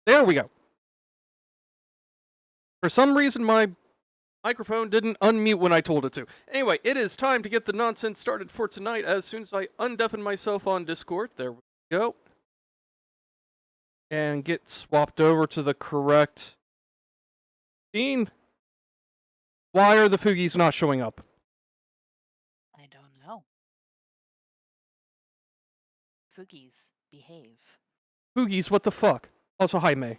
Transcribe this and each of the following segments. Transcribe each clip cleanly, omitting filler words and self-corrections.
There we go. For some reason, my microphone didn't unmute when I told it to. Anyway, it is time to get the nonsense started for tonight. As soon as I undeafen myself on Discord, there we go. And get swapped over to the correct scene. Why are the Fugies not showing up? I don't know. Fugies, behave. Fugies, what the fuck? Also, hi, May.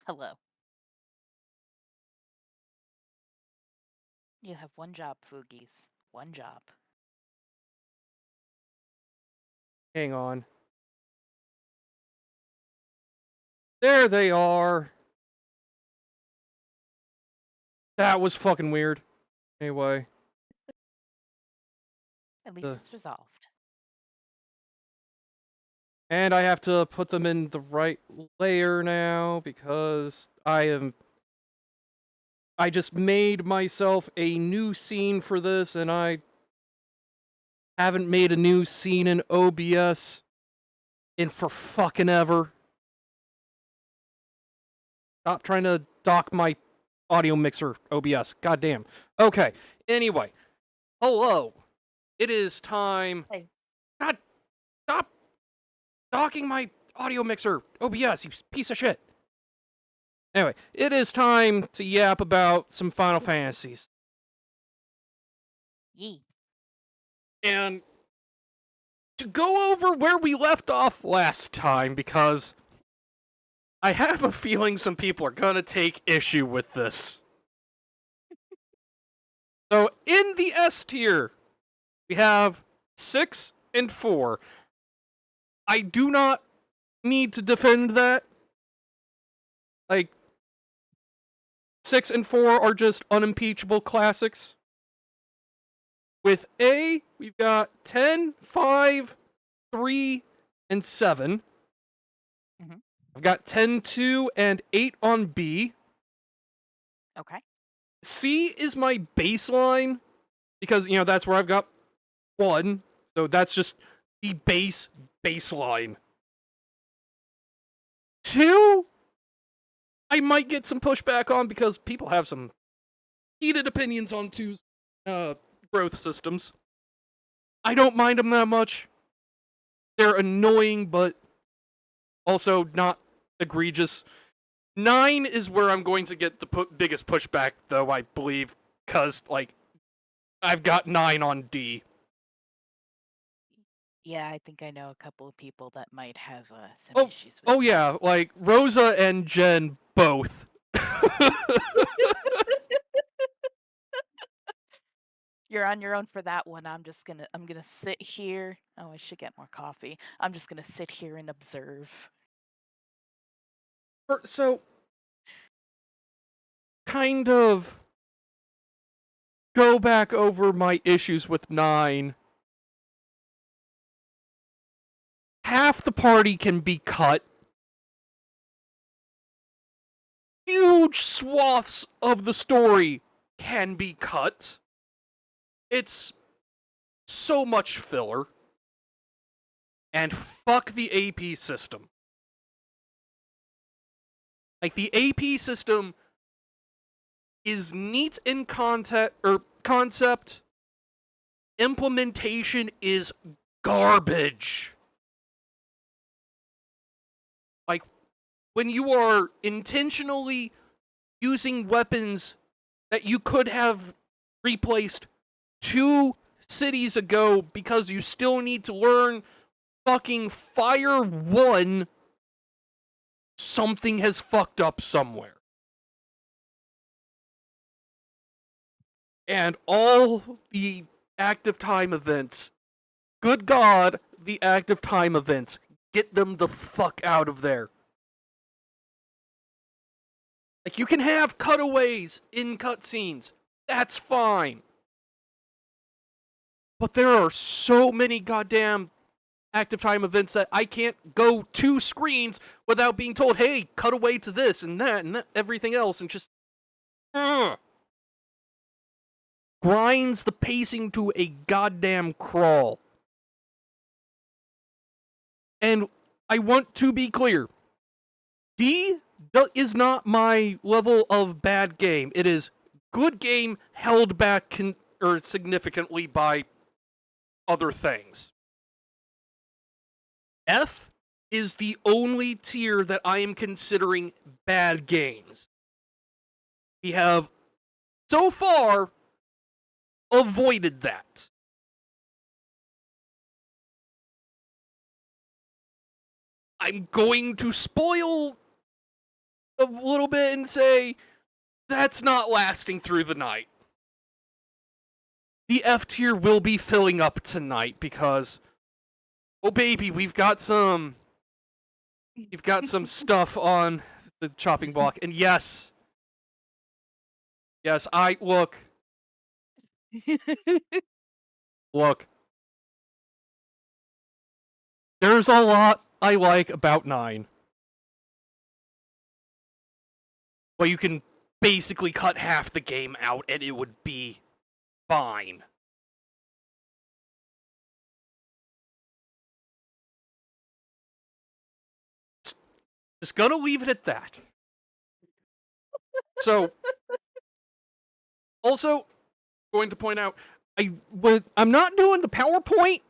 Hello. You have one job, Fugies. One job. Hang on. There they are. That was fucking weird. Anyway. At least it's resolved. And I have to put them in the right layer now because I just made myself a new scene for this and I haven't made a new scene in OBS in for fucking ever. Stop trying to dock my audio mixer, OBS. Goddamn. Okay. Anyway. Hello. It is time. Hey. God, stop docking my audio mixer, OBS, you piece of shit. Anyway, it is time to yap about some Final Fantasies. Yee. And to go over where we left off last time, because I have a feeling some people are gonna take issue with this. So, in the S tier, we have 6 and 4. I do not need to defend that. Like, 6 and 4 are just unimpeachable classics. With A, we've got 10, 5, 3, and 7. Mm-hmm. I've got 10, 2, and 8 on B. Okay. C is my baseline, because, you know, that's where I've got 1. So that's just the baseline. 2, I might get some pushback on because people have some heated opinions on 2's growth systems. I don't mind them that much. They're annoying, but also not egregious. 9 is where I'm going to get the biggest pushback, though, I believe, because, like, I've got 9 on D. Yeah, I think I know a couple of people that might have some issues with Oh yeah, like, Rosa and Jen both. You're on your own for that one. I'm gonna sit here. Oh, I should get more coffee. I'm just gonna sit here and observe. So, kind of go back over my issues with 9. Half the party can be cut. Huge swaths of the story can be cut. It's so much filler. And fuck the AP system. Like, the AP system is neat in concept. Implementation is garbage. Like, when you are intentionally using weapons that you could have replaced 2 cities ago because you still need to learn fucking Fire 1, something has fucked up somewhere. And all the active time events, good God, the active time events, get them the fuck out of there. Like, you can have cutaways in cutscenes. That's fine. But there are so many goddamn active time events that I can't go 2 screens without being told, hey, cut away to this and that, everything else, and just grinds the pacing to a goddamn crawl. And I want to be clear. D is not my level of bad game. It is good game held back or significantly by other things. F is the only tier that I am considering bad games. We have so far avoided that. I'm going to spoil a little bit and say that's not lasting through the night. The F tier will be filling up tonight because, oh baby, we've got some stuff on the chopping block, and yes, look, there's a lot I like about 9. But you can basically cut half the game out and it would be fine. Just gonna leave it at that. So, also, going to point out, I'm not doing the PowerPoint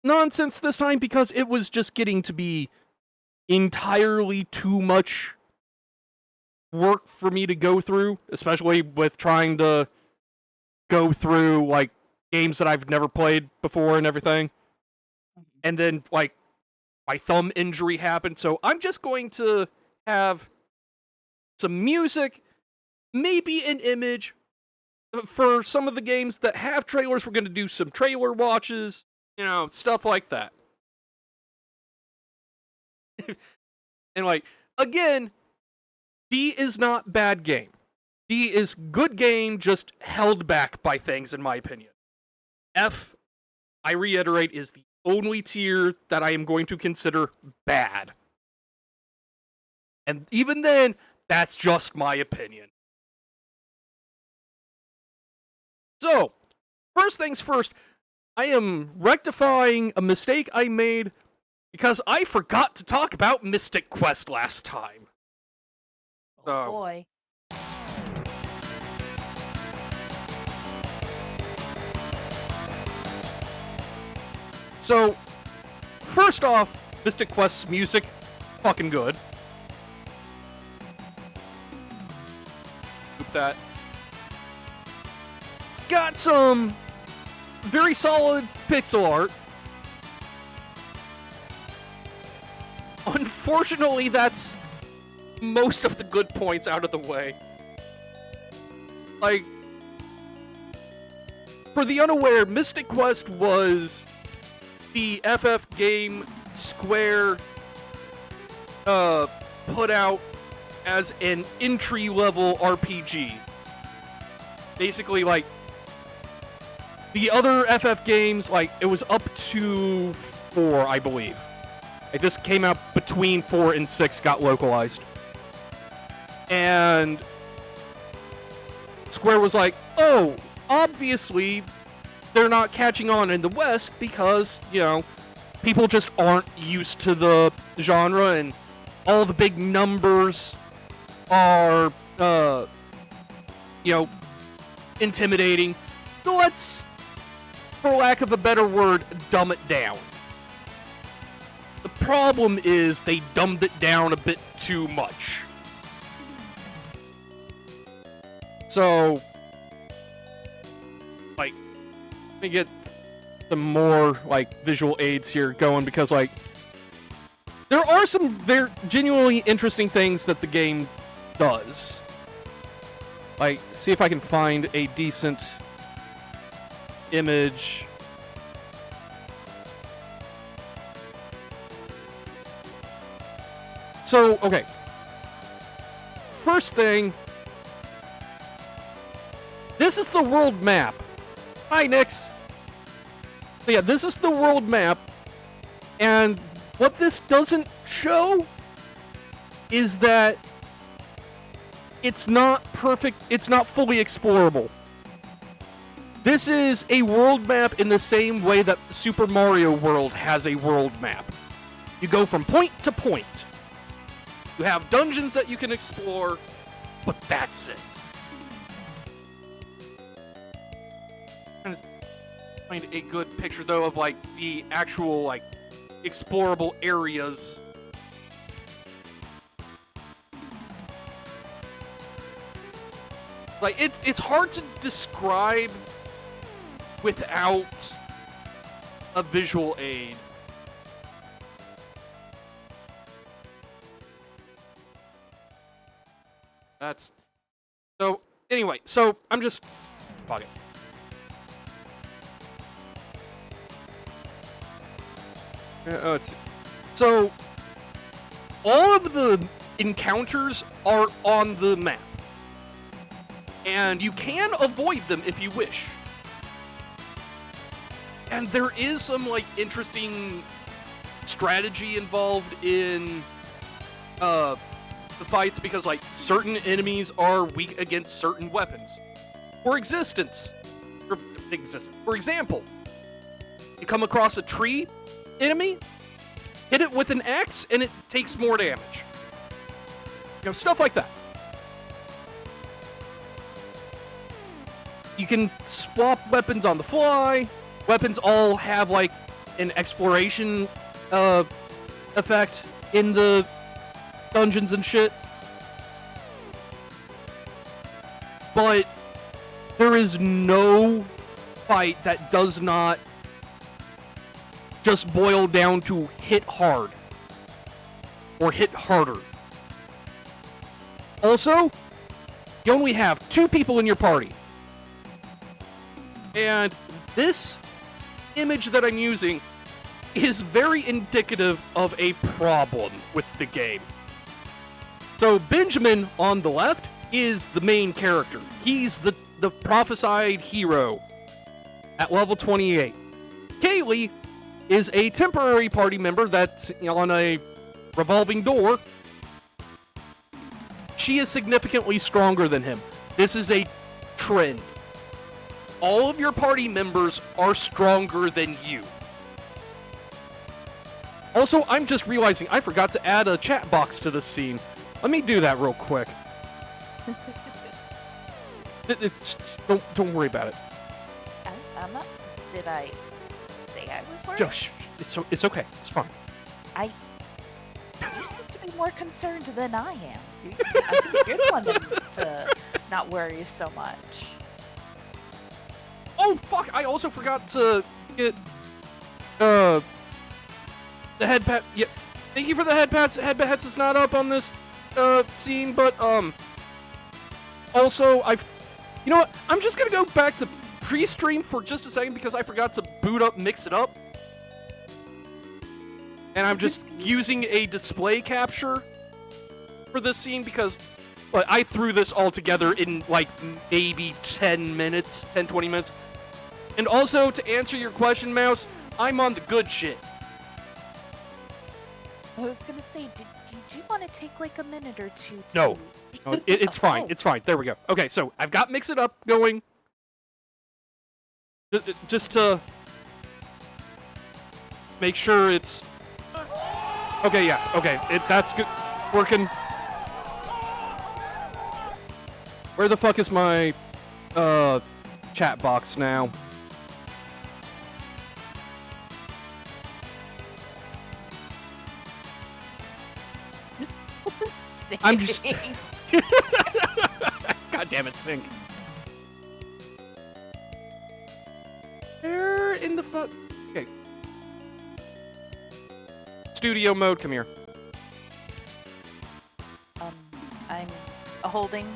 nonsense this time because it was just getting to be entirely too much work for me to go through, especially with trying to go through, like, games that I've never played before and everything. And then, like, my thumb injury happened, so I'm just going to have some music, maybe an image. For some of the games that have trailers, we're going to do some trailer watches, stuff like that. And, like, again, D is not bad game. D is good game, just held back by things, in my opinion. F, I reiterate, is the only tier that I am going to consider bad. And even then, that's just my opinion. So, first things first, I am rectifying a mistake I made because I forgot to talk about Mystic Quest last time. Oh boy. So, first off, Mystic Quest's music, fucking good. With that. It's got some very solid pixel art. Unfortunately, that's most of the good points out of the way. Like, for the unaware, Mystic Quest was the FF game Square put out as an entry-level RPG. Basically, like, the other FF games, like, it was up to 4, I believe. Like, this came out between 4 and 6, got localized. And Square was like, oh, obviously they're not catching on in the West because, people just aren't used to the genre and all the big numbers are, intimidating. So let's, for lack of a better word, dumb it down. The problem is they dumbed it down a bit too much. So, like, let me get some more, like, visual aids here going because, like, there are some very genuinely interesting things that the game does. Like, see if I can find a decent image. So, okay. First thing, this is the world map. Hi, Nix. So yeah, this is the world map, and what this doesn't show is that it's not perfect, it's not fully explorable. This is a world map in the same way that Super Mario World has a world map. You go from point to point. You have dungeons that you can explore, but that's it. Trying to find a good picture though of like the actual like explorable areas. Like it's hard to describe without a visual aid. That's so. Anyway, so I'm just fuck it. So all of the encounters are on the map, and you can avoid them if you wish. And there is some like interesting strategy involved in the fights because like certain enemies are weak against certain weapons. For example, you come across a tree enemy, hit it with an axe, and it takes more damage. You know, stuff like that. You can swap weapons on the fly. Weapons all have like an exploration effect in the dungeons and shit. But there is no fight that does not just boil down to hit hard or hit harder. Also, you only have 2 people in your party. And this image that I'm using is very indicative of a problem with the game. So Benjamin on the left is the main character. He's the prophesied hero at level 28. Kaylee is a temporary party member that's on a revolving door. She is significantly stronger than him. This is a trend. All of your party members are stronger than you. Also, I'm just realizing I forgot to add a chat box to this scene. Let me do that real quick. Don't worry about it. I'm not. Did I say I was worried? Josh, it's okay. It's fine. You seem to be more concerned than I am. I think you're the one that needs to not worry so much. Oh fuck! I also forgot to get the head pat. Yeah, thank you for the head pats. Head pats is not up on this scene, but also you know what? I'm just gonna go back to pre-stream for just a second because I forgot to boot up Mix It Up, and I'm just using a display capture for this scene because. But I threw this all together in like maybe 10 minutes, 20 minutes. And also, to answer your question, Mouse, I'm on the good shit. I was gonna say, did you want to take like a minute or two to... No, it's fine, it's fine. There we go. Okay, so I've got Mix It Up going. Just to make sure it's... Okay, yeah, okay, that's good. Working. Where the fuck is my chat box now? I'm just... God damn it, Sync. Where in the fuck? Okay. Studio mode, come here. I'm holding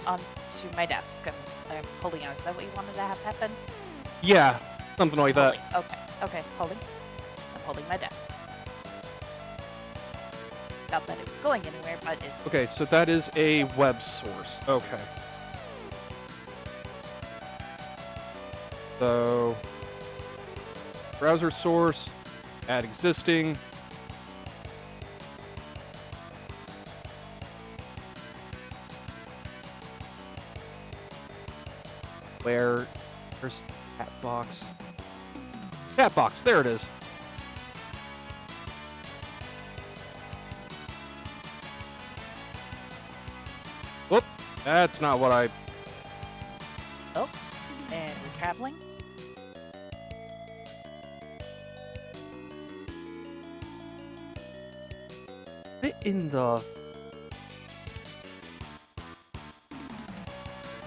onto my desk. I'm holding on. Is that what you wanted to have happen? Yeah, something like that. Okay, holding. I'm holding my desk. Not that it was going anywhere, but it's... Okay, so that is a web source. Okay. So, browser source, add existing. Where's the chat box? Chat box, there it is. That's not what I... Oh, and we're traveling. What in the...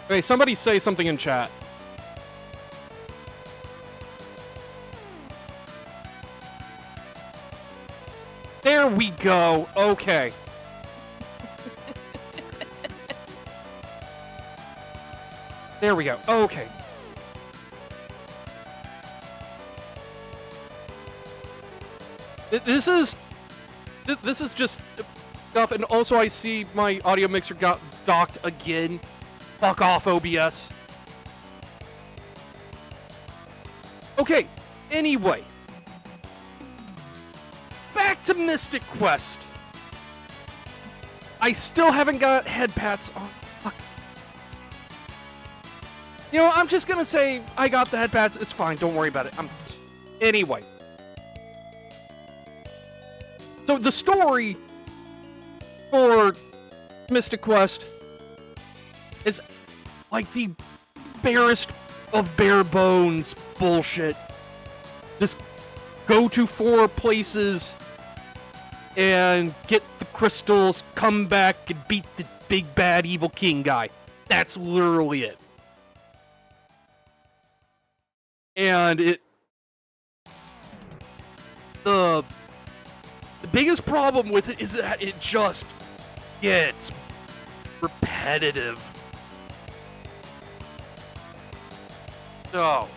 Hey, somebody say something in chat. There we go. Okay. There we go. Okay. This is just stuff, and also I see my audio mixer got docked again. Fuck off, OBS. Okay. Anyway. Back to Mystic Quest. I still haven't got head pats on. Fuck. You know, I'm just gonna say I got the head pats. It's fine. Don't worry about it. Anyway. So the story for Mystic Quest is like the barest of bare bones bullshit. Just go to 4 places and get the crystals, come back and beat the big bad evil king guy. That's literally it. And the biggest problem with it is that it just gets repetitive. So,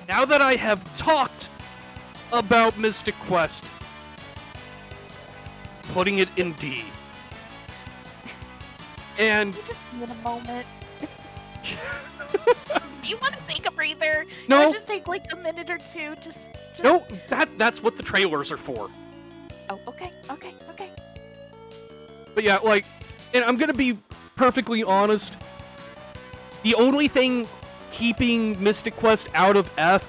now that I have talked about Mystic Quest, putting it in D. And You just need a moment. Do you want to take a breather? No. Or just take like a minute or two. Just... No, that's what the trailers are for. Oh, okay. But yeah, like, and I'm gonna be perfectly honest. The only thing keeping Mystic Quest out of F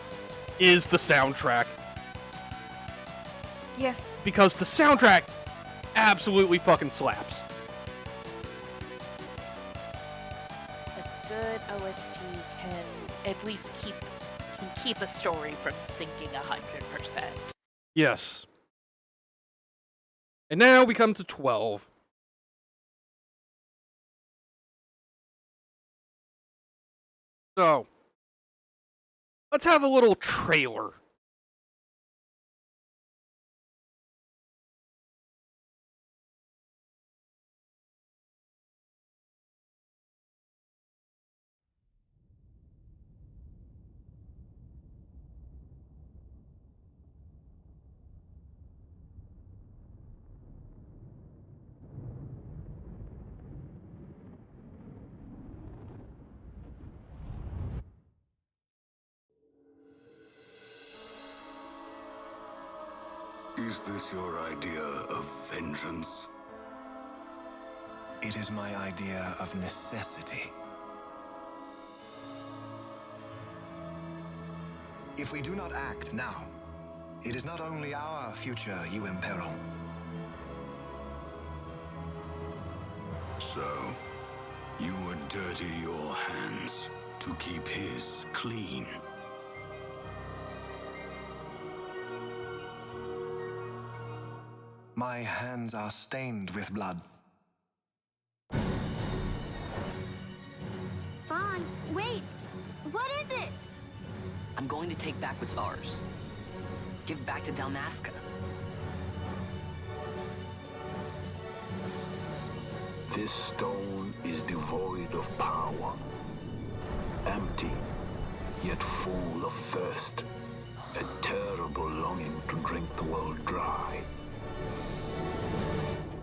is the soundtrack. Yeah. Because the soundtrack absolutely fucking slaps. A good OST can at least keep a story from sinking 100%. Yes. And now we come to 12. So, let's have a little trailer. Is this your idea of vengeance? It is my idea of necessity. If we do not act now, it is not only our future you imperil. So, you would dirty your hands to keep his clean. My hands are stained with blood. Vaughn, wait! What is it? I'm going to take back what's ours. Give back to Dalmasca. This stone is devoid of power. Empty, yet full of thirst. A terrible longing to drink the world dry.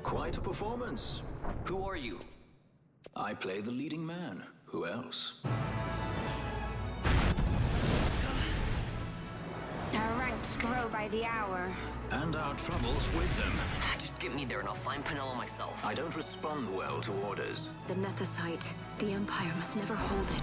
Quite a performance. Who are you? I play the leading man. Who else? Our ranks grow by the hour. And our troubles with them. Just get me there and I'll find Penelo myself. I don't respond well to orders. The Nethicite. The Empire must never hold it.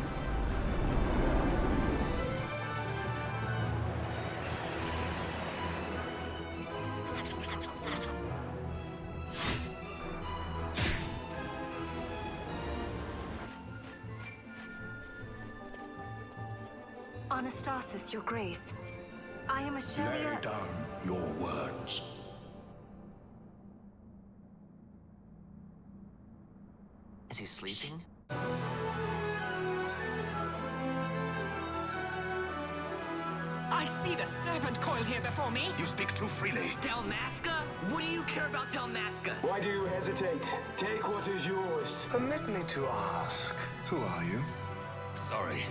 Anastasis, your grace. I am a Lay Shelia. down your words. Is he sleeping? I see the serpent coiled here before me. You speak too freely. Dalmasca? What do you care about Dalmasca? Why do you hesitate? Take what is yours. Permit me to ask, who are you? Sorry,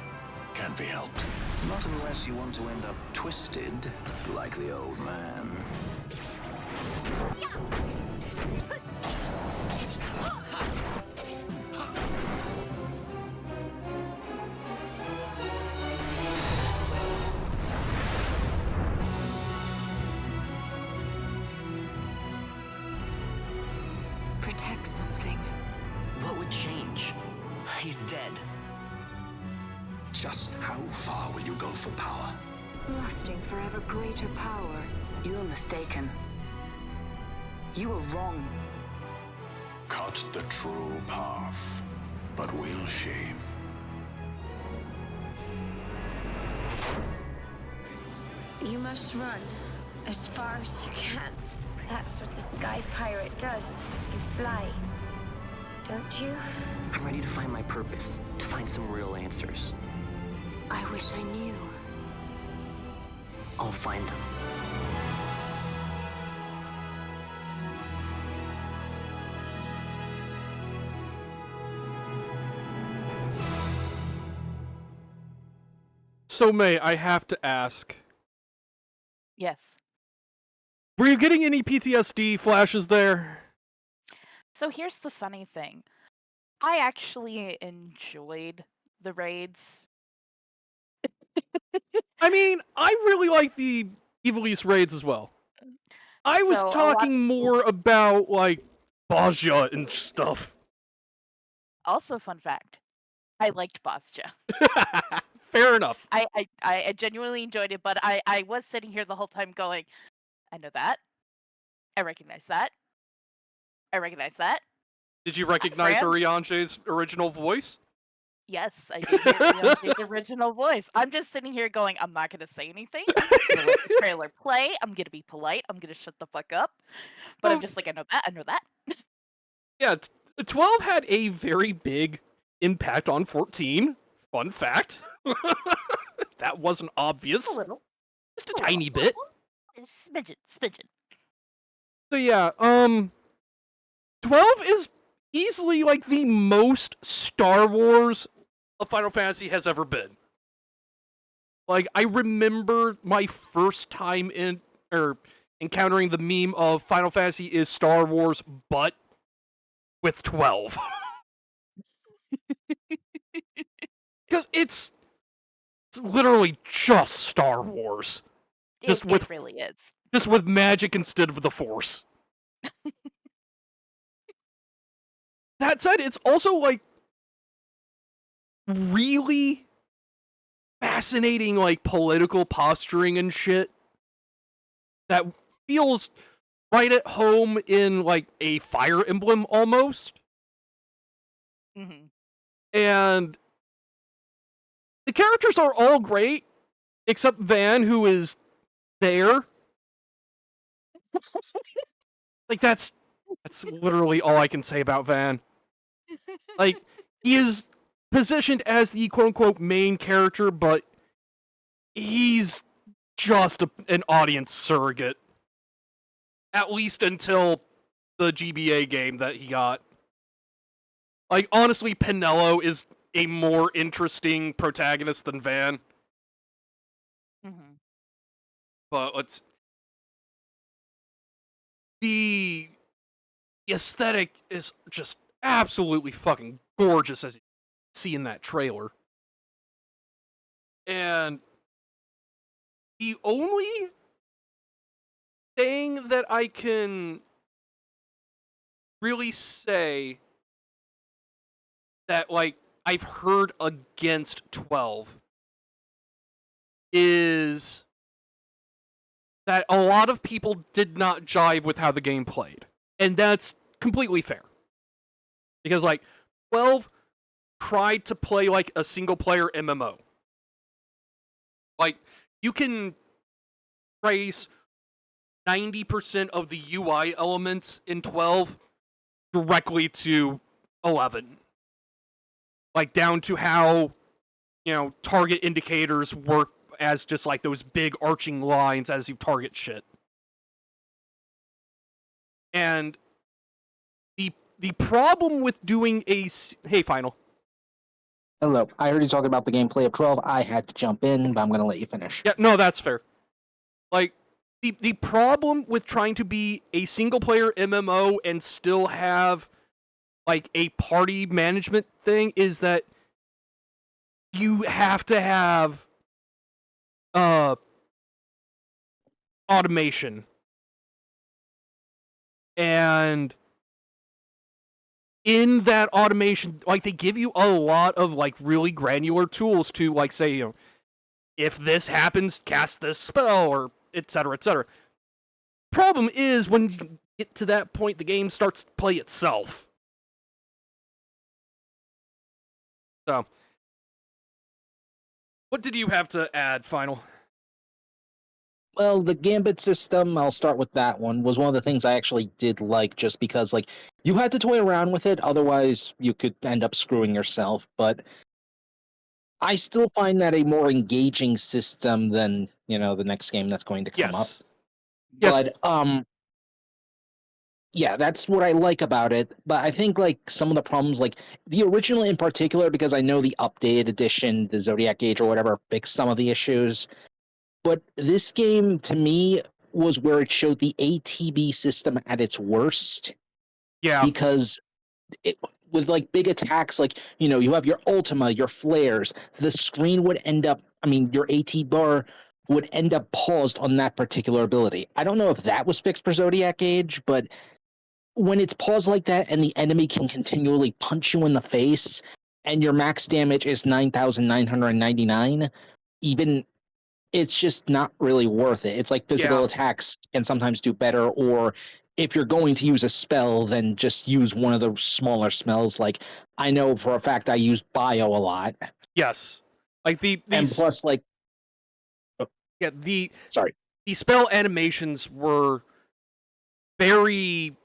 can't be helped. Not unless you want to end up twisted, like the old man. Protect something. What would change? He's dead. Just how far will you go for power? Lusting for ever greater power. You are mistaken. You were wrong. Cut the true path, but will she? You must run as far as you can. That's what a sky pirate does. You fly. Don't you? I'm ready to find my purpose, to find some real answers. I wish I knew. I'll find them. So, May, I have to ask, Yes. were you getting any PTSD flashes there? So here's the funny thing. I actually enjoyed the raids. I mean, I really like the Evil East raids as well. I was So, a lot- talking more about, like, Baja and stuff. Also, fun fact, I liked Bosja. Fair enough. I genuinely enjoyed it, but I was sitting here the whole time going, I know that. I recognize that. I recognize that. Did you recognize Fran? Uriange's original voice? Yes, I did hear Leon's original voice. I'm just sitting here going, I'm not going to say anything. I'm going to let the trailer play. I'm going to be polite. I'm going to shut the fuck up. But I'm Oh. just like, I know that. I know that. Yeah, 12 had a very big impact on 14. Fun fact. That wasn't obvious. A little. Just a tiny bit. Smidgen. Smidgen. So yeah, 12 is easily like the most Star Wars a Final Fantasy has ever been. Like, I remember my first time encountering the meme of Final Fantasy is Star Wars, but with 12. Because it's literally just Star Wars. Just It with really is. Just with magic instead of the Force. That said, it's also, like, really fascinating, like, political posturing and shit that feels right at home in, like, a Fire Emblem almost. Hmm. And the characters are all great, except Van, who is there. Like, that's literally all I can say about Van. Like, he is positioned as the quote-unquote main character, but he's just an audience surrogate. At least until the GBA game that he got. Like, honestly, Pinello is a more interesting protagonist than Van. Hmm. But let's... The aesthetic is just absolutely fucking gorgeous, as you see in that trailer. And the only thing that I can really say that, like, I've heard against 12 is that a lot of people did not jive with how the game played. And that's completely fair. Because, like, 12 tried to play like a single-player MMO. Like, you can trace 90% of the UI elements in 12 directly to 11. Like, down to how, target indicators work as just like those big arching lines as you target shit. And the problem with doing hey, Final. Hello. I heard you talking about the gameplay of 12. I had to jump in, but I'm going to let you finish. Yeah, no, that's fair. Like, the problem with trying to be a single-player MMO and still have, like, a party management thing is that you have to have automation. And in that automation, like, they give you a lot of, like, really granular tools to, like, say, if this happens, cast this spell, or etc., etc. Problem is, when you get to that point, the game starts to play itself. So, what did you have to add, Final? Well, the Gambit system, I'll start with that one, was one of the things I actually did like just because, like, you had to toy around with it, otherwise you could end up screwing yourself, but I still find that a more engaging system than, the next game that's going to come up. Yes. But, yeah, that's what I like about it, but I think, like, some of the problems, like, the original in particular, because I know the updated edition, the Zodiac Age or whatever, fixed some of the issues. But this game, to me, was where it showed the ATB system at its worst. Yeah. Because with, like, big attacks, like, you have your Ultima, your flares, the screen would end up, your AT bar would end up paused on that particular ability. I don't know if that was fixed for Zodiac Age, but when it's paused like that and the enemy can continually punch you in the face and your max damage is 9,999, even it's just not really worth it. It's like physical attacks can sometimes do better, or if you're going to use a spell, then just use one of the smaller spells. Like, I know for a fact I use Bio a lot. Yes. Like, and plus, like... Yeah, Sorry. The spell animations were very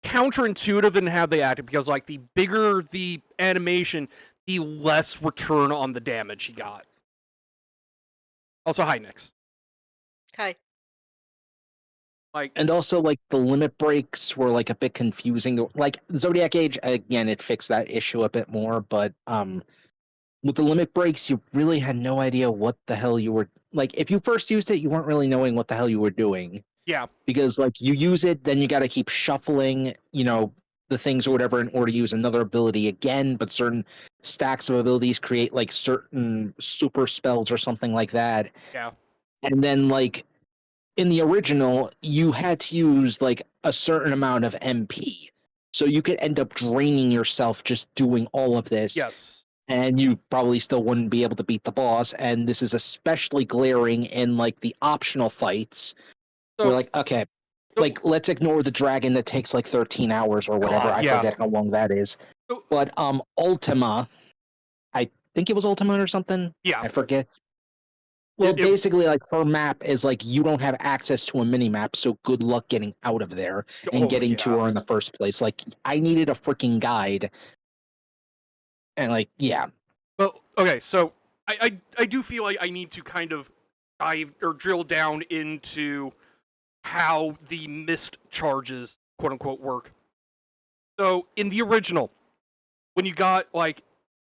counterintuitive in how they acted, because, like, the bigger the animation, the less return on the damage he got. Also, hi, Nix. Hi. And also, like, the limit breaks were, like, a bit confusing. Like, Zodiac Age, again, it fixed that issue a bit more, but with the limit breaks, you really had no idea what the hell you were... Like, if you first used it, you weren't really knowing what the hell you were doing. Yeah. Because, like, you use it, then you gotta keep shuffling, the things or whatever in order to use another ability again, but certain stacks of abilities create, like, certain super spells or something like that. Yeah. And then, like, in the original, you had to use, like, a certain amount of MP. So you could end up draining yourself just doing all of this. Yes. And you probably still wouldn't be able to beat the boss. And this is especially glaring in, like, the optional fights. We're like, okay, like, let's ignore the dragon that takes, like, 13 hours or whatever. I forget how long that is. But Ultima, I think it was Ultima or something? Yeah. I forget. Well, basically, like, her map is, like, you don't have access to a mini-map, so good luck getting out of there and getting to her in the first place. Like, I needed a freaking guide. And, like, yeah. Well, okay, so I do feel like I need to kind of dive or drill down into how the missed charges, quote-unquote, work. So, in the original, when you got, like,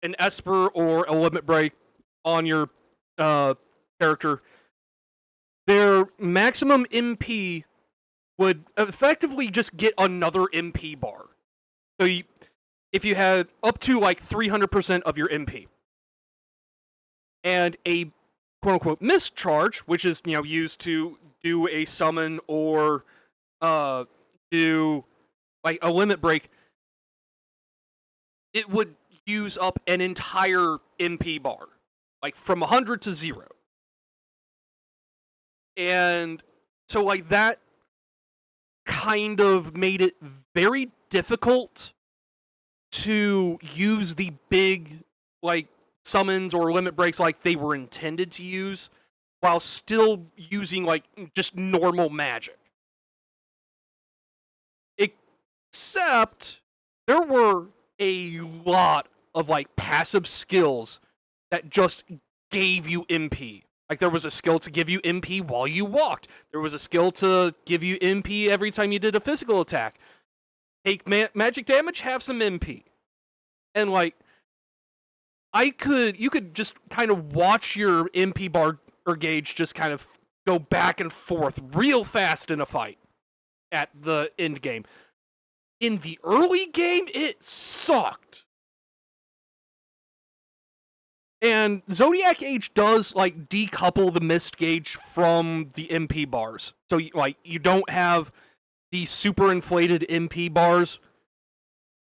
an Esper or a limit break on your character, their maximum MP would effectively just get another MP bar. So if you had up to, like, 300% of your MP, and a quote-unquote missed charge, which is, used to do a summon or do, like, a limit break, it would use up an entire MP bar, like, from 100 to 0. And so, like, that kind of made it very difficult to use the big, like, summons or limit breaks like they were intended to use, while still using like just normal magic. Except there were a lot of like passive skills that just gave you MP. Like there was a skill to give you MP while you walked. There was a skill to give you MP every time you did a physical attack. Take magic damage, have some MP. And like you could just kind of watch your MP bar or gauge just kind of go back and forth real fast in a fight at the end game. In the early game, it sucked. And Zodiac Age does like decouple the mist gauge from the MP bars. So you don't have the super inflated MP bars,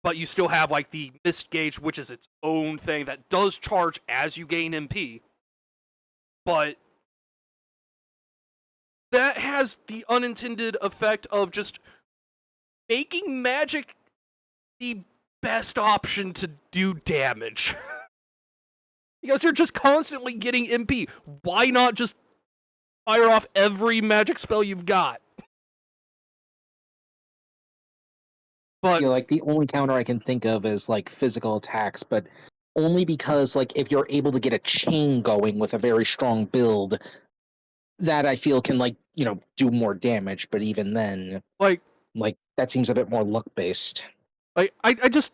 but you still have like the mist gauge, which is its own thing that does charge as you gain MP. But that has the unintended effect of just making magic the best option to do damage. Because you're just constantly getting MP. Why not just fire off every magic spell you've got? But like the only counter I can think of is like physical attacks, but only because like if you're able to get a chain going with a very strong build, that I feel can like, do more damage, but even then like that seems a bit more luck based. I just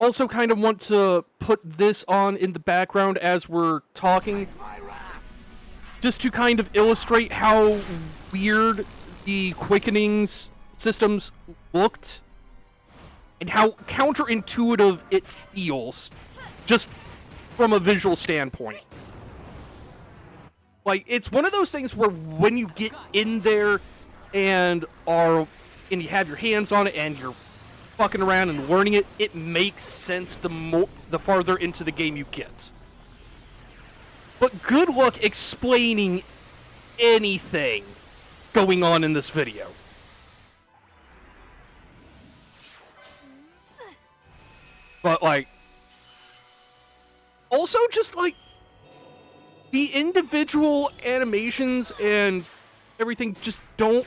also kind of want to put this on in the background as we're talking, just to kind of illustrate how weird the Quickenings systems looked and how counterintuitive it feels just from a visual standpoint. Like, it's one of those things where when you get in there and you have your hands on it and you're fucking around and learning it, it makes sense the farther into the game you get. But good luck explaining anything going on in this video. But like, also just like the individual animations and everything just don't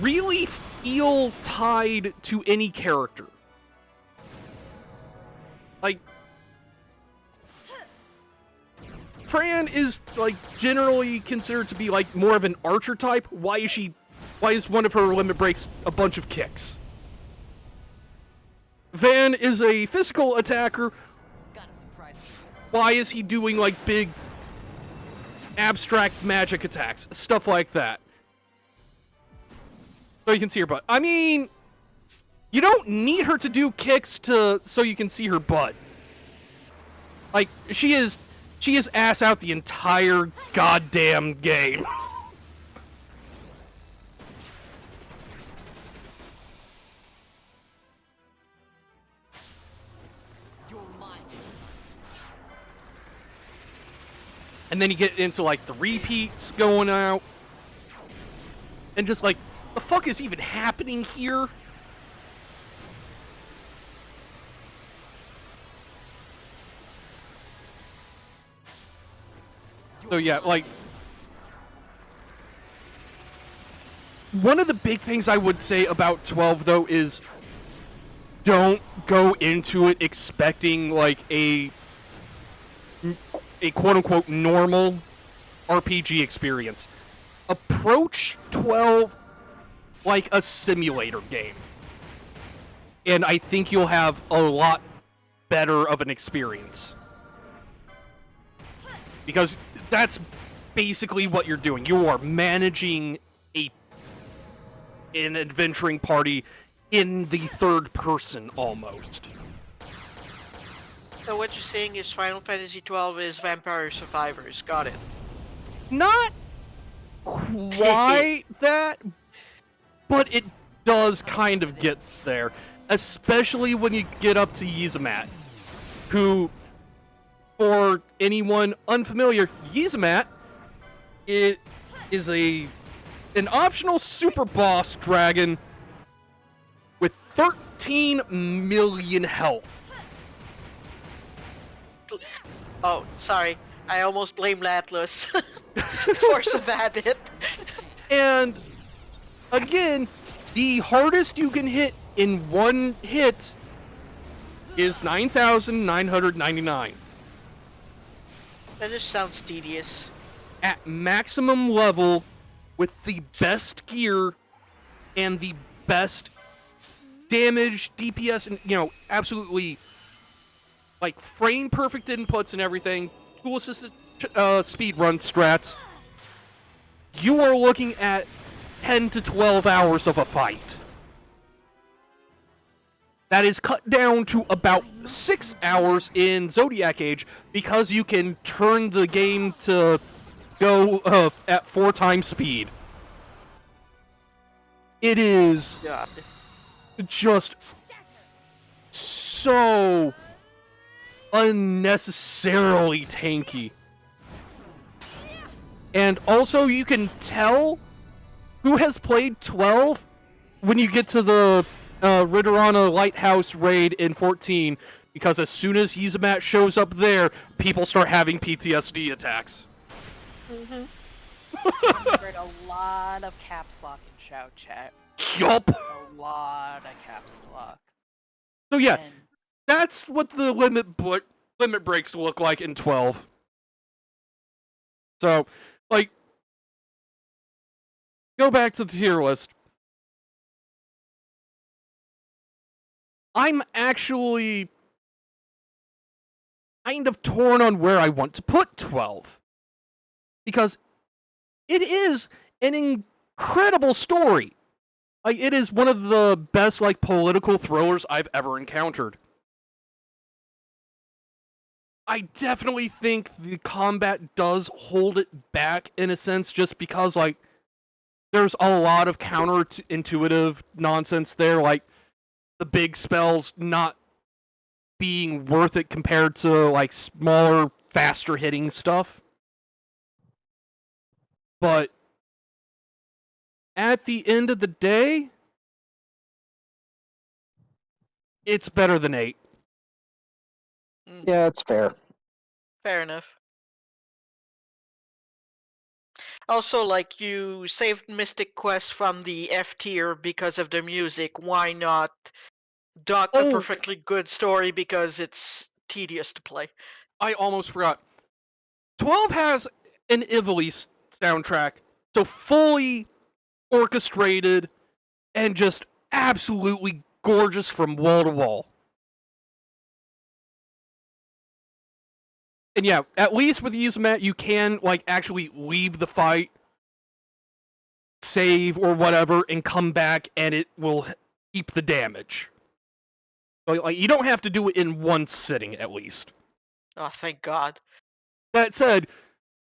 really feel tied to any character. Like, Fran is like generally considered to be like more of an archer type. Why is one of her limit breaks a bunch of kicks? Van is a physical attacker. Why is he doing like big abstract magic attacks? Stuff like that. So you can see her butt. I mean, you don't need her to do kicks so you can see her butt. Like, she is ass out the entire goddamn game. And then you get into like the repeats going out. And just like, the fuck is even happening here? So yeah, like, one of the big things I would say about 12 though is don't go into it expecting like a quote-unquote normal RPG experience. Approach 12 like a simulator game. And I think you'll have a lot better of an experience. Because that's basically what you're doing. You are managing an adventuring party in the third person almost. So what you're saying is Final Fantasy XII is Vampire Survivors. Got it. Not quite that, but it does kind of get there. Especially when you get up to Yzmat, who, for anyone unfamiliar, Yzmat is an optional super boss dragon with 13 million health. Oh, sorry. I almost blamed Atlas. Force of habit. And again, the hardest you can hit in one hit is 9,999. That just sounds tedious. At maximum level, with the best gear and the best damage, DPS, and absolutely like frame perfect inputs and everything, tool assisted speedrun strats, you are looking at 10 to 12 hours of a fight. That is cut down to about 6 hours in Zodiac Age because you can turn the game to go at 4 times speed. It is God. just so unnecessarily tanky. And also, you can tell who has played 12 when you get to the Ridorana Lighthouse raid in 14, because as soon as Yuzumat shows up there, people start having PTSD attacks. I heard a lot of caps lock in shout chat. Yup. A lot of caps lock. So yeah, And that's what the limit breaks look like in 12. So, like, go back to the tier list. I'm actually kind of torn on where I want to put 12. Because it is an incredible story. Like, it is one of the best, like, political thrillers I've ever encountered. I definitely think the combat does hold it back in a sense, just because, like, there's a lot of counterintuitive nonsense there, like the big spells not being worth it compared to, like, smaller, faster hitting stuff. But at the end of the day, it's better than 8. Yeah, that's fair. Fair enough. Also, like, you saved Mystic Quest from the F tier because of the music. Why not dock a perfectly good story because it's tedious to play? I almost forgot. 12 has an Ivalice soundtrack, so fully orchestrated and just absolutely gorgeous from wall to wall. And yeah, at least with Yuzumat, you can, like, actually leave the fight, save or whatever, and come back, and it will keep the damage. So, like, you don't have to do it in one sitting, at least. Oh, thank God. That said,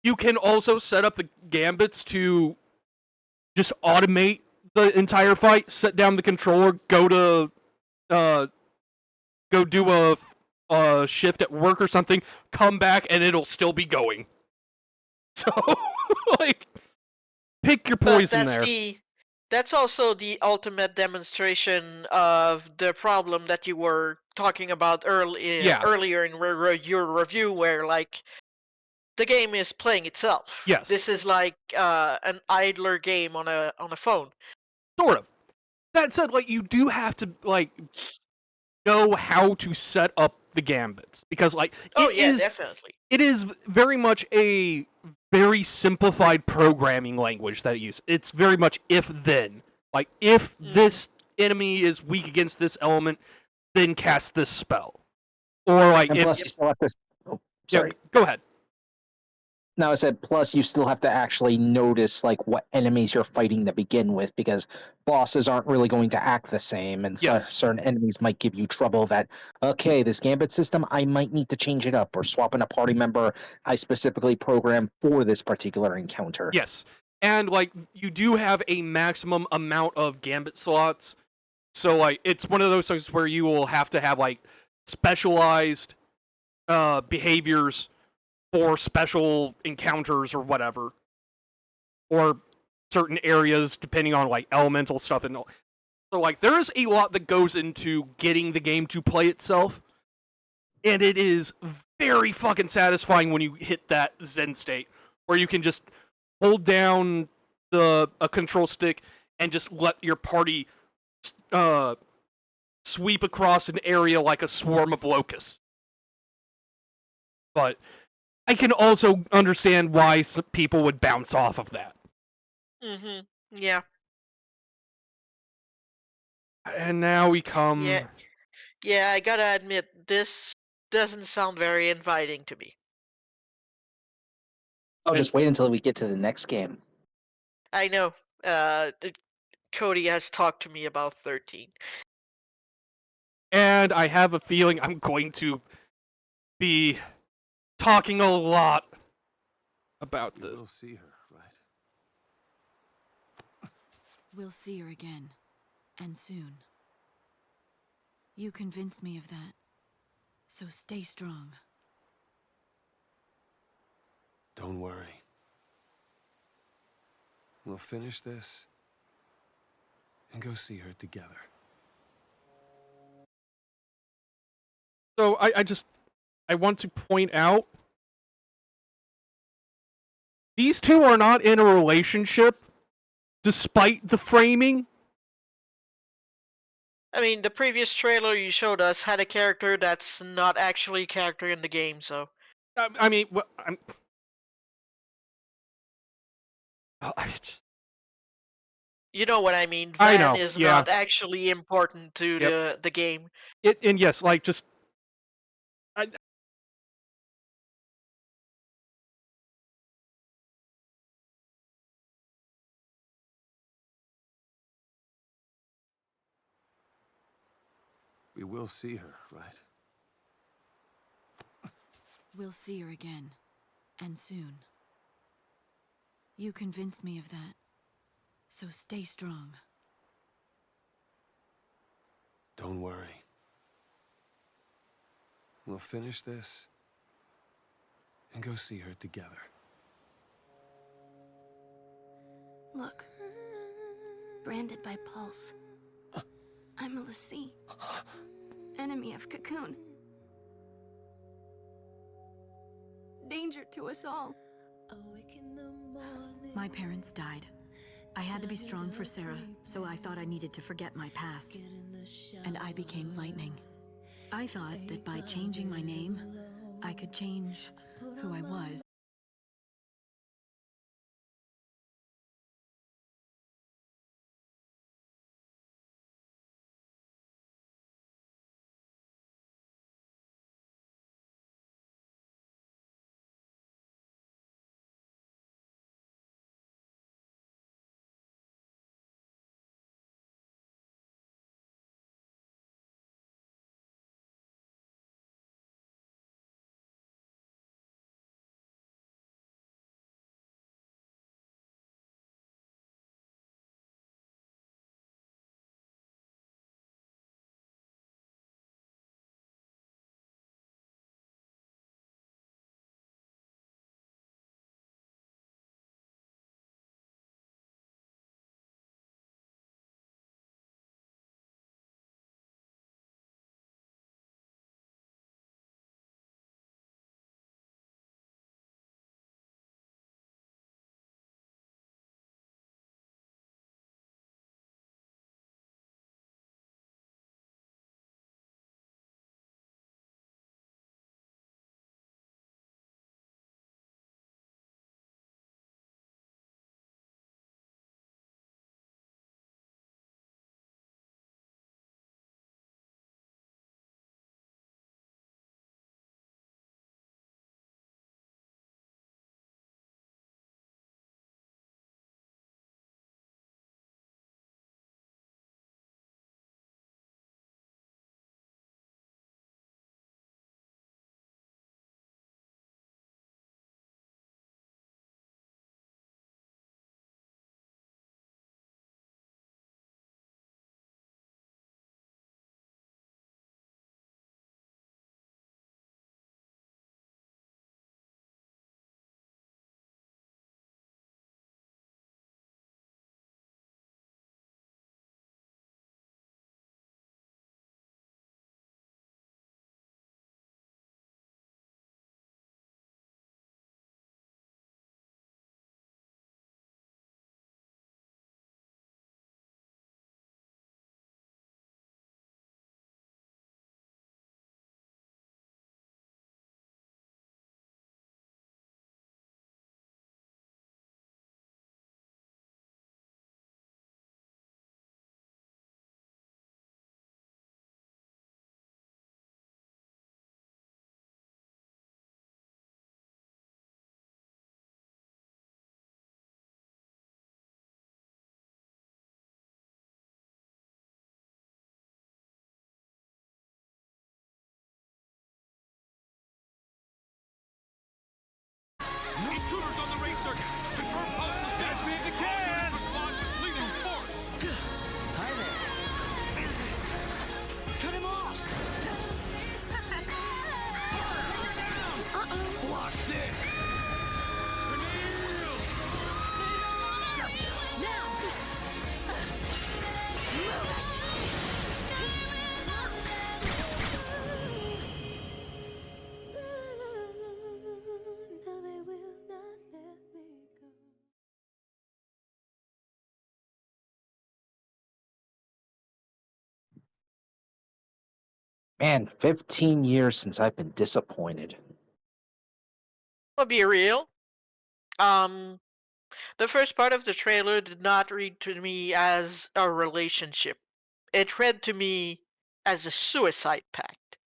you can also set up the gambits to just automate the entire fight, set down the controller, go do a shift at work or something, come back, and it'll still be going. So, like, pick your poison there. That's also the ultimate demonstration of the problem that you were talking about earlier in your review, where, like, the game is playing itself. Yes. This is like an idler game on a phone. Sort of. That said, like, you do have to, like, know how to set up the gambits, because, like, definitely. It is very much a very simplified programming language that it uses. It's very much if-then. Like, if this enemy is weak against this element, then cast this spell. Or, like, and plus you still have to. Oh, sorry. Yeah, go ahead. No, I said plus you still have to actually notice, like, what enemies you're fighting to begin with, because bosses aren't really going to act the same, and certain enemies might give you trouble that, okay, this gambit system, I might need to change it up, or swap in a party member I specifically programmed for this particular encounter. Yes. And, like, you do have a maximum amount of gambit slots, so, like, it's one of those things where you will have to have, like, specialized behaviors for special encounters or whatever, or certain areas depending on, like, elemental stuff and all. So, like, there is a lot that goes into getting the game to play itself, and it is very fucking satisfying when you hit that Zen state where you can just hold down a control stick and just let your party sweep across an area like a swarm of locusts. But I can also understand why some people would bounce off of that. Mm-hmm. Yeah. And now we come... Yeah, I gotta admit, this doesn't sound very inviting to me. Oh, just wait until we get to the next game. I know. Cody has talked to me about 13. And I have a feeling I'm going to be talking a lot about this. We'll see her, right? We'll see her again. And soon. You convinced me of that. So stay strong. Don't worry. We'll finish this and go see her together. So I want to point out, these two are not in a relationship, despite the framing. I mean, the previous trailer you showed us had a character that's not actually a character in the game, so... I mean, I just... You know what I mean. I Van know, is yeah. not actually important to the game. And yes, like, just... We will see her, right? We'll see her again. And soon. You convinced me of that. So stay strong. Don't worry. We'll finish this and go see her together. Look. Branded by Pulse. I'm a Lassie. Enemy of Cocoon. Danger to us all. My parents died. I had to be strong for Sarah, so I thought I needed to forget my past. And I became Lightning. I thought that by changing my name, I could change who I was. Man, 15 years since I've been disappointed. I'll be real. The first part of the trailer did not read to me as a relationship. It read to me as a suicide pact.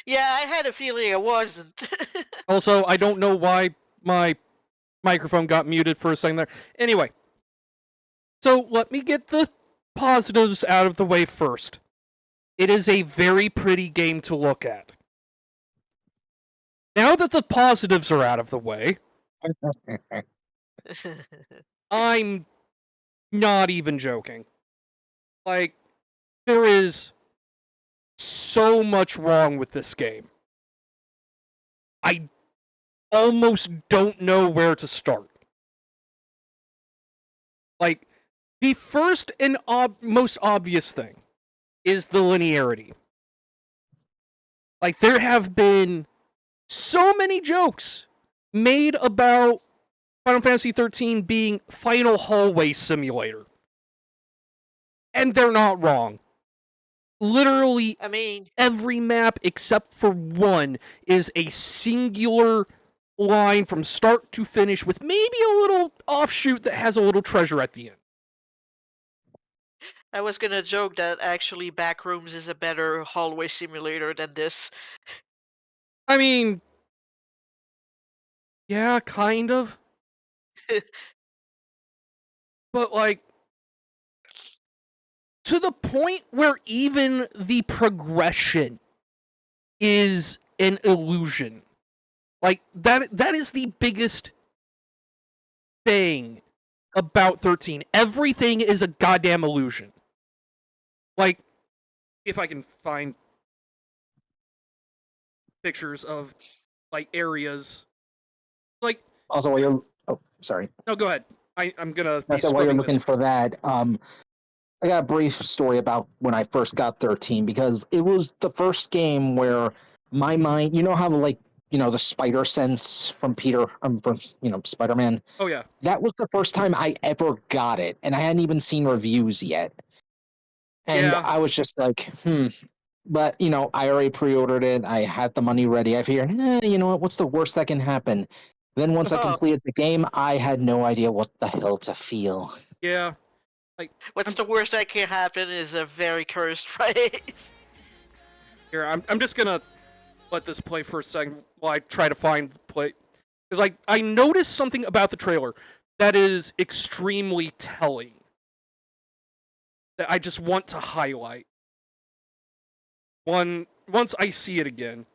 Yeah, I had a feeling it wasn't. Also, I don't know why my microphone got muted for a second there. Anyway, so let me get the positives out of the way first. It is a very pretty game to look at. Now that the positives are out of the way, I'm not even joking. Like, there is so much wrong with this game. I almost don't know where to start. Like, the first and most obvious thing is the linearity. Like, there have been so many jokes made about Final Fantasy XIII being Final Hallway Simulator. And they're not wrong. Literally, every map except for one is a singular line from start to finish with maybe a little offshoot that has a little treasure at the end. I was gonna joke that actually Backrooms is a better hallway simulator than this. I mean, yeah, kind of. But, like, to the point where even the progression is an illusion. Like, that is the biggest thing about 13. Everything is a goddamn illusion. Like, if I can find pictures of, like, areas. Like... Also, while you're... Oh, sorry. No, go ahead. I'm gonna be So while you're scrubbing looking this. for that, I got a brief story about when I first got 13, because it was the first game where my mind, you know how, like, the spider sense from Spider-Man? Oh, yeah. That was the first time I ever got it, and I hadn't even seen reviews yet. And Yeah. I was just like, But, I already pre-ordered it. I had the money ready. I figured, you know what? What's the worst that can happen? Then once I completed the game, I had no idea what the hell to feel. Yeah. Like, what's the worst that can happen is a very cursed phrase. Here, I'm just gonna let this play for a second while I try to find the play. Because, like, I noticed something about the trailer that is extremely telling. That I just want to highlight. Once I see it again.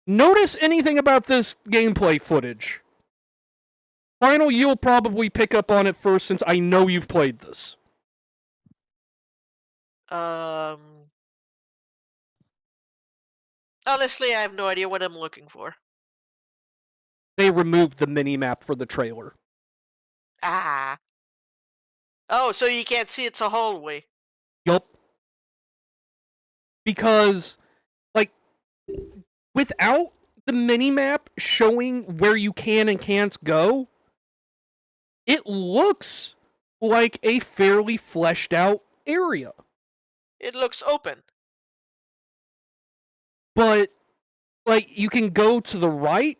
Notice anything about this gameplay footage? Final, you'll probably pick up on it first since I know you've played this. Honestly, I have no idea what I'm looking for. They removed the mini-map for the trailer. Ah. Oh, so you can't see it's a hallway. Yup. Because, like, without the mini-map showing where you can and can't go, it looks like a fairly fleshed out area. It looks open. But, like, you can go to the right,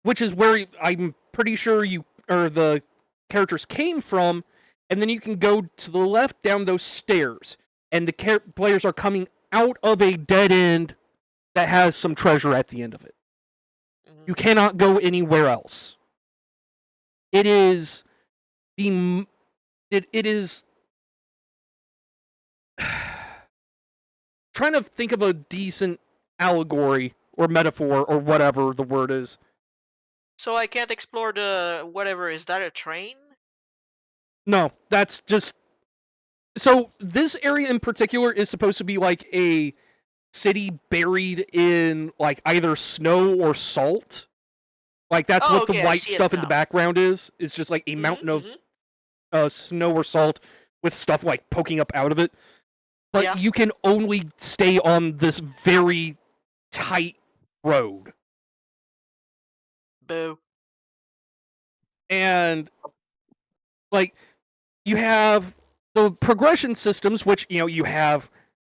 which is where I'm pretty sure the characters came from, and then you can go to the left down those stairs, and the players are coming out of a dead end that has some treasure at the end of it. You cannot go anywhere else. It is it is trying to think of a decent allegory or metaphor or whatever the word is. So I can't explore the whatever. Is that a train? No, that's just... So this area in particular is supposed to be like a city buried in, like, either snow or salt. Like, that's what the white stuff in the background is. It's just like a mountain of snow or salt with stuff, like, poking up out of it. But you can only stay on this very tight road. Boo. And like you have the progression systems, which you have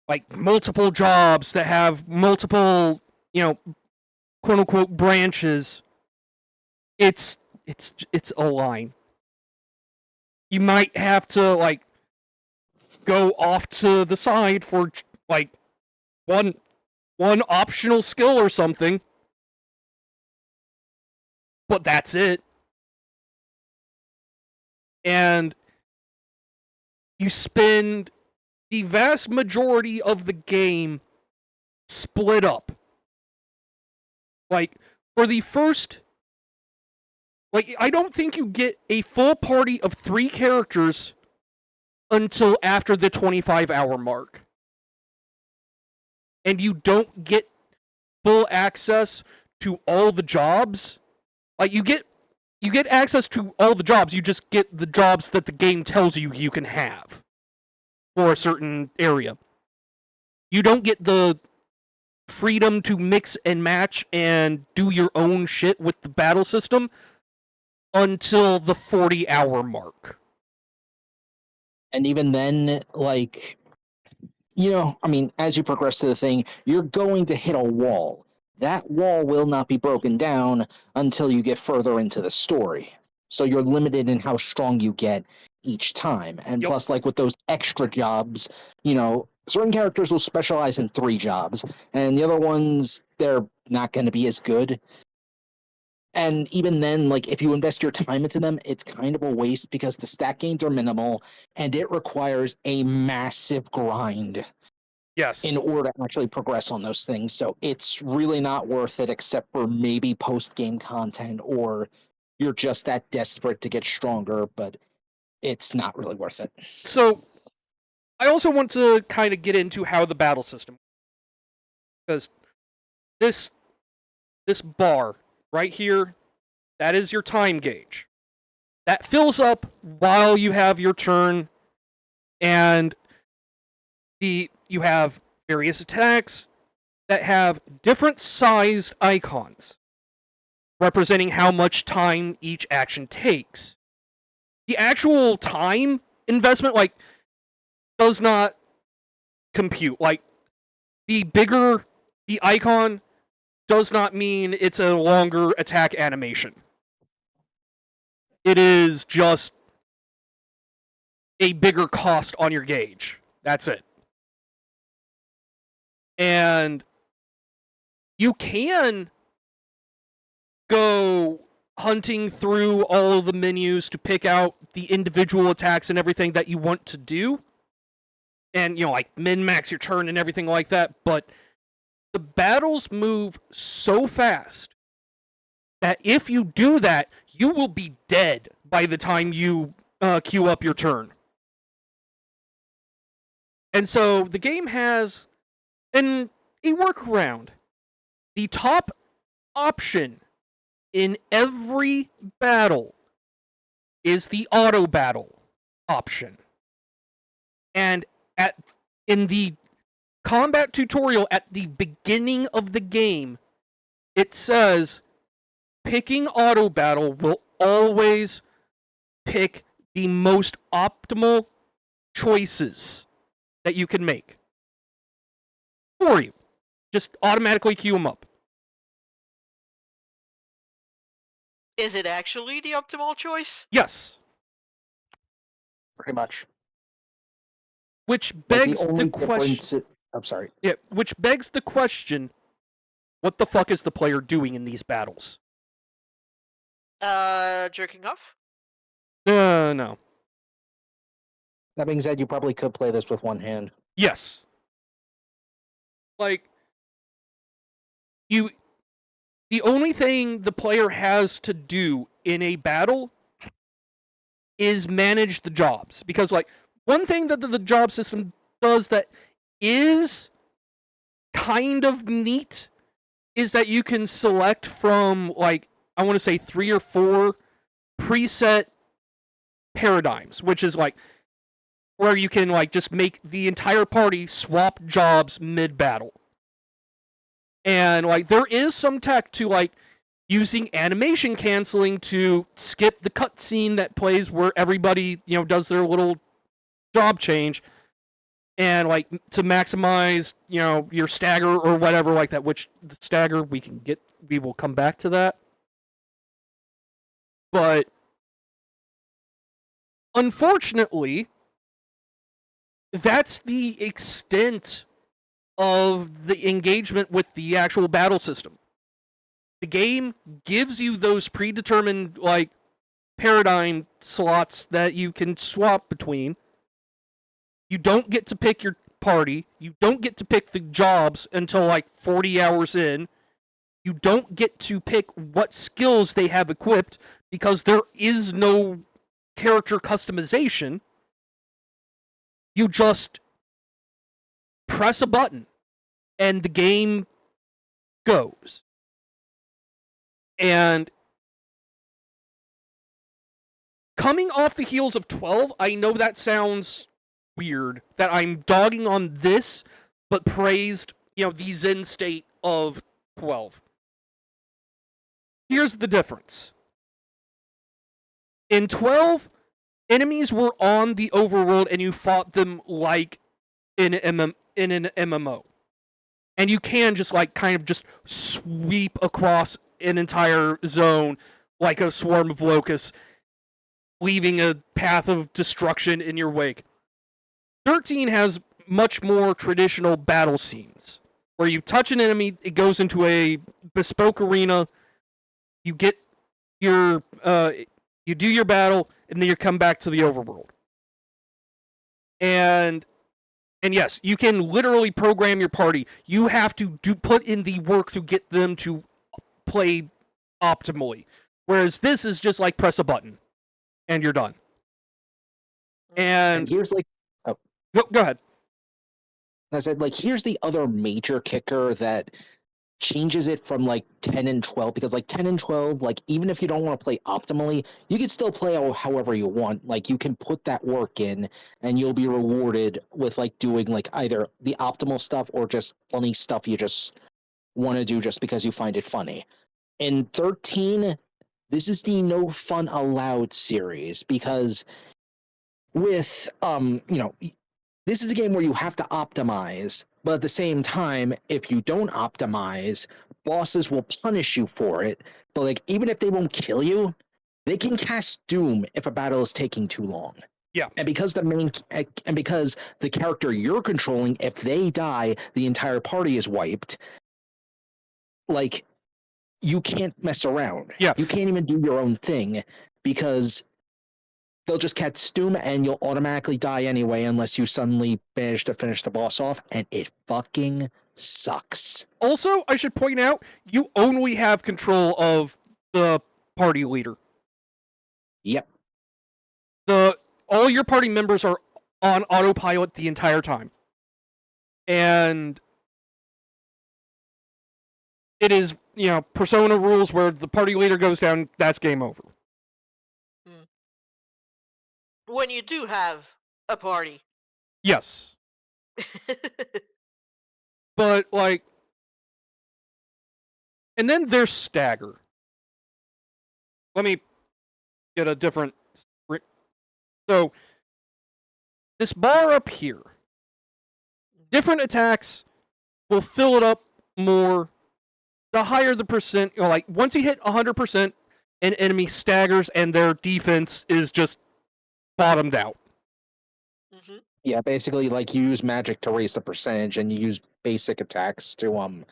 like multiple jobs that have multiple quote unquote branches. It's a line. You might have to like go off to the side for like one optional skill or something, but that's it. And you spend the vast majority of the game split up. Like, for the first... Like, I don't think you get a full party of 3 characters until after the 25-hour mark. And you don't get full access to all the jobs. Like, you get access to all the jobs, you just get the jobs that the game tells you you can have for a certain area. You don't get the freedom to mix and match and do your own shit with the battle system until the 40-hour mark. And even then, like, I mean, as you progress to the thing, you're going to hit a wall. That wall will not be broken down until you get further into the story. So you're limited in how strong you get each time. And plus, like with those extra jobs, certain characters will specialize in 3 jobs, and the other ones, they're not going to be as good. And even then, like, if you invest your time into them, it's kind of a waste because the stat gains are minimal, and it requires a massive grind. Yes. In order to actually progress on those things. So it's really not worth it except for maybe post-game content, or you're just that desperate to get stronger, but it's not really worth it. So, I also want to kind of get into how the battle system... Because this bar right here, that is your time gauge. That fills up while you have your turn, and you have various attacks that have different sized icons representing how much time each action takes. The actual time investment, like, does not compute. Like, the bigger the icon does not mean it's a longer attack animation. It is just a bigger cost on your gauge. That's it. And you can go hunting through all of the menus to pick out the individual attacks and everything that you want to do. And, like, min-max your turn and everything like that. But the battles move so fast that if you do that, you will be dead by the time you queue up your turn. And so the game has a workaround. The top option in every battle is the auto battle option. And in the combat tutorial at the beginning of the game, it says picking auto battle will always pick the most optimal choices that you can make for you. Just automatically queue them up. Is it actually the optimal choice? Yes. Pretty much. Which begs the question... I'm sorry. Yeah, which begs the question, what the fuck is the player doing in these battles? Jerking off? No. That being said, you probably could play this with one hand. Yes. Like, the only thing the player has to do in a battle is manage the jobs. Because, like, one thing that the job system does that is kind of neat is that you can select from, like, I want to say 3 or 4 preset paradigms, which is, like, where you can, like, just make the entire party swap jobs mid-battle. And, like, there is some tech to, like, using animation canceling to skip the cutscene that plays where everybody, does their little job change, and like to maximize, your stagger or whatever like that. Which the stagger we will come back to that, but unfortunately, that's the extent of the engagement with the actual battle system. The game gives you those predetermined like paradigm slots that you can swap between. You don't get to pick your party. You don't get to pick the jobs until like 40 hours in. You don't get to pick what skills they have equipped because there is no character customization. You just press a button and the game goes. And coming off the heels of 12, I know that sounds weird that I'm dogging on this, but praised, the Zen state of 12. Here's the difference. In 12, enemies were on the overworld and you fought them like in an MMO. And you can just like kind of just sweep across an entire zone like a swarm of locusts, leaving a path of destruction in your wake. 13 has much more traditional battle scenes where you touch an enemy, it goes into a bespoke arena, you get your you do your battle, and then you come back to the overworld. And yes, you can literally program your party. You have to put in the work to get them to play optimally. Whereas this is just like press a button and you're done. And here's like go ahead. I said, like, here's the other major kicker that changes it from like 10 and 12, because like 10 and 12, like even if you don't want to play optimally, you can still play however you want. Like you can put that work in and you'll be rewarded with like doing like either the optimal stuff or just funny stuff you just want to do just because you find it funny. In 13, this is the no fun allowed series, because with this is a game where you have to optimize, but at the same time, if you don't optimize, bosses will punish you for it. But like, even if they won't kill you, they can cast doom if a battle is taking too long. Yeah. And because the character you're controlling, if they die, the entire party is wiped. Like, you can't mess around. Yeah. You can't even do your own thing because they'll just cast doom and you'll automatically die anyway unless you suddenly manage to finish the boss off, and it fucking sucks. Also, I should point out, you only have control of the party leader. Yep. All your party members are on autopilot the entire time. And it is, Persona rules where the party leader goes down, that's game over. When you do have a party. Yes. But, like, and then there's stagger. Let me get a different... So, this bar up here, different attacks will fill it up more. The higher the percent, like, once you hit 100%, an enemy staggers and their defense is just bottomed out. Mm-hmm. Yeah, basically, like, you use magic to raise the percentage, and you use basic attacks to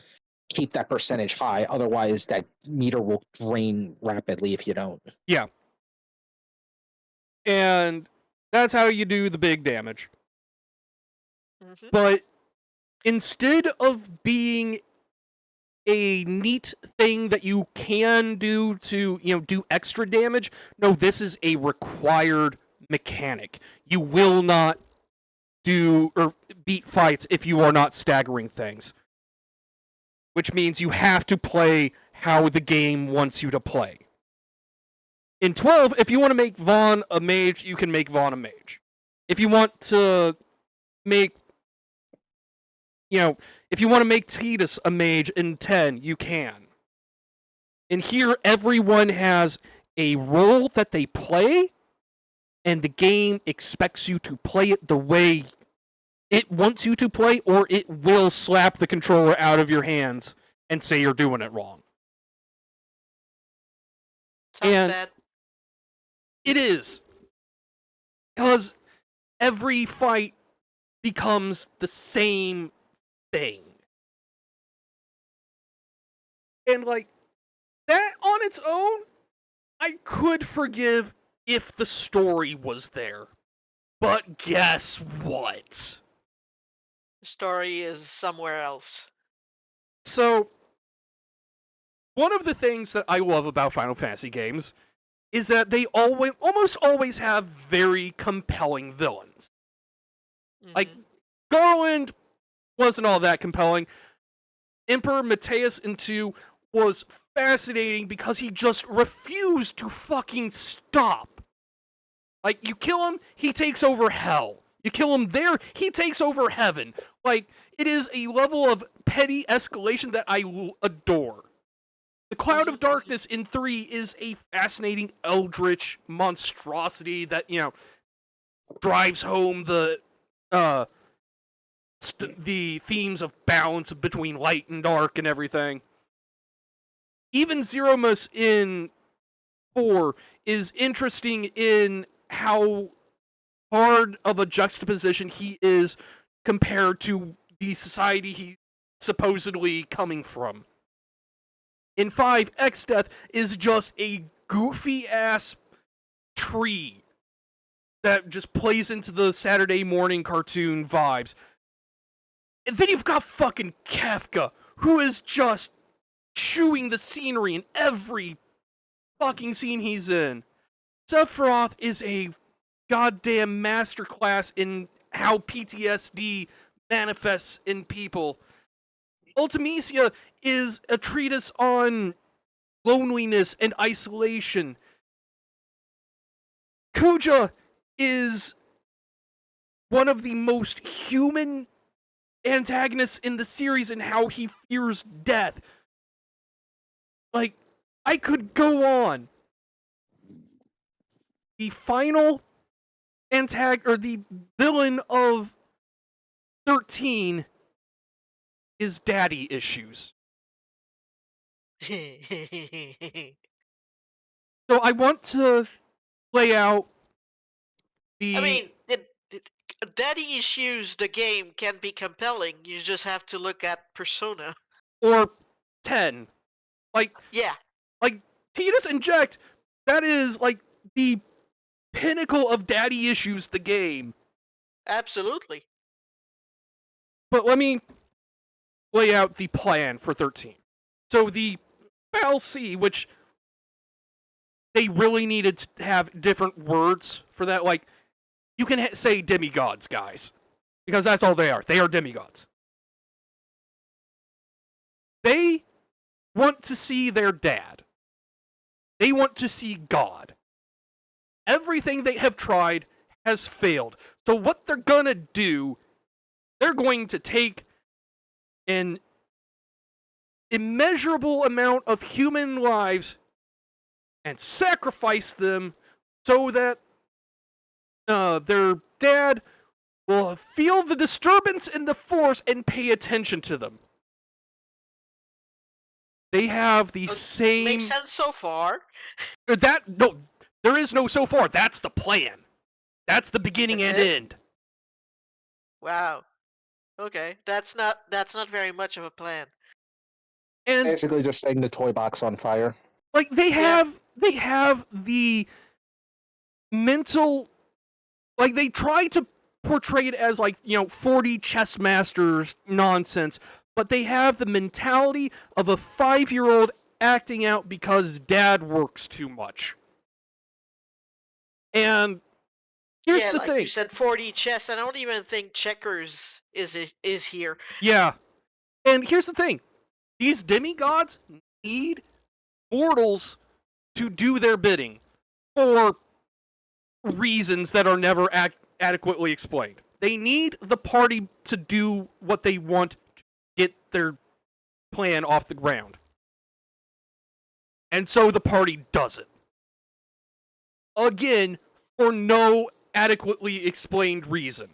keep that percentage high. Otherwise, that meter will drain rapidly if you don't. Yeah. And that's how you do the big damage. Mm-hmm. But instead of being a neat thing that you can do to, do extra damage, no, this is a required mechanic. You will not do or beat fights if you are not staggering things. Which means you have to play how the game wants you to play. In 12, if you want to make Vaughn a mage, you can make Vaughn a mage. If you want to make, if you want to make Tidus a mage in 10, you can. And here, everyone has a role that they play, and the game expects you to play it the way it wants you to play, or it will slap the controller out of your hands and say you're doing it wrong. Sounds bad. It is. Because every fight becomes the same thing. And, like, that on its own, I could forgive if the story was there. But guess what? The story is somewhere else. So, one of the things that I love about Final Fantasy games is that they almost always have very compelling villains. Like, Garland wasn't all that compelling. Emperor Mateus in 2 was fascinating because he just refused to fucking stop. Like, you kill him, he takes over hell. You kill him there, he takes over heaven. Like, it is a level of petty escalation that I adore. The Cloud of Darkness in 3 is a fascinating eldritch monstrosity that, drives home the themes of balance between light and dark and everything. Even Zeromus in 4 is interesting in how hard of a juxtaposition he is compared to the society he's supposedly coming from. In 5, X-Death is just a goofy-ass tree that just plays into the Saturday morning cartoon vibes. And then you've got fucking Kafka, who is just chewing the scenery in every fucking scene he's in. Sephiroth is a goddamn masterclass in how PTSD manifests in people. Ultimecia is a treatise on loneliness and isolation. Kuja is one of the most human antagonists in the series in how he fears death. Like, I could go on. The final the villain of 13 is daddy issues. So I want to lay out the... I mean, daddy issues, the game can be compelling. You just have to look at Persona. Or 10. Like, yeah. Like, Tidus Inject, that is, like, the pinnacle of daddy issues, the game. Absolutely. But let me lay out the plan for 13. So the FAL-C, which they really needed to have different words for that. Like, you can say demigods, guys. Because that's all they are. They are demigods. They want to see their dad. They want to see God. Everything they have tried has failed. So what they're gonna do, they're going to take an immeasurable amount of human lives and sacrifice them so that their dad will feel the disturbance in the Force and pay attention to them. They have the same... Makes sense so far. No, there is no so far. That's the plan. That's the beginning and end. Wow. Okay, that's not very much of a plan. And basically just setting the toy box on fire. Like, they have the mental... Like, they try to portray it as, 40 chess masters nonsense, but they have the mentality of a 5-year-old acting out because dad works too much. And here's the thing. You said 40 chess. I don't even think checkers is here. Yeah. And here's the thing. These demigods need mortals to do their bidding for reasons that are never adequately explained. They need the party to do what they want to get their plan off the ground. And so the party does it. Again, for no adequately explained reason.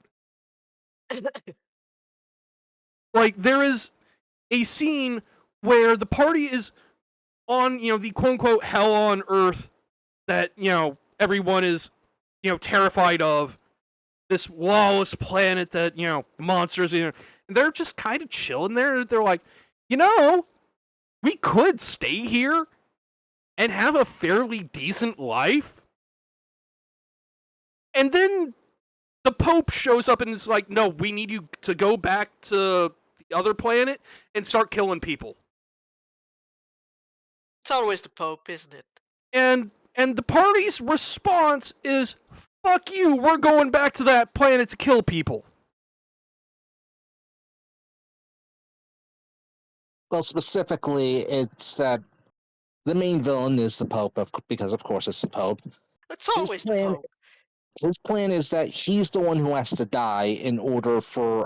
Like, there is a scene where the party is on, the quote-unquote hell on Earth that, everyone is, terrified of. This lawless planet that, monsters, and they're just kind of chilling there. They're like, we could stay here and have a fairly decent life. And then the Pope shows up and is like, no, we need you to go back to the other planet and start killing people. It's always the Pope, isn't it? And the party's response is, fuck you, we're going back to that planet to kill people. Well, specifically, it's that the main villain is the Pope, because of course it's the Pope. It's always the Pope. His plan is that he's the one who has to die in order for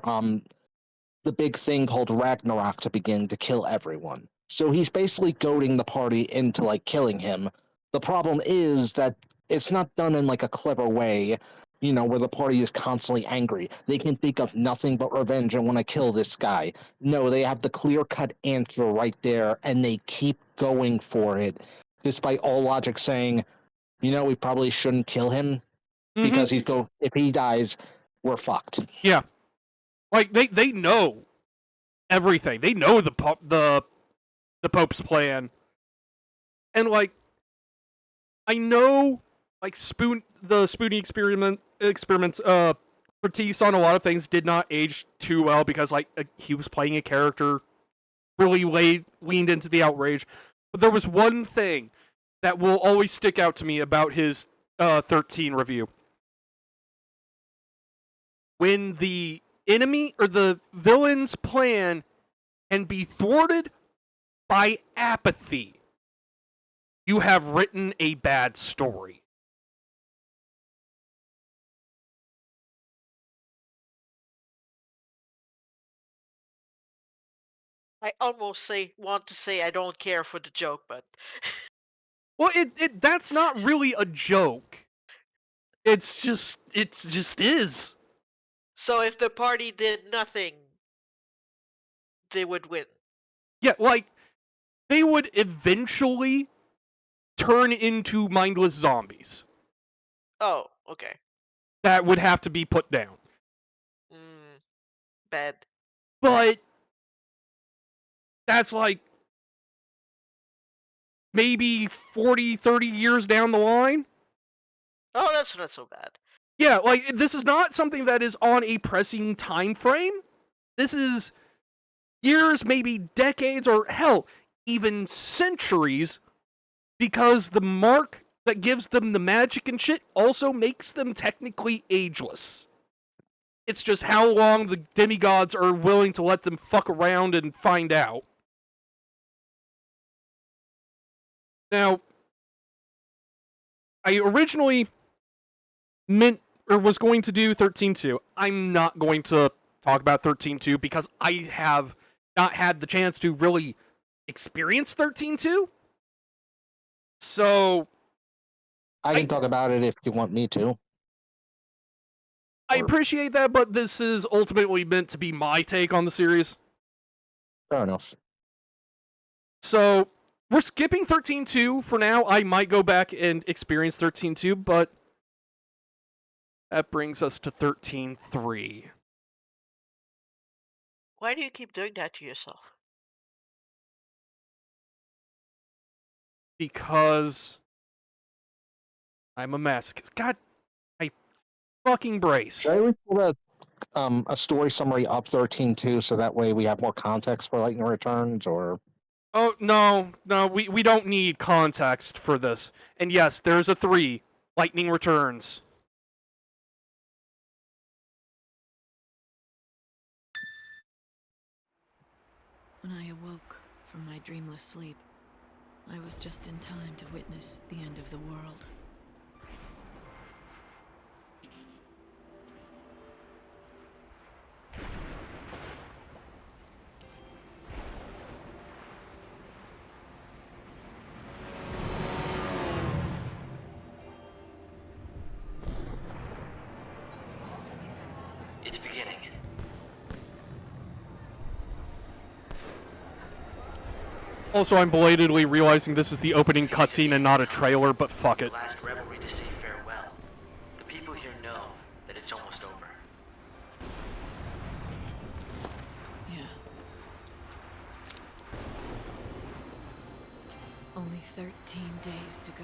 the big thing called Ragnarok to begin to kill everyone. So he's basically goading the party into like killing him. The problem is that it's not done in like a clever way, where the party is constantly angry. They can think of nothing but revenge and want to kill this guy. No, they have the clear-cut answer right there, and they keep going for it, despite all logic saying, we probably shouldn't kill him because if he dies, we're fucked. Yeah. Like, they know everything. They know the Pope's plan. And, like, I know, like, the Spoonie experiments, Batiste on a lot of things did not age too well because, like, he was playing a character, really leaned into the outrage. But there was one thing that will always stick out to me about his 13 review. When the enemy or the villain's plan can be thwarted by apathy, you have written a bad story. I almost want to say I don't care for the joke, but well, that's not really a joke. It just is. So if the party did nothing, they would win. Yeah, like, they would eventually turn into mindless zombies. Oh, okay. That would have to be put down. Bad. But that's like maybe 40, 30 years down the line. Oh, that's not so bad. Yeah, like, this is not something that is on a pressing time frame. This is years, maybe decades, or hell, even centuries, because the mark that gives them the magic and shit also makes them technically ageless. It's just how long the demigods are willing to let them fuck around and find out. Now, I originally was going to do 13.2. I'm not going to talk about 13.2 because I have not had the chance to really experience 13.2. So I can talk about it if you want me to. I appreciate that, but this is ultimately meant to be my take on the series. Fair enough. So we're skipping 13.2 for now. I might go back and experience 13.2, but that brings us to 13.3. Why do you keep doing that to yourself? Because I'm a masochist. God, I fucking brace. Should I read a story summary of 13.2 so that way we have more context for Lightning Returns, or? Oh, no, we don't need context for this. And yes, there's a 3, Lightning Returns. When I awoke from my dreamless sleep, I was just in time to witness the end of the world. beginning. Also, I'm belatedly realizing this is the opening cutscene and not a trailer, but fuck it. Last revelry to say farewell. The people here know that it's almost over. Yeah. Only 13 days to go.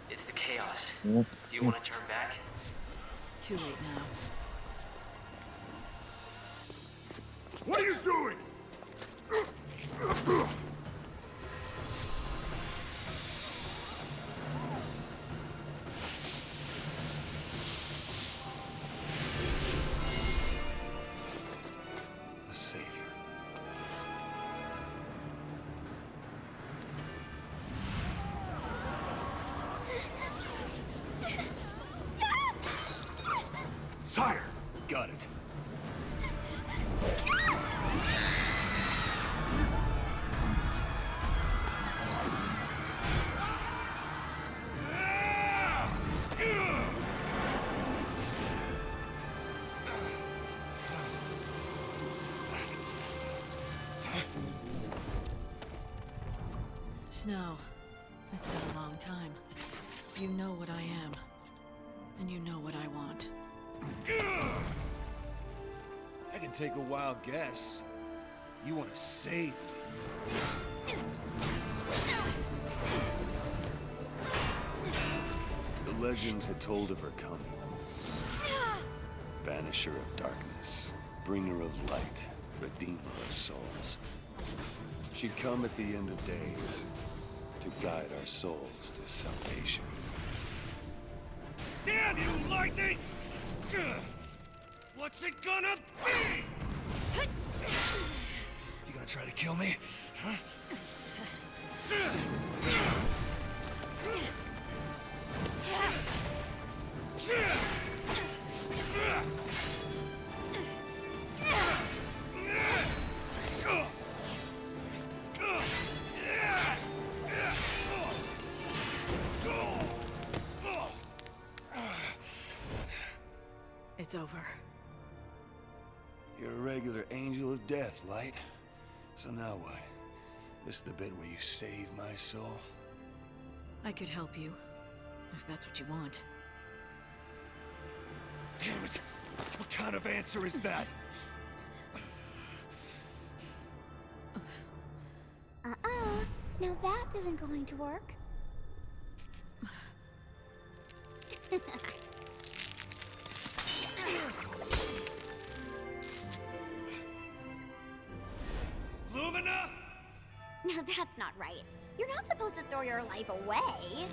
It's the chaos. Do you want to turn back? Too late now. What are you doing? The Savior. Sire! Got it. Snow, it's been a long time. You know what I am. And you know what I want. I can take a wild guess. You want to save me. The legends had told of her coming. Banisher of darkness, bringer of light, redeemer of souls. She'd come at the end of days to guide our souls to salvation. Damn you, lightning! What's it gonna be? You gonna try to kill me? Huh? It's over. You're a regular angel of death, Light. So now what? This is the bit where you save my soul? I could help you, if that's what you want. Damn it! What kind of answer is that? Now that isn't going to work. Lumina? Now that's not right. You're not supposed to throw your life away.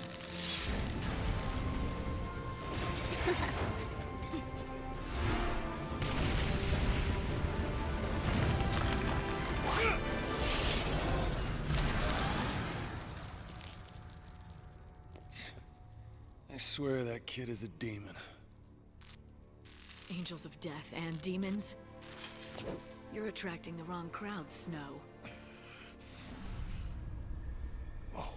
I swear that kid is a demon. Angels of death and demons? You're attracting the wrong crowd, Snow. Oh.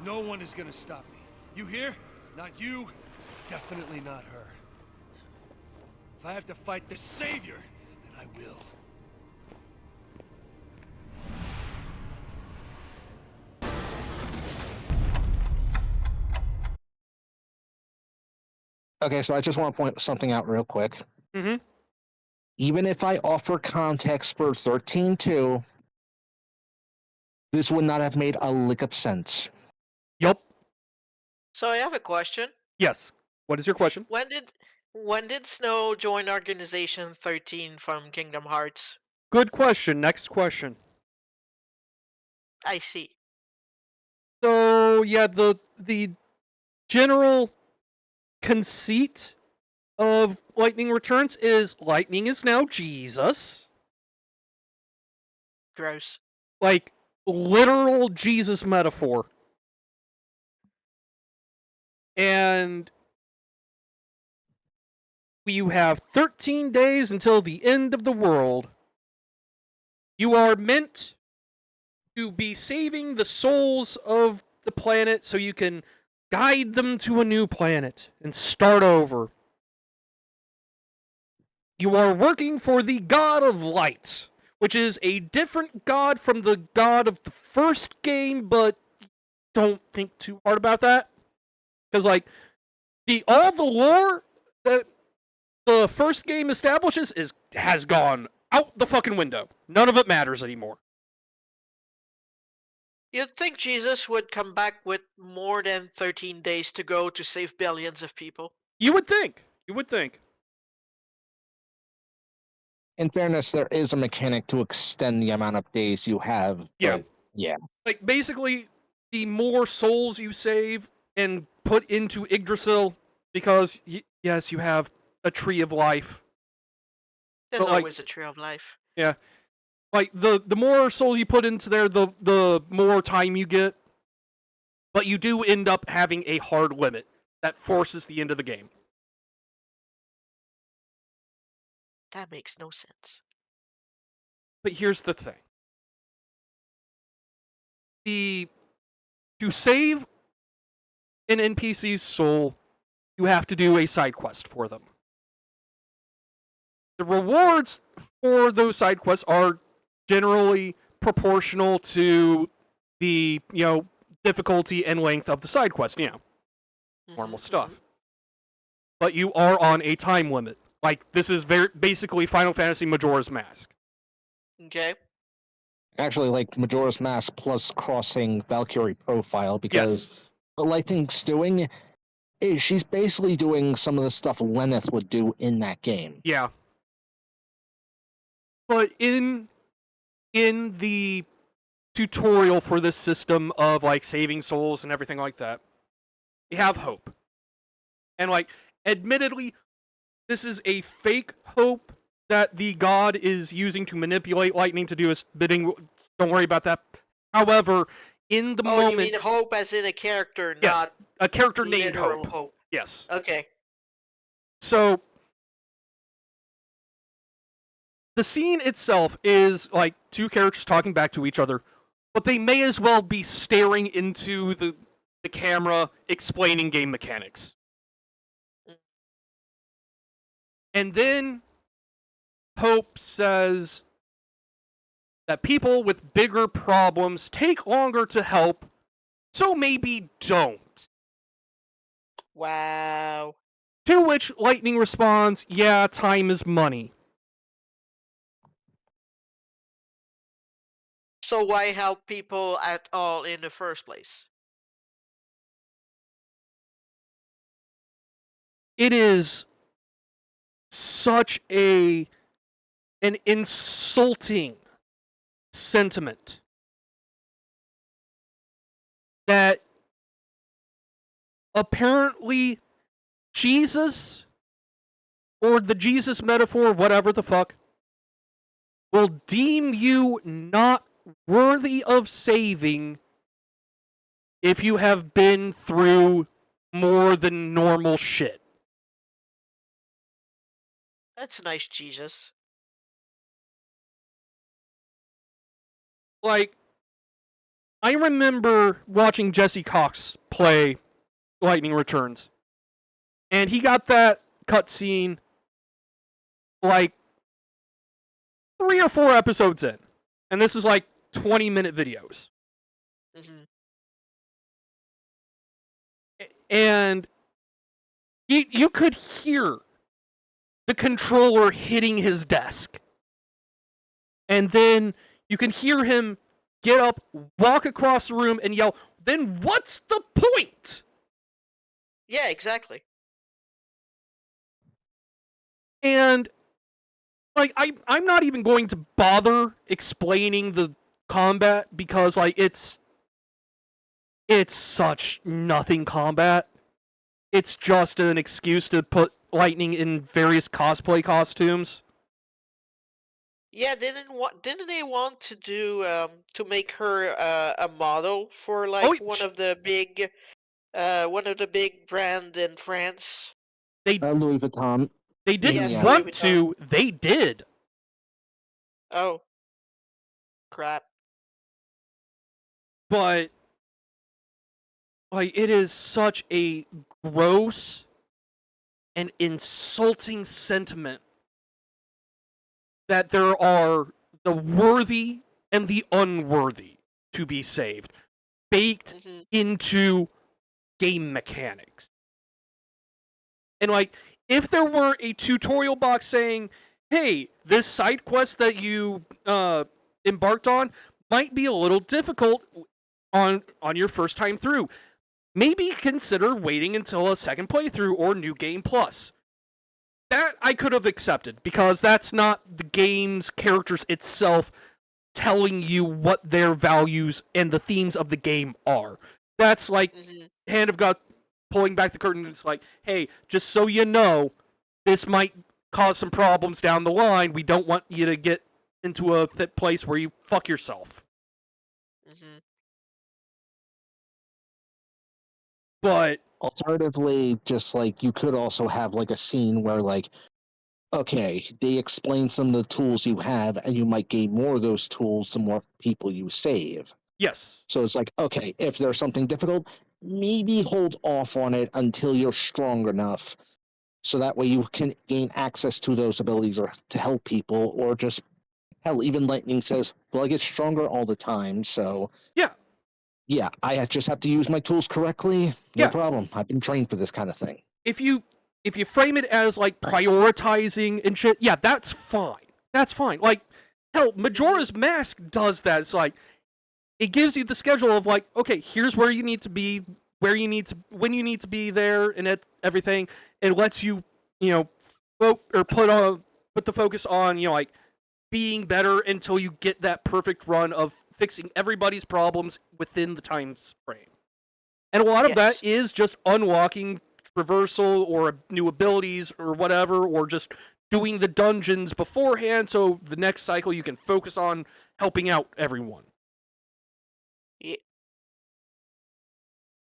No one is gonna stop me. You hear? Not you, definitely not her. If I have to fight the Savior, then I will. Okay, so I just want to point something out real quick. Mm-hmm. Even if I offer context for 13.2, this would not have made a lick of sense. Yup. So I have a question. Yes. What is your question? When did Snow join Organization 13 from Kingdom Hearts? Good question. Next question. I see. So yeah, the general conceit of Lightning Returns is Lightning is now Jesus. Gross. Like, literal Jesus metaphor. And you have 13 days until the end of the world. You are meant to be saving the souls of the planet so you can guide them to a new planet and start over. You are working for the God of Light, which is a different god from the god of the first game, but don't think too hard about that. Because, like, all the lore that the first game establishes has gone out the fucking window. None of it matters anymore. You'd think Jesus would come back with more than 13 days to go to save billions of people. You would think. You would think. In fairness, there is a mechanic to extend the amount of days you have. Yeah. But yeah. Like, basically, the more souls you save and put into Yggdrasil, because, yes, you have a tree of life. There's always a tree of life. Yeah. Like, the more souls you put into there, the more time you get. But you do end up having a hard limit that forces the end of the game. That makes no sense. But here's the thing. To save an NPC's soul, you have to do a side quest for them. The rewards for those side quests are generally proportional to the, difficulty and length of the side quest, normal stuff. But you are on a time limit. Like, this is basically Final Fantasy Majora's Mask. Okay. Actually, like Majora's Mask plus crossing Valkyrie profile, because what Lightning's doing is she's basically doing some of the stuff Lenneth would do in that game. Yeah. But in the tutorial for this system of, like, saving souls and everything like that, you have hope. And, like, admittedly, this is a fake hope that the god is using to manipulate Lightning to do his bidding. Don't worry about that. However, in the moment... you mean hope as in a character, yes, not a character named literal Hope. Yes. Okay. So, the scene itself is, like, two characters talking back to each other, but they may as well be staring into the camera, explaining game mechanics. And then Hope says that people with bigger problems take longer to help, so maybe don't. Wow. To which Lightning responds, yeah, time is money. So why help people at all in the first place? It is such an insulting sentiment that apparently Jesus, or the Jesus metaphor, whatever the fuck, will deem you not worthy of saving if you have been through more than normal shit. That's nice, Jesus. Like, I remember watching Jesse Cox play Lightning Returns, and he got that cutscene like 3 or 4 episodes in, and this is like 20-minute videos. And you could hear the controller hitting his desk. And then you can hear him get up, walk across the room, and yell, then what's the point? Yeah, exactly. And, like, I'm not even going to bother explaining the combat because like it's such nothing combat. It's just an excuse to put Lightning in various cosplay costumes. Yeah, didn't they want to do to make her a model for like one of the big brand in France? Louis Vuitton. They didn't Yes, Louis want Vuitton. to. They did. Oh, crap. But like it is such a gross and insulting sentiment that there are the worthy and the unworthy to be saved, baked into game mechanics. And like, if there were a tutorial box saying, hey, this side quest that you embarked on might be a little difficult on your first time through, maybe consider waiting until a second playthrough or New Game Plus. That I could have accepted, because that's not the game's characters itself telling you what their values and the themes of the game are. That's like Hand of God pulling back the curtain and it's like, hey, just so you know, this might cause some problems down the line. We don't want you to get into a place where you fuck yourself. But alternatively, just like you could also have like a scene where like, okay, they explain some of the tools you have, and you might gain more of those tools the more people you save. Yes. So it's like, okay, if there's something difficult, maybe hold off on it until you're strong enough, so that way you can gain access to those abilities or to help people, or just hell, even Lightning says, well, I get stronger all the time, so yeah, I just have to use my tools correctly. No problem. I've been trained for this kind of thing. If you frame it as like prioritizing and shit, yeah, that's fine. That's fine. Like hell, Majora's Mask does that. It's like it gives you the schedule of like, okay, here's where you need to be, when you need to be there, and everything, and lets you, put the focus on, like being better until you get that perfect run of fixing everybody's problems within the time frame. And a lot of that is just unlocking traversal or new abilities or whatever, or just doing the dungeons beforehand so the next cycle you can focus on helping out everyone. Yeah.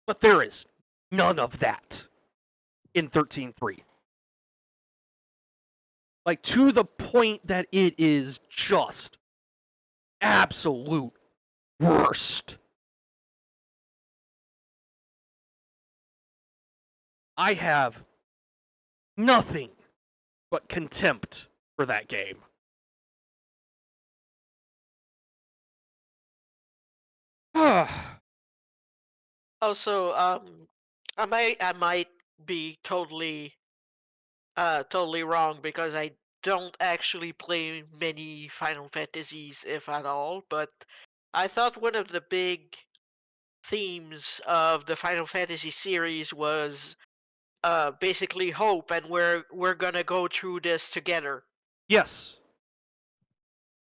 But there is none of that in 13.3. Like, to the point that it is just absolute worst. I have nothing but contempt for that game. Also, I might be totally wrong, because I don't actually play many Final Fantasies, if at all, but I thought one of the big themes of the Final Fantasy series was basically hope, and we're gonna go through this together. Yes.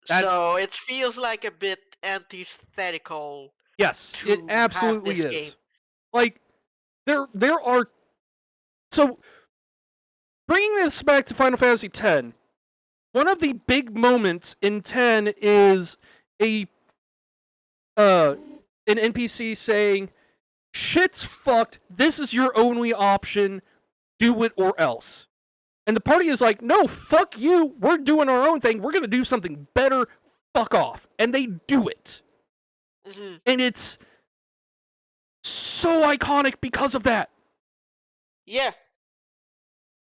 So it feels like a bit antithetical. Yes, it absolutely is. Game. Like, there are... So, bringing this back to Final Fantasy X, one of the big moments in 10 is an NPC saying, shit's fucked, this is your only option, do it or else. And the party is like, no, fuck you, we're doing our own thing, we're gonna do something better, fuck off. And they do it. And it's so iconic because of that. Yeah.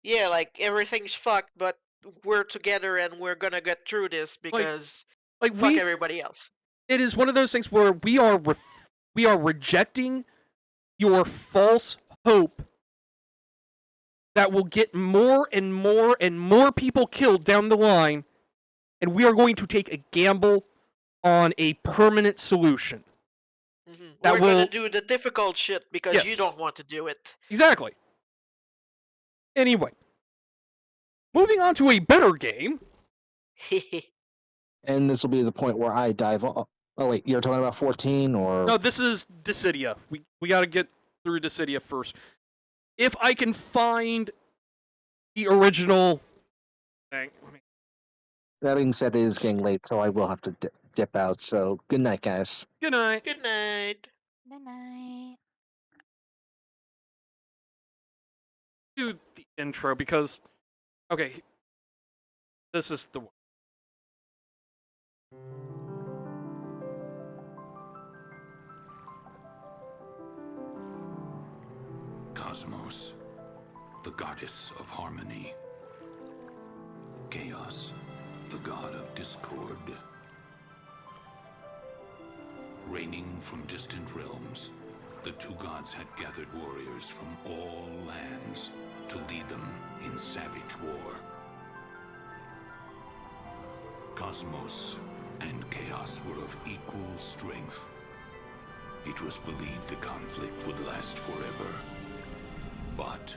Yeah, like, everything's fucked, but we're together and we're gonna get through this because fuck everybody else. It is one of those things where we are rejecting your false hope that will get more and more and more people killed down the line, and we are going to take a gamble on a permanent solution. We're gonna do the difficult shit because you don't want to do it. Exactly. Anyway, moving on to a better game. And this will be the point where I dive off. Oh wait, you're talking about 14 or? No, this is Dissidia. We got to get through Dissidia first. If I can find the original thing. That being said, it is getting late, so I will have to dip out. So good night, guys. Good night. Good night. Good night. Do the intro because, okay, this is the one. Cosmos, the goddess of harmony. Chaos, the god of discord. Reigning from distant realms, the two gods had gathered warriors from all lands to lead them in savage war. Cosmos and Chaos were of equal strength. It was believed the conflict would last forever. But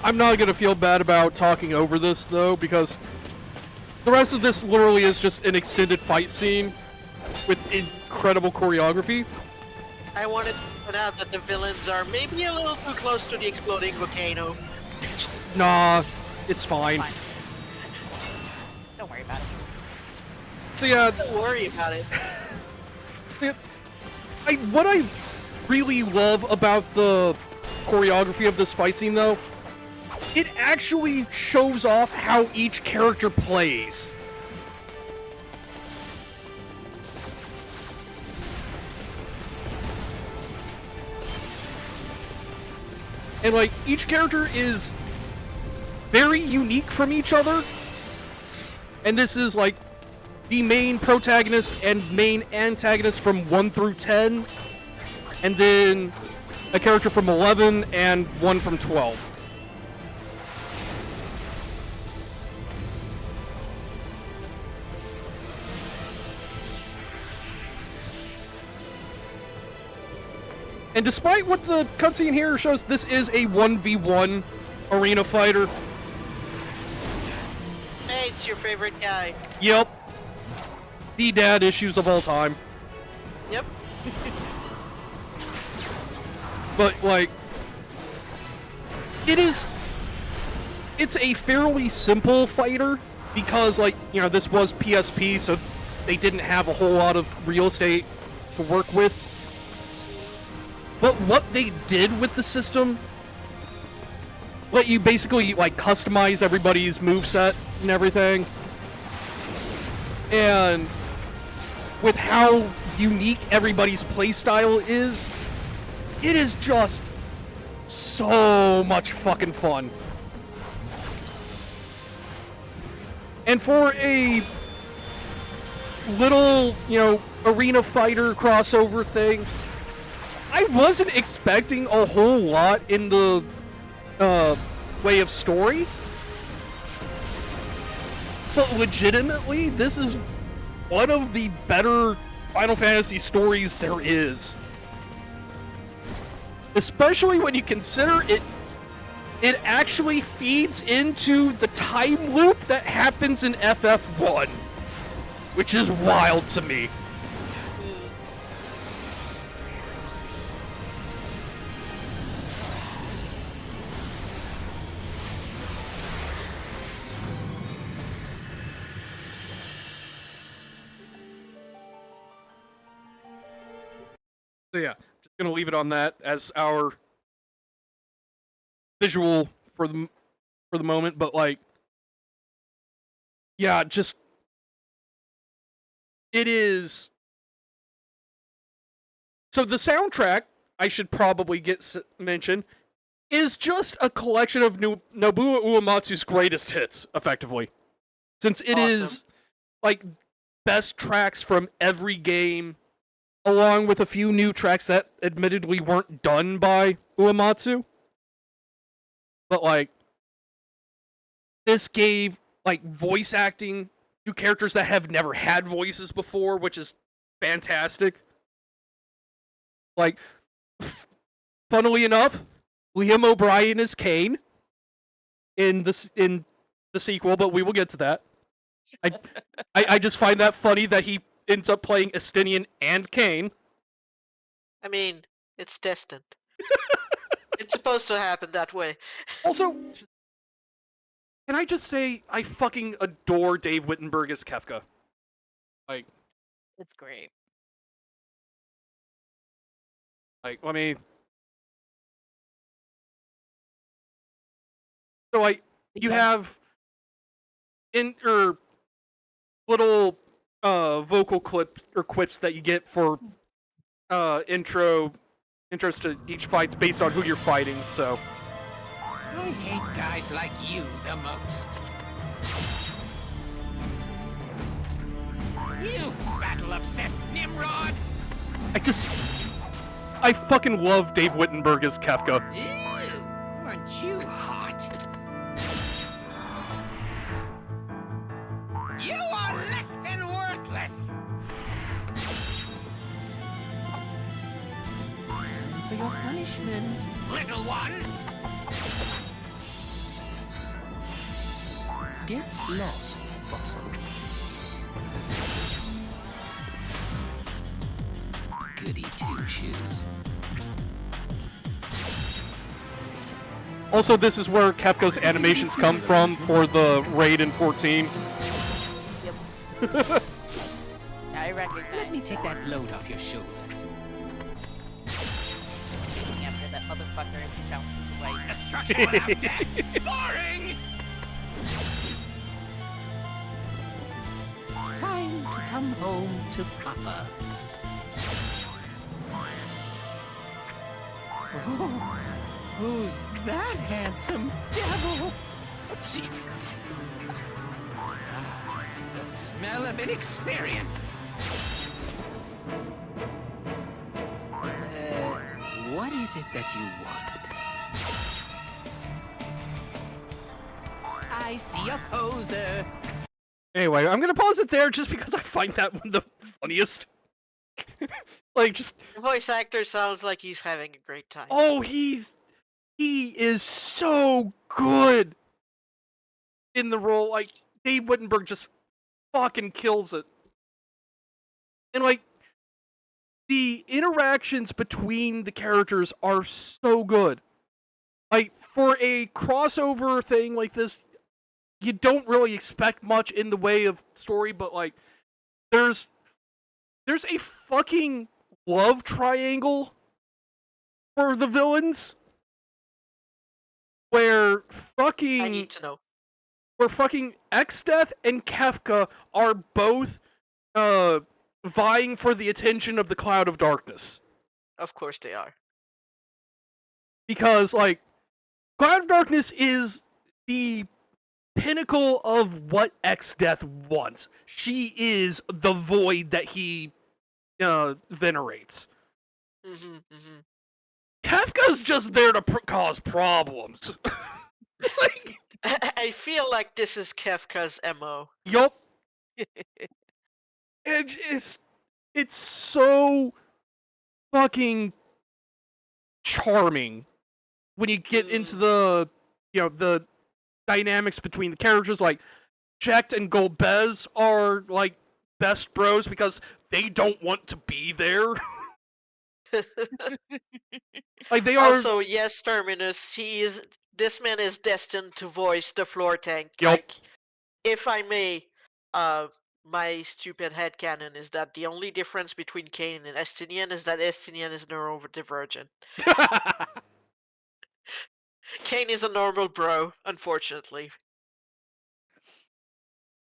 I'm not gonna feel bad about talking over this though, because the rest of this literally is just an extended fight scene with incredible choreography. I wanted to point out that the villains are maybe a little too close to the exploding volcano. Nah, it's fine. Don't worry about it. So yeah, Don't worry about it. What I really love about the choreography of this fight scene though, it actually shows off how each character plays. And like, each character is very unique from each other. And this is like the main protagonist and main antagonist from 1 through 10. And then a character from 11 and one from 12. And despite what the cutscene here shows, this is a 1v1 arena fighter. Hey, it's your favorite guy. Yep. The dad issues of all time. Yep. But, like, it's a fairly simple fighter because, like, you know, this was PSP, so they didn't have a whole lot of real estate to work with. But what they did with the system, let you basically, like, customize everybody's moveset and everything. And with how unique everybody's playstyle is, it is just so much fucking fun. And for a little, arena fighter crossover thing. I wasn't expecting a whole lot in the way of story. But legitimately, this is one of the better Final Fantasy stories there is. Especially when you consider it actually feeds into the time loop that happens in FF1, which is wild to me. So yeah, just gonna leave it on that as our visual for the moment, but yeah, just it is. So the soundtrack, I should probably mention, is just a collection of Nobuo Uematsu's greatest hits, effectively, since it is best tracks from every game, along with a few new tracks that admittedly weren't done by Uematsu. But this gave voice acting to characters that have never had voices before, which is fantastic. Funnily enough, Liam O'Brien is Kane in the sequel, but we will get to that. I just find that funny that he ends up playing Estinian and Kane. I mean, it's destined. It's supposed to happen that way. Also, can I just say I fucking adore Dave Wittenberg as Kefka. It's great. I mean, so you have little vocal clips or quips that you get for intros to each fight's based on who you're fighting. So I hate guys like you the most. You battle-obsessed Nimrod! I fucking love Dave Wittenberg as Kefka. Ew! Aren't you hot? You are less than worthless! Time for your punishment, little one! Get lost, fossil. Goody two-shoes. Also, this is where Kefka's animations come from for the raid in 14. Yep. I recognize. Let me take that load off your shoulders. Chasing after that motherfucker as he bounces away. Destruction without death! Boring! Time to come home to Papa. Oh, who's that handsome devil? Oh, Jesus. The smell of inexperience. What is it that you want? I see a poser. Anyway, I'm gonna pause it there just because I find that one the funniest. The voice actor sounds like he's having a great time. Oh, he is so good in the role. Dave Wittenberg just fucking kills it. And the interactions between the characters are so good. For a crossover thing like this, you don't really expect much in the way of story, but there's a fucking love triangle for the villains where fucking I need to know. Where fucking Exdeath and Kefka are both vying for the attention of the Cloud of Darkness. Of course they are. Because Cloud of Darkness is the pinnacle of what X-Death wants. She is the void that he venerates. Kefka's just there to cause problems. I feel like this is Kefka's MO. Yup. It's so fucking charming when you get into the the dynamics between the characters. Like Jecht and Golbez are like best bros because they don't want to be there. Like they are. Also, yes, Terminus. This man is destined to voice the floor tank. Yep. Like, if I may, my stupid headcanon is that the only difference between Kane and Estinian is that Estinian is neurodivergent. Kane is a normal bro, unfortunately.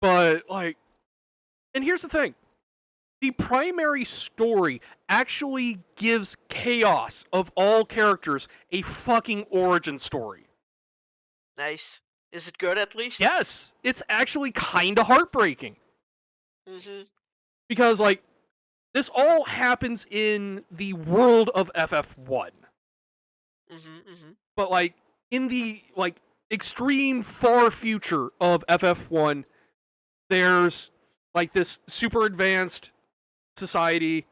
But like, and here's the thing. The primary story actually gives Chaos, of all characters, a fucking origin story. Nice. Is it good at least? Yes! It's actually kinda heartbreaking. Because, like, this all happens in the world of FF1. But, like, in the, like, extreme far future of FF1, there's, like, this super advanced society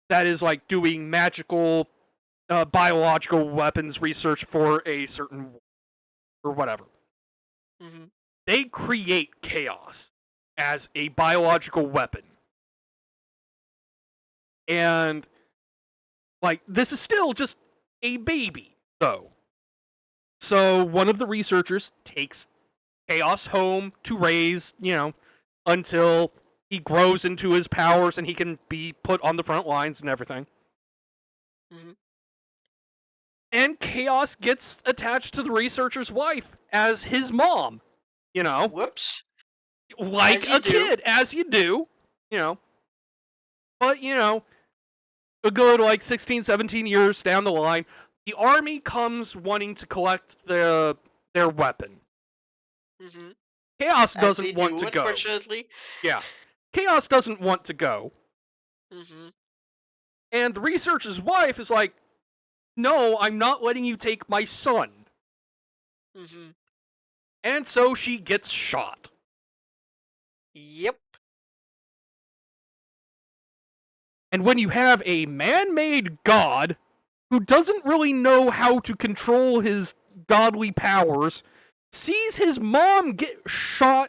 that is like doing magical biological weapons research for a certain or whatever. They create Chaos as a biological weapon, and like this is still just a baby though. So one of the researchers takes Chaos home to raise, until he grows into his powers and he can be put on the front lines and everything. And Chaos gets attached to the researcher's wife as his mom. Whoops. Like a kid, as you do. But, a good, 16, 17 years down the line, the army comes wanting to collect their weapon. Chaos doesn't want to go. Unfortunately. Yeah. Chaos doesn't want to go. And the researcher's wife is like, no, I'm not letting you take my son. And so she gets shot. Yep. And when you have a man-made god who doesn't really know how to control his godly powers, sees his mom get shot.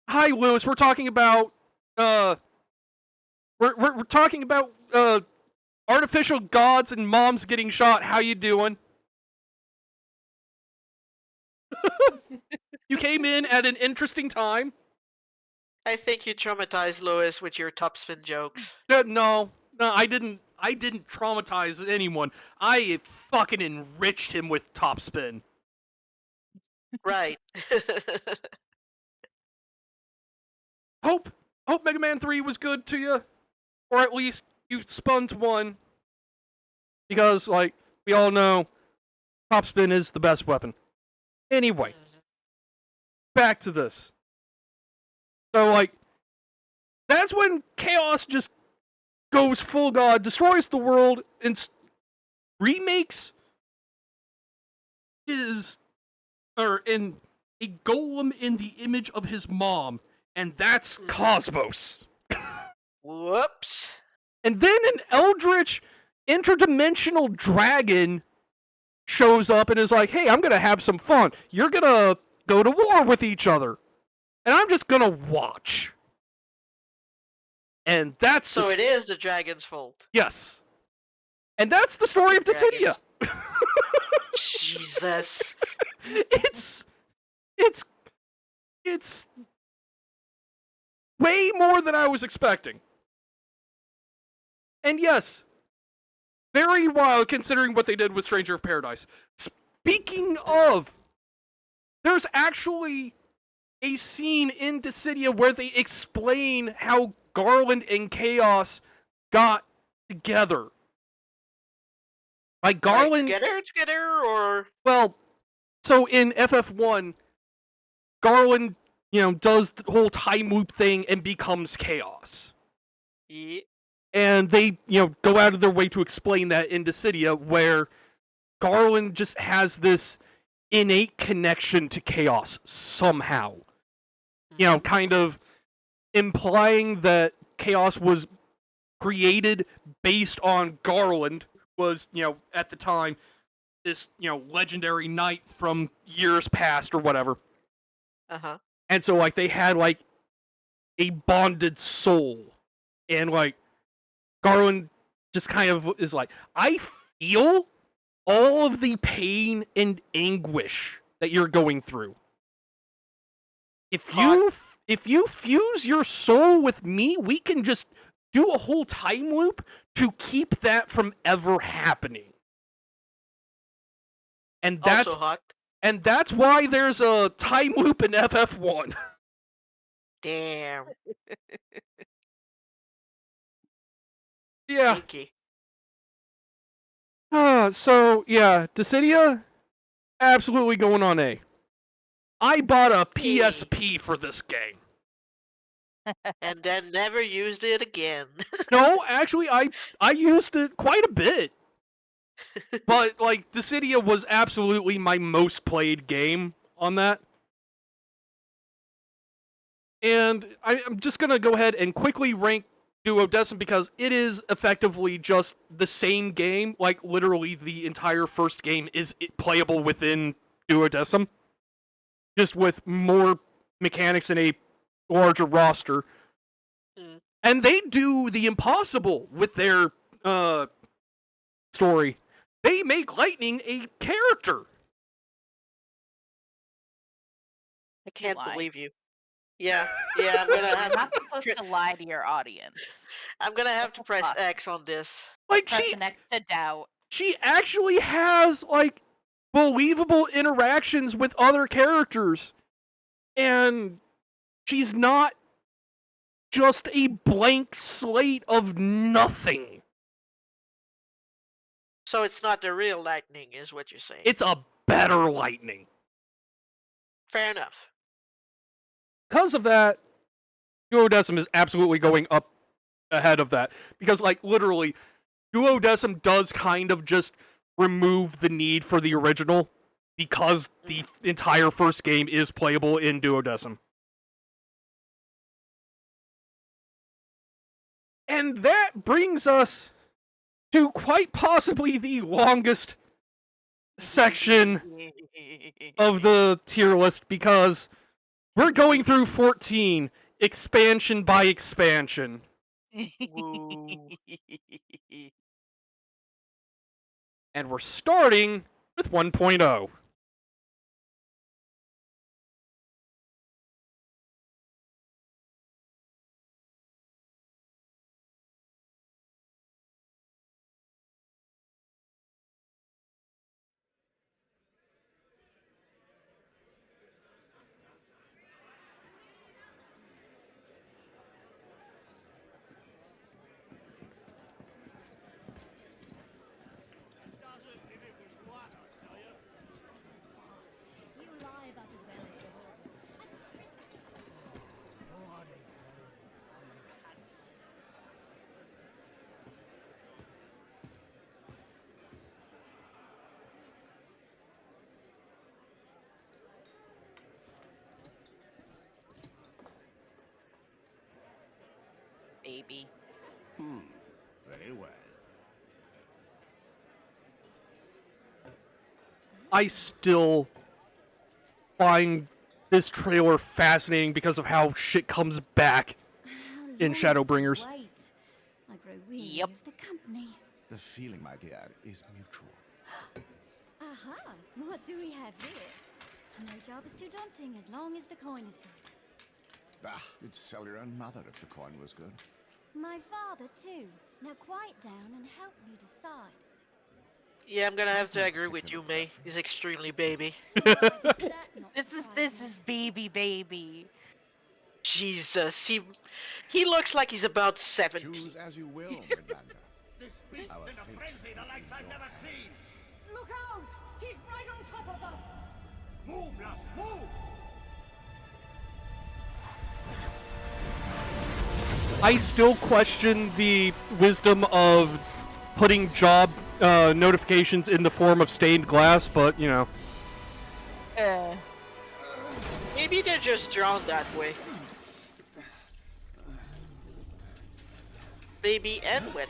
Hi, Lewis. We're talking about we're talking about artificial gods and moms getting shot. How you doing? You came in at an interesting time. I think you traumatized Lewis with your topspin jokes. No, I didn't. I didn't traumatize anyone. I fucking enriched him with topspin. Right. Hope Mega Man 3 was good to you, or at least you spun to one. Because, we all know, topspin is the best weapon. Anyway, back to this. So, that's when Chaos just goes full god, destroys the world, and remakes in a golem in the image of his mom, and that's Cosmos. Whoops. And then an eldritch interdimensional dragon shows up and is like, hey, I'm gonna have some fun. You're gonna go to war with each other. And I'm just gonna watch. And that's so it is the dragon's fault. Yes. And that's the story of Dissidia. Jesus. It's way more than I was expecting. And yes, very wild considering what they did with Stranger of Paradise. Speaking of, there's actually a scene in Dissidia where they explain how Garland and Chaos got together. Like Garland together, or well, so in FF1, Garland, does the whole time loop thing and becomes chaos. Yeah. And they, go out of their way to explain that in Dissidia, where Garland just has this innate connection to chaos somehow. Kind of implying that chaos was created based on Garland, was, at the time, this, legendary knight from years past or whatever. Uh-huh. And so, like, they had, like, a bonded soul. And, like, Garland just kind of is like, I feel all of the pain and anguish that you're going through. If you fuse your soul with me, we can just do a whole time loop to keep that from ever happening. And that's also hot. And that's why there's a time loop in FF1. Damn. Yeah. Kinky. So, yeah, Dissidia, absolutely going on A. I bought a PSP for this game. And then never used it again. No, actually, I used it quite a bit. But, like, Dissidia was absolutely my most played game on that. And I'm just going to go ahead and quickly rank Duodecim because it is effectively just the same game. Like, literally, the entire first game is playable within Duodecim. Just with more mechanics and a larger roster. Mm. And they do the impossible with their story. They make Lightning a character. I can't believe you. Yeah, I'm gonna have You're not supposed to lie to your audience. I'm gonna have to press X on this. Like, Press an X to doubt. She actually has, like, believable interactions with other characters. And she's not just a blank slate of nothing. So it's not the real Lightning, is what you're saying. It's a better Lightning. Fair enough. Because of that, Duodecim is absolutely going up ahead of that. Because, like, literally, Duodecim does kind of just remove the need for the original because the entire first game is playable in Duodecim. And that brings us to quite possibly the longest section of the tier list because we're going through 14, expansion by expansion. And we're starting with 1.0. Baby. Very well. I still find this trailer fascinating because of how shit comes back in Shadowbringers. I grow weary of the company. The feeling, my dear, is mutual. Aha! What do we have here? No job is too daunting as long as the coin is good. Bah, you'd sell your own mother if the coin was good. My father, too. Now quiet down and help me decide. Yeah, I'm gonna have to agree with you, May. He's extremely baby. This is baby. Jesus, he looks like he's about 70. Choose as you will, Midlander. This beast Our in a fate frenzy the likes I've never seen. Look out! He's right on top of us! Move, lass, move! I still question the wisdom of putting job notifications in the form of stained glass, but, you know. Maybe they're just drawn that way. Baby and wet.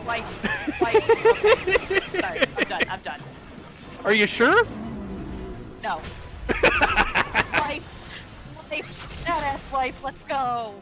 Wife. Okay. Sorry, I'm done. Are you sure? No. Wife, badass wife, let's go.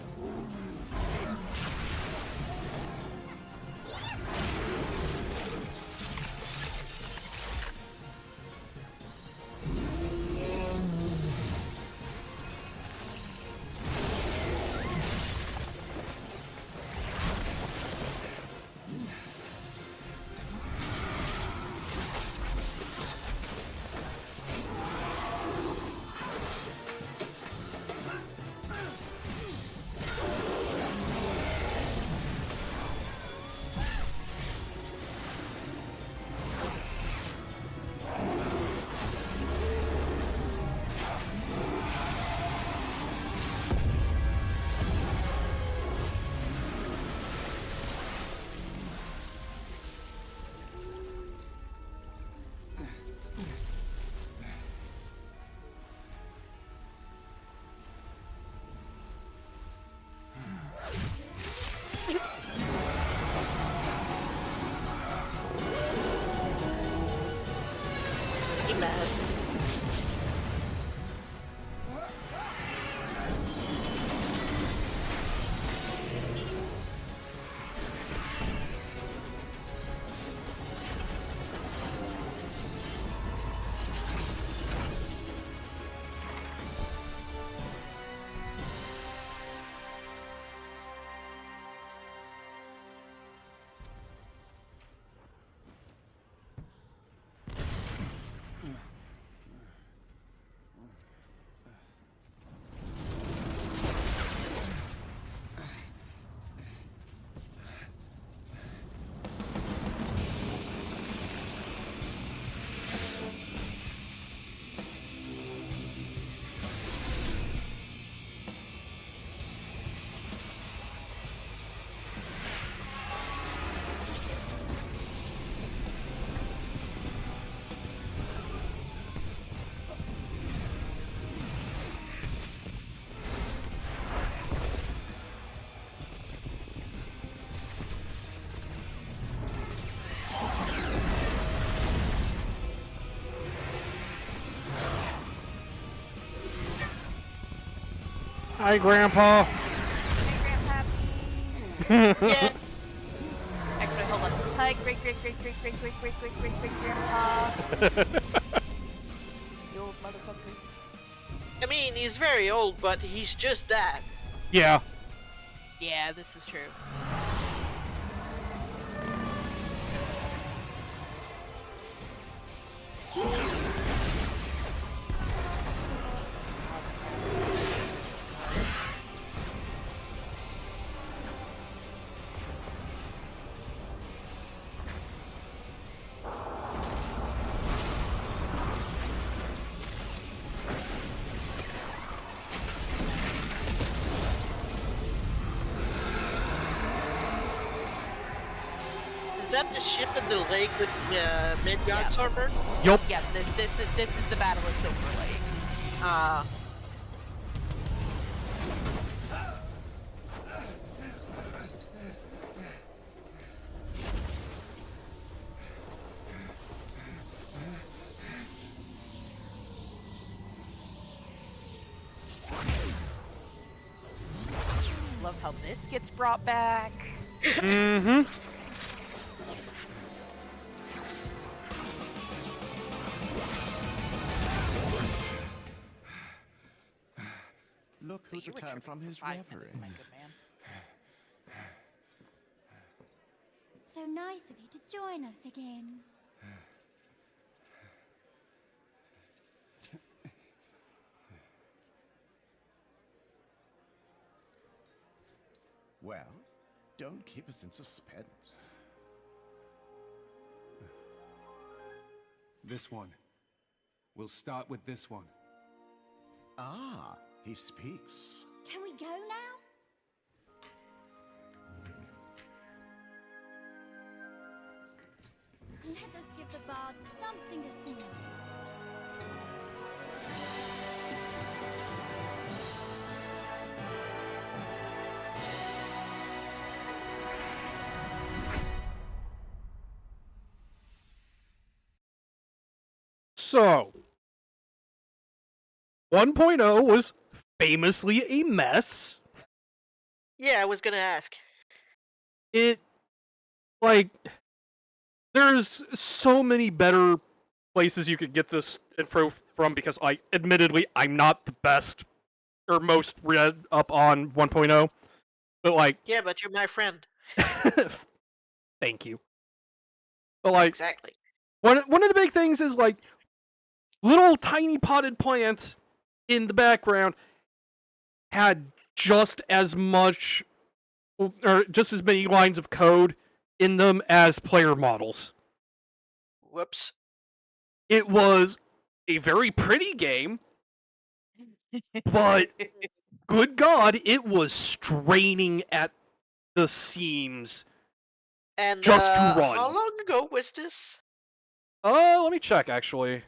Hi, Grandpa. Yeah. Actually, hold on. Hi, great grandpa. You old motherfucker. I mean, he's very old, but he's just that. Yeah. Yeah, this is true. Is that the ship in the lake with Midgard's armor? Yup. Yeah, this is the Battle of Silver Lake. Love how this gets brought back. Mm-hmm. Look who's returned from his reverie. My good man. So nice of you to join us again. Don't keep us in suspense. This one. We'll start with this one. Ah, he speaks. Can we go now? Let us give the bard something to sing. So, 1.0 was famously a mess. Yeah, I was gonna ask. It, like, there's so many better places you could get this info from because, admittedly, I'm not the best or most read up on 1.0, but, like... Yeah, but you're my friend. Thank you. But, like... Exactly. One of the big things is, like, little tiny potted plants in the background had just as much, or just as many lines of code in them as player models. Whoops. It was a very pretty game, but good God, it was straining at the seams And just to run. how long ago was this? Oh, let me check actually.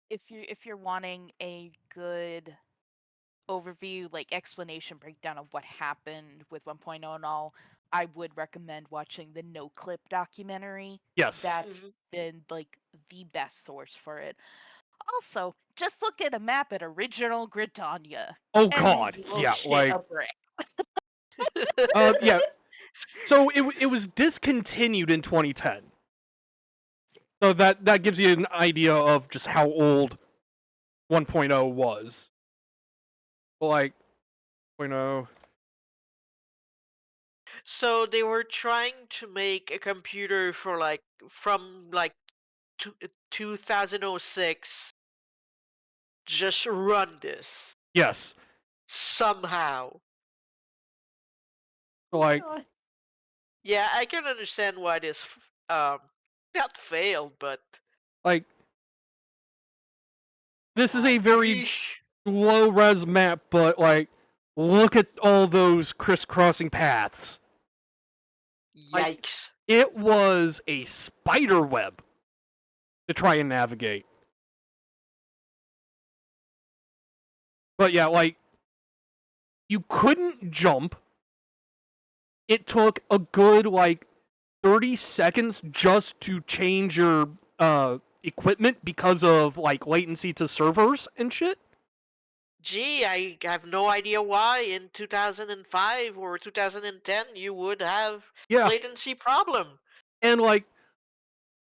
If you're wanting a good overview, like explanation breakdown of what happened with 1.0 and all, I would recommend watching the No Clip documentary. Yes. That's been like the best source for it. Also, just look at a map at original Gridania. Oh and God, you will yeah, shit like a brick. yeah. So it was discontinued in 2010. So that gives you an idea of just how old 1.0 was. Like 0.0. So they were trying to make a computer for like from like 2006 just run this. Yes. Somehow. Like yeah, I can understand why this not failed, but like this is a very low res map, but like look at all those crisscrossing paths. Yikes. Like, it was a spider web to try and navigate. But yeah, like you couldn't jump. It took a good like 30 seconds just to change your equipment because of like latency to servers and shit. Gee, I have no idea why in 2005 or 2010 you would have latency problem. And like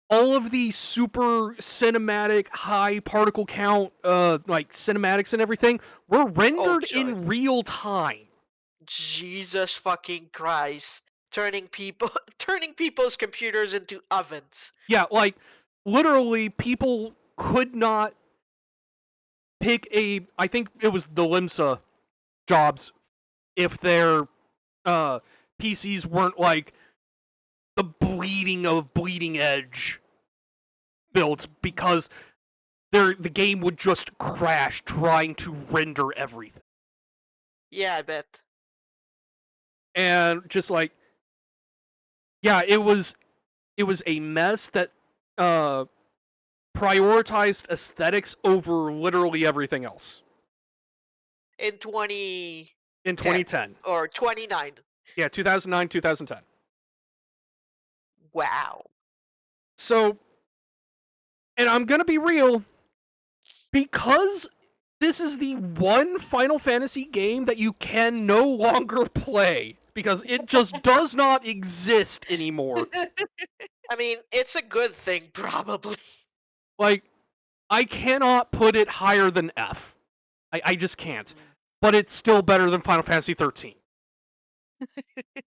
all of the super cinematic high particle count like cinematics and everything were rendered in real time. Jesus fucking Christ. Turning people's computers into ovens. Yeah, like literally people could not pick I think it was the Limsa jobs if their PCs weren't like the bleeding edge builds because the game would just crash trying to render everything. Yeah, I bet. And just like yeah, it was a mess that prioritized aesthetics over literally everything else. In 2010. Or 29. Yeah, 2009, 2010. Wow. So, and I'm going to be real, because this is the one Final Fantasy game that you can no longer play, because it just does not exist anymore. I mean, it's a good thing, probably. Like, I cannot put it higher than F. I just can't. But it's still better than Final Fantasy 13.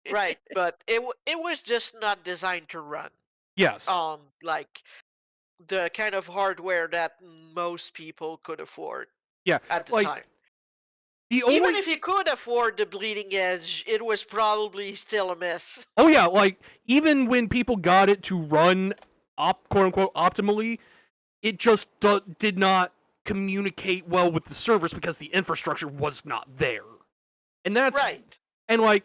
Right, but it was just not designed to run. Yes. Like the kind of hardware that most people could afford. Yeah, At the like, time. Even if you could afford the bleeding edge, it was probably still a miss. Oh yeah, like even when people got it to run quote unquote optimally, it just did not communicate well with the servers because the infrastructure was not there. And that's right. And like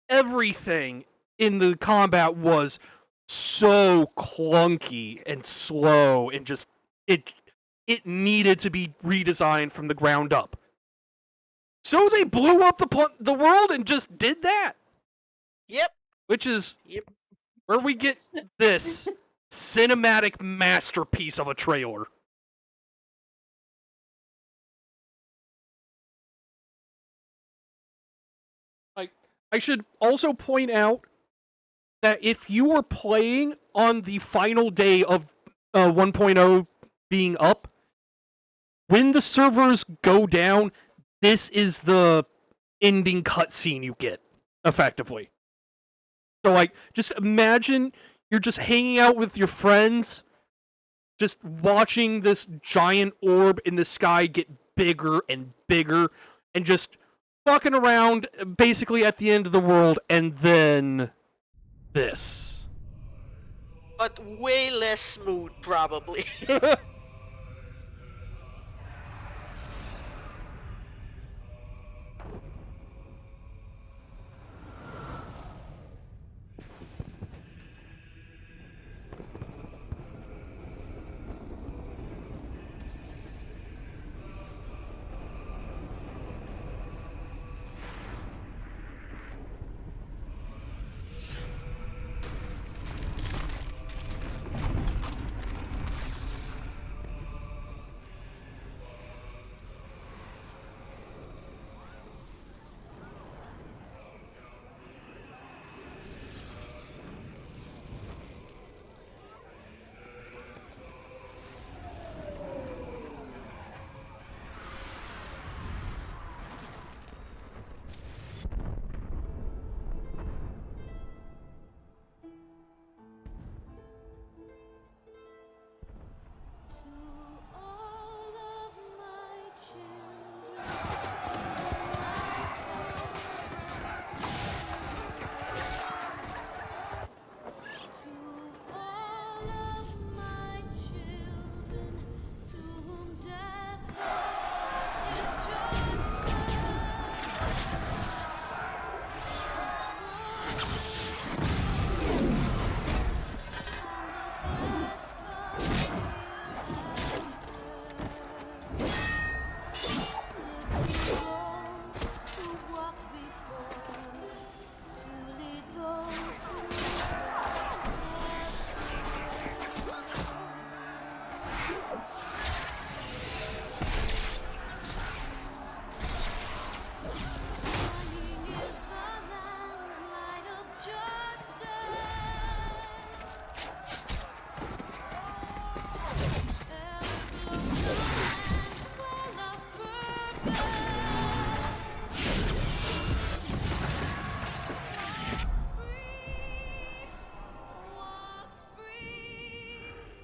everything in the combat was so clunky and slow and just it needed to be redesigned from the ground up. So they blew up the world and just did that. Yep. Which is where we get this cinematic masterpiece of a trailer. Like, I should also point out that if you were playing on the final day of 1.0 being up, when the servers go down, this is the ending cutscene you get, effectively. So, like, just imagine you're just hanging out with your friends, just watching this giant orb in the sky get bigger and bigger, and just fucking around, basically at the end of the world, and then this. But way less smooth, probably.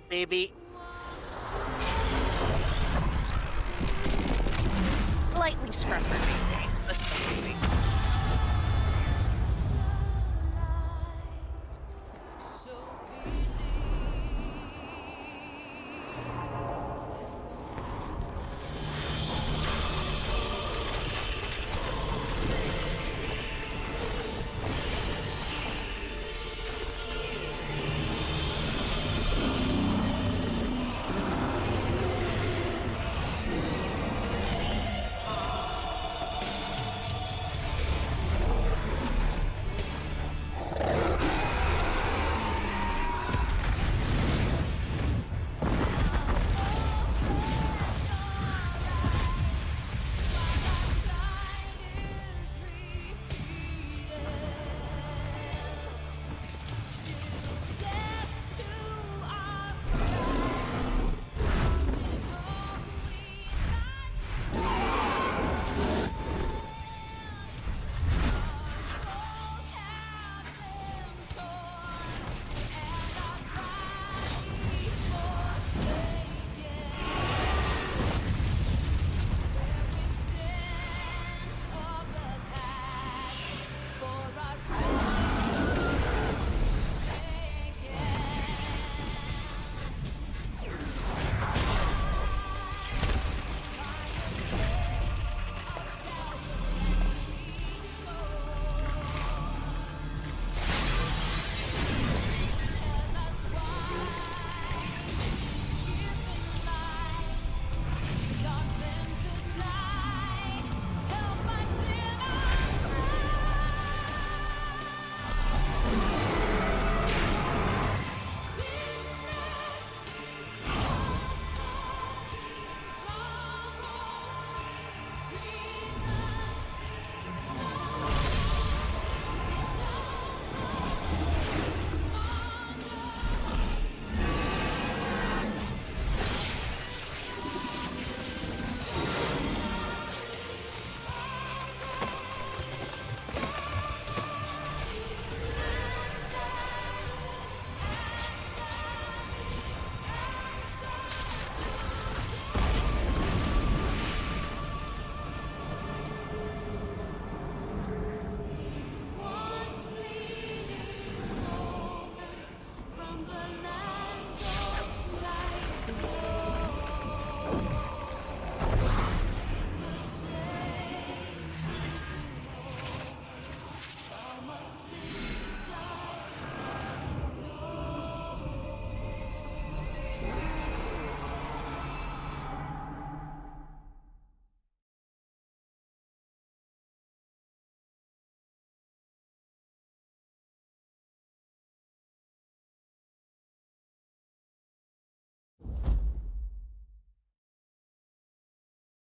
Maybe. Slightly scrapper, maybe. Let's say maybe.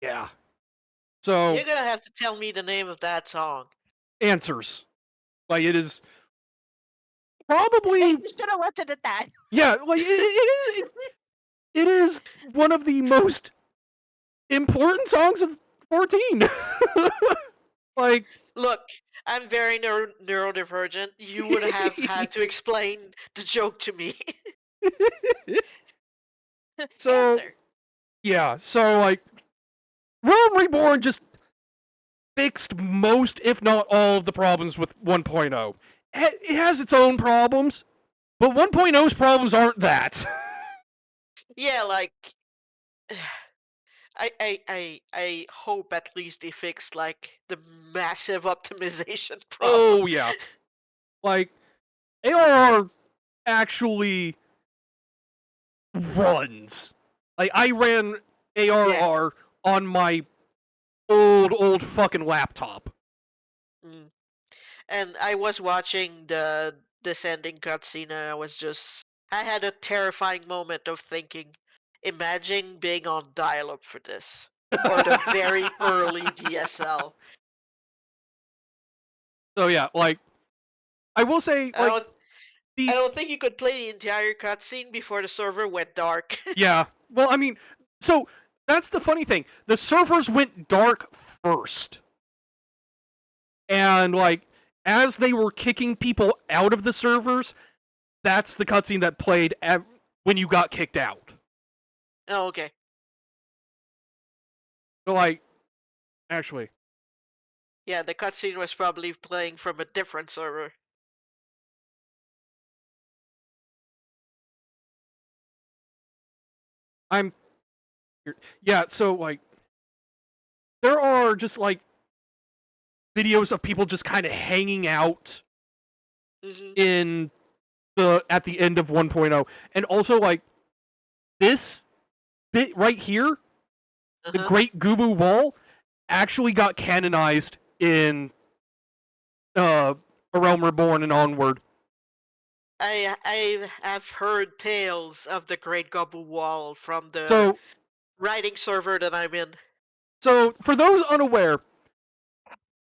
Yeah. So you're gonna have to tell me the name of that song. Answers. Like, it is probably... You should have left it at that. Yeah, like, it is one of the most important songs of 14. Like, look, I'm very neurodivergent. You would have had to explain the joke to me. So, yeah, so, like, Realm Reborn just fixed most, if not all, of the problems with 1.0. It has its own problems, but 1.0's problems aren't that. Yeah, like, I hope at least they fixed, like, the massive optimization problem. Oh, yeah. Like, ARR actually runs. Like, I ran ARR on my old fucking laptop. Mm. And I was watching the descending cutscene and I had a terrifying moment of thinking, imagine being on dial-up for this. Or the very early DSL. So yeah, like, I will say, like, I don't think you could play the entire cutscene before the server went dark. Yeah. Well, I mean, so that's the funny thing. The servers went dark first. And, like, as they were kicking people out of the servers, that's the cutscene that played when you got kicked out. Oh, okay. So, like, actually. Yeah, the cutscene was probably playing from a different server. Yeah, so, like, there are just, like, videos of people just kind of hanging out in at the end of 1.0. And also, like, this bit right here, the Great Gubu Wall, actually got canonized in A Realm Reborn and onward. I have heard tales of the Great Gubu Wall from the writing server that I'm in. So, for those unaware,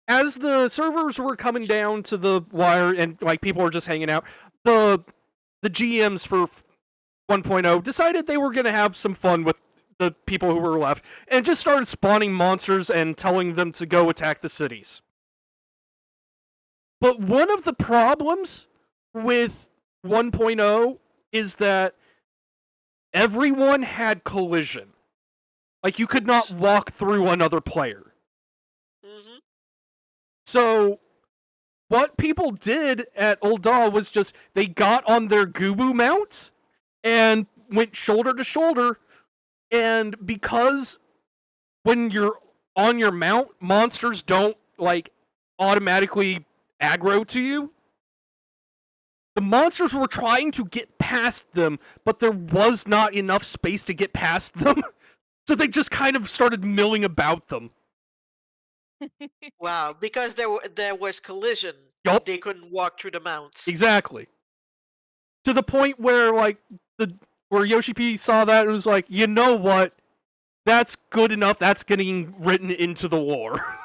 as the servers were coming down to the wire and, like, people were just hanging out, the GMs for 1.0 decided they were going to have some fun with the people who were left and just started spawning monsters and telling them to go attack the cities. But one of the problems with 1.0 is that everyone had collision. Like, you could not walk through another player. So, what people did at Ul'dah was just, they got on their Gubu mounts and went shoulder to shoulder, and because when you're on your mount, monsters don't, like, automatically aggro to you, the monsters were trying to get past them, but there was not enough space to get past them, so they just kind of started milling about them. Wow, because there was collision. Yup. They couldn't walk through the mounts. Exactly. To the point where, like, where Yoshi P saw that and was like, you know what? That's good enough. That's getting written into the lore.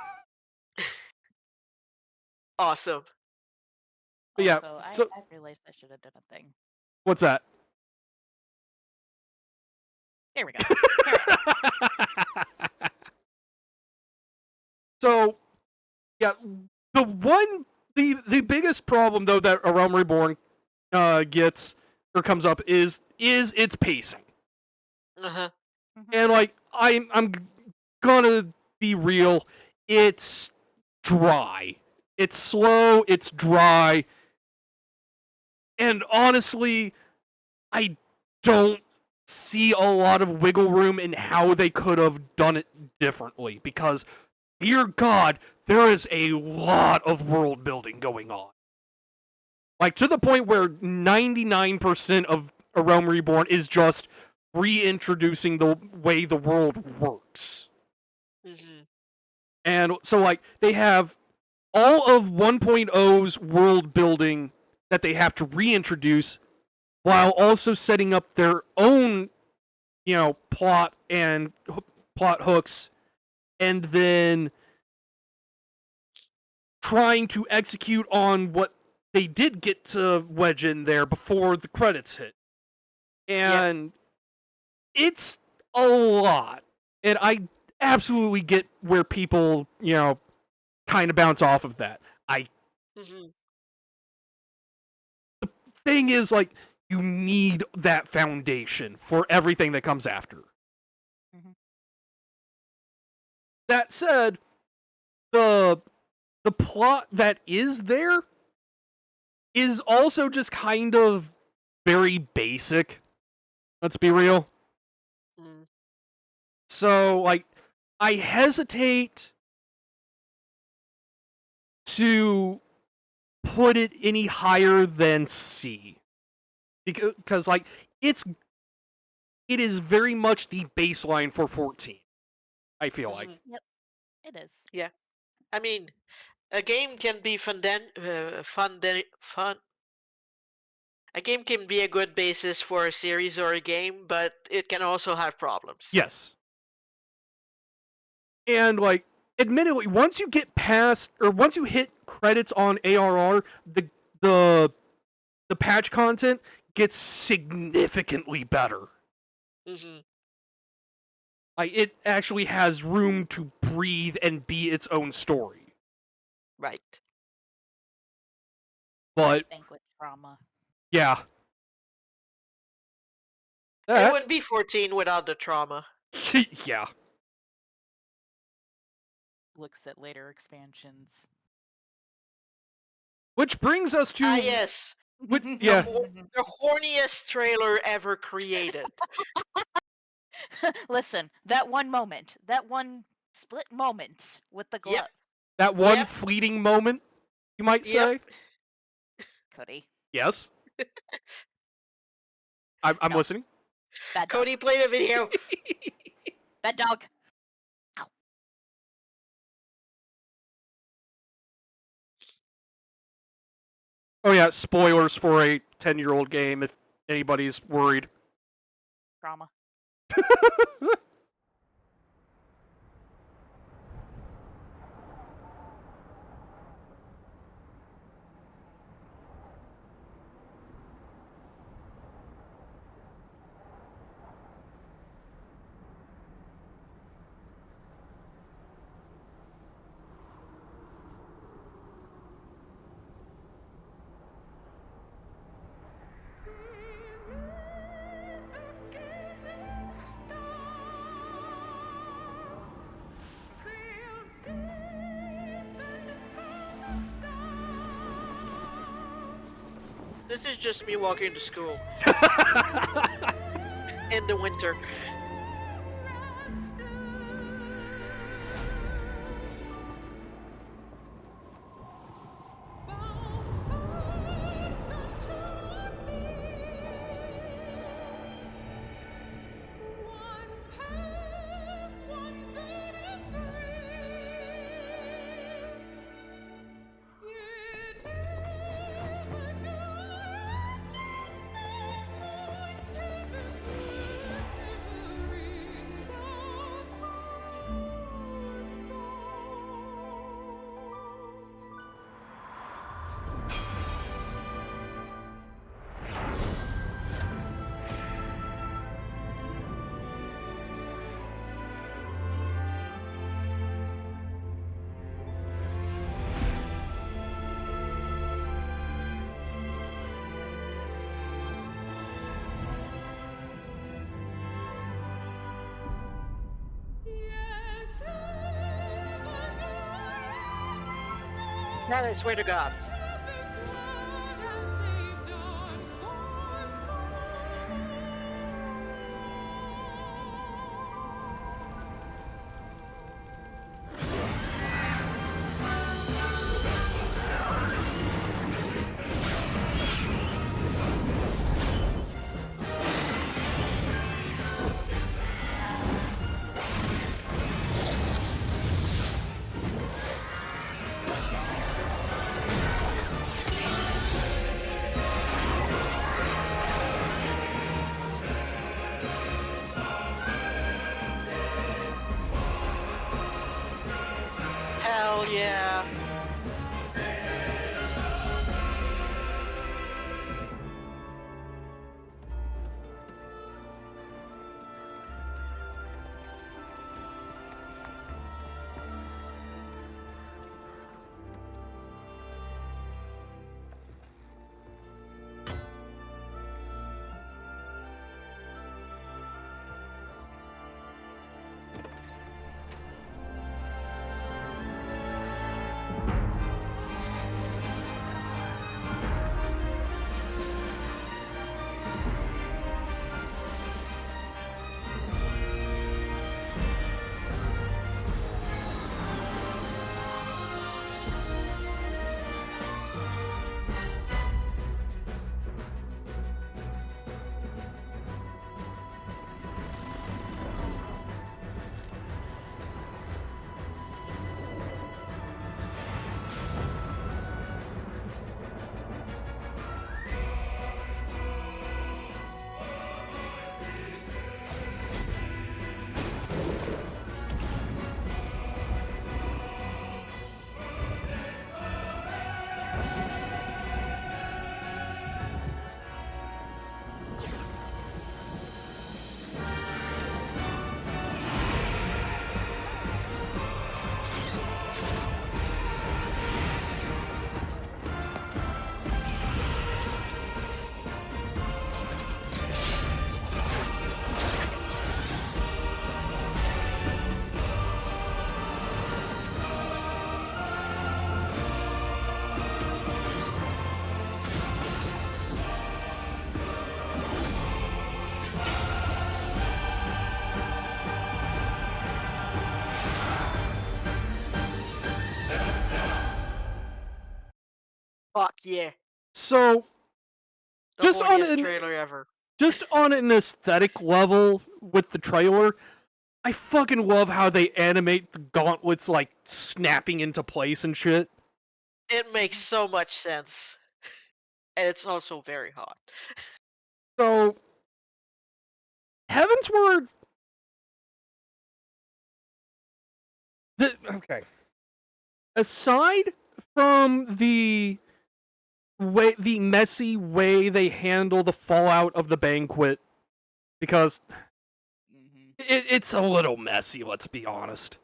Awesome. But yeah, Also, I realized I should have done a thing. What's that? There we go. So, yeah, the biggest problem, though, that A Realm Reborn gets or comes up is its pacing. And, like, I'm gonna be real, it's dry. It's slow, it's dry, and honestly, I don't see a lot of wiggle room in how they could have done it differently, because, dear God, there is a lot of world building going on. Like, to the point where 99% of A Realm Reborn is just reintroducing the way the world works. And so, like, they have all of 1.0's world building that they have to reintroduce, while also setting up their own, plot and plot hooks and then trying to execute on what they did get to wedge in there before the credits hit. And it's a lot. And I absolutely get where people, kind of bounce off of that. The thing is, like, you need that foundation for everything that comes after. That said, the plot that is there is also just kind of very basic. Let's be real. So, like, I hesitate to put it any higher than C. Because like, it is very much the baseline for 14. I feel like. Yep, it is. Yeah. I mean, a game can be fun. A game can be a good basis for a series or a game, but it can also have problems. Yes. And like, admittedly, once you get past, or once you hit credits on ARR, the patch content gets significantly better. Like, it actually has room to breathe and be its own story. Right. But banquet trauma. Yeah. It wouldn't be 14 without the trauma. Yeah. Looks at later expansions. Which brings us to yes. Yeah. The horniest trailer ever created. Listen, that one moment, that one split moment with the glove. That one fleeting moment, you might say. Cody. Yes. I'm listening. Bad dog. Cody played a video. Bad dog. Ow. Oh yeah, spoilers for a 10-year-old game if anybody's worried. Trauma. This is just me walking to school. In the winter. Man, I swear to God. Yeah. So, The just on horniest an trailer ever. just on an aesthetic level with the trailer, I fucking love how they animate the gauntlets like snapping into place and shit. It makes so much sense. And it's also very hot. So, Heavensward. Okay. Aside from the messy way they handle the fallout of the banquet, because it's a little messy, let's be honest.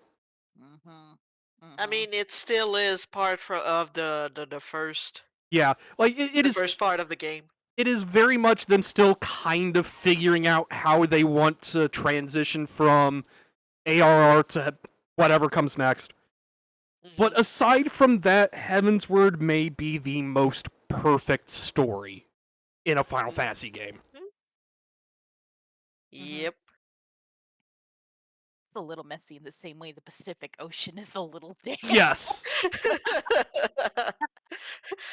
I mean, it still is part of the first. Yeah, like it the is first part of the game. It is very much them still kind of figuring out how they want to transition from ARR to whatever comes next. But aside from that, Heavensward may be the most perfect story in a Final Fantasy game. Yep. It's a little messy in the same way the Pacific Ocean is a little damp. Yes.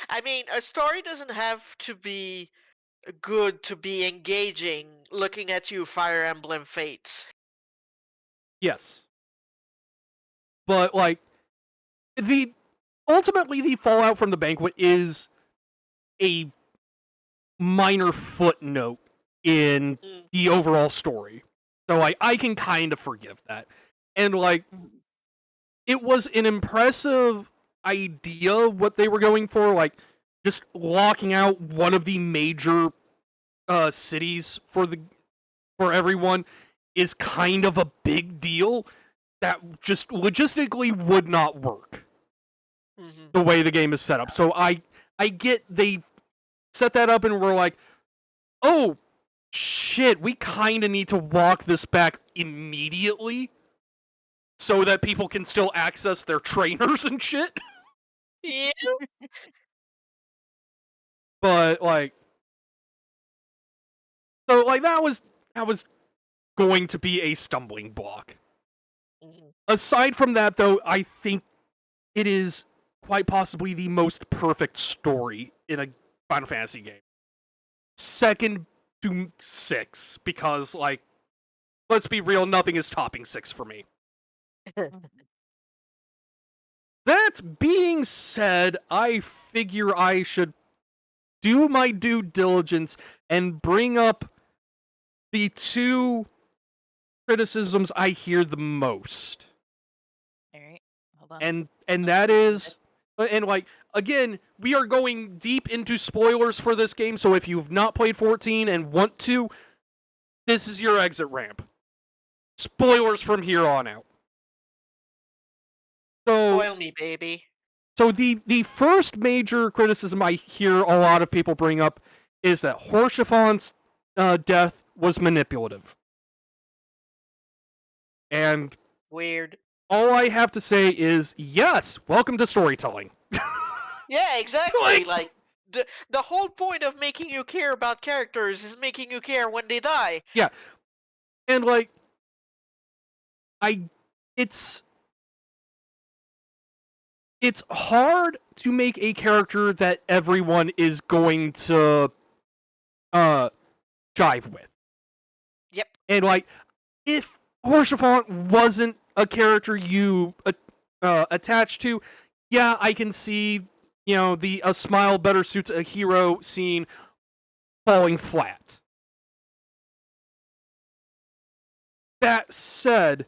I mean, a story doesn't have to be good to be engaging. Looking at you, Fire Emblem Fates. Yes. But like ultimately the fallout from the banquet is a minor footnote in the overall story. So I can kind of forgive that. And like it was an impressive idea what they were going for, like just locking out one of the major cities for everyone is kind of a big deal that just logistically would not work the way the game is set up. So I get they set that up and we're like, oh shit, we kind of need to walk this back immediately so that people can still access their trainers and shit. Yeah. But like, so like that was going to be a stumbling block. Aside from that, though, I think it is quite possibly the most perfect story in a Final Fantasy game. Second to 6, because like, let's be real, nothing is topping 6 for me. That being said, I figure I should do my due diligence and bring up the two criticisms I hear the most. Alright, hold on. And that is, and like, again, we are going deep into spoilers for this game, so if you've not played 14 and want to, this is your exit ramp. Spoilers from here on out. So, Spoil me, baby. So the first major criticism I hear a lot of people bring up is that Horshafon's death was manipulative. And weird. All I have to say is, yes, welcome to storytelling. Yeah, exactly. Like the whole point of making you care about characters is making you care when they die. Yeah. And like it's hard to make a character that everyone is going to jive with. Yep. And like, if Horshaphant wasn't a character you attached to, yeah, I can see, the a smile better suits a hero scene falling flat. That said,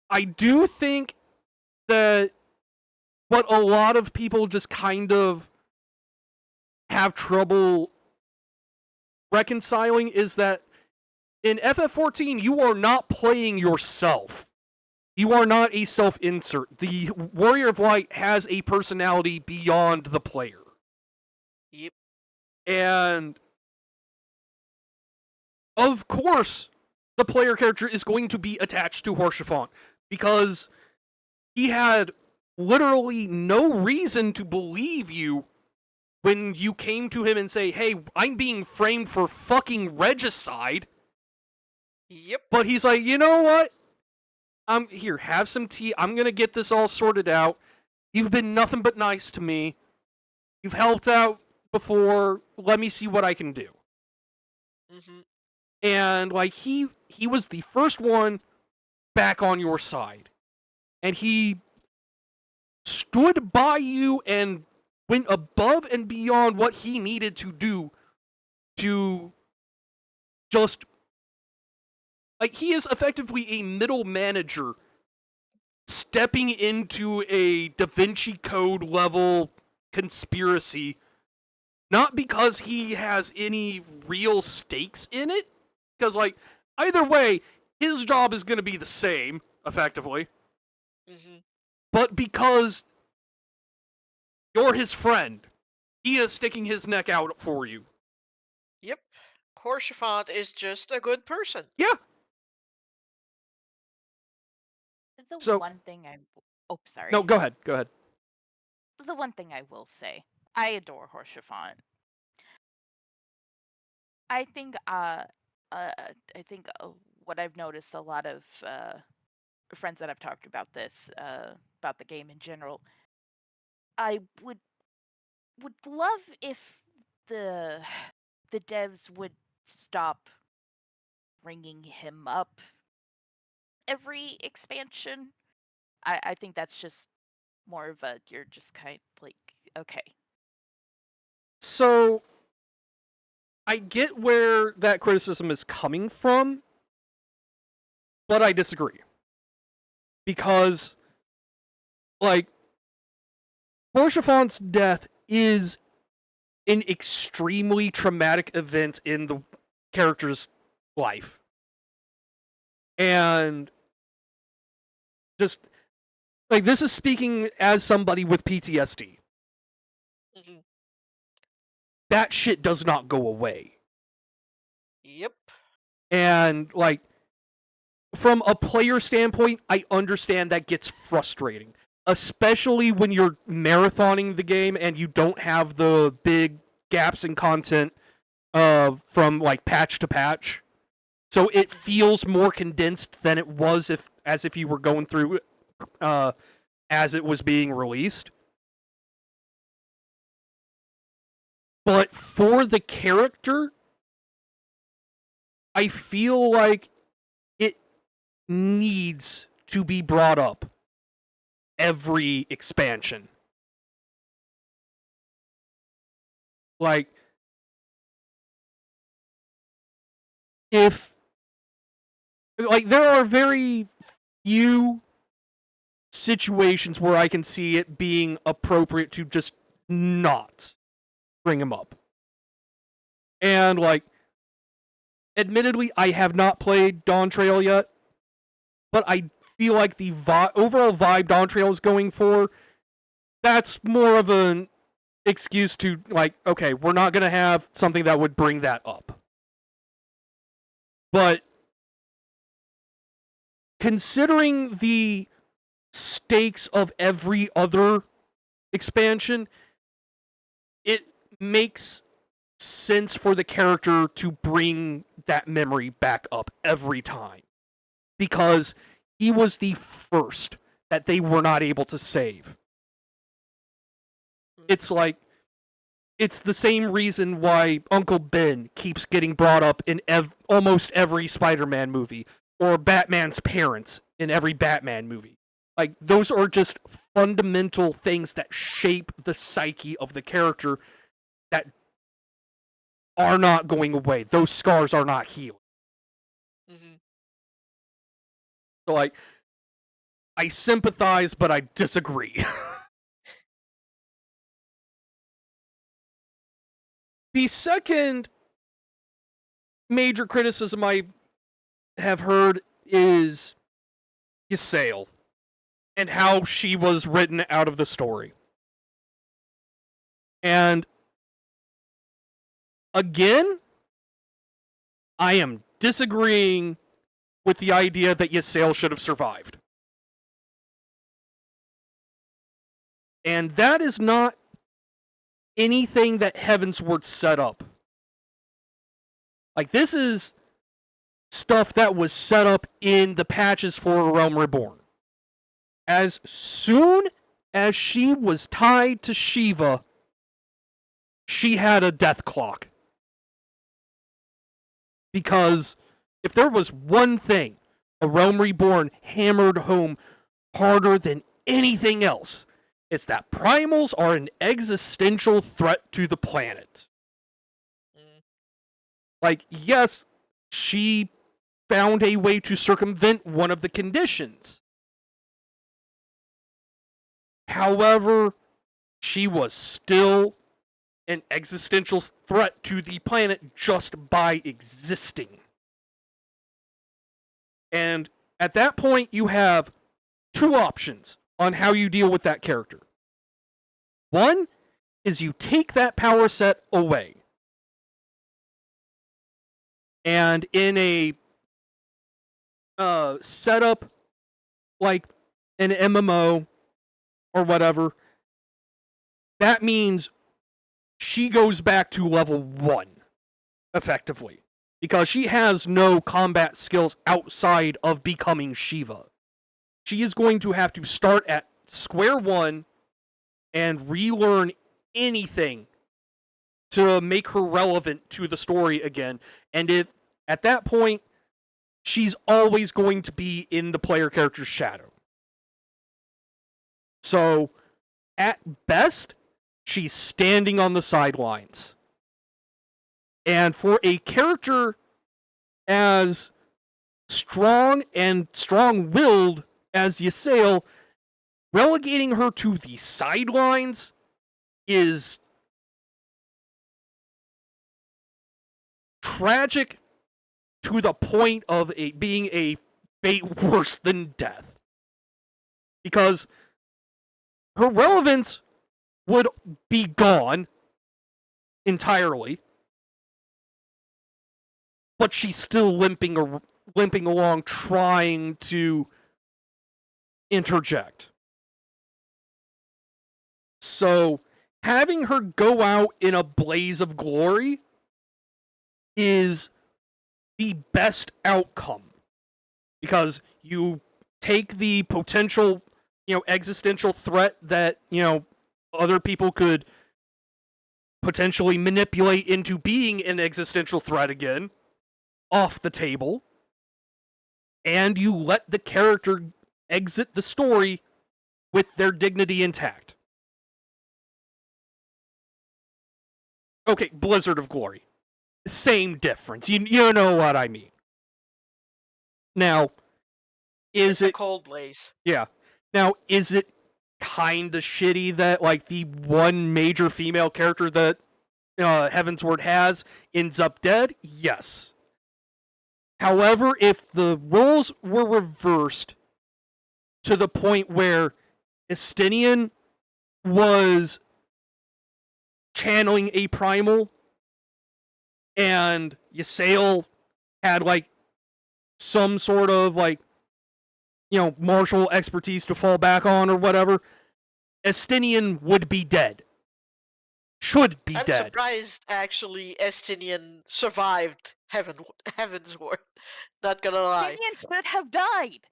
I do think that what a lot of people just kind of have trouble reconciling is that in FF14, you are not playing yourself. You are not a self-insert. The Warrior of Light has a personality beyond the player. Yep. And of course, the player character is going to be attached to Horshaphant because he had literally no reason to believe you when you came to him and say, hey, I'm being framed for fucking regicide. Yep. But he's like, you know what? Here, have some tea. I'm going to get this all sorted out. You've been nothing but nice to me. You've helped out before. Let me see what I can do. Mm-hmm. And like he was the first one back on your side, and he stood by you and went above and beyond what he needed to do to just like he is effectively a middle manager stepping into a Da Vinci Code level conspiracy, not because he has any real stakes in it, because like either way his job is going to be the same effectively, but because you're his friend, he is sticking his neck out for you. Yep. Horsefant is just a good person. Yeah. The one thing oh, sorry. No, go ahead. Go ahead. The one thing I will say, I adore Horsefant. I think what I've noticed a lot of friends that I've talked about this about the game in general, I would love if the devs would stop bringing him up every expansion. I think that's just more of a you're just kind of like okay. So I get where that criticism is coming from, but I disagree. Because like Horsefant's death is an extremely traumatic event in the character's life. And just like this is speaking as somebody with PTSD. Mm-hmm. That shit does not go away. Yep. And like from a player standpoint, I understand that gets frustrating, especially when you're marathoning the game and you don't have the big gaps in content from like patch to patch. So it feels more condensed than it was as if you were going through as it was being released. But for the character, I feel like it needs to be brought up every expansion. Like, there are very few situations where I can see it being appropriate to just not bring him up. And like, admittedly, I have not played Dawn Trail yet, but I feel like the overall vibe Dawn Trail is going for, that's more of an excuse to like, okay, we're not going to have something that would bring that up. But considering the stakes of every other expansion, it makes sense for the character to bring that memory back up every time. Because he was the first that they were not able to save. It's like, it's the same reason why Uncle Ben keeps getting brought up in almost every Spider-Man movie, or Batman's parents in every Batman movie. Like, those are just fundamental things that shape the psyche of the character that are not going away. Those scars are not healed. Mm-hmm. So, like, I sympathize, but I disagree. The second major criticism I have heard is Ysayle and how she was written out of the story. And again, I am disagreeing with the idea that Ysayle should have survived. And that is not anything that Heavensward set up. Like, this is stuff that was set up in the patches for Realm Reborn. As soon as she was tied to Shiva, she had a death clock. Because if there was one thing A Realm Reborn hammered home harder than anything else, it's that primals are an existential threat to the planet. Like, yes, she found a way to circumvent one of the conditions. However, she was still an existential threat to the planet just by existing. And at that point, you have two options on how you deal with that character. One is you take that power set away. And in a setup like an MMO or whatever, that means she goes back to level 1, effectively. Because she has no combat skills outside of becoming Shiva. She is going to have to start at square one and relearn anything to make her relevant to the story again. And at that point, she's always going to be in the player character's shadow. So, at best, she's standing on the sidelines. And for a character as strong and strong-willed as Ysael, relegating her to the sidelines is tragic to the point of being a fate worse than death. Because her relevance would be gone entirely, but she's still limping along trying to interject. So, having her go out in a blaze of glory is the best outcome. Because you take the potential, existential threat that, other people could potentially manipulate into being an existential threat again off the table, and you let the character exit the story with their dignity intact. Okay, Blizzard of Glory. Same difference. You know what I mean. Now, is it... Cold Blaze. Yeah. Now, is it kinda shitty that, like, the one major female character that Heavensward has ends up dead? Yes. However, if the roles were reversed to the point where Estinian was channeling a primal and Ysael had, like, some sort of, like, martial expertise to fall back on or whatever, Estinian would be dead. Should be dead. I'm surprised, actually, Estinian survived Heavensward. Not gonna lie. Estinian should have died.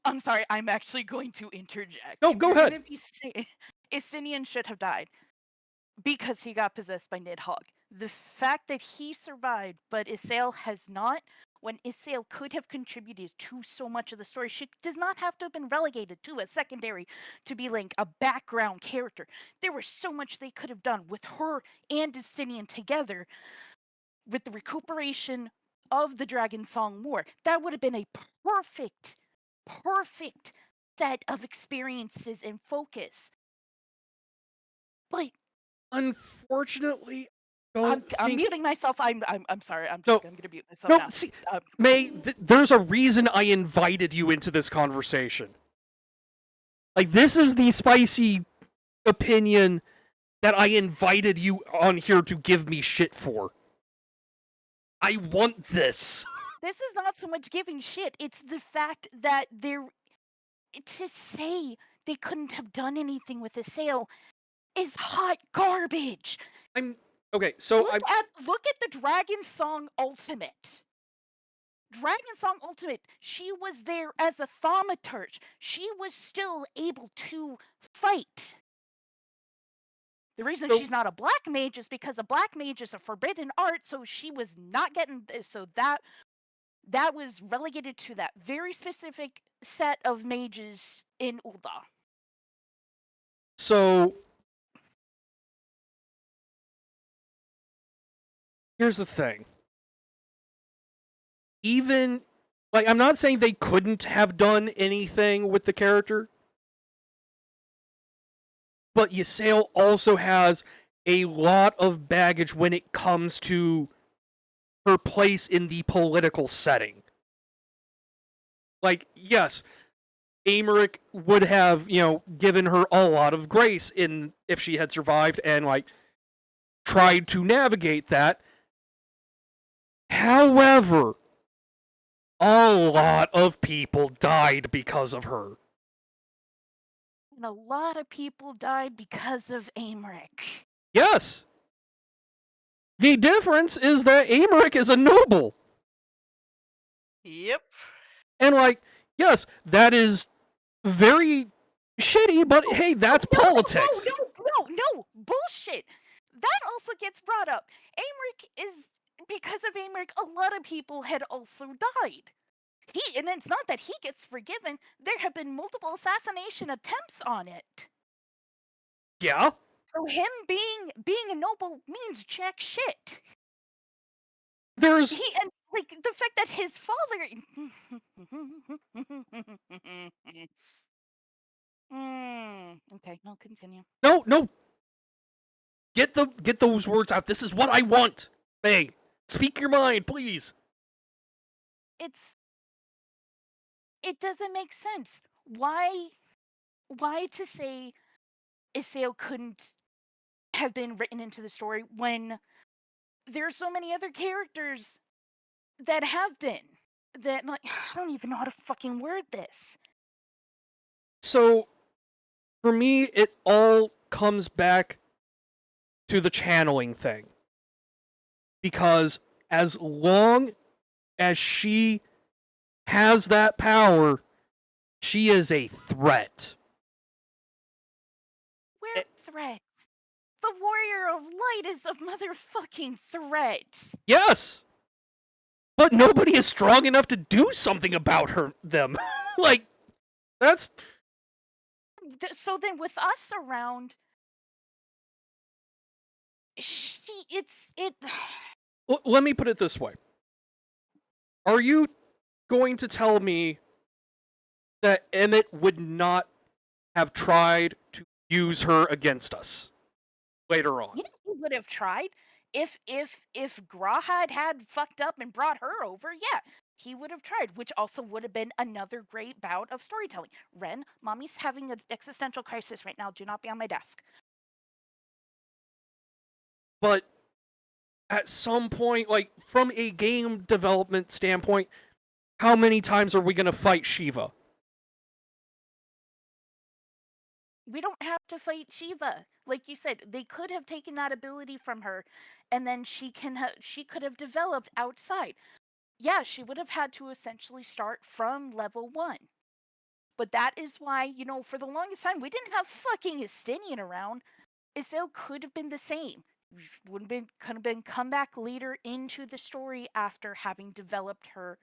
I'm sorry, I'm actually going to interject. No, go ahead. Estinian should have died because he got possessed by Nidhogg. The fact that he survived, but Ysael has not, when Ysael could have contributed to so much of the story, she does not have to have been relegated to a secondary, to be like a background character. There was so much they could have done with her and Estinian together with the recuperation of the Dragon Song War. That would have been a perfect set of experiences and focus. But unfortunately, I'm muting myself. I'm sorry. I'm going to mute myself now. See, May, there's a reason I invited you into this conversation. Like, this is the spicy opinion that I invited you on here to give me shit for. I want this. This is not so much giving shit. It's the fact that to say they couldn't have done anything with Ysael is hot garbage. Okay, so look at the Dragon Song Ultimate. Dragon Song Ultimate, she was there as a thaumaturge. She was still able to fight. The reason she's not a black mage is because a black mage is a forbidden art, so she was not getting this. So that was relegated to that very specific set of mages in Ul'dah. So here's the thing. Even, like, I'm not saying they couldn't have done anything with the character, but Ysayle also has a lot of baggage when it comes to her place in the political setting. Like, yes, Aymeric would have, given her a lot of grace if she had survived and, like, tried to navigate that. However, a lot of people died because of her. And a lot of people died because of Aymeric. Yes. The difference is that Aymeric is a noble. Yep. And, like, yes, that is very shitty, but hey, that's politics. No, bullshit. That also gets brought up. Because of Aymeric, a lot of people had also died. And it's not that he gets forgiven. There have been multiple assassination attempts on it. Yeah. So him being a noble means jack shit. There's and like the fact that his father. Okay, no, continue. No. Get those words out. This is what I want. Hey, speak your mind, please. It doesn't make sense. Why to say Ysayle couldn't have been written into the story when there are so many other characters that have been? That, like, I don't even know how to fucking word this. So, for me, it all comes back to the channeling thing. Because as long as she has that power, she is a threat. We're threat. The Warrior of Light is a motherfucking threat. Yes! But nobody is strong enough to do something about them. Like, that's... So then with us around, Let me put it this way. Are you going to tell me that Emmett would not have tried to use her against us later on? Yeah, he would have tried. If Grahad had fucked up and brought her over, yeah, he would have tried, which also would have been another great bout of storytelling. Ren, mommy's having an existential crisis right now. Do not be on my desk. But at some point, like, from a game development standpoint, how many times are we going to fight Shiva? We don't have to fight Shiva. Like you said, they could have taken that ability from her, and then she could have developed outside. Yeah, she would have had to essentially start from level 1. But that is why, for the longest time, we didn't have fucking Estinian around. Ysayle could have been the same. Could have been come back later into the story after having developed her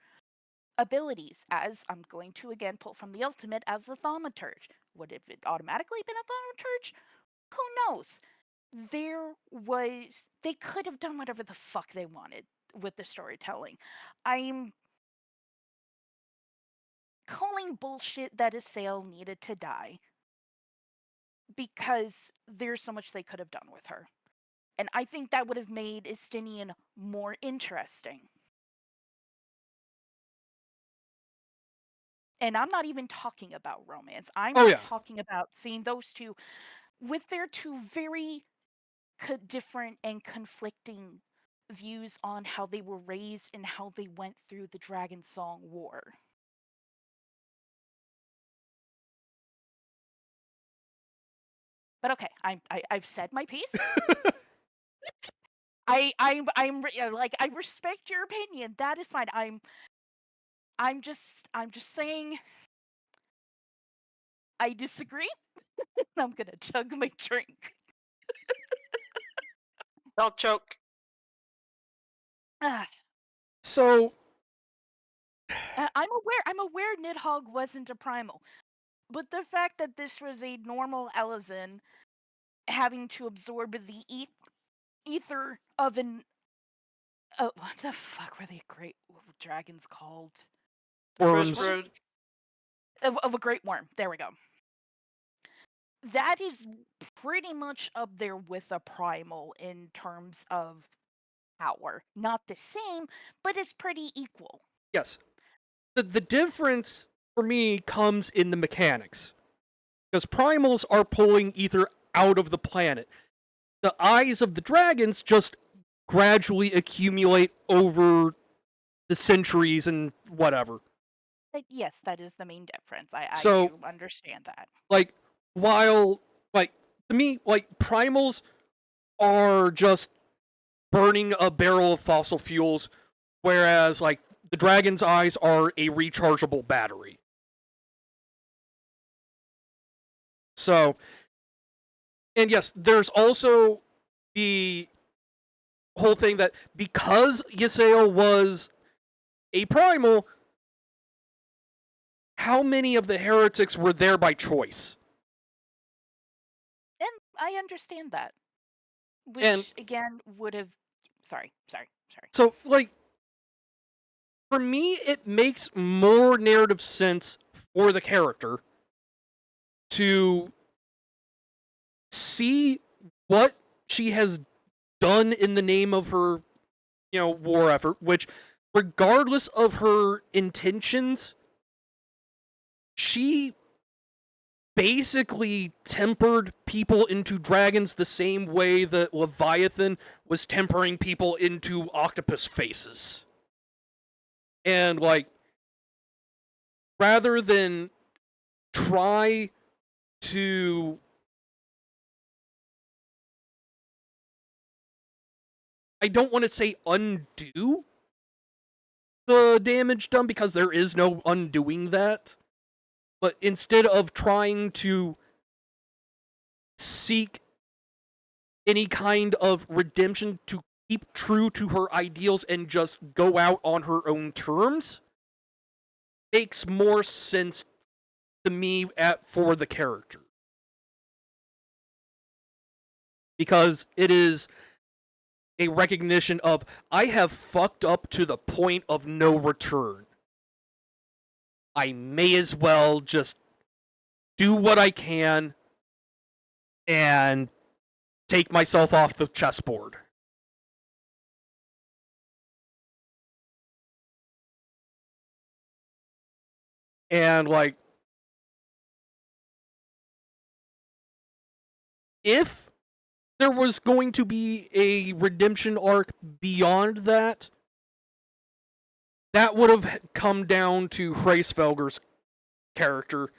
abilities, as I'm going to again pull from the ultimate as a thaumaturge. Would have it automatically been a thaumaturge? Who knows? They could have done whatever the fuck they wanted with the storytelling. I'm calling bullshit that Ysayle needed to die because there's so much they could have done with her. And I think that would have made Estinian more interesting. And I'm not even talking about romance. I'm talking about seeing those two with their two very different and conflicting views on how they were raised and how they went through the Dragon Song War. But okay, I've said my piece. I respect your opinion. That is fine. I'm just saying I disagree. I'm gonna chug my drink. Don't choke. So I'm aware Nidhogg wasn't a primal, but the fact that this was a normal Elezen having to absorb the ether of an what the fuck were they great dragons called? Worms. Of a great worm. There we go. That is pretty much up there with a primal in terms of power. Not the same, but it's pretty equal. Yes. The difference for me comes in the mechanics. Because primals are pulling ether out of the planet. The eyes of the dragons just gradually accumulate over the centuries and whatever. Yes, that is the main difference. I So, do understand that. Like, while, like, to me, like, primals are just burning a barrel of fossil fuels, whereas, like, the dragon's eyes are a rechargeable battery. So, and yes, there's also the whole thing that because Ysael was a primal, how many of the heretics were there by choice? And I understand that. Which, again, would have... Sorry. So, like, for me, it makes more narrative sense for the character to see what she has done in the name of her, war effort, which, regardless of her intentions, she basically tempered people into dragons the same way that Leviathan was tempering people into octopus faces. And, like, rather than try to I don't want to say undo the damage done, because there is no undoing that. But instead of trying to seek any kind of redemption to keep true to her ideals and just go out on her own terms, makes more sense to me for the character. Because it is a recognition of, I have fucked up to the point of no return. I may as well just do what I can and take myself off the chessboard. And, like, if there was going to be a redemption arc beyond that, that would have come down to Hraesvelgur's character.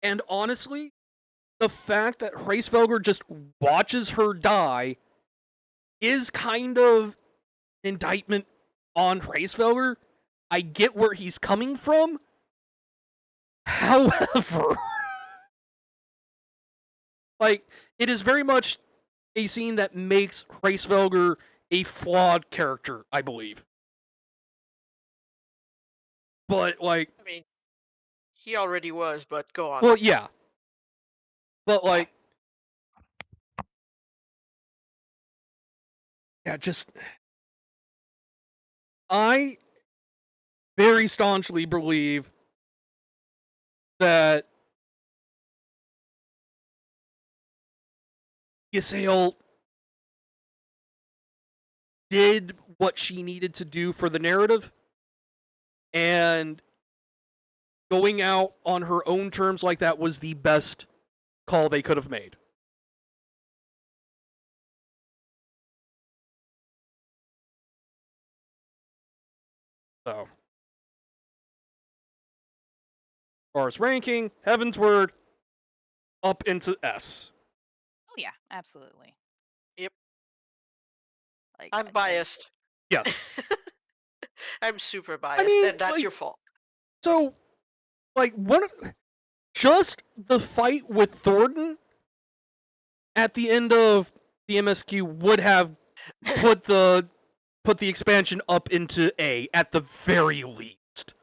And honestly, the fact that Hraesvelgur just watches her die is kind of an indictment on Hraesvelgur. I get where he's coming from. However, like, it is very much a scene that makes Hraesvelgur a flawed character, I believe. But, like... I mean, he already was, but go on. Well, yeah. But, like... Yeah, just... I very staunchly believe that Ysael did what she needed to do for the narrative, and going out on her own terms like that was the best call they could have made. So, as far as ranking, Heaven's Word up into S. Oh yeah, absolutely. Yep. Like, I'm biased. Yes. I'm super biased, and that's your fault. So, like, just the fight with Thornton at the end of the MSQ would have put the expansion up into A at the very least.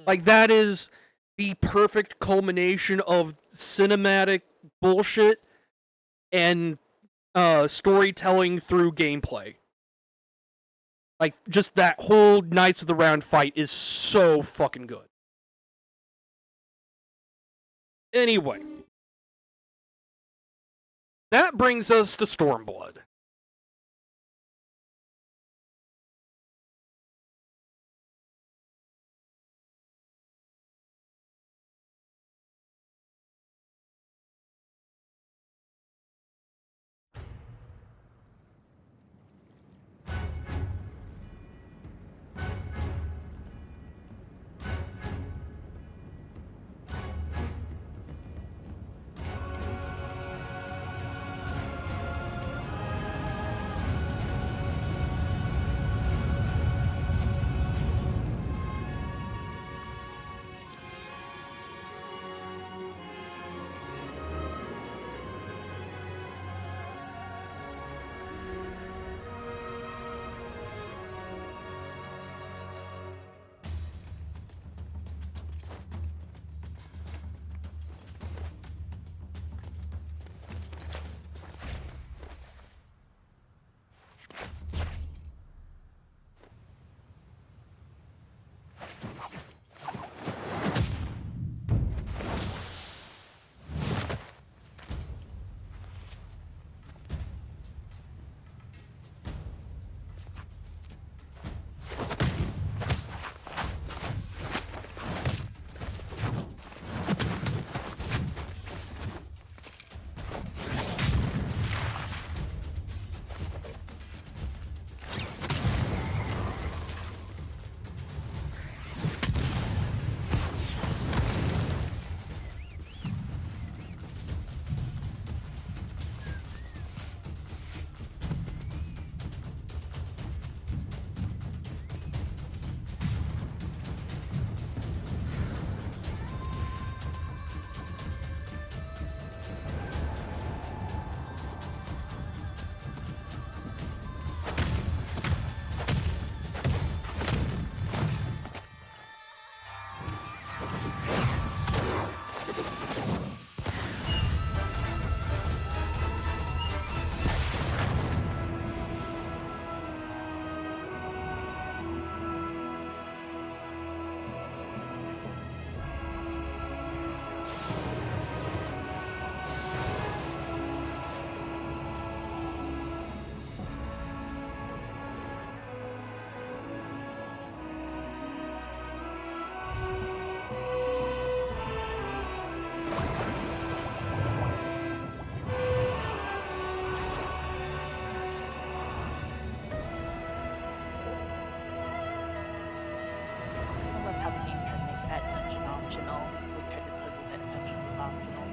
Like, that is the perfect culmination of cinematic bullshit and storytelling through gameplay. Like, just that whole Knights of the Round fight is so fucking good. Anyway. That brings us to Stormblood. I love how the game tried to make that dungeon optional. We tried to tell you that dungeon was optional.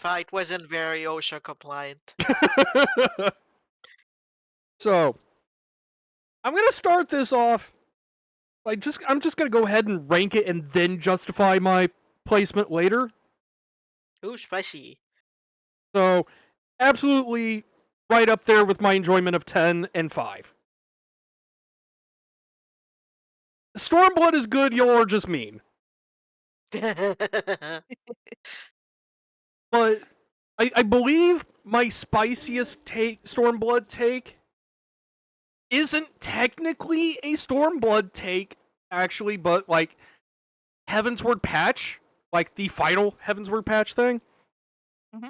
fight wasn't very OSHA compliant. So, I'm gonna start this off. I'm just gonna go ahead and rank it and then justify my placement later. Ooh, spicy. So, absolutely right up there with my enjoyment of 10 and 5. Stormblood is good, y'all are just mean. But I believe my spiciest Stormblood take isn't technically a Stormblood take, actually, but like Heavensward patch, like the final Heavensward patch thing. Mm-hmm.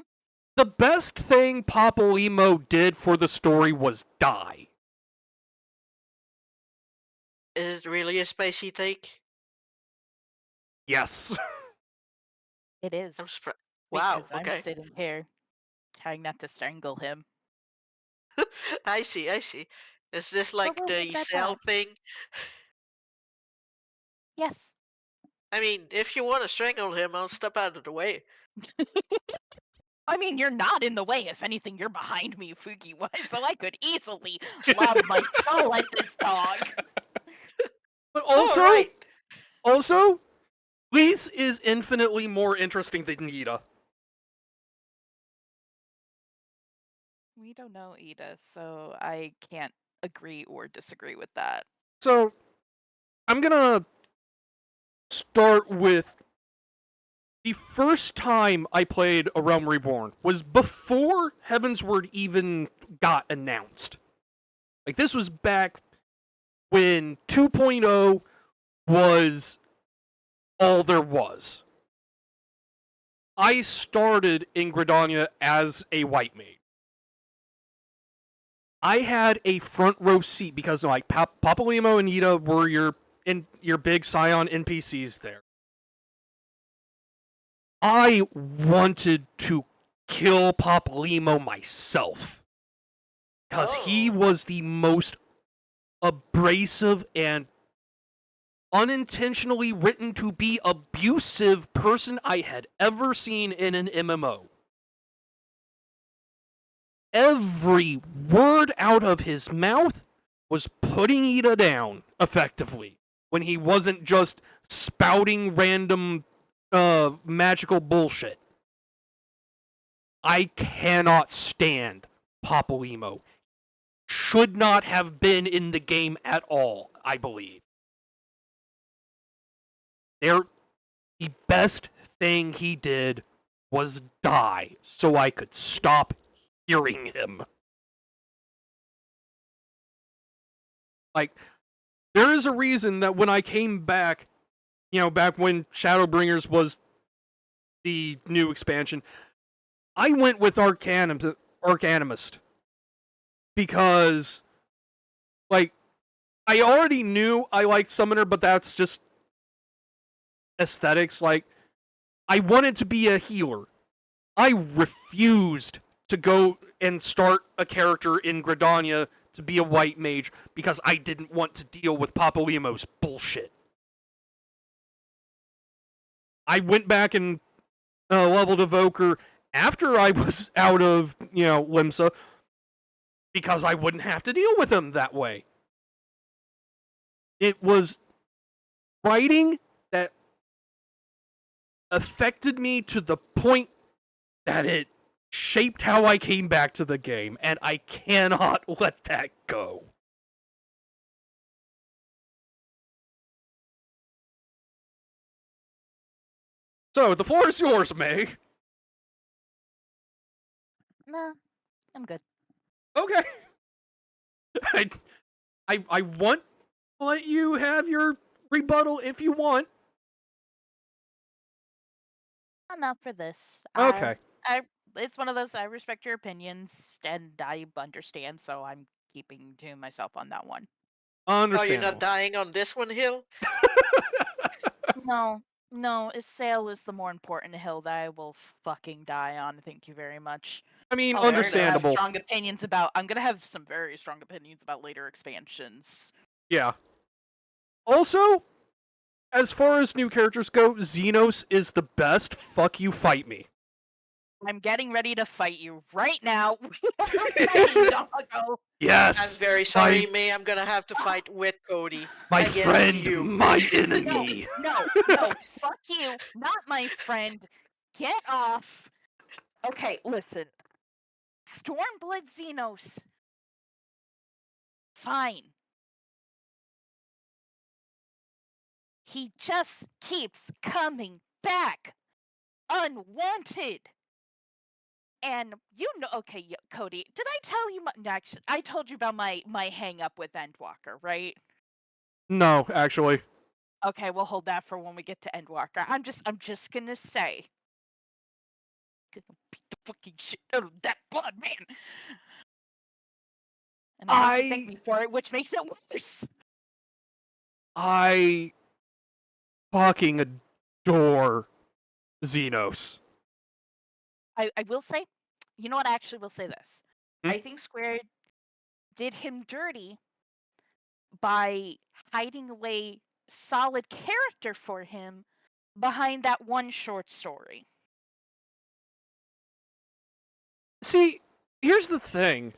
The best thing Papalymo did for the story was die. Is it really a spicy take? Yes. It is. Wow, Because I'm okay. sitting here trying not to strangle him. I see. Is this like the cell thing? Yes. I mean, if you want to strangle him, I'll step out of the way. I mean, you're not in the way. If anything, you're behind me, Fuki-wise, so I could easily lob my skull at this dog. But also, Lise is infinitely more interesting than Yida. We don't know Ida, so I can't agree or disagree with that. So, I'm gonna start with the first time I played A Realm Reborn was before Heavensward even got announced. Like, this was back when 2.0 was all there was. I started in Gridania as a white mage. I had a front row seat because like Papalymo and Yida were your big Scion NPCs there. I wanted to kill Papalymo myself because he was the most abrasive and unintentionally written to be abusive person I had ever seen in an MMO. Every word out of his mouth was putting Ida down, effectively, when he wasn't just spouting random magical bullshit. I cannot stand Papalymo. Should not have been in the game at all, I believe. The best thing he did was die so I could stop hearing him. Like, there is a reason that when I came back, back when Shadowbringers was the new expansion, I went with Arcanimist. Because, like, I already knew I liked Summoner, but that's just aesthetics. Like, I wanted to be a healer. I refused to go and start a character in Gridania to be a white mage because I didn't want to deal with Papalymo's bullshit. I went back and leveled Evoker after I was out of, Limsa because I wouldn't have to deal with him that way. It was writing that affected me to the point that it shaped how I came back to the game, and I cannot let that go. So, the floor is yours, May. Nah, I'm good. Okay. I want to let you have your rebuttal if you want. Not for this. Okay. It's one of those, I respect your opinions, and I understand, so I'm keeping to myself on that one. Oh, you're not dying on this one, Hill? No, Sail is the more important hill that I will fucking die on. Thank you very much. I mean, understandable. I'm gonna have some very strong opinions about later expansions. Yeah. Also, as far as new characters go, Xenos is the best. Fuck you, fight me. I'm getting ready to fight you right now. Fighting, doggo. Yes. I'm very sorry, May. I'm gonna have to fight with Cody. My against friend, you. my enemy. No, fuck you. Not my friend. Get off. Okay, listen. Stormblood Xenos. Fine. He just keeps coming back. Unwanted. And you know, okay, Cody, did I tell you actually, I told you about my hang up with Endwalker, right? No, actually. Okay, we'll hold that for when we get to Endwalker. I'm just gonna say, gonna beat the fucking shit out of that blood man. And I make you thank me for it, which makes it worse. I fucking adore Xenos. I will say, you know what? I actually will say this. I think Square did him dirty by hiding away solid character for him behind that one short story. See, here's the thing.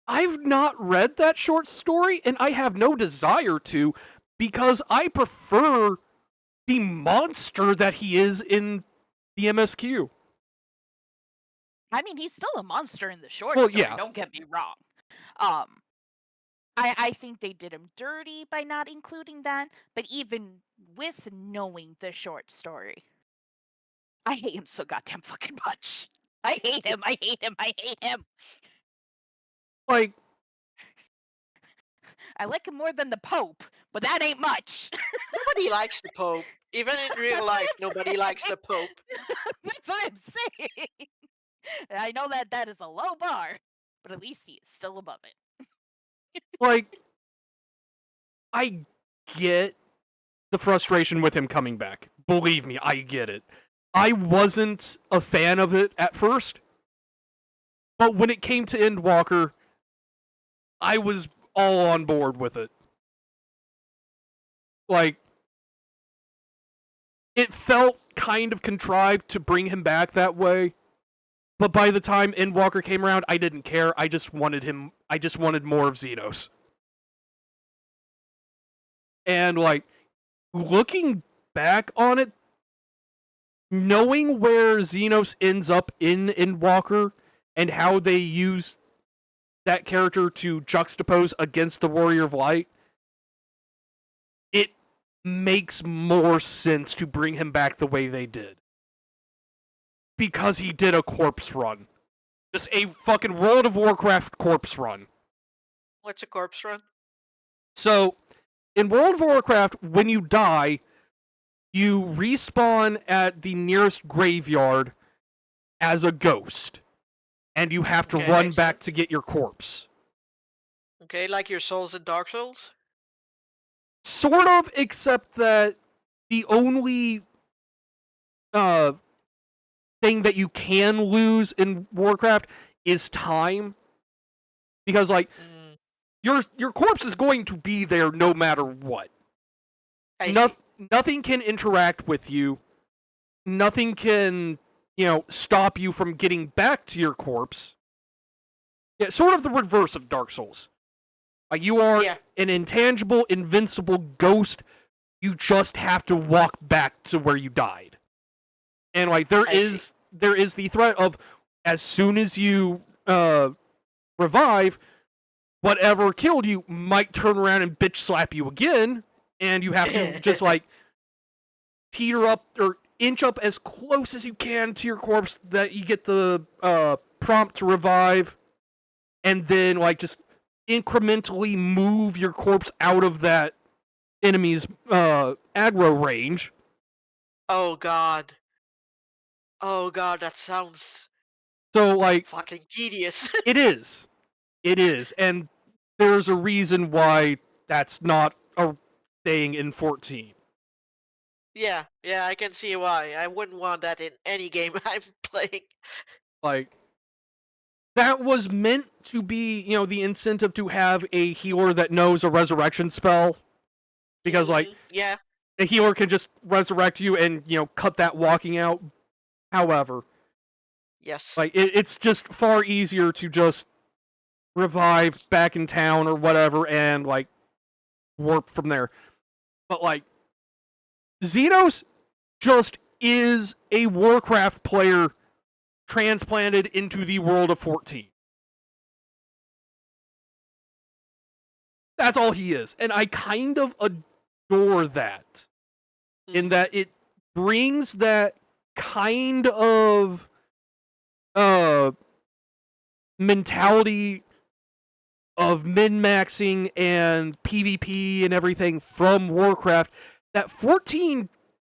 I've not read that short story, and I have no desire to, because I prefer the monster that he is in the MSQ. I mean, he's still a monster in the short Well, story, yeah. don't get me wrong. I think they did him dirty by not including that, but even with knowing the short story, I hate him so goddamn fucking much. I hate him, I hate him, I hate him. Like, I like him more than the Pope, but that ain't much. Nobody likes the Pope. Even in real life, nobody likes the Pope. That's what I'm saying. I know that is a low bar, but at least he is still above it. Like, I get the frustration with him coming back. Believe me, I get it. I wasn't a fan of it at first, but when it came to Endwalker, I was all on board with it. Like, it felt kind of contrived to bring him back that way, but by the time Endwalker came around, I didn't care. I just wanted more of Xenos. And, like, looking back on it, knowing where Xenos ends up in Endwalker and how they use that character to juxtapose against the Warrior of Light, it makes more sense to bring him back the way they did. Because he did a corpse run. Just a fucking World of Warcraft corpse run. What's a corpse run? So, in World of Warcraft, when you die, you respawn at the nearest graveyard as a ghost. And you have to run back to get your corpse. Okay, like your souls in Dark Souls? Sort of, except that the only thing that you can lose in Warcraft is time. Because, like, your corpse is going to be there no matter what. Nothing can interact with you. Nothing can, stop you from getting back to your corpse. Yeah, sort of the reverse of Dark Souls. Like, you are an intangible, invincible ghost. You just have to walk back to where you died. And, like, there is the threat of, as soon as you revive, whatever killed you might turn around and bitch slap you again, and you have to just, like, teeter up or inch up as close as you can to your corpse that you get the prompt to revive, and then, like, just incrementally move your corpse out of that enemy's aggro range. Oh god. Oh god, that sounds so, like, fucking tedious. It is, and there's a reason why that's not a thing in 14. Yeah, I can see why. I wouldn't want that in any game I'm playing. Like, that was meant to be, the incentive to have a healer that knows a resurrection spell. Because, like, a healer can just resurrect you and, cut that walking out. However, Yes. Like, it's just far easier to just revive back in town or whatever and, like, warp from there. But, like, Xenos just is a Warcraft player transplanted into the world of 14. That's all he is. And I kind of adore that. In that it brings that kind of mentality of min-maxing and PvP and everything from Warcraft that 14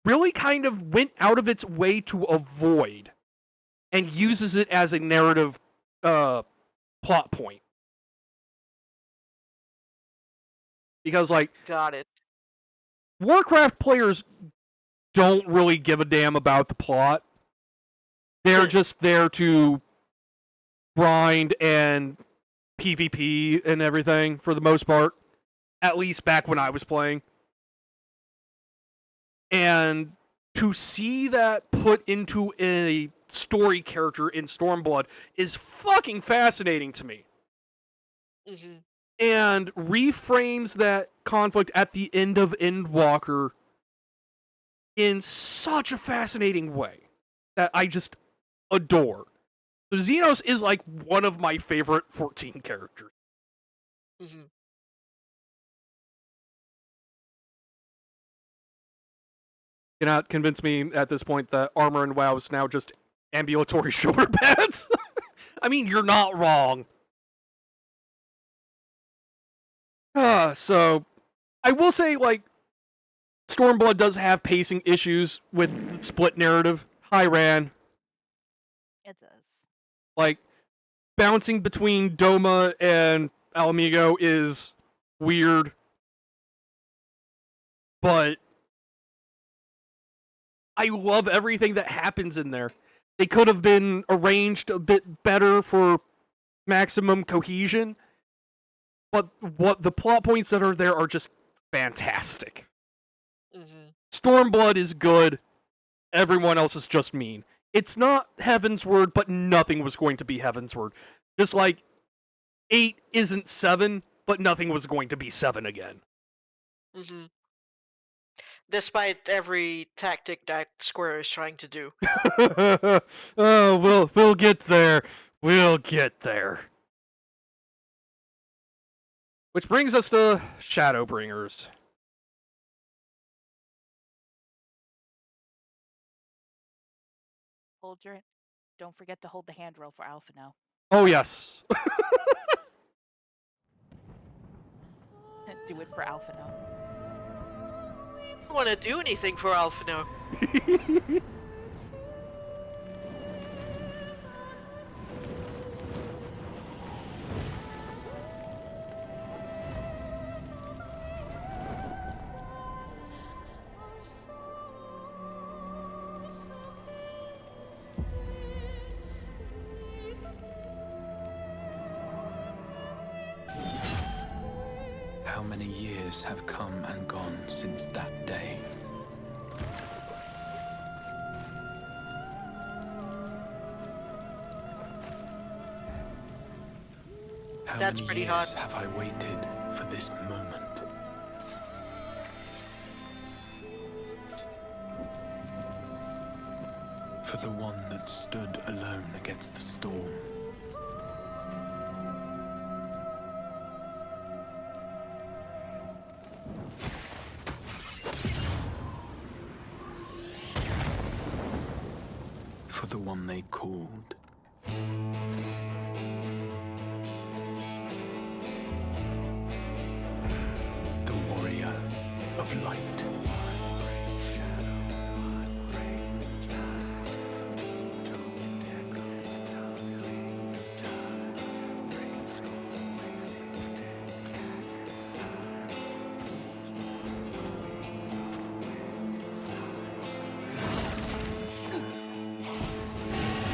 really kind of went out of its way to avoid and uses it as a narrative plot point. Because, like, got it. Warcraft players don't really give a damn about the plot. They're just there to grind and PvP and everything for the most part. At least back when I was playing. And to see that put into a story character in Stormblood is fucking fascinating to me. Mm-hmm. And reframes that conflict at the end of Endwalker in such a fascinating way that I just adore. So Xenos is like one of my favorite 14 characters. Mm-hmm. You cannot convince me at this point that armor in WoW is now just ambulatory shoulder pads. I mean, you're not wrong. So, I will say, like, Stormblood does have pacing issues with the split narrative. Hi, Ran. It does. Like, bouncing between Doma and Alamigo is weird. But I love everything that happens in there. They could have been arranged a bit better for maximum cohesion. But what the plot points that are there are just fantastic. Mm-hmm. Stormblood is good. Everyone else is just mean. It's not Heavensward, but nothing was going to be Heavensward. Just like 8 isn't 7, but nothing was going to be 7 again. Mm-hmm. Despite every tactic that Square is trying to do. Oh, we'll get there. We'll get there. Which brings us to Shadowbringers. Don't forget to hold the handrail for Alpha now. Oh, yes. Do it for Alpha now. I don't want to do anything for Alphino. How many years have come and gone since that day? How That's many pretty years hot. have I waited for this moment? For the one that stood alone against the storm. For the one they called. The warrior of light.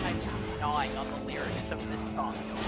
I'm gnawing on the lyrics of this song, don't I?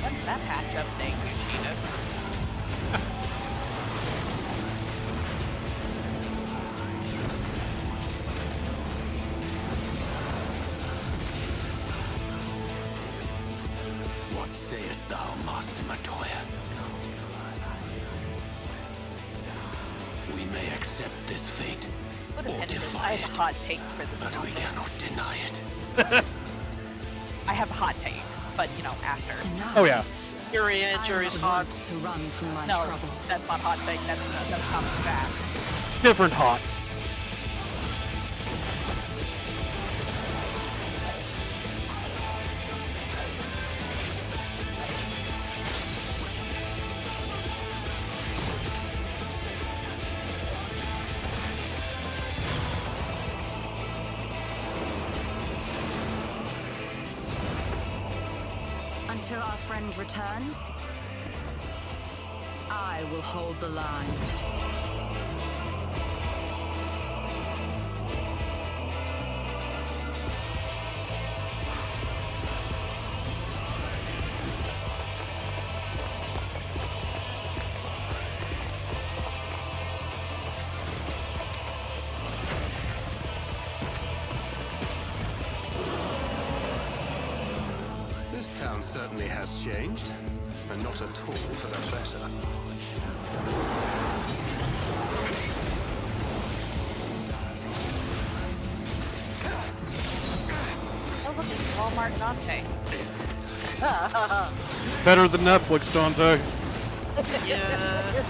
What's that patch update, Yoshida? What sayest thou, Master Matoya? We may accept this fate or defy I have a hot take for this but we cannot deny it. I have a hot take, but you know, after. Oh yeah. Yuri and Yuri's hot. To run from my No, troubles. that's not hot take. That's coming back. Different hot. Until our friend returns, I will hold the line. This town certainly has changed, and not at all for the better. Oh, look, it's Walmart Dante. Better than Netflix, Dante. Yeah.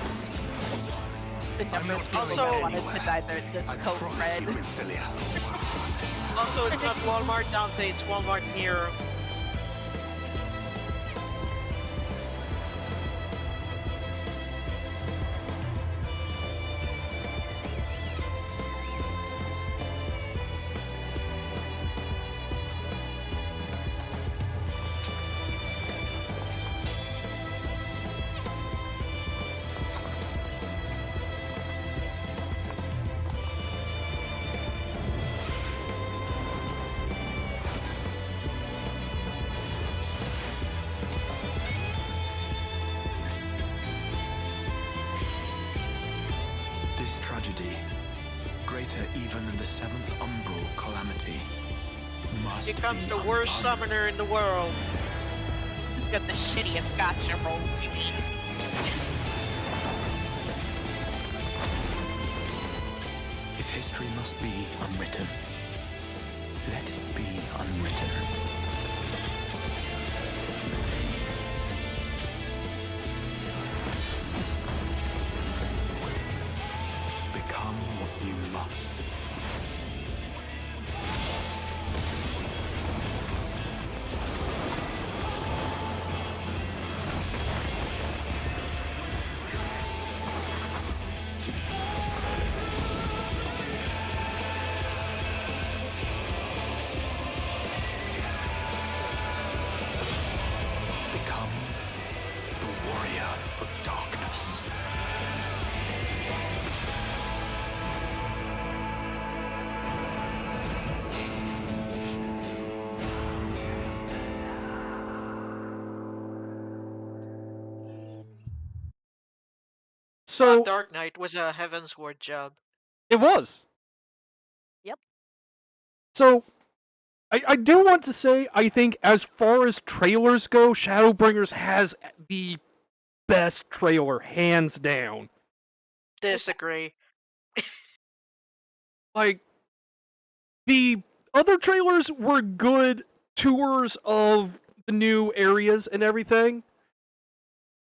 The number of people Also- that wanted to dye this coat red. Also, it's not Walmart Dante, it's Walmart Nero. This tragedy, greater even than the seventh umbral calamity, must Here comes be the worst undone. summoner in the world. He's got the shittiest gotcha rolls, you mean? If history must be unwritten, let it be unwritten. Become what you must. Become the warrior of darkness. So Dark Knight was a Heaven's Ward job. it was. Yep. So I do want to say I think as far as trailers go, Shadowbringers has the best trailer, hands down. Disagree. Like, the other trailers were good tours of the new areas and everything,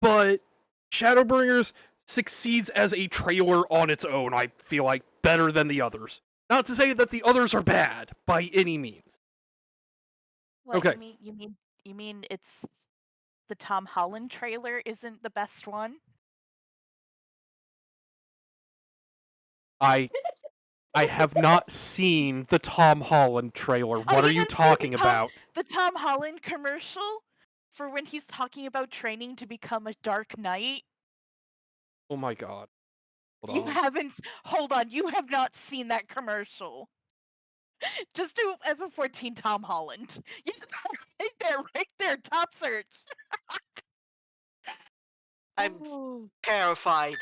but Shadowbringers succeeds as a trailer on its own, I feel like, better than the others. Not to say that the others are bad, by any means. What, Okay. You mean it's the Tom Holland trailer isn't the best one? I have not seen the Tom Holland trailer. What are you talking about? The Tom Holland commercial for when he's talking about training to become a Dark Knight. Oh my god. You haven't. Hold on. You have not seen that commercial. Just do F14 Tom Holland. Right there. Top search. I'm terrified.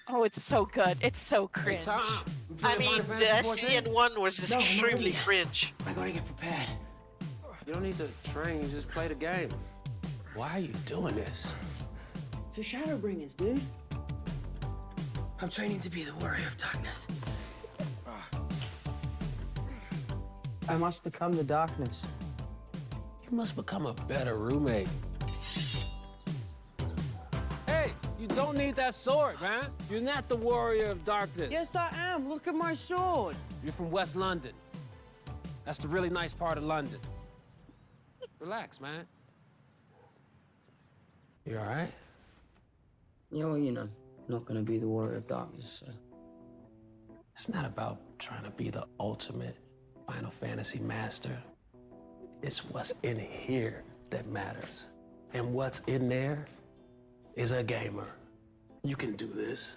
Oh, it's so good. It's so cringe. I mean, the SCN one was just extremely cringe. I gotta get prepared. You don't need to train, you just play the game. Why are you doing this? For Shadowbringers, dude. I'm training to be the warrior of darkness. I must become the darkness. You must become a better roommate. Hey, you don't need that sword, man. You're not the warrior of darkness. Yes, I am. Look at my sword. You're from West London. That's the really nice part of London. Relax, man. You all right? Yeah, well, you know, not gonna be the warrior of darkness, so. It's not about trying to be the ultimate Final Fantasy master. It's what's in here that matters. And what's in there is a gamer. You can do this.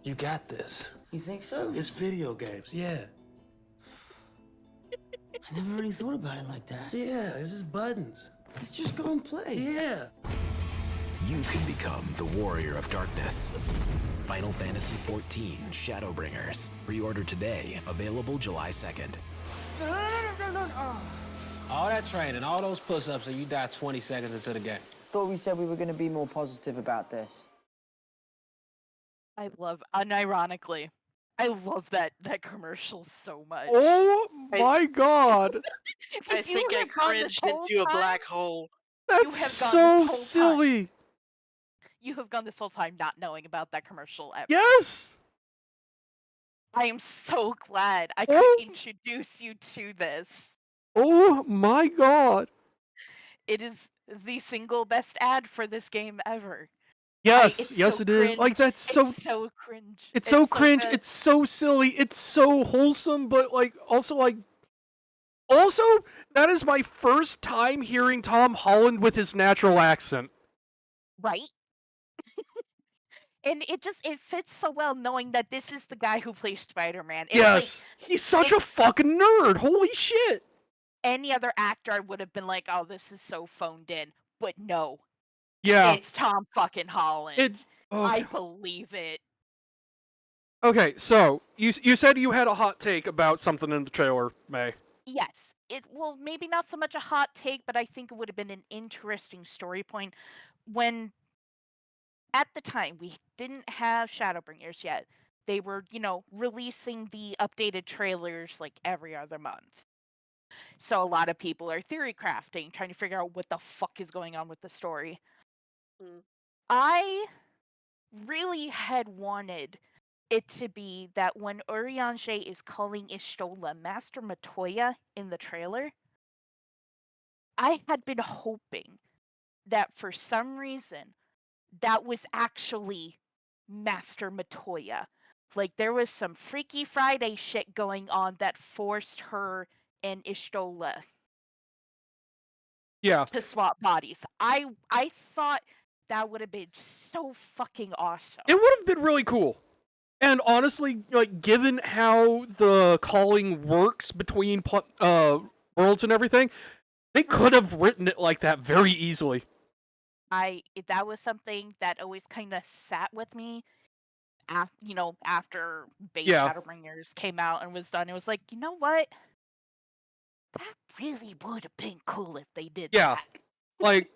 You got this. You think so? It's video games, yeah. I never really thought about it like that. Yeah, this is buttons. Let's just go and play. Yeah. You can become the warrior of darkness. Final Fantasy XIV Shadowbringers. Pre-order today. Available July 2nd. No. All that training, all those push-ups, and you die 20 seconds into the game. Thought we said we were gonna be more positive about this. I love, unironically, I love that commercial so much. Oh my god! I think I cringed into a black hole. That's so silly. You have gone this whole time not knowing about that commercial ever. Yes! I am so glad I could introduce you to this. Oh my god. It is the single best ad for this game ever. Yes, yes it is. Like that's so It's so cringe. It's so cringe, good. it's so silly, it's so wholesome, but like also that is my first time hearing Tom Holland with his natural accent. Right? And it fits so well knowing that this is the guy who plays Spider-Man. It's Yes. He's such a fucking nerd. Holy shit. Any other actor would have been like, "Oh, this is so phoned in." But no. Yeah. It's Tom fucking Holland. I believe it. Okay, so you said you had a hot take about something in the trailer, May. Yes. Maybe not so much a hot take, but I think it would have been an interesting story point when at the time we didn't have Shadowbringers yet. They were, releasing the updated trailers like every other month. So a lot of people are theory crafting, trying to figure out what the fuck is going on with the story. I really had wanted it to be that when Urianger is calling Ishtola Master Matoya in the trailer, I had been hoping that for some reason that was actually Master Matoya. Like there was some Freaky Friday shit going on that forced her and Ishtola to swap bodies. I thought that would have been so fucking awesome. It would have been really cool. And honestly, like given how the calling works between worlds and everything, they could have written it like that very easily. That was something that always kind of sat with me after Base Shadowbringers came out and was done. It was like, you know what? That really would have been cool if they did that. Like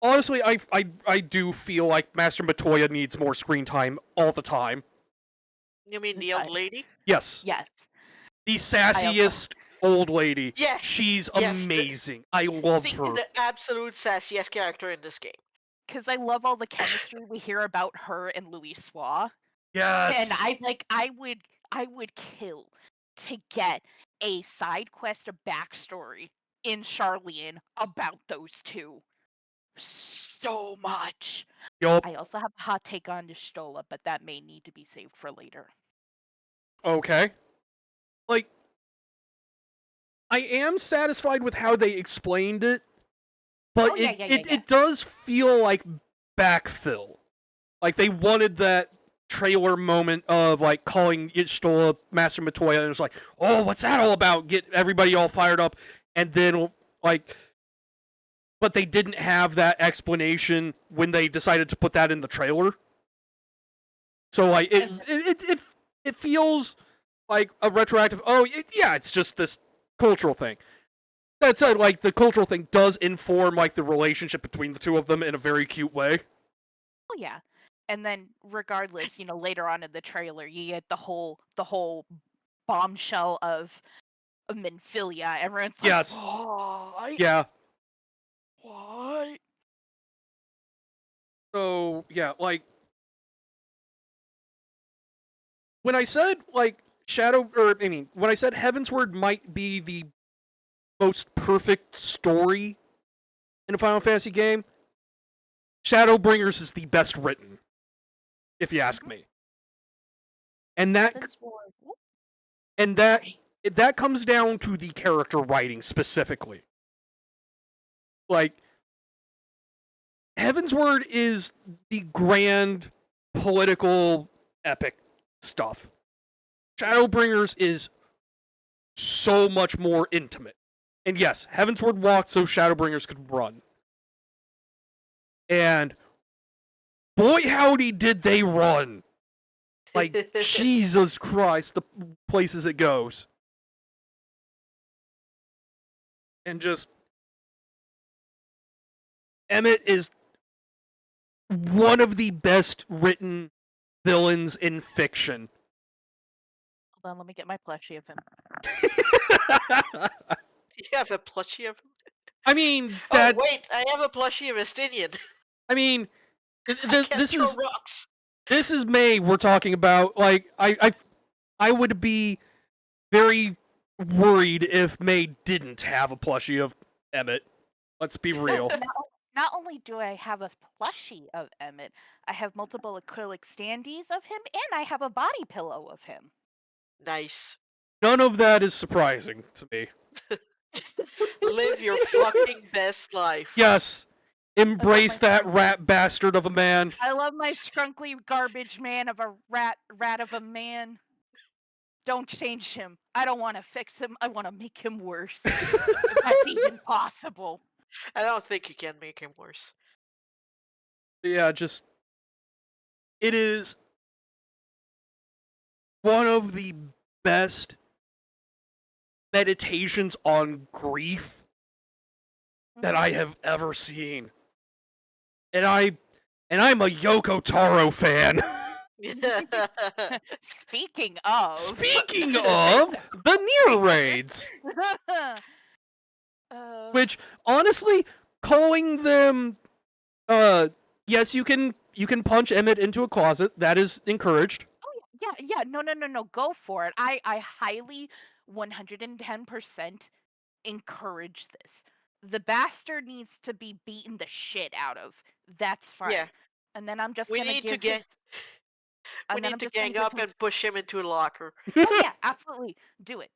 honestly, I do feel like Master Matoya needs more screen time all the time. You mean the old lady? Yes. Yes. The sassiest old lady. Yes. She's amazing. I love her. She's the absolute sassiest character in this game. Because I love all the chemistry we hear about her and Louis Soir. Yes. And I would kill to get a side quest, a backstory in Charlian about those two. So much. Yup. I also have a hot take on Ishtola, but that may need to be saved for later. Okay. Like, I am satisfied with how they explained it, but it does feel like backfill. Like they wanted that trailer moment of like calling Ishtola Master Matoya, and it was like, oh, what's that all about? Get everybody all fired up, and then like, but they didn't have that explanation when they decided to put that in the trailer. So like it feels like a retroactive. Oh yeah, it's just this cultural thing. That said, like the cultural thing does inform like the relationship between the two of them in a very cute way. Oh yeah, and then regardless, later on in the trailer, you get the whole bombshell of Minfilia. Everyone's like, Yes. "What? Yeah. What?" So yeah, like when I said like when I said Heavensward might be the most perfect story in a Final Fantasy game, Shadowbringers is the best written, if you ask me. And that comes down to the character writing specifically. Like Heavensward is the grand political epic stuff. Shadowbringers is so much more intimate. And yes, Heavensward walked so Shadowbringers could run. And boy howdy did they run. Like Jesus Christ, the places it goes. And just Emmett is one of the best written villains in fiction. Hold on, let me get my plushie of him. You have a plushie of him? I mean, Oh wait, I have a plushie of Estinian. I mean, this throw is rocks. This is May we're talking about. Like, I would be very worried if May didn't have a plushie of Emmett. Let's be real. Not only do I have a plushie of Emmett, I have multiple acrylic standees of him, and I have a body pillow of him. Nice. None of that is surprising to me. Live your fucking best life. Yes. Embrace that rat bastard of a man. I love my scrunkly garbage man of a rat of a man. Don't change him. I don't want to fix him. I want to make him worse. If that's even possible. I don't think you can make him worse. Yeah, it is one of the best meditations on grief that I have ever seen. And I'm a Yoko Taro fan. Speaking of the Nier raids. Which honestly, calling them yes, you can punch Emmett into a closet. That is encouraged. Oh yeah. No. Go for it. I highly 110% encourage this. The bastard needs to be beaten the shit out of. That's fine. Yeah. And then I'm just We gonna need give to his... We need to gang up and push him into a locker. Oh yeah, absolutely. Do it.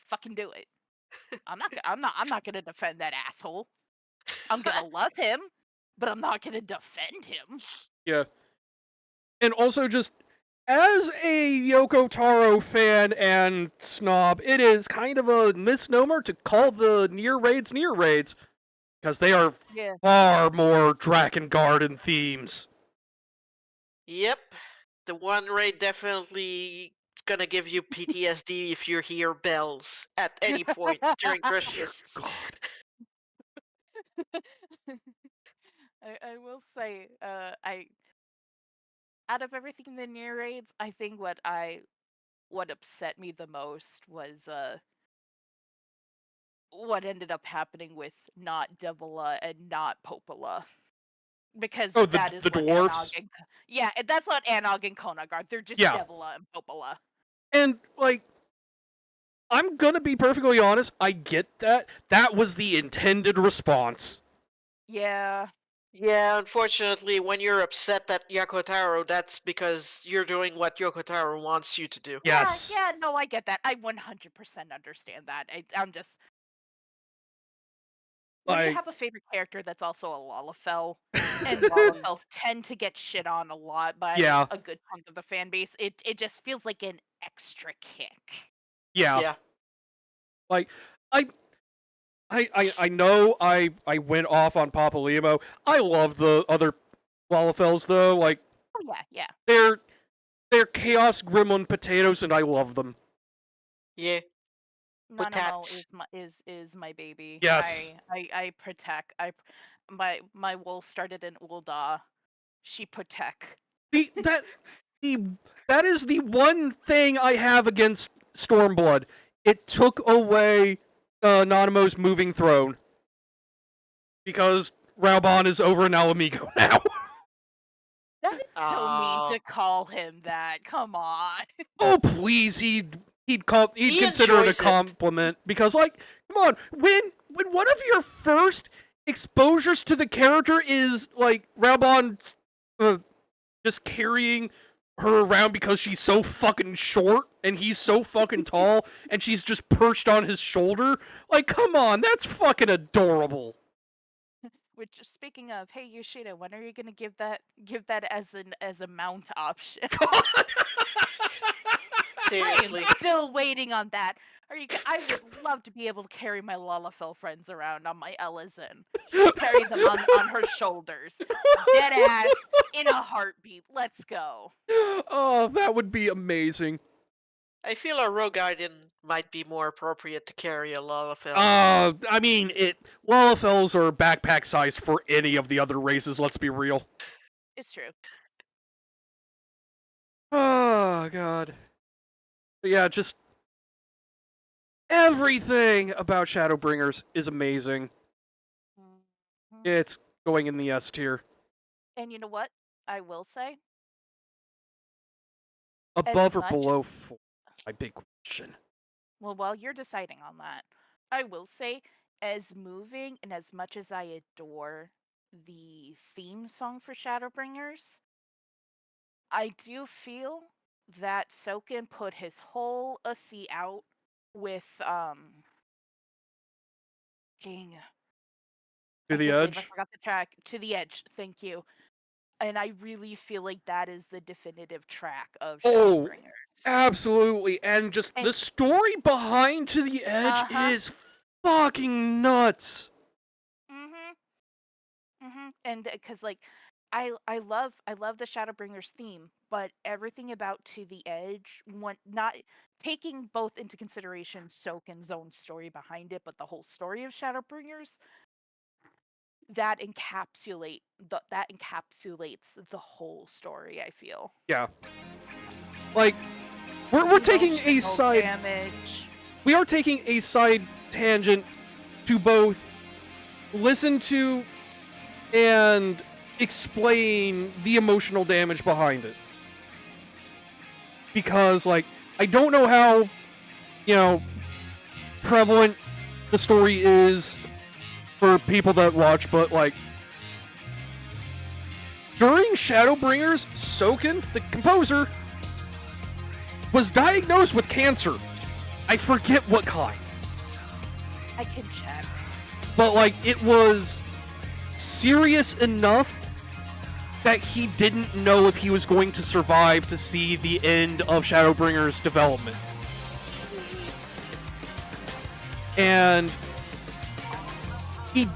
Fucking do it. I'm not gonna defend that asshole. I'm gonna love him, but I'm not gonna defend him. Yeah. And also just as a Yoko Taro fan and snob, it is kind of a misnomer to call the Nier raids because they are far more Drakengard themes. Yep. The one raid definitely gonna give you PTSD if you hear bells at any point during Christmas. God. I will say, out of everything in the Nier raids, I think what upset me the most was what ended up happening with not Devila and not Popola. Because that is the what dwarves? that's what Anog and Konag are. They're just Yeah. Devila and Popola. And like, I'm gonna be perfectly honest, I get that. That was the intended response. Yeah. Yeah, unfortunately, when you're upset at Yoko Taro, that's because you're doing what Yoko Taro wants you to do. Yes. Yeah, no, I get that. I 100% understand that. I'm just... When you have a favorite character that's also a Lalafell, and Lalafells tend to get shit on a lot by a good chunk of the fan base, it just feels like an extra kick. Yeah. Like, I know I went off on Papa Limo. I love the other Lalafels though. Like, Oh yeah. they're Chaos Gremlin potatoes, and I love them. Yeah. Nanamo is my baby. Yes. I protect. My wool started in Ulda. She protect. That is the one thing I have against Stormblood. It took away Nanamo's moving throne because Raubon is over in Alamigo now. That is so mean to call him that. Come on. Oh please, he'd consider it a compliment because, like, come on, when one of your first exposures to the character is like Raubon just carrying her around because she's so fucking short and he's so fucking tall and she's just perched on his shoulder, like, come on, that's fucking adorable. Which, speaking of, hey Yoshida, when are you gonna give that as a mount option? Seriously. I am still waiting on that. I would love to be able to carry my Lalafell friends around on my Ellison. Carry them on her shoulders. Dead ass, in a heartbeat. Let's go. Oh, that would be amazing. I feel a Rogue Guardian might be more appropriate to carry a Lalafell. I mean, Lalafells are backpack size for any of the other races, let's be real. It's true. Oh, God. But yeah, just everything about Shadowbringers is amazing. It's going in the S tier. And you know what? I will say, above or below 4? My big question. Well, while you're deciding on that, I will say, as moving and as much as I adore the theme song for Shadowbringers, I do feel that Soken put his whole Ussy out with To the Edge? I forgot the track. To the Edge, thank you. And I really feel like that is the definitive track of Shadowbringers. Absolutely. And just the story behind To the Edge is fucking nuts. And because, like, I love the Shadowbringers theme, but everything about To the Edge, not taking both into consideration Soken's own story behind it, but the whole story of Shadowbringers, that encapsulates the whole story, I feel. Yeah. Like, we're taking a side damage. We are taking a side tangent to both listen to and explain the emotional damage behind it. Because, like, I don't know how, prevalent the story is for people that watch, but, like, during Shadowbringers, Soken, the composer, was diagnosed with cancer. I forget what kind. I can check. But, like, it was serious enough that he didn't know if he was going to survive to see the end of Shadowbringers' development. And he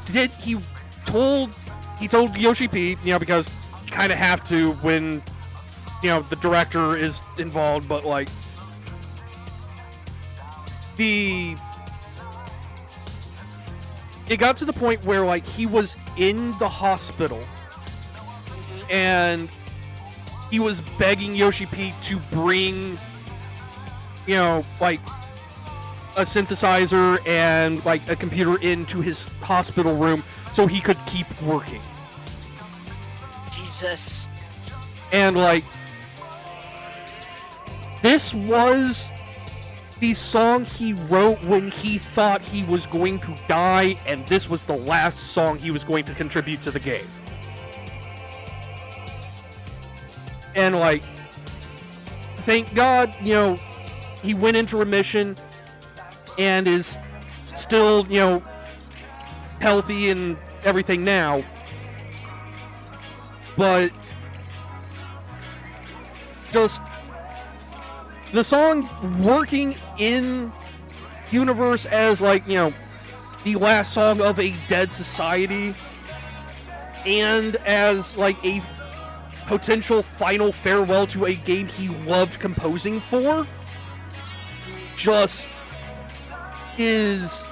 told Yoshi P, because you kind of have to when, the director is involved, but, like, it got to the point where, like, he was in the hospital and he was begging Yoshi P to bring, like, a synthesizer and, like, a computer into his hospital room so he could keep working. Jesus. And, like, this was the song he wrote when he thought he was going to die, and this was the last song he was going to contribute to the game. And, like, thank God, he went into remission and is still, healthy and everything now. But just the song working in universe as, like, the last song of a dead society, and as like a potential final farewell to a game he loved composing for, just is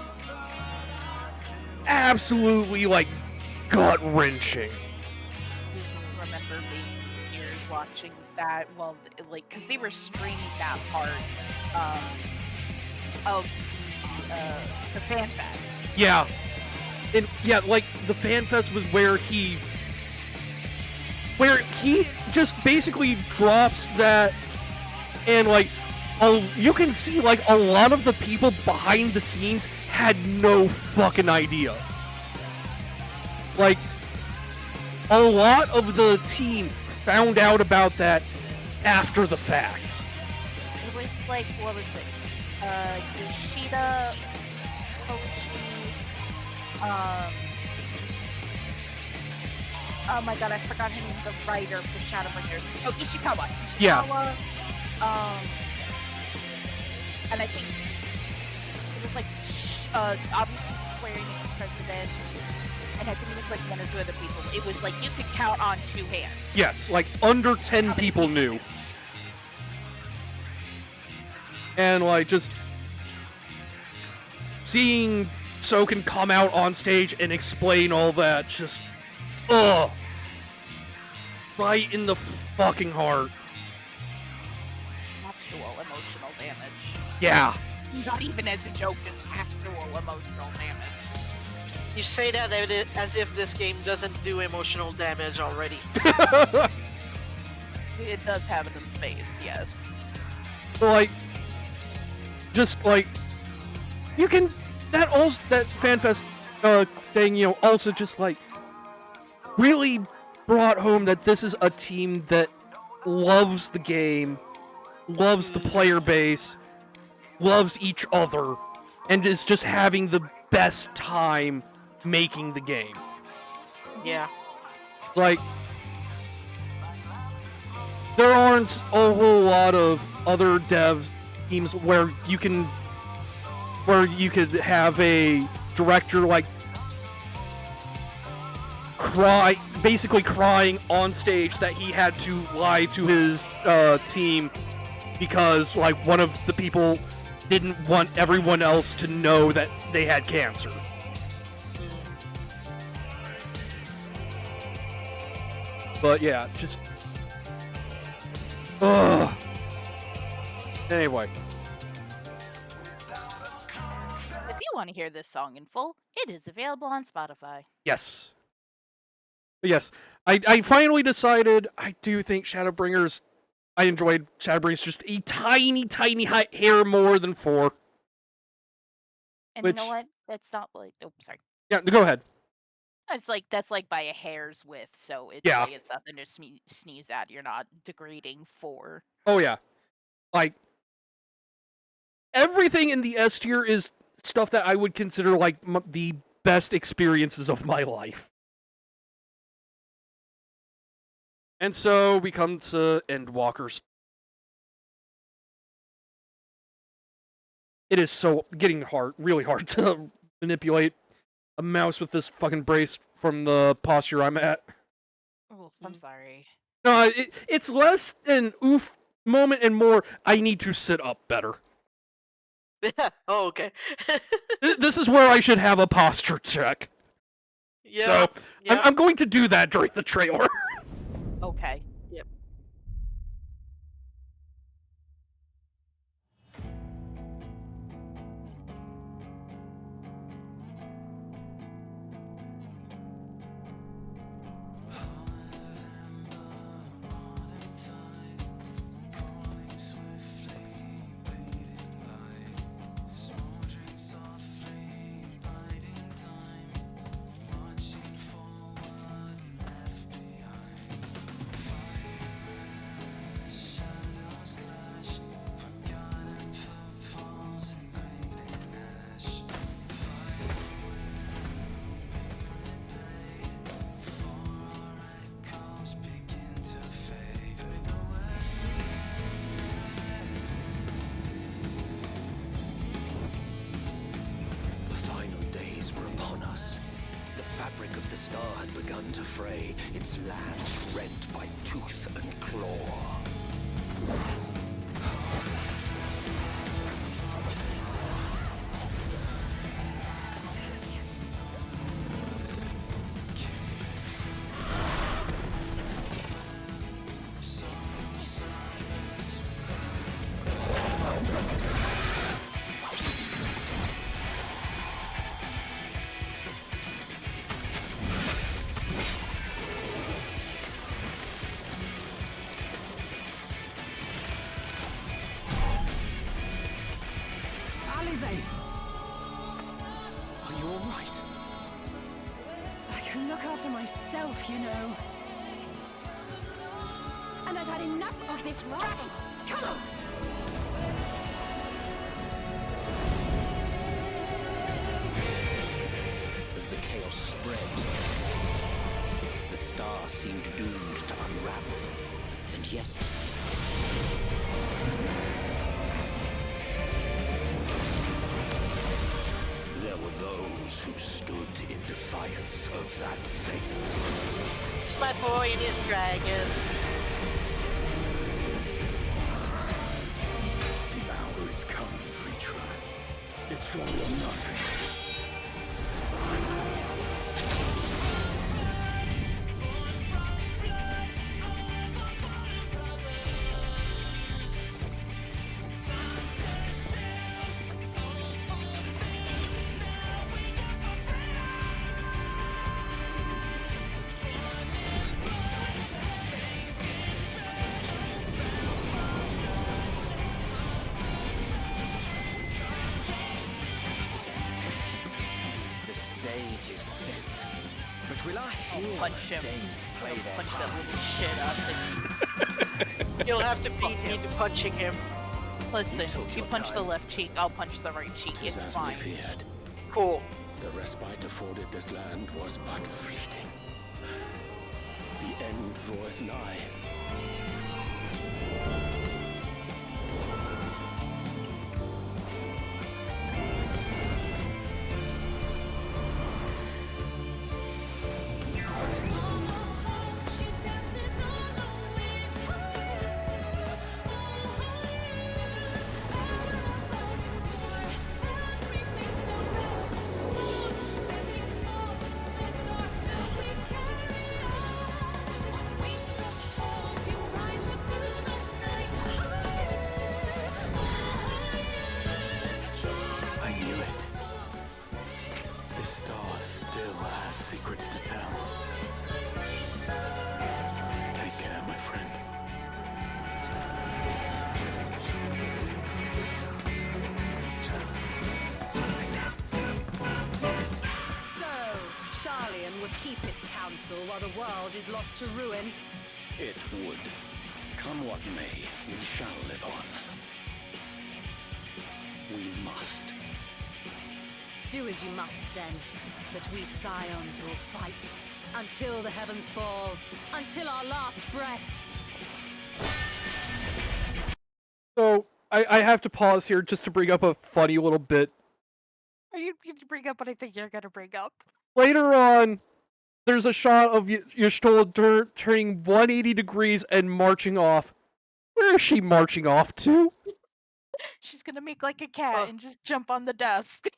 absolutely like gut-wrenching. Remember being in tears watching that. Well, like, because they were streaming that part of the fan fest. Yeah. And yeah, like the fan fest was where he just basically drops that, and like you can see like a lot of the people behind the scenes had no fucking idea. Like a lot of the team found out about that after the fact. It was like, what was it? Yoshida, Koji, oh my god, I forgot her name, the writer for Shadowbringers. Oh, Ishikawa. Yeah. And I think it was like, obviously Square Enix president, and I think it was like one or two other people. It was like, you could count on two hands. Yes, like under 10 people knew. And like just seeing Soken come out on stage and explain all that, just right in the fucking heart. Actual emotional damage. Yeah. Not even as a joke, it's actual emotional damage. You say that as if this game doesn't do emotional damage already. It does have it in spades, yes. Like, just like, you can, that FanFest thing, you know, also just like, really brought home that this is a team that loves the game, loves the player base, loves each other, and is just having the best time making the game. Yeah. Like, there aren't a whole lot of other dev teams where you could have a director like basically crying on stage that he had to lie to his team because like one of the people didn't want everyone else to know that they had cancer. But yeah, just anyway. If you want to hear this song in full, it is available on Spotify. Yes. Yes. I finally decided I do think Shadowbringers, I enjoyed Shadowbringers just a tiny, tiny hair more than 4. And you know what? That's not like, oh, sorry. Yeah, go ahead. It's like, that's like by a hair's width, so it's Yeah. like, it's nothing to sneeze at. You're not degrading 4. Oh yeah. Like, everything in the S tier is stuff that I would consider like the best experiences of my life. And so we come to Endwalkers. It is so getting really hard to manipulate a mouse with this fucking brace from the posture I'm at. Oh, I'm sorry. No, it's less an oof moment and more I need to sit up better. Oh, okay. This is where I should have a posture check. Yeah. So yeah. I'm going to do that during the trailer. Okay. Yep. fabric of the star had begun to fray, its lands rent by tooth and claw. Are you all right? I can look after myself, you know. And I've had enough of this rot. Come on! As the chaos spread, the star seemed doomed to unravel, and yet... there were those who stood in defiance of that fate. Smart boy and his dragon. The hour is come, Tritra. It's all or nothing. Stage is set, but will our hero punch him. deign to play their Punch part? that little shit out. You'll have to beat me to punching him. Listen, took you your punch the time. left cheek, I'll punch the right cheek. Tis It's as fine. we feared. Cool. The respite afforded this land was but fleeting. The end draweth nigh. I knew it. This star still has secrets to tell. Take care, my friend. So, Charlian would keep its counsel while the world is lost to ruin. It would. Come what may, we shall live on. We must. Do as you must, then. But we Scions will fight. Until the heavens fall. Until our last breath. So, I have to pause here just to bring up a funny little bit. Are you going to bring up what I think you're going to bring up? Later on, there's a shot of Y'shtola turning 180 degrees and marching off. Where is she marching off to? She's going to make like a cat and just jump on the desk.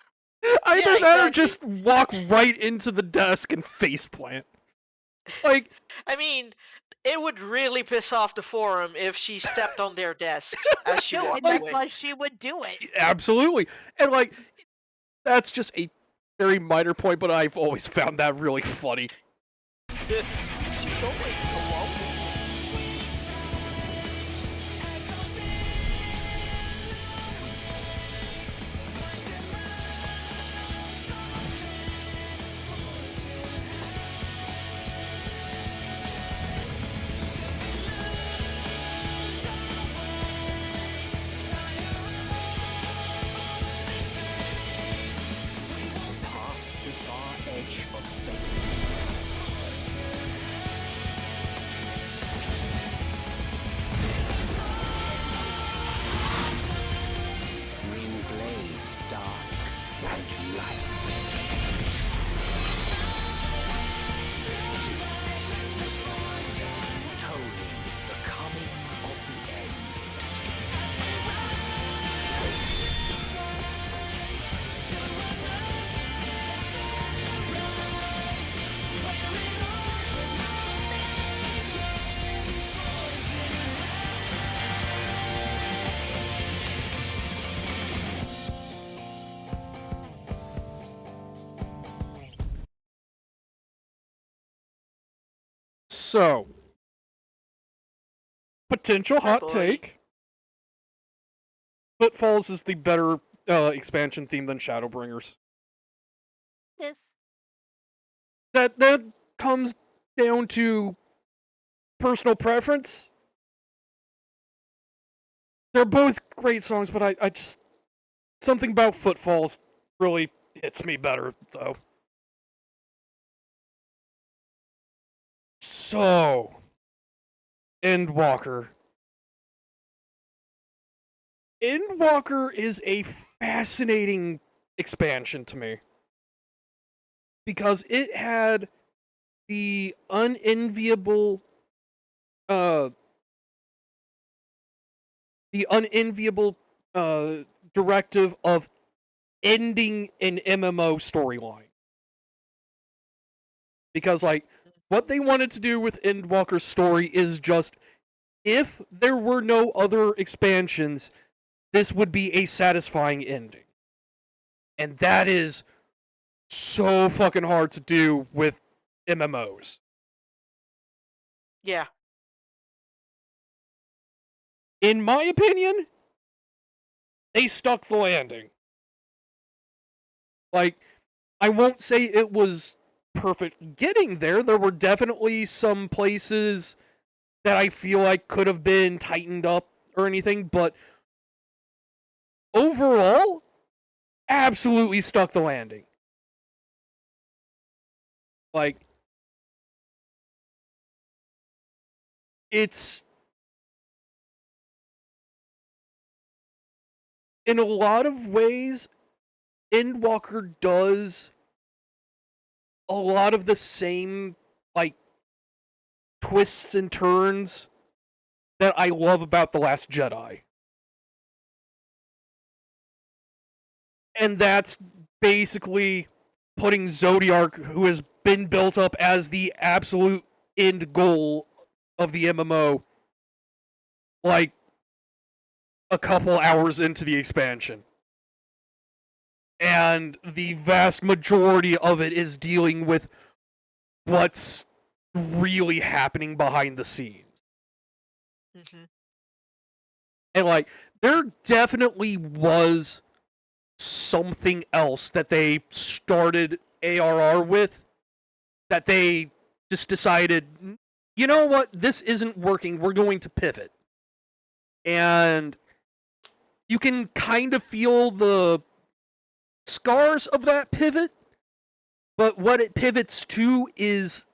Either that or just walk right into the desk and faceplant. Like, I mean, it would really piss off the forum if she stepped on their desks as she walked And that's away. why she would do it. absolutely. And like, that's just a very minor point, but I've always found that really funny. Past the far edge of fate. So, potential hot take. Footfalls is the better expansion theme than Shadowbringers. Yes. That comes down to personal preference. They're both great songs, but I just... Something about Footfalls really hits me better, though. So... Endwalker. Endwalker is a fascinating expansion to me. Because it had the unenviable directive of ending an MMO storyline. Because, like, what they wanted to do with Endwalker's story is just, if there were no other expansions, this would be a satisfying ending. And that is so fucking hard to do with MMOs. Yeah. In my opinion, they stuck the landing. Like, I won't say it was perfect getting there. There were definitely some places that I feel like could have been tightened up or anything, but overall, absolutely stuck the landing. Like, it's... In a lot of ways, Endwalker does a lot of the same, like, twists and turns that I love about The Last Jedi. And that's basically putting Zodiark, who has been built up as the absolute end goal of the MMO, like, a couple hours into the expansion. And the vast majority of it is dealing with what's really happening behind the scenes. Mm-hmm. And, like, there definitely was something else that they started ARR with that they just decided, you know what, this isn't working, we're going to pivot. And you can kind of feel the scars of that pivot, but what it pivots to is,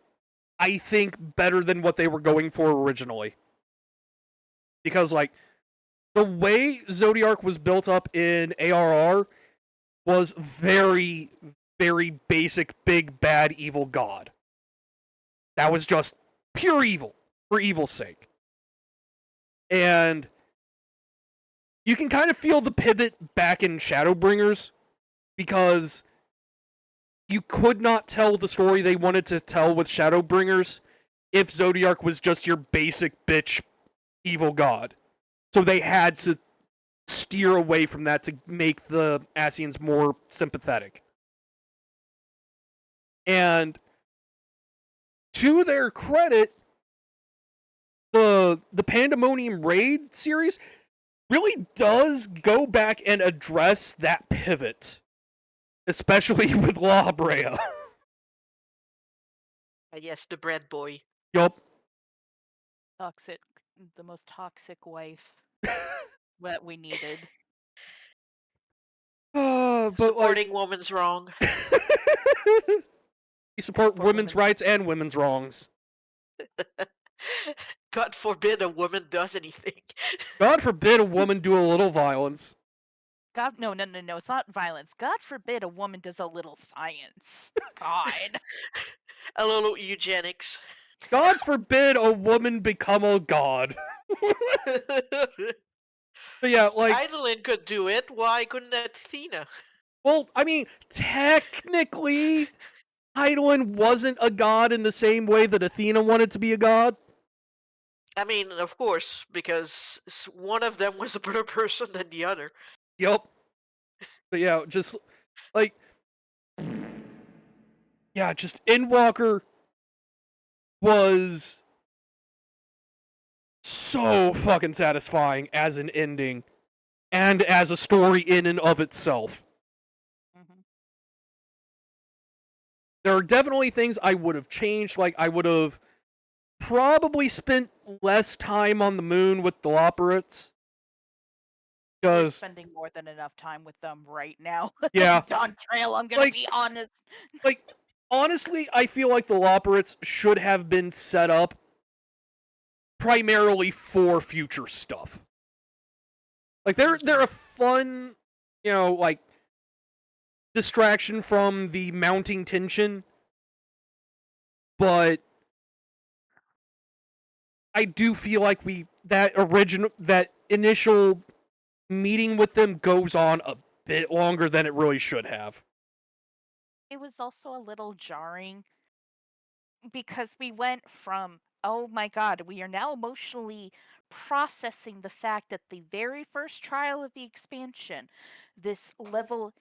I think, better than what they were going for originally. Because, like, the way Zodiark was built up in ARR was very, very basic, big, bad, evil god. That was just pure evil, for evil's sake. And you can kind of feel the pivot back in Shadowbringers, because you could not tell the story they wanted to tell with Shadowbringers if Zodiark was just your basic bitch evil god. So they had to steer away from that to make the Ascians more sympathetic. And to their credit, the Pandemonium Raid series really does go back and address that pivot, especially with La Brea. Yes, the bread boy. Yup. Toxic, the most toxic wife that we needed. But supporting women's wrong. We support women's rights and women's wrongs. God forbid a woman does anything. God forbid a woman do a little violence. God, no, it's not violence. God forbid a woman does a little science. God. A little eugenics. God forbid a woman become a god. But yeah, like... Eidolon could do it, why couldn't Athena? Well, I mean, technically, Eidolon wasn't a god in the same way that Athena wanted to be a god. I mean, of course, because one of them was a better person than the other. Yup. But yeah, just, like... Yeah, just Endwalker was so fucking satisfying as an ending and as a story in and of itself. There are definitely things I would have changed. Like, I would have probably spent less time on the moon with the Loperates. We're Because, spending more than enough time with them right now. yeah. On trail, I'm gonna be honest. Like, honestly, I feel like the Loperates should have been set up primarily for future stuff. Like, they're a fun, like, distraction from the mounting tension, but I do feel like that initial meeting with them goes on a bit longer than it really should have. It was also a little jarring because we went from, oh my god, we are now emotionally processing the fact that the very first trial of the expansion, this level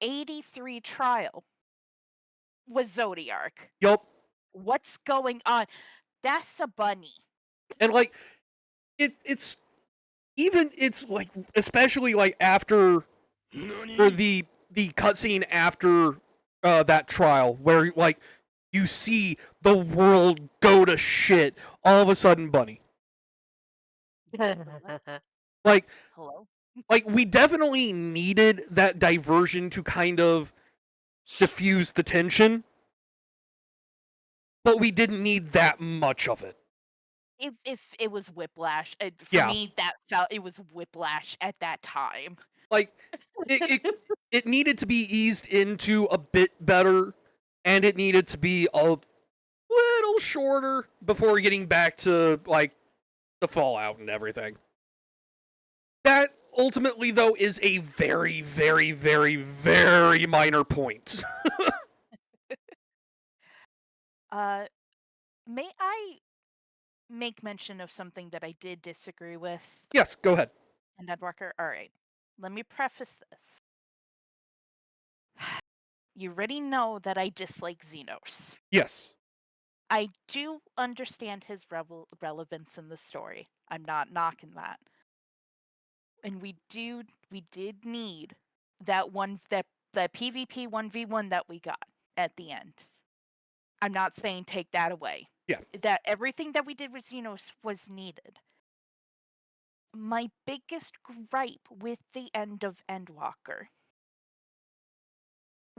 83 trial, was Zodiark. Yup. What's going on? That's a bunny. And, like, it's like, especially, like, after, for the cutscene after that trial, where, like, you see the world go to shit, all of a sudden, bunny. Like, Hello? Like, we definitely needed that diversion to kind of diffuse the tension, but we didn't need that much of it. If it was whiplash, for Yeah. me, it was whiplash at that time. Like, it needed to be eased into a bit better, and it needed to be a little shorter before getting back to, like, the Fallout and everything. That, ultimately, though, is a very, very, very, very minor point. May I make mention of something that I did disagree with? Yes, go ahead. And Ed Walker, alright. Let me preface this. You already know that I dislike Xenos. Yes. I do understand his relevance in the story. I'm not knocking that. And we did need that PvP 1v1 that we got at the end. I'm not saying take that away. Yeah. That everything that we did with Xenos was needed. My biggest gripe with the end of Endwalker.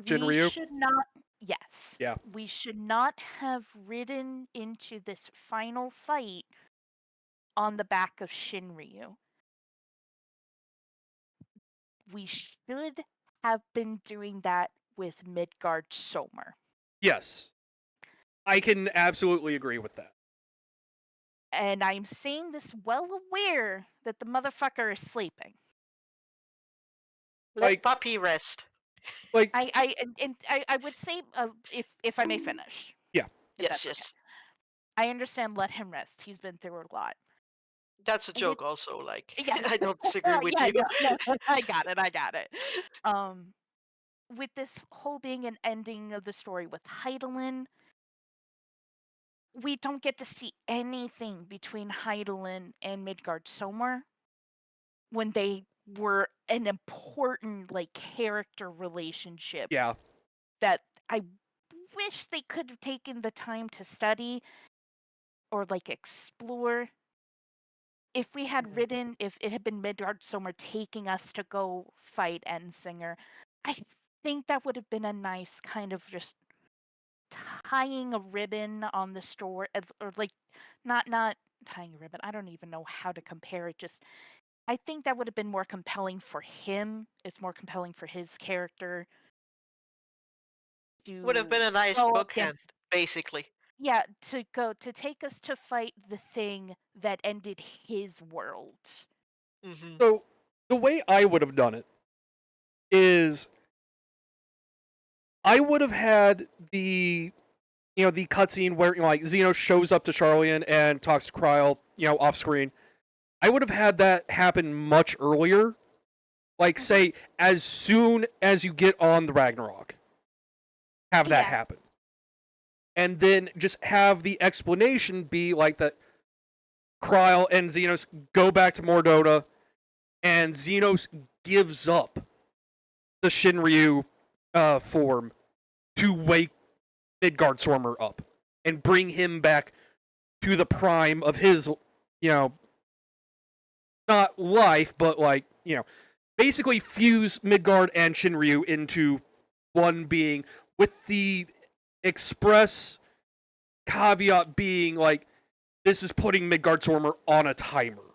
Shinryu? We should not. Yes. Yeah. We should not have ridden into this final fight on the back of Shinryu. We should have been doing that with Midgard Somer. Yes. I can absolutely agree with that. And I'm saying this well aware that the motherfucker is sleeping. Let puppy rest. Like, I would say, if I may finish. Yeah. Yes, yes. I understand. Let him rest. He's been through a lot. That's a joke, also. Like, Yeah. I don't disagree with you. No, I got it. With this whole being an ending of the story with Hydaelyn, we don't get to see anything between Hydaelyn and Midgard Somer when they were an important, like, character relationship. Yeah. That I wish they could have taken the time to study or, like, explore. If we had ridden, if it had been Midgard Somer taking us to go fight Endsinger, I think that would have been a nice kind of just tying a ribbon on the story, or like not tying a ribbon. I don't even know how to compare it. Just I think that would have been more compelling for him. It's more compelling for his character. Would have been a nice bookend, basically. Yeah, to take us to fight the thing that ended his world. Mm-hmm. So, the way I would have done it is I would have had the cutscene where, like, Xenos shows up to Charlian and talks to Kryl, off screen. I would have had that happen much earlier. Like, say, as soon as you get on the Ragnarok. Have that happen. And then just have the explanation be like that Kryl and Xenos go back to Mordota, and Xenos gives up the Shinryu form to wake Midgard-Stormer up and bring him back to the prime of his, not life, but basically fuse Midgard and Shinryu into one being, with the express caveat being this is putting Midgard-Stormer on a timer.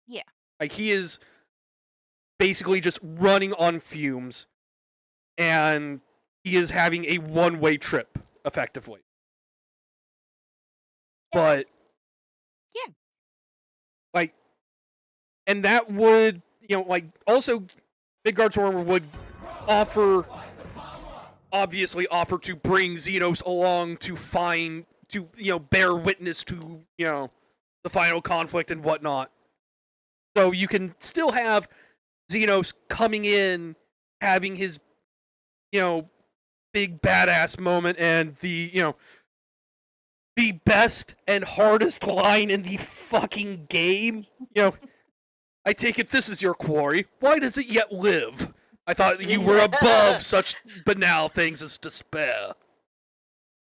Yeah. He is basically just running on fumes, and he is having a one-way trip, effectively. But yeah, and that would, also Midgard-Stormer would obviously offer to bring Xenos along to bear witness to, the final conflict and whatnot. So you can still have Xenos coming in, having his, big badass moment, and the best and hardest line in the fucking game. I take it this is your quarry. Why does it yet live? I thought you were above such banal things as despair.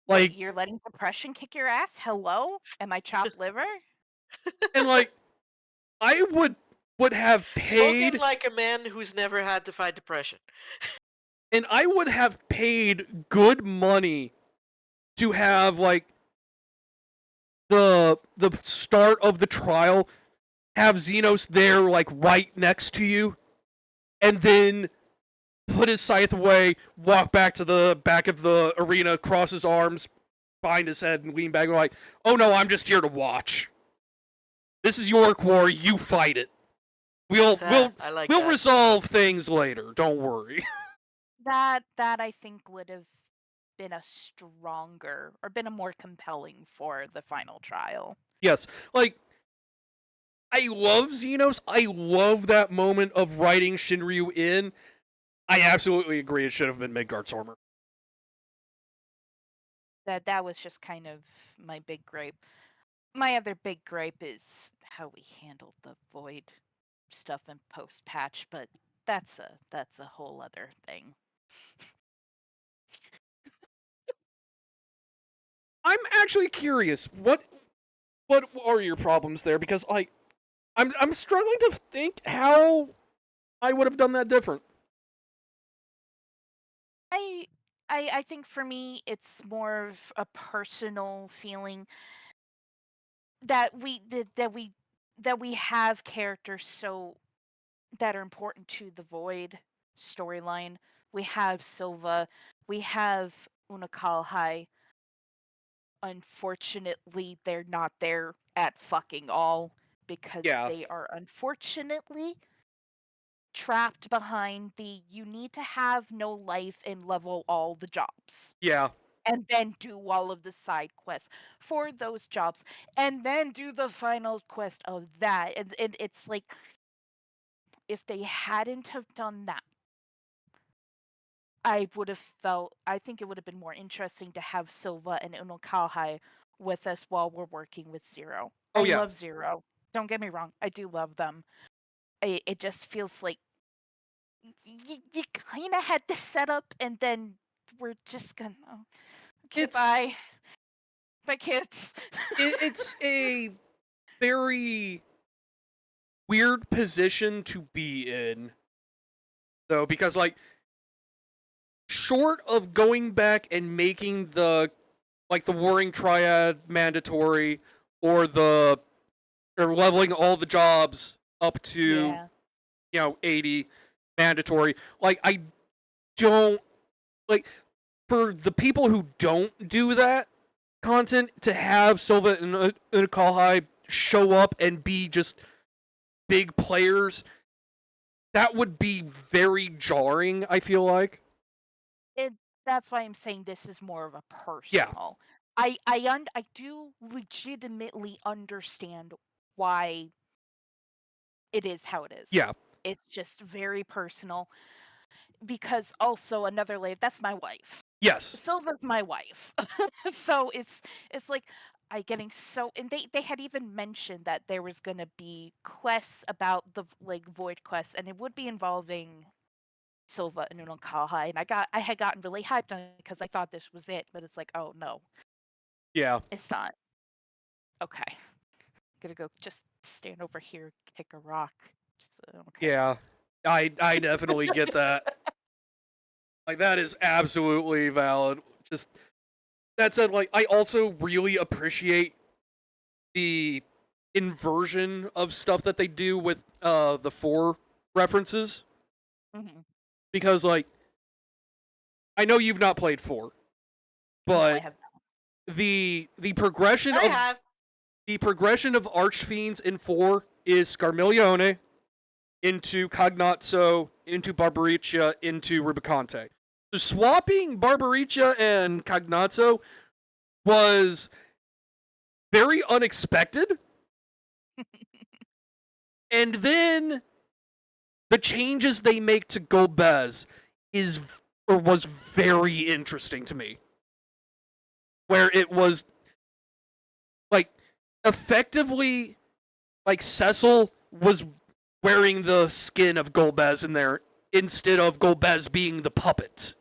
Wait, you're letting depression kick your ass? Hello? Am I chopped liver? And I would have paid. Spoken like a man who's never had to fight depression. And I would have paid good money to have the start of the trial, have Xenos there right next to you, and then put his scythe away, walk back to the back of the arena, cross his arms behind his head, and lean back and oh no, I'm just here to watch. This is your quarry, you fight it. We'll resolve things later, don't worry. That I think would have been a stronger, or been a more compelling for the final trial. Yes, I love Xenos. I love that moment of writing Shinryu in. I absolutely agree it should have been Midgard-Stormer. That was just kind of my big gripe. My other big gripe is how we handled the Void stuff in post-patch, but that's a whole other thing. I'm actually curious. What are your problems there? Because I'm struggling to think how I would have done that different. I think for me it's more of a personal feeling that we have characters that are important to the Void storyline. We have Silva, we have Unakalhai. Unfortunately, they're not there at fucking all because they are unfortunately trapped behind you need to have no life and level all the jobs. Yeah. And then do all of the side quests for those jobs. And then do the final quest of that. And it's if they hadn't have done that, I think it would have been more interesting to have Silva and Unokalhai with us while we're working with Zero. I love Zero. Don't get me wrong. I do love them. It just feels like you kind of had to set up, and then we're just gonna bye kids. It's a very weird position to be in, though, because short of going back and making the Warring Triad mandatory, or leveling all the jobs up to 80 mandatory, I don't for the people who don't do that content to have Silva and Unakalhai show up and be just big players, that would be very jarring, I feel like. That's why I'm saying this is more of a personal. I do legitimately understand why it is how it is. Yeah. It's just very personal. Because also another layer, that's my wife. Yes. Silva's my wife. So it's like getting so, and they had even mentioned that there was gonna be quests about the like void quests, and it would be involving Silva and Unalkaha, and I had gotten really hyped on it because I thought this was it, but it's like, oh no, Yeah. it's not. Okay, gonna go just stand over here, kick a rock. Just, okay. Yeah, I definitely get that. Like, that is absolutely valid. Just that said, like, I also really appreciate the inversion of stuff that they do with the 4 references. Mm-hmm. Because, like, I know you've not played 4, No, I but have not. the progression I of have. the progression of Archfiends in 4 is Scarmiglione into Cognazzo, into Barbaricia, into Rubicante. So swapping Barbaricia and Cognazzo was very unexpected. And then the changes they make to Golbez was very interesting to me. Where it was like effectively like Cecil was wearing the skin of Golbez in there instead of Golbez being the puppet.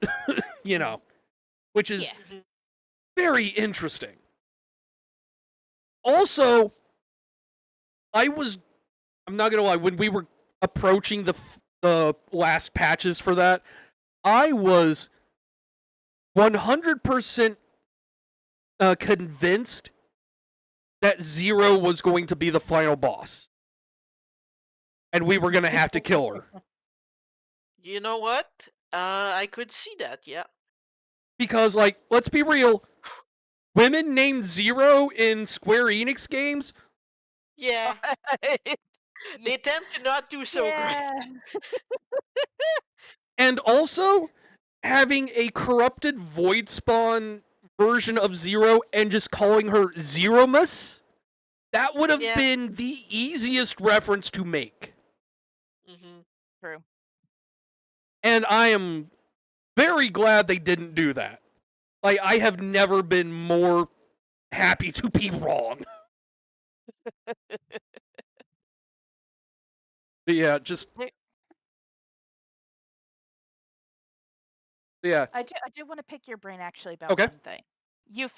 You know, which is very interesting. Also, I'm not gonna lie, when we were approaching the last patches for that, I was 100% convinced that Zero was going to be the final boss. And we were going to have to kill her. You know what? I could see that, yeah. Because, like, let's be real, women named Zero in Square Enix games? Yeah. They tend to not do so great. And also, having a corrupted Void Spawn version of Zero and just calling her Zeromus? That would have been the easiest reference to make. Mm-hmm. True. And I am very glad they didn't do that. Like, I have never been more happy to be wrong. But yeah, just yeah. I do want to pick your brain actually about Okay. one thing. You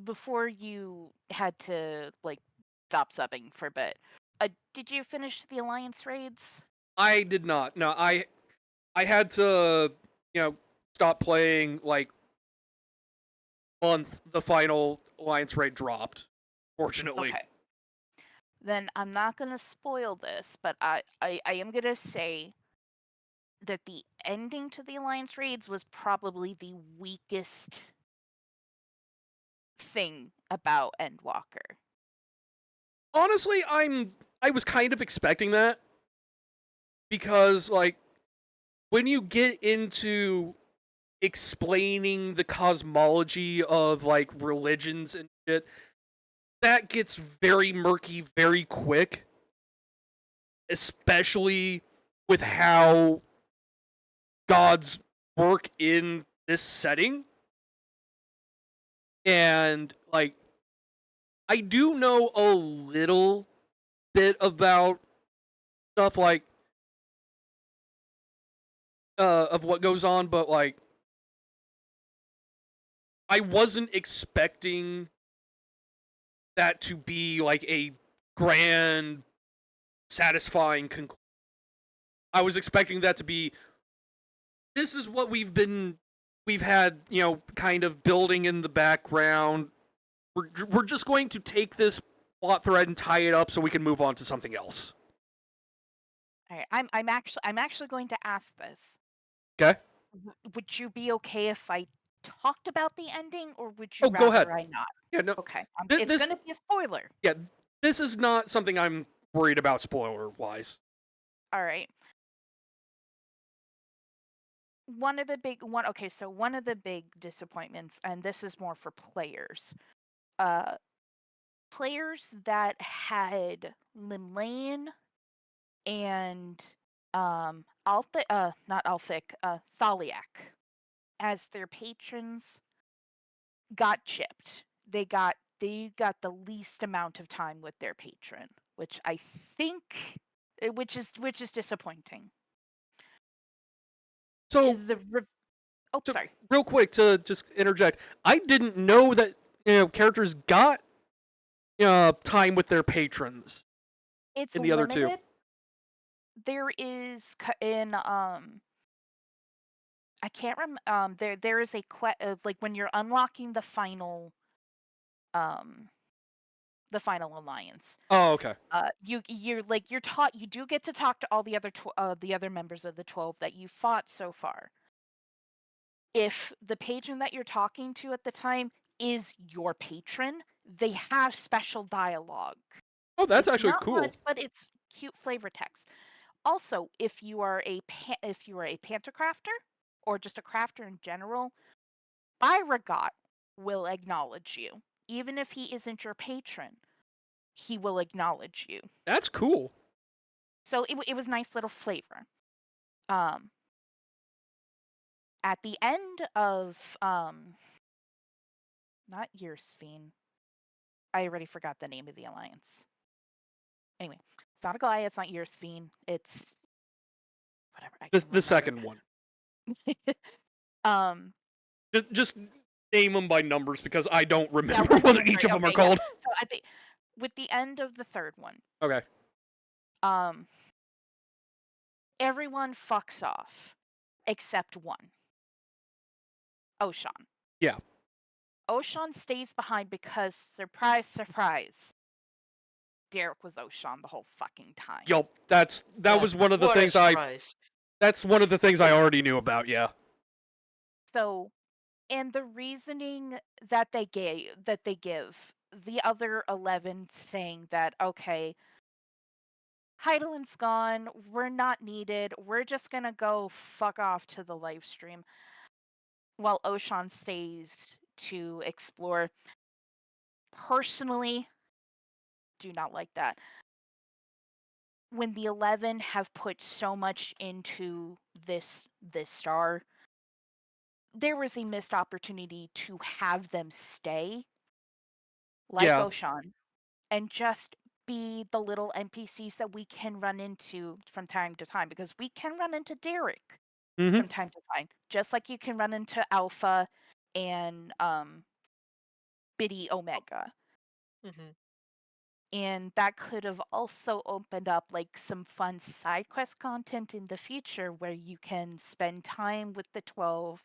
before you had to like stop subbing for a bit. Did you finish the Alliance raids? I did not. No, I had to, stop playing like month the final Alliance raid dropped. Fortunately. Okay. Then I'm not gonna spoil this, but I am gonna say that the ending to the Alliance raids was probably the weakest thing about Endwalker. Honestly, I was kind of expecting that. Because, like, when you get into explaining the cosmology of, like, religions and shit, that gets very murky very quick. Especially with how gods work in this setting. And, like, I do know a little bit about stuff like of what goes on, but like I wasn't expecting that to be like a grand, satisfying conclusion. I was expecting that to be, this is what we've had, kind of building in the background. We're just going to take this plot thread and tie it up so we can move on to something else. All right, I'm actually going to ask this. Okay. Would you be okay if I talked about the ending, or would you rather go ahead. I not? Yeah, no. Okay, it's gonna be a spoiler. Yeah, this is not something I'm worried about spoiler-wise. All right. One of the big disappointments, and this is more for players. Players that had Limlane and not Althic, Thaliak as their patrons got chipped. They got they got the least amount of time with their patron, which I think, which is disappointing. So, sorry. Real quick to just interject, I didn't know that characters got time with their patrons. It's in the other two. limited. There is in I can't remember. There is a like when you're unlocking the final alliance. Oh, okay. You're taught, you do get to talk to all the other members of the 12 that you fought so far. If the patron that you're talking to at the time is your patron, they have special dialogue. Oh, that's It's actually not cool. much, but it's cute flavor text. Also, if you are a pantocrafter or just a crafter in general, Byragot will acknowledge you. Even if he isn't your patron, he will acknowledge you. That's cool. So it was nice little flavor. At the end of not Yearsfiend. I already forgot the name of the alliance. Anyway, it's not a Goliath, it's not Yearsfiend. It's whatever. The second one. Just name them by numbers because I don't remember what each of them are called. So with the end of the third one. Okay. Everyone fucks off except one. Oshan. Yeah. Oshan stays behind because, surprise, surprise, Derek was Oshan the whole fucking time. Yup, that was one of the things that's one of the things I already knew about, yeah. So, and the reasoning that they give, the other 11 saying that, okay, Heidelin's gone, we're not needed, we're just gonna go fuck off to the live stream while Oshan stays to explore. Personally, do not like that. When the 11 have put so much into this star, there was a missed opportunity to have them stay like Oshan and just be the little NPCs that we can run into from time to time, because we can run into Derek from time to time, just like you can run into Alpha and Biddy Omega. And that could have also opened up like some fun side quest content in the future where you can spend time with the 12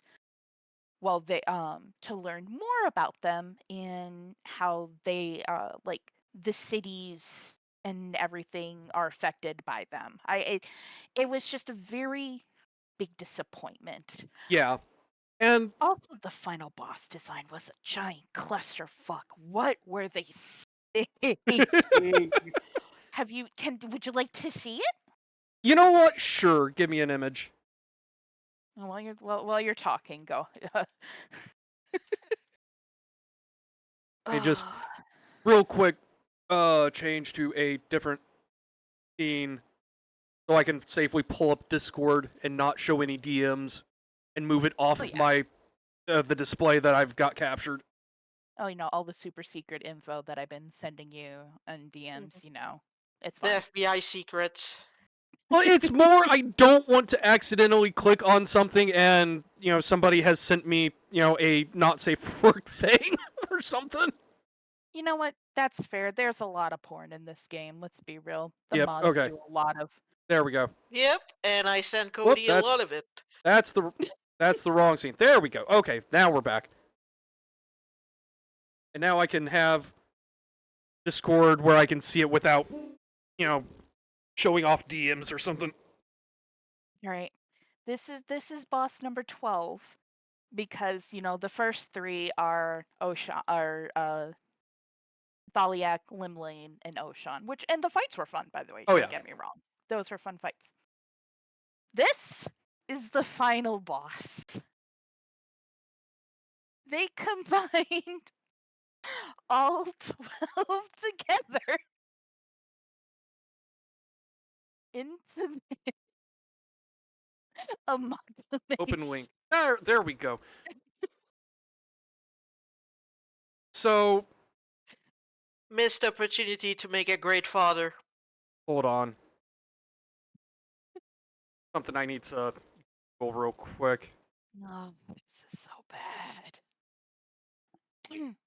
while they to learn more about them and how they like the cities and everything are affected by them. It was just a very big disappointment. Yeah. And also the final boss design was a giant clusterfuck. What were they thinking? Would you like to see it? You know what? Sure, give me an image. While you're talking, go. Hey, just real quick, change to a different scene so I can safely pull up Discord and not show any DMs and move it off of my the display that I've got captured. Oh, all the super secret info that I've been sending you and DMs, it's the fine. FBI secrets. Well, it's more I don't want to accidentally click on something and, somebody has sent me, a not safe for work thing or something. You know what? That's fair. There's a lot of porn in this game. Let's be real. The Yep, mods okay. do a lot of. There we go. Yep, and I sent Cody a lot of it. That's the wrong scene. There we go. Okay, now we're back. And now I can have Discord where I can see it without, showing off DMs or something. All right. This is boss number 12 because, the first 3 are Thaliak, Limlane, and Oshan, and the fights were fun, by the way. Don't get me wrong. Those were fun fights. This is the final boss. They combined all 12 together into amalgamation. Open link. There we go. So, missed opportunity to make a great father. Hold on. Something I need to go real quick. No, this is so bad.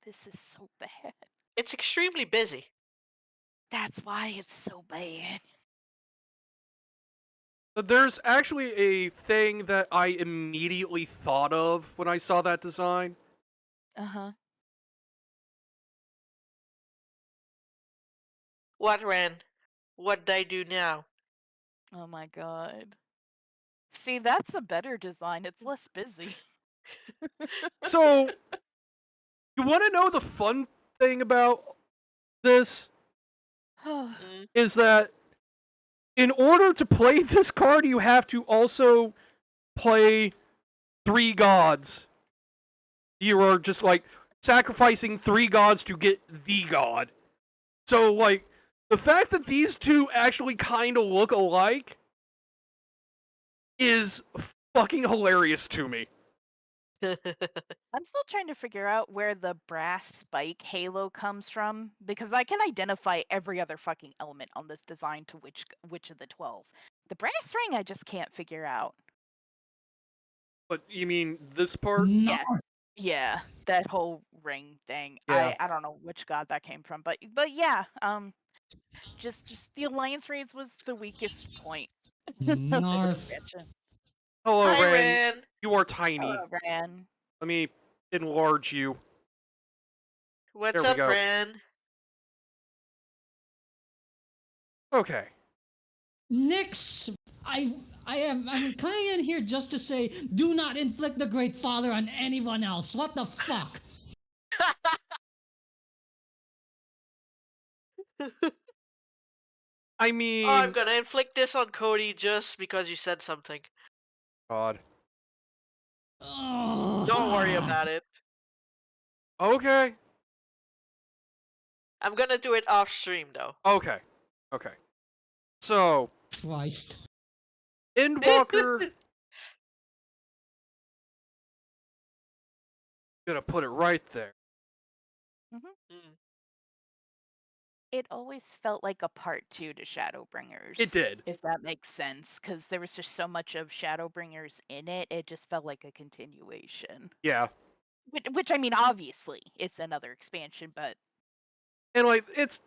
This is so bad. It's extremely busy. That's why it's so bad. But there's actually a thing that I immediately thought of when I saw that design. Uh-huh. What, Ren? What'd I do now? Oh my god. See, that's a better design. It's less busy. So, you want to know the fun thing about this? Is that in order to play this card, you have to also play 3 gods. You are just like sacrificing 3 gods to get the god. So, like, the fact that these two actually kind of look alike is fucking hilarious to me. I'm still trying to figure out where the brass spike halo comes from, because I can identify every other fucking element on this design to which of the 12. The brass ring I just can't figure out. But you mean this part? Yeah. Yeah, that whole ring thing. Yeah. I don't know which god that came from, but yeah, just the alliance raids was the weakest point of this Narf. expansion. Hello, Hi, Ren. Ren. You are tiny. Hello, Ren. Let me enlarge you. What's There we up, go. Ren? Okay. Nix, I'm coming in here just to say, do not inflict the Great Father on anyone else. What the fuck? I mean, I'm gonna inflict this on Cody just because you said something. God. Don't worry about it. Okay. I'm gonna do it off stream though. Okay. Okay. So, Christ. Endwalker. Gonna put it right there. It always felt like a part 2 to Shadowbringers. It did. If that makes sense, because there was just so much of Shadowbringers in it, it just felt like a continuation. Yeah. Which I mean, obviously, it's another expansion, but And like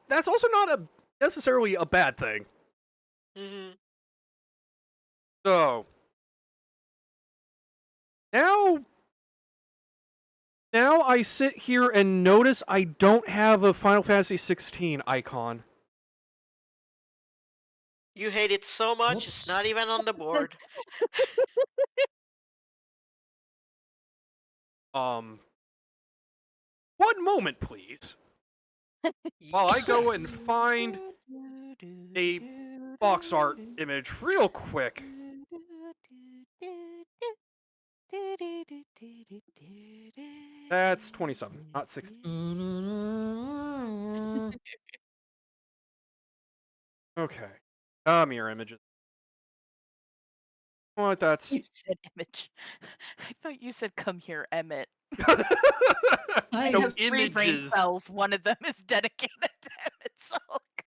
that's also not necessarily a bad thing. Mm-hmm. So now I sit here and notice I don't have a Final Fantasy 16 icon. You hate it so much, Whoops. it's not even on the board. One moment, please. While I go and find a box art image real quick. That's 27, not 16. Okay. Mirror images. What that's you said image. I thought you said come here, Emmett. I no have 3 brain images. cells. One of them is dedicated to Emmett Silk.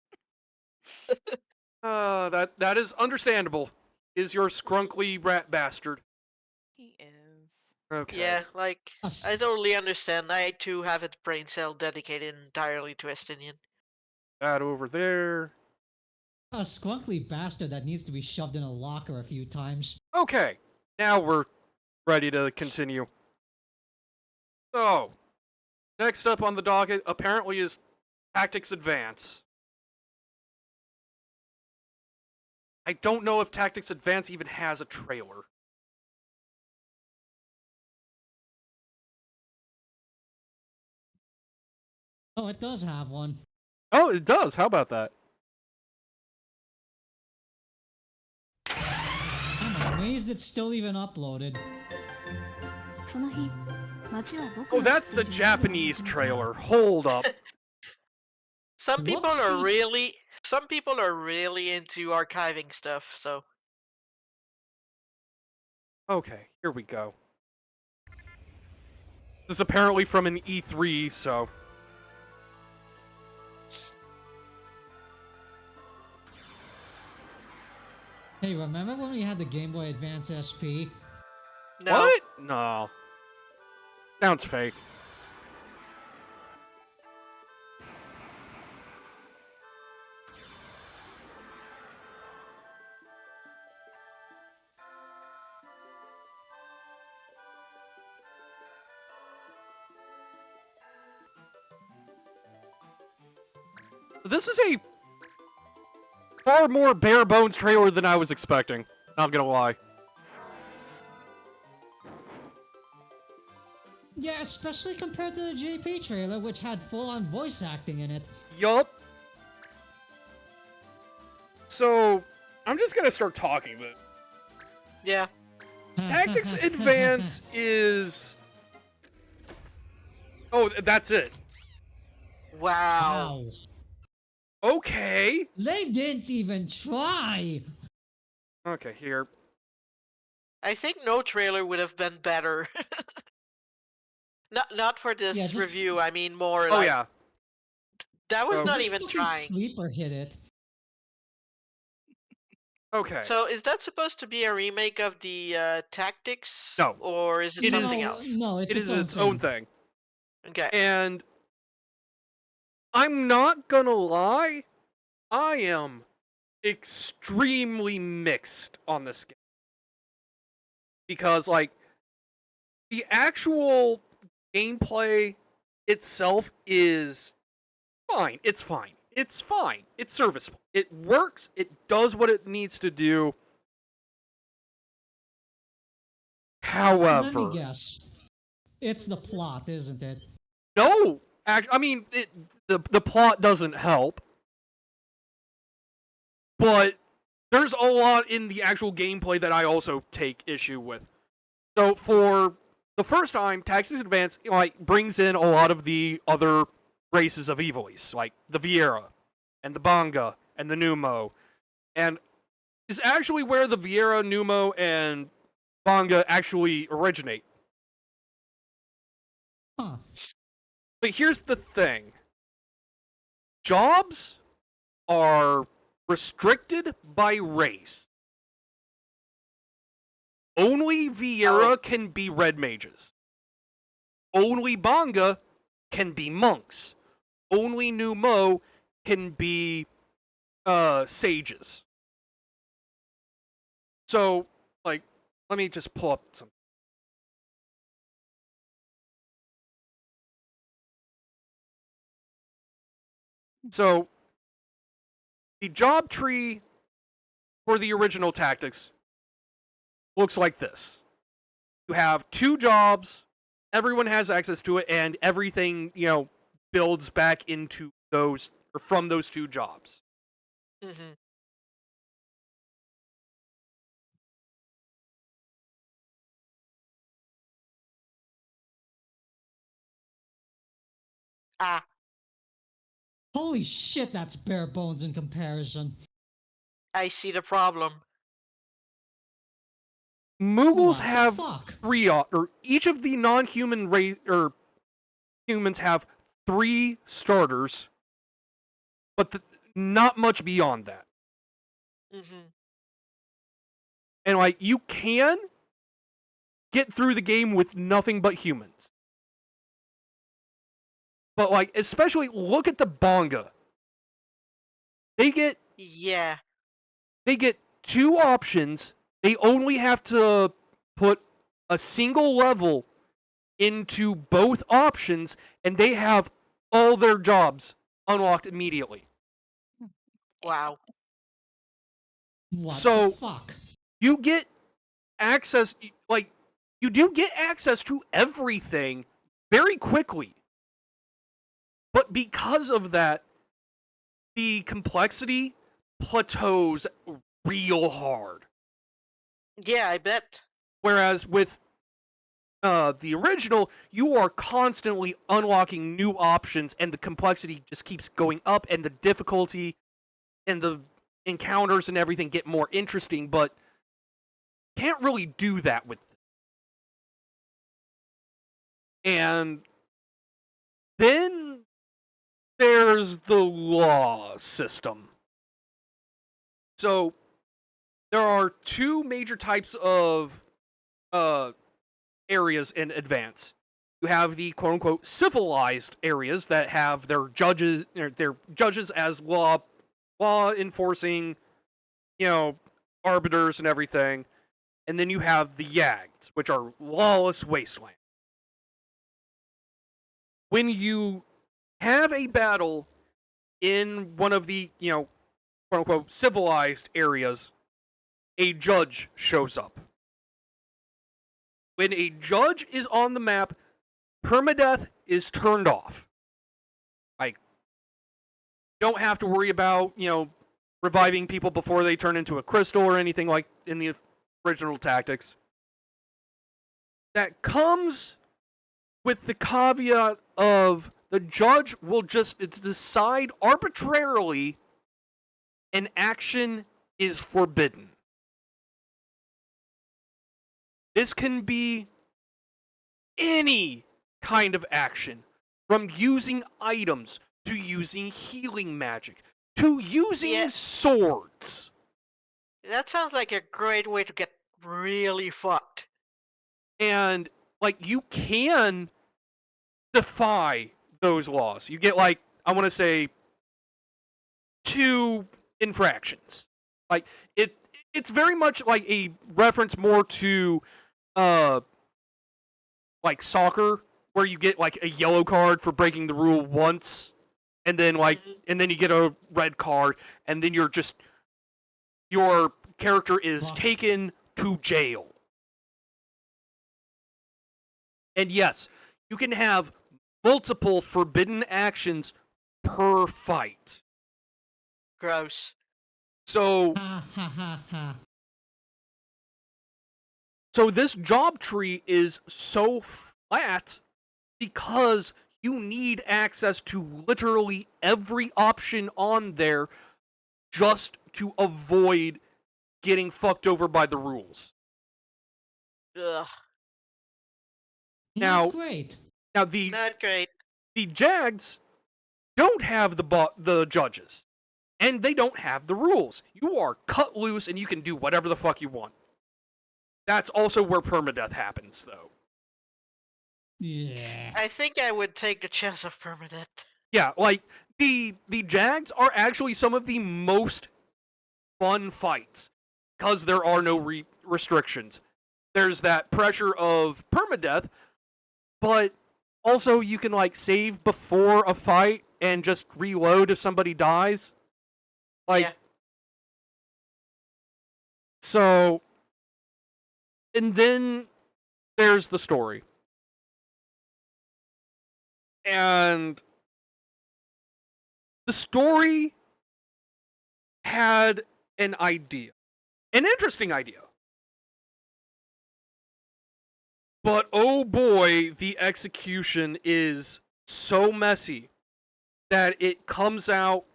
That is understandable. Is your scrunkly rat bastard. He is. Okay. Yeah, like, I totally understand. I too have a brain cell dedicated entirely to Estinian. That over there. A squunkly bastard that needs to be shoved in a locker a few times. Okay. Now we're ready to continue. So, next up on the docket apparently is Tactics Advance. I don't know if Tactics Advance even has a trailer. Oh, it does have one. Oh, it does. How about that? I'm amazed it's still even uploaded. Oh, that's the Japanese trailer. Hold up. Some people are really into archiving stuff, so. Okay, here we go. This is apparently from an E3, so. Hey, remember when we had the Game Boy Advance SP? No. What? No. Sounds fake. This is a far more bare bones trailer than I was expecting. Not gonna lie. Yeah, especially compared to the JP trailer, which had full-on voice acting in it. Yup. So, I'm just gonna start talking, but... Yeah. Tactics Advance is... Oh, that's it. Wow. Okay. They didn't even try. Okay, here. I think no trailer would have been better. Not for this Yeah, just- review. I mean, more Oh, like yeah. that was not Just even fucking trying. Sleeper hit it. Okay. So is that supposed to be a remake of the Tactics? No. Or is it something else? No, it's It is its own thing. Okay. And I'm not gonna lie, I am extremely mixed on this game. Because, like, the actual gameplay itself is fine. It's fine. It's fine. It's serviceable. It works. It does what it needs to do. However... Let me guess. It's the plot, isn't it? No! I mean, the plot doesn't help. But there's a lot in the actual gameplay that I also take issue with. So for the first time, Tactics Advance brings in a lot of the other races of Eviles, like the Viera, and the Banga, and the Numo, and is actually where the Viera, Numo, and Banga actually originate. Huh. But here's the thing. Jobs are restricted by race. Only Viera can be red mages. Only Banga can be monks. Only Numo can be sages. So, like, let me just pull up some. So, the job tree for the original Tactics looks like this. You have 2 jobs, everyone has access to it, and everything, builds back into those, or from those 2 jobs. Mm-hmm. Ah. Holy shit, that's bare bones in comparison. I see the problem. Moogles have 3, or each of the non-human race, or humans have 3 starters, but not much beyond that. Mm-hmm. And, like, you can get through the game with nothing but humans. But, like, especially look at the Banga. They get 2 options. They only have to put a single level into both options, and they have all their jobs unlocked immediately. Wow. What So, the fuck? you get access, like, you do get access to everything very quickly. But because of that, the complexity plateaus real hard. Yeah, I bet. Whereas with the original, you are constantly unlocking new options, and the complexity just keeps going up, and the difficulty and the encounters and everything get more interesting, but can't really do that with them. And then there's the law system. So there are two major types of areas in Advance. You have the quote unquote civilized areas that have their judges as law enforcing, arbiters and everything. And then you have the Yags, which are lawless wasteland. When you have a battle in one of the, quote unquote civilized areas, a judge shows up. When a judge is on the map, permadeath is turned off. Like, don't have to worry about, reviving people before they turn into a crystal or anything like in the original tactics. That comes with the caveat of the judge will just decide arbitrarily an action is forbidden. This can be any kind of action, from using items to using healing magic to using swords. That sounds like a great way to get really fucked. And, you can defy those laws. You get, I want to say, 2 infractions. It's very much like a reference more to, soccer, where you get, a yellow card for breaking the rule once, and then, and then you get a red card, and then your character is taken to jail. And yes, you can have multiple forbidden actions per fight. Gross. So this job tree is so flat because you need access to literally every option on there just to avoid getting fucked over by the rules. Ugh. Now, Not great. Now Not great. The Jags don't have the judges, and they don't have the rules. You are cut loose, and you can do whatever the fuck you want. That's also where permadeath happens, though. Yeah. I think I would take the chance of permadeath. Yeah, the Jags are actually some of the most fun fights because there are no restrictions. There's that pressure of permadeath, but also you can save before a fight and just reload if somebody dies. So, and then there's the story. And the story had an idea. An interesting idea. But oh boy, the execution is so messy that it comes out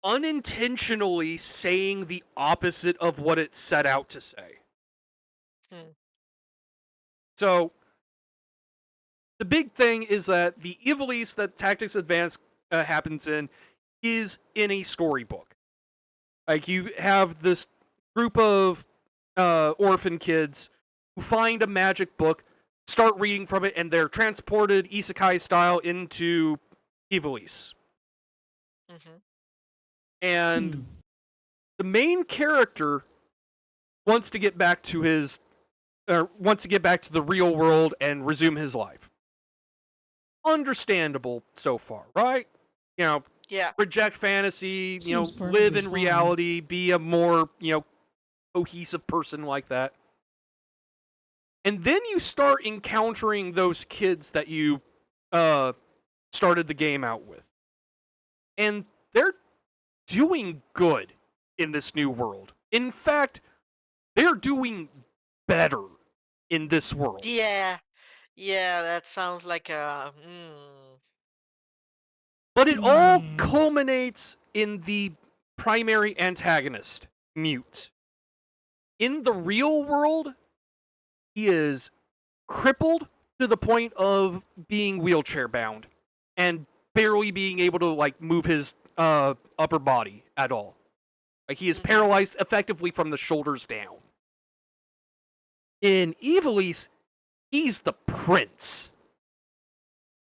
unintentionally saying the opposite of what it set out to say. So, the big thing is that the Ivalice that Tactics Advance happens in is in a storybook. You have this group of orphan kids who find a magic book, start reading from it, and they're transported isekai style into Ivalice. And the main character wants to get back to the real world and resume his life. Understandable so far, right? Reject fantasy, live in reality, be a more, cohesive person like that. And then you start encountering those kids that you started the game out with. And they're doing good in this new world. In fact, they're doing better in this world. Yeah, that sounds like a... But it all culminates in the primary antagonist, Mute. In the real world, he is crippled to the point of being wheelchair bound and barely being able to move his upper body at all. Like, he is paralyzed effectively from the shoulders down. In Ivalice, he's the prince.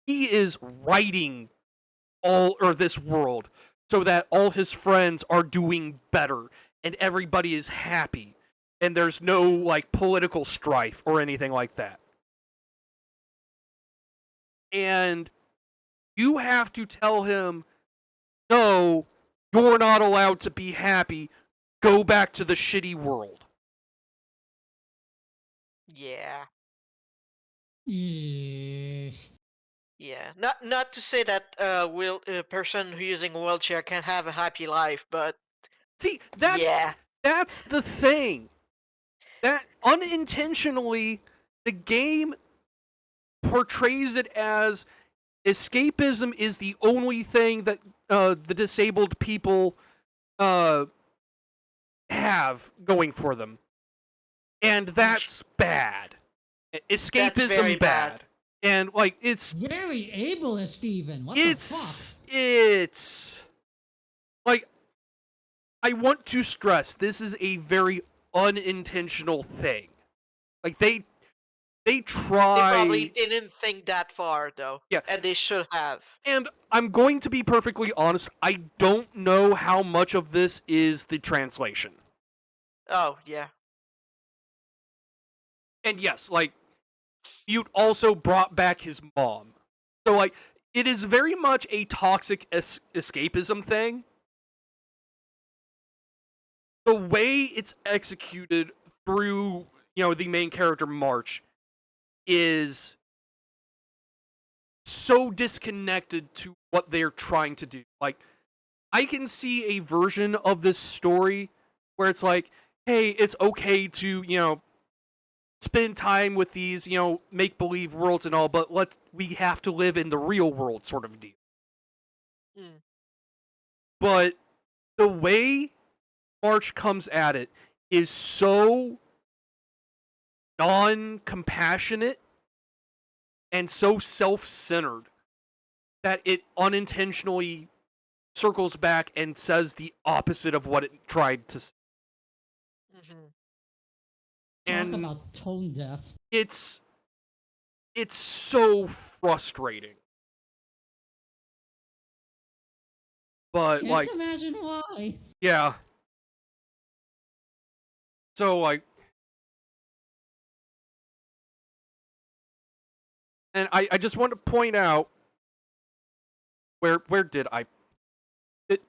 He is righting this world so that all his friends are doing better and everybody is happy and there's no like political strife or anything like that. And you have to tell him, no, you're not allowed to be happy. Go back to the shitty world. Yeah. Yeah. Yeah. Not to say that a person who using a wheelchair can have a happy life, but see, that's the thing. That unintentionally, the game portrays it as escapism is the only thing that the disabled people have going for them. And that's bad. Escapism that's very bad. And like it's very ableist even. What it's the fuck? it's like I want to stress this is a very unintentional thing. Like they try. They probably didn't think that far though. Yeah. And they should have. And I'm going to be perfectly honest, I don't know how much of this is the translation. Oh, yeah. And yes, like, Mute also brought back his mom. So, like, it is very much a toxic escapism thing. The way it's executed through, the main character March is so disconnected to what they're trying to do. Like, I can see a version of this story where it's like, hey, it's okay to, spend time with these, make-believe worlds and all, but we have to live in the real world sort of deal. Mm. But the way March comes at it is so non-compassionate and so self-centered that it unintentionally circles back and says the opposite of what it tried to say. Mm-hmm. And talk about tone deaf. It's so frustrating. But Can't like, imagine why. Yeah. So like, and I just want to point out where did I?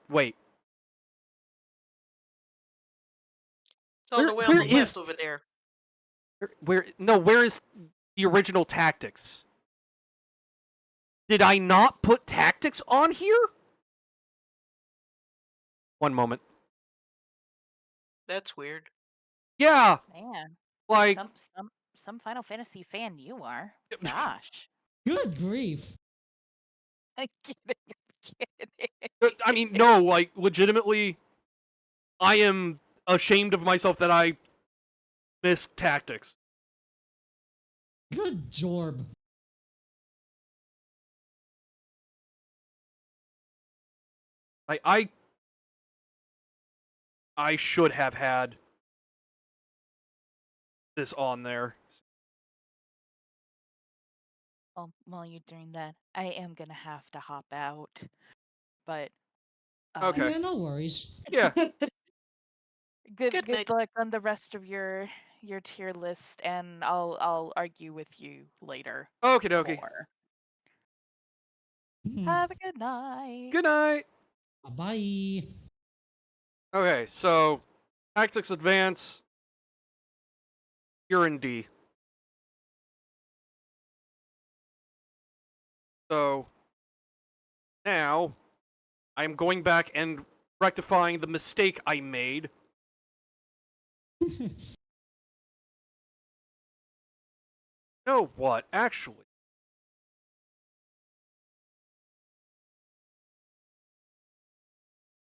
Wait. It's all the way on the left over there. Where is the original tactics? Did I not put tactics on here? One moment. That's weird. Yeah. Man. Like some Final Fantasy fan you are. Gosh. Good grief. I'm kidding. I mean, no, like legitimately, I am ashamed of myself that I missed tactics. Good jorb. I should have had this on there. Well, while you're doing that, I am gonna have to hop out. But okay. Yeah, no worries. Yeah. Good luck on the rest of your tier list, and I'll argue with you later. Okie dokie. Have a good night. Good night. Bye. Okay, so tactics advance. You're in D. So now I'm going back and rectifying the mistake I made. No, what? Actually.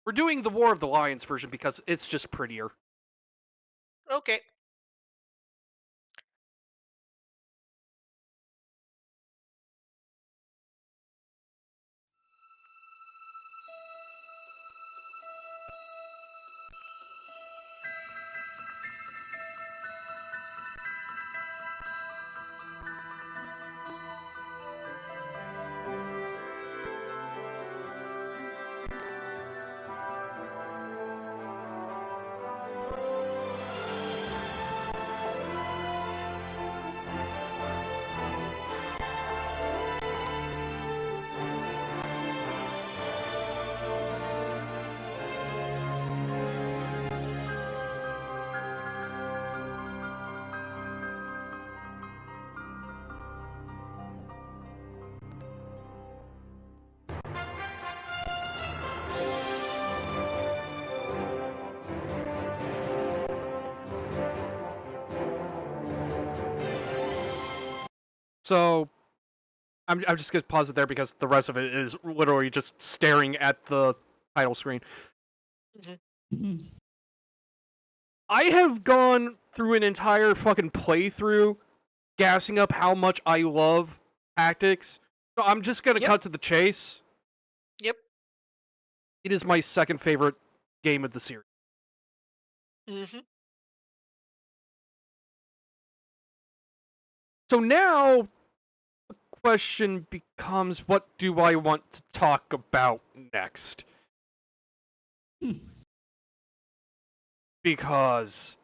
We're doing the War of the Lions version because it's just prettier. Okay. So, I'm just gonna pause it there because the rest of it is literally just staring at the title screen. Mm-hmm. I have gone through an entire fucking playthrough gassing up how much I love tactics. So I'm just gonna cut to the chase. Yep. It is my second favorite game of the series. Mm-hmm. So now the question becomes, what do I want to talk about next? Because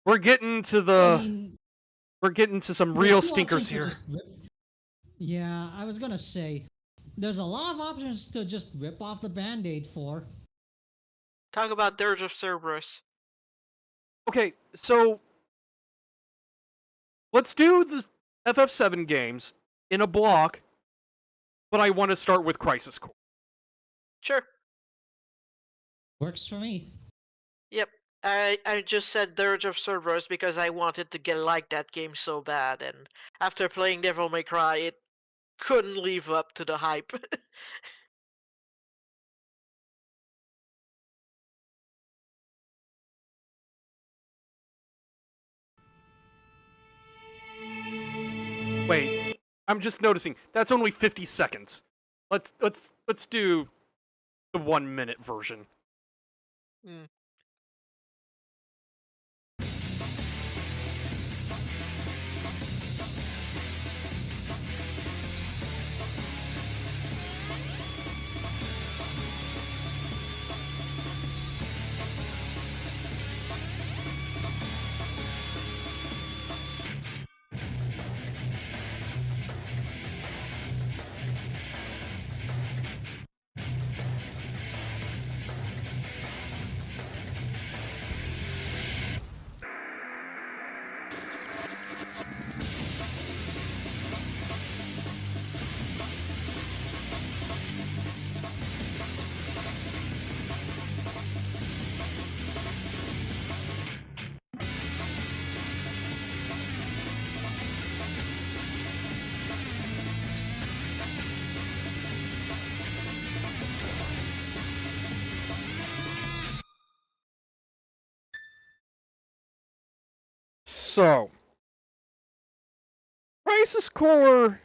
we're getting to we're getting to some real stinkers here. Yeah, I was gonna say, there's a lot of options to just rip off the Band-Aid for. Talk about Dirge of Cerberus. Okay, so let's do the FF7 games in a block, but I want to start with Crisis Core. Sure. Works for me. Yep. I just said Dirge of Cerberus because I wanted to get like that game so bad, and after playing Devil May Cry, it couldn't live up to the hype. Wait, I'm just noticing that's only 50 seconds. Let's do the 1 minute version. Mm. So, Crisis Core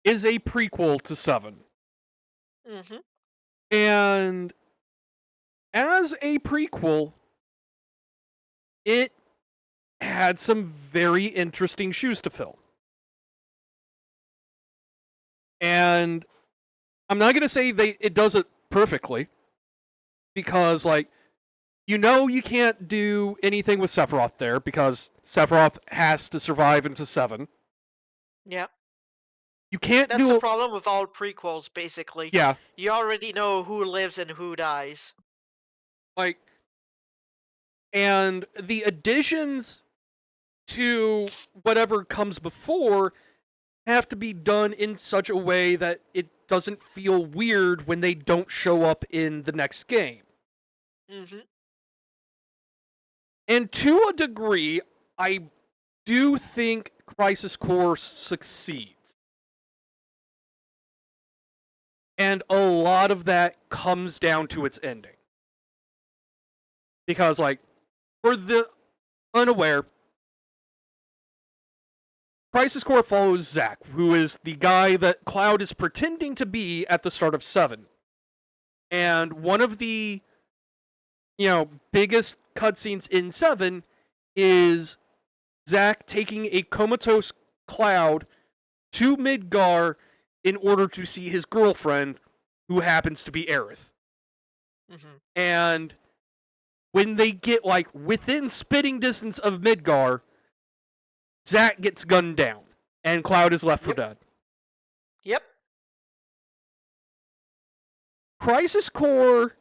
is a prequel to 7. Mm-hmm. And as a prequel, it had some very interesting shoes to fill. And I'm not going to say it does it perfectly, because, like, you can't do anything with Sephiroth there, because Sephiroth has to survive into 7. Yep. You can't That's do the problem with all prequels, basically. Yeah. You already know who lives and who dies. Like, and the additions to whatever comes before have to be done in such a way that it doesn't feel weird when they don't show up in the next game. Mm-hmm. And to a degree, I do think Crisis Core succeeds. And a lot of that comes down to its ending. Because, like, for the unaware, Crisis Core follows Zack, who is the guy that Cloud is pretending to be at the start of 7. And one of the, biggest cutscenes in 7 is Zack taking a comatose Cloud to Midgar in order to see his girlfriend, who happens to be Aerith. Mm-hmm. And when they get, like, within spitting distance of Midgar, Zack gets gunned down, and Cloud is left for dead. Yep. Crisis Core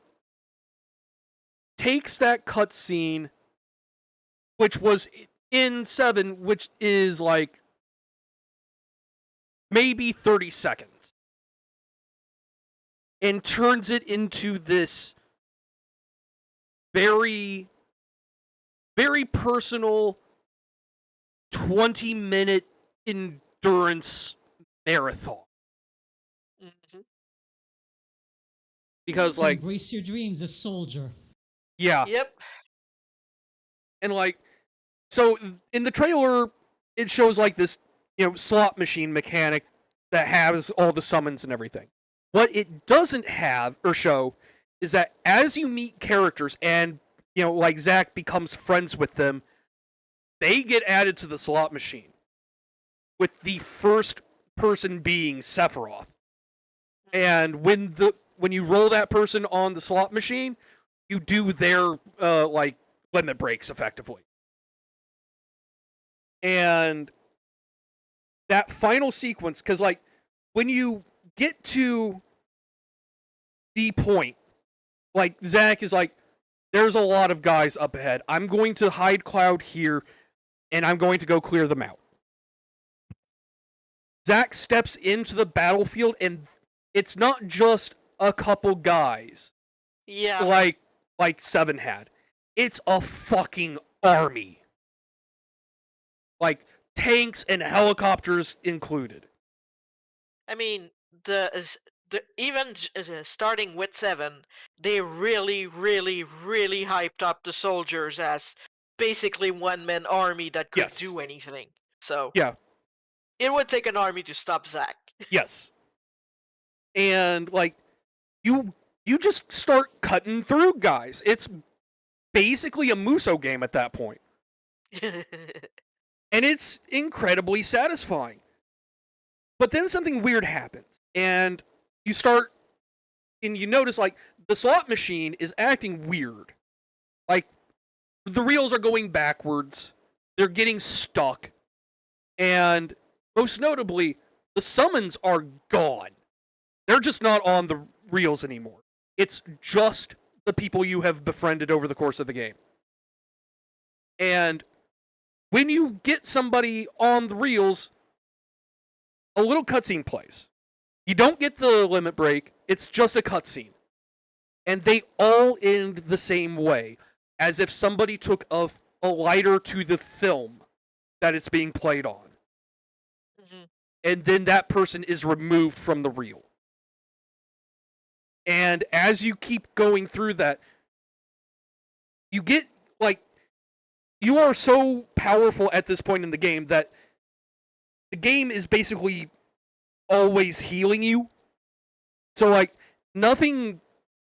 takes that cutscene, which was in 7, which is, like, maybe 30 seconds, and turns it into this very, very personal 20-minute endurance marathon. Because, like, embrace your dreams as soldier. Yeah. Yep. And, like, so in the trailer, it shows, like, this, slot machine mechanic that has all the summons and everything. What it doesn't have or show is that as you meet characters and, like Zack becomes friends with them, they get added to the slot machine. With the first person being Sephiroth. And when you roll that person on the slot machine, you do their like limit breaks effectively. And that final sequence, because like when you get to the point, like Zack is like, there's a lot of guys up ahead. I'm going to hide Cloud here, and I'm going to go clear them out. Zack steps into the battlefield, and it's not just a couple guys. Yeah. Like Seven had. It's a fucking army. Like tanks and helicopters included. I mean, even starting with 7, they really, really, really hyped up the soldiers as basically one-man army that could do anything. So yeah, it would take an army to stop Zack. Yes. And like you just start cutting through guys. It's basically a Muso game at that point. And it's incredibly satisfying. But then something weird happens, and you notice like the slot machine is acting weird. Like the reels are going backwards, they're getting stuck, and most notably, the summons are gone. They're just not on the reels anymore. It's just the people you have befriended over the course of the game. And when you get somebody on the reels, a little cutscene plays. You don't get the limit break, it's just a cutscene. And they all end the same way, as if somebody took a lighter to the film that it's being played on. Mm-hmm. And then that person is removed from the reel. And as you keep going through that, you get, like, you are so powerful at this point in the game that the game is basically always healing you. So, like, nothing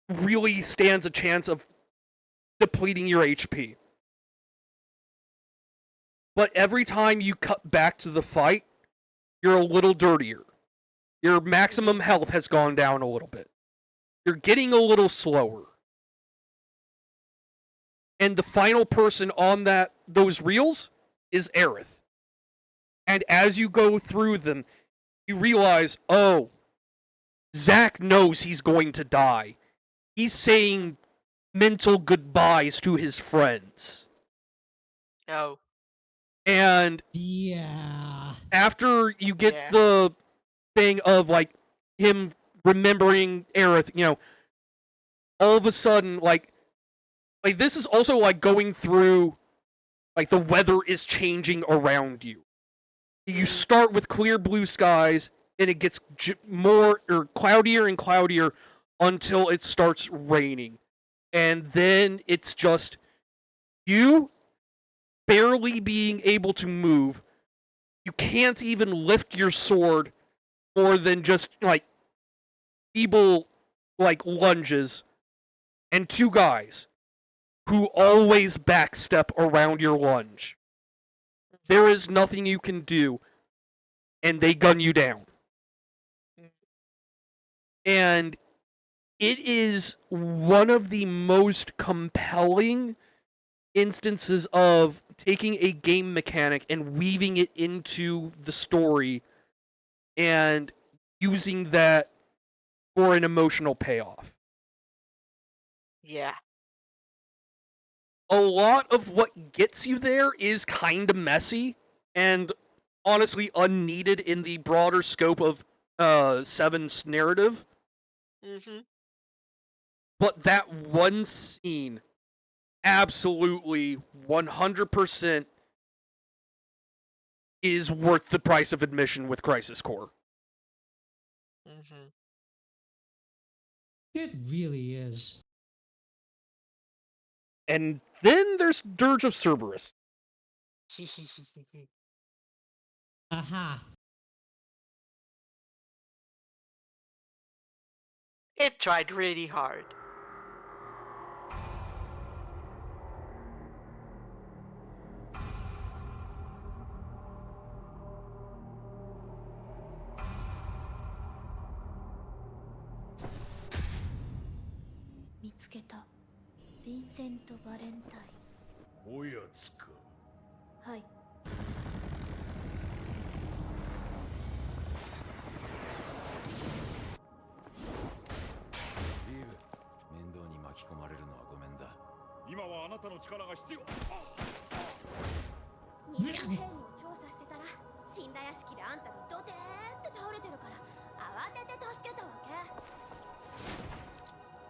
really stands a chance of depleting your HP. But every time you cut back to the fight, you're a little dirtier. Your maximum health has gone down a little bit. You're getting a little slower. And the final person on those reels is Aerith. And as you go through them, you realize, oh, Zack knows he's going to die. He's saying mental goodbyes to his friends. Oh. And yeah, after you get the thing of like him remembering Aerith, all of a sudden, like this is also like going through, like the weather is changing around you. You start with clear blue skies, and it gets more or cloudier and cloudier until it starts raining. And then it's just you barely being able to move. You can't even lift your sword more than just like feeble like lunges, and two guys who always backstep around your lunge. There is nothing you can do, and they gun you down. And it is one of the most compelling instances of taking a game mechanic and weaving it into the story and using that for an emotional payoff. Yeah. A lot of what gets you there is kind of messy and honestly unneeded in the broader scope of Seven's narrative. Mm-hmm. But that one scene absolutely 100% is worth the price of admission with Crisis Core. It really is. And then there's Dirge of Cerberus. Aha. It tried really hard.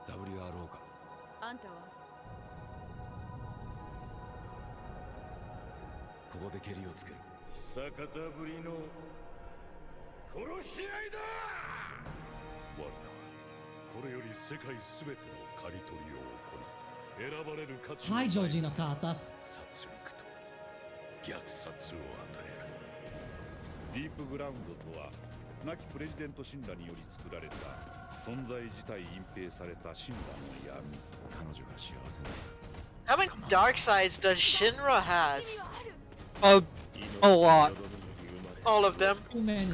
WRO か。あんたはここでケリをつける。久方ぶりの殺し合いだ。我らはこれより世界すべての刈り取りを行い、選ばれる価値のないはい、ジョージのカータ。殺戮と虐殺を与える。ディープグラウンドとは亡きプレジデント神羅により作られた存在自体隠蔽された神羅の闇。彼女が幸せな。How many dark sides does Shinra has? A lot. All of them. Too many.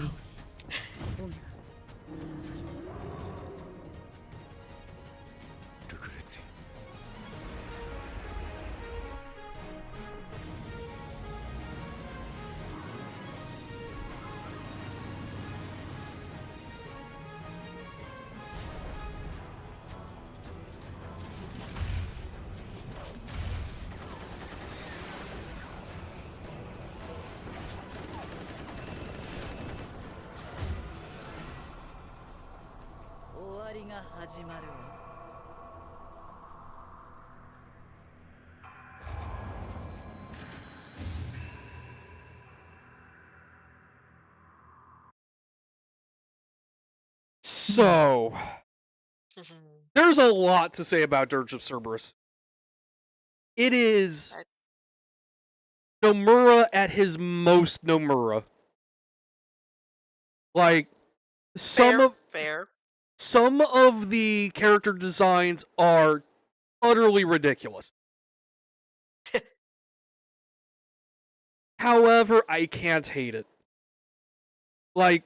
So, there's a lot to say about Dirge of Cerberus. It is Nomura at his most Nomura. Like, some of the character designs are utterly ridiculous. However, I can't hate it. Like,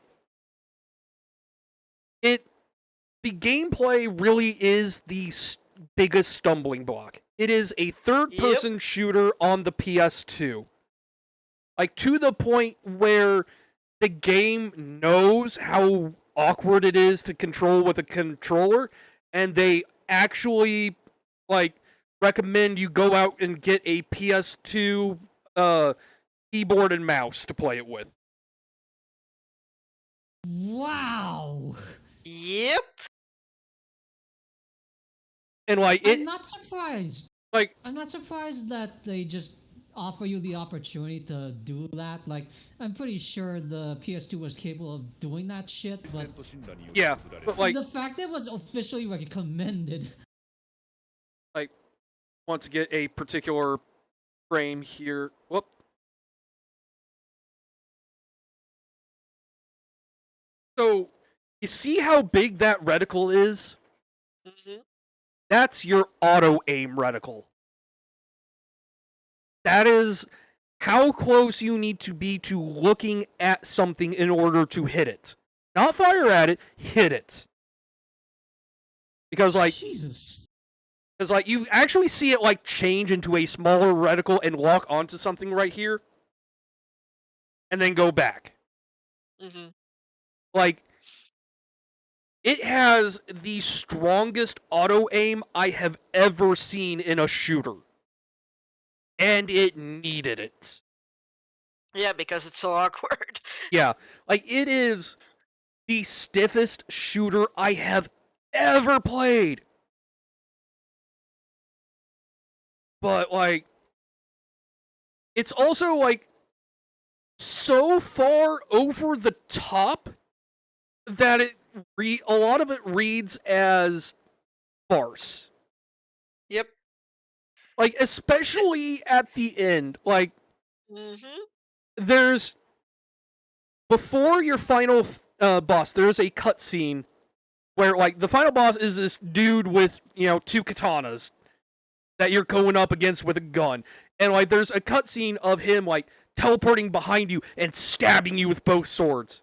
the gameplay really is the biggest stumbling block. It is a third-person shooter on the PS2. Like, to the point where the game knows how awkward it is to control with a controller, and they actually, like, recommend you go out and get a PS2 keyboard and mouse to play it with. Wow. Yep. And like I'm not surprised. Like, I'm not surprised that they just offer you the opportunity to do that. Like, I'm pretty sure the PS2 was capable of doing that shit, but yeah, but like the fact that it was officially recommended. Like, want to get a particular frame here. Whoop. So, you see how big that reticle is? That's your auto-aim reticle. That is how close you need to be to looking at something in order to hit it. Not fire at it, hit it. Because, like... Jesus. Because, like, you actually see it, like, change into a smaller reticle and lock onto something right here. And then go back. Like... It has the strongest auto-aim I have ever seen in a shooter. And it needed it. Yeah, because it's so awkward. Yeah, like, it is the stiffest shooter I have ever played. But, like, it's also, like, so far over the top that a lot of it reads as farce. Yep. Like, especially at the end. Like, Mm-hmm. there's... Before your final boss, there's a cutscene where, like, the final boss is this dude with, 2 katanas that you're going up against with a gun. And, like, there's a cutscene of him, like, teleporting behind you and stabbing you with both swords.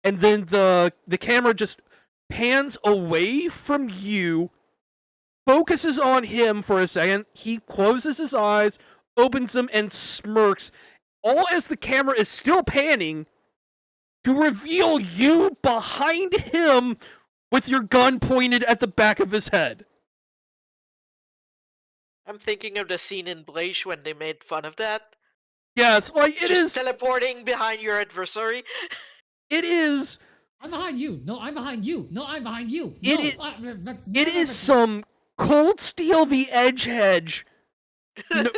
And then the camera just pans away from you, focuses on him for a second, he closes his eyes, opens them, and smirks, all as the camera is still panning to reveal you behind him with your gun pointed at the back of his head. I'm thinking of the scene in Blaze when they made fun of that. Yes, like, it Just is... teleporting behind your adversary. It is... I'm behind you. No, I'm behind you. No, I'm behind you. It is some Cold Steel the Edge Hedge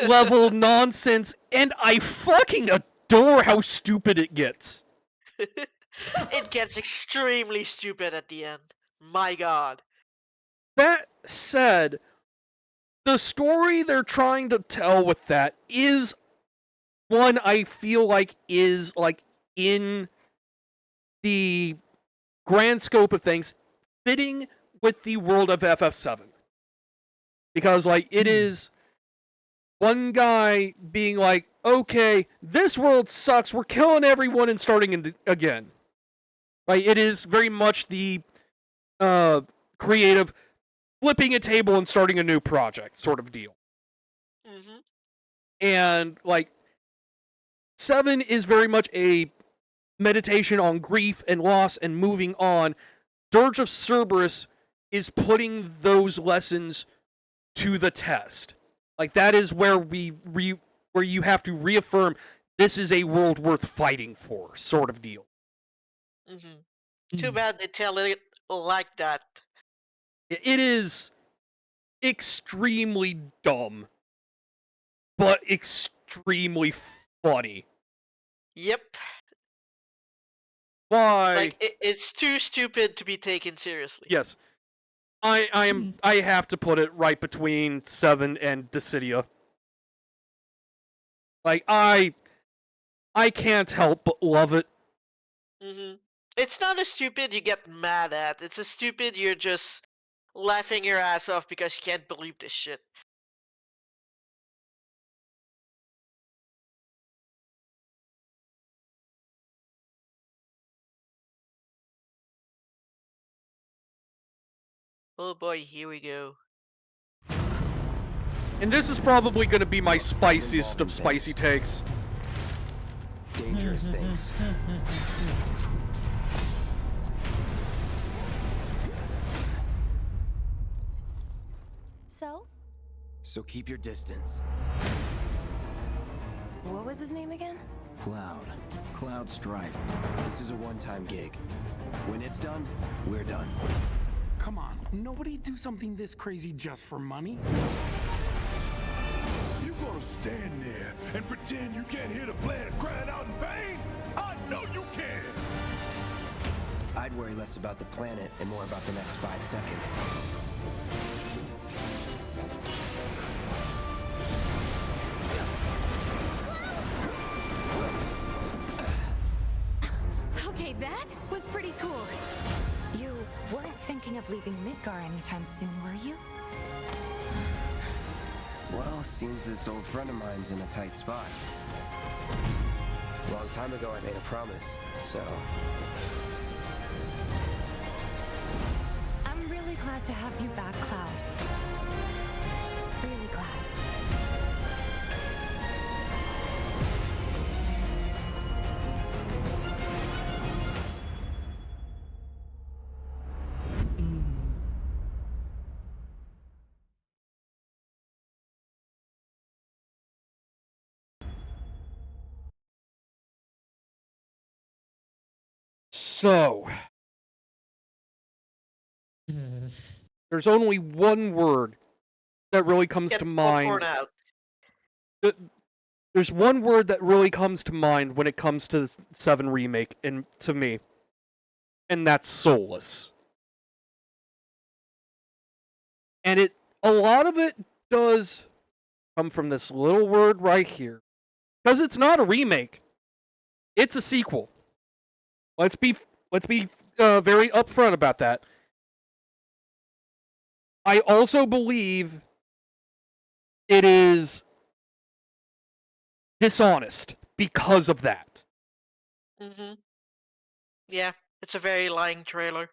level nonsense, and I fucking adore how stupid it gets. It gets extremely stupid at the end. My god. That said, the story they're trying to tell with that is one I feel like is, like, in the grand scope of things, fitting with the world of FF7. Because, like, it is one guy being like, okay, this world sucks, we're killing everyone and starting again. Like, it is very much the creative flipping a table and starting a new project sort of deal. Mm-hmm. And, like, 7 is very much a meditation on grief and loss and moving on. Dirge of Cerberus is putting those lessons to the test. Like, that is where where you have to reaffirm this is a world worth fighting for, sort of deal. Mm-hmm. Too bad they tell it like that. It is extremely dumb, but extremely funny. Yep. Why? Like, it's too stupid to be taken seriously. Yes. I have to put it right between 7 and Dissidia. Like, I can't help but love it. Mm-hmm. It's not a stupid you get mad at. It's a stupid you're just laughing your ass off because you can't believe this shit. Oh boy, here we go. And this is probably going to be my spiciest of spicy takes. Dangerous things. So keep your distance. What was his name again? Cloud Strife. This is a one-time gig. When it's done, we're done. Come on, nobody do something this crazy just for money. You gonna stand there and pretend you can't hear the planet crying out in pain? I know you can! I'd worry less about the planet and more about the next 5 seconds. Okay, that was pretty cool. You weren't thinking of leaving Midgar anytime soon, were you? Well, seems this old friend of mine's in a tight spot. A long time ago I made a promise, so... I'm really glad to have you back, Cloud. Really glad. So, there's only one word that really comes to mind. Out. there's one word that really comes to mind when it comes to the 7 remake, and to me, and that's soulless. And a lot of it does come from this little word right here. Because it's not a remake. It's a sequel. Let's be very upfront about that. I also believe it is dishonest because of that. Mm-hmm. Yeah, it's a very lying trailer.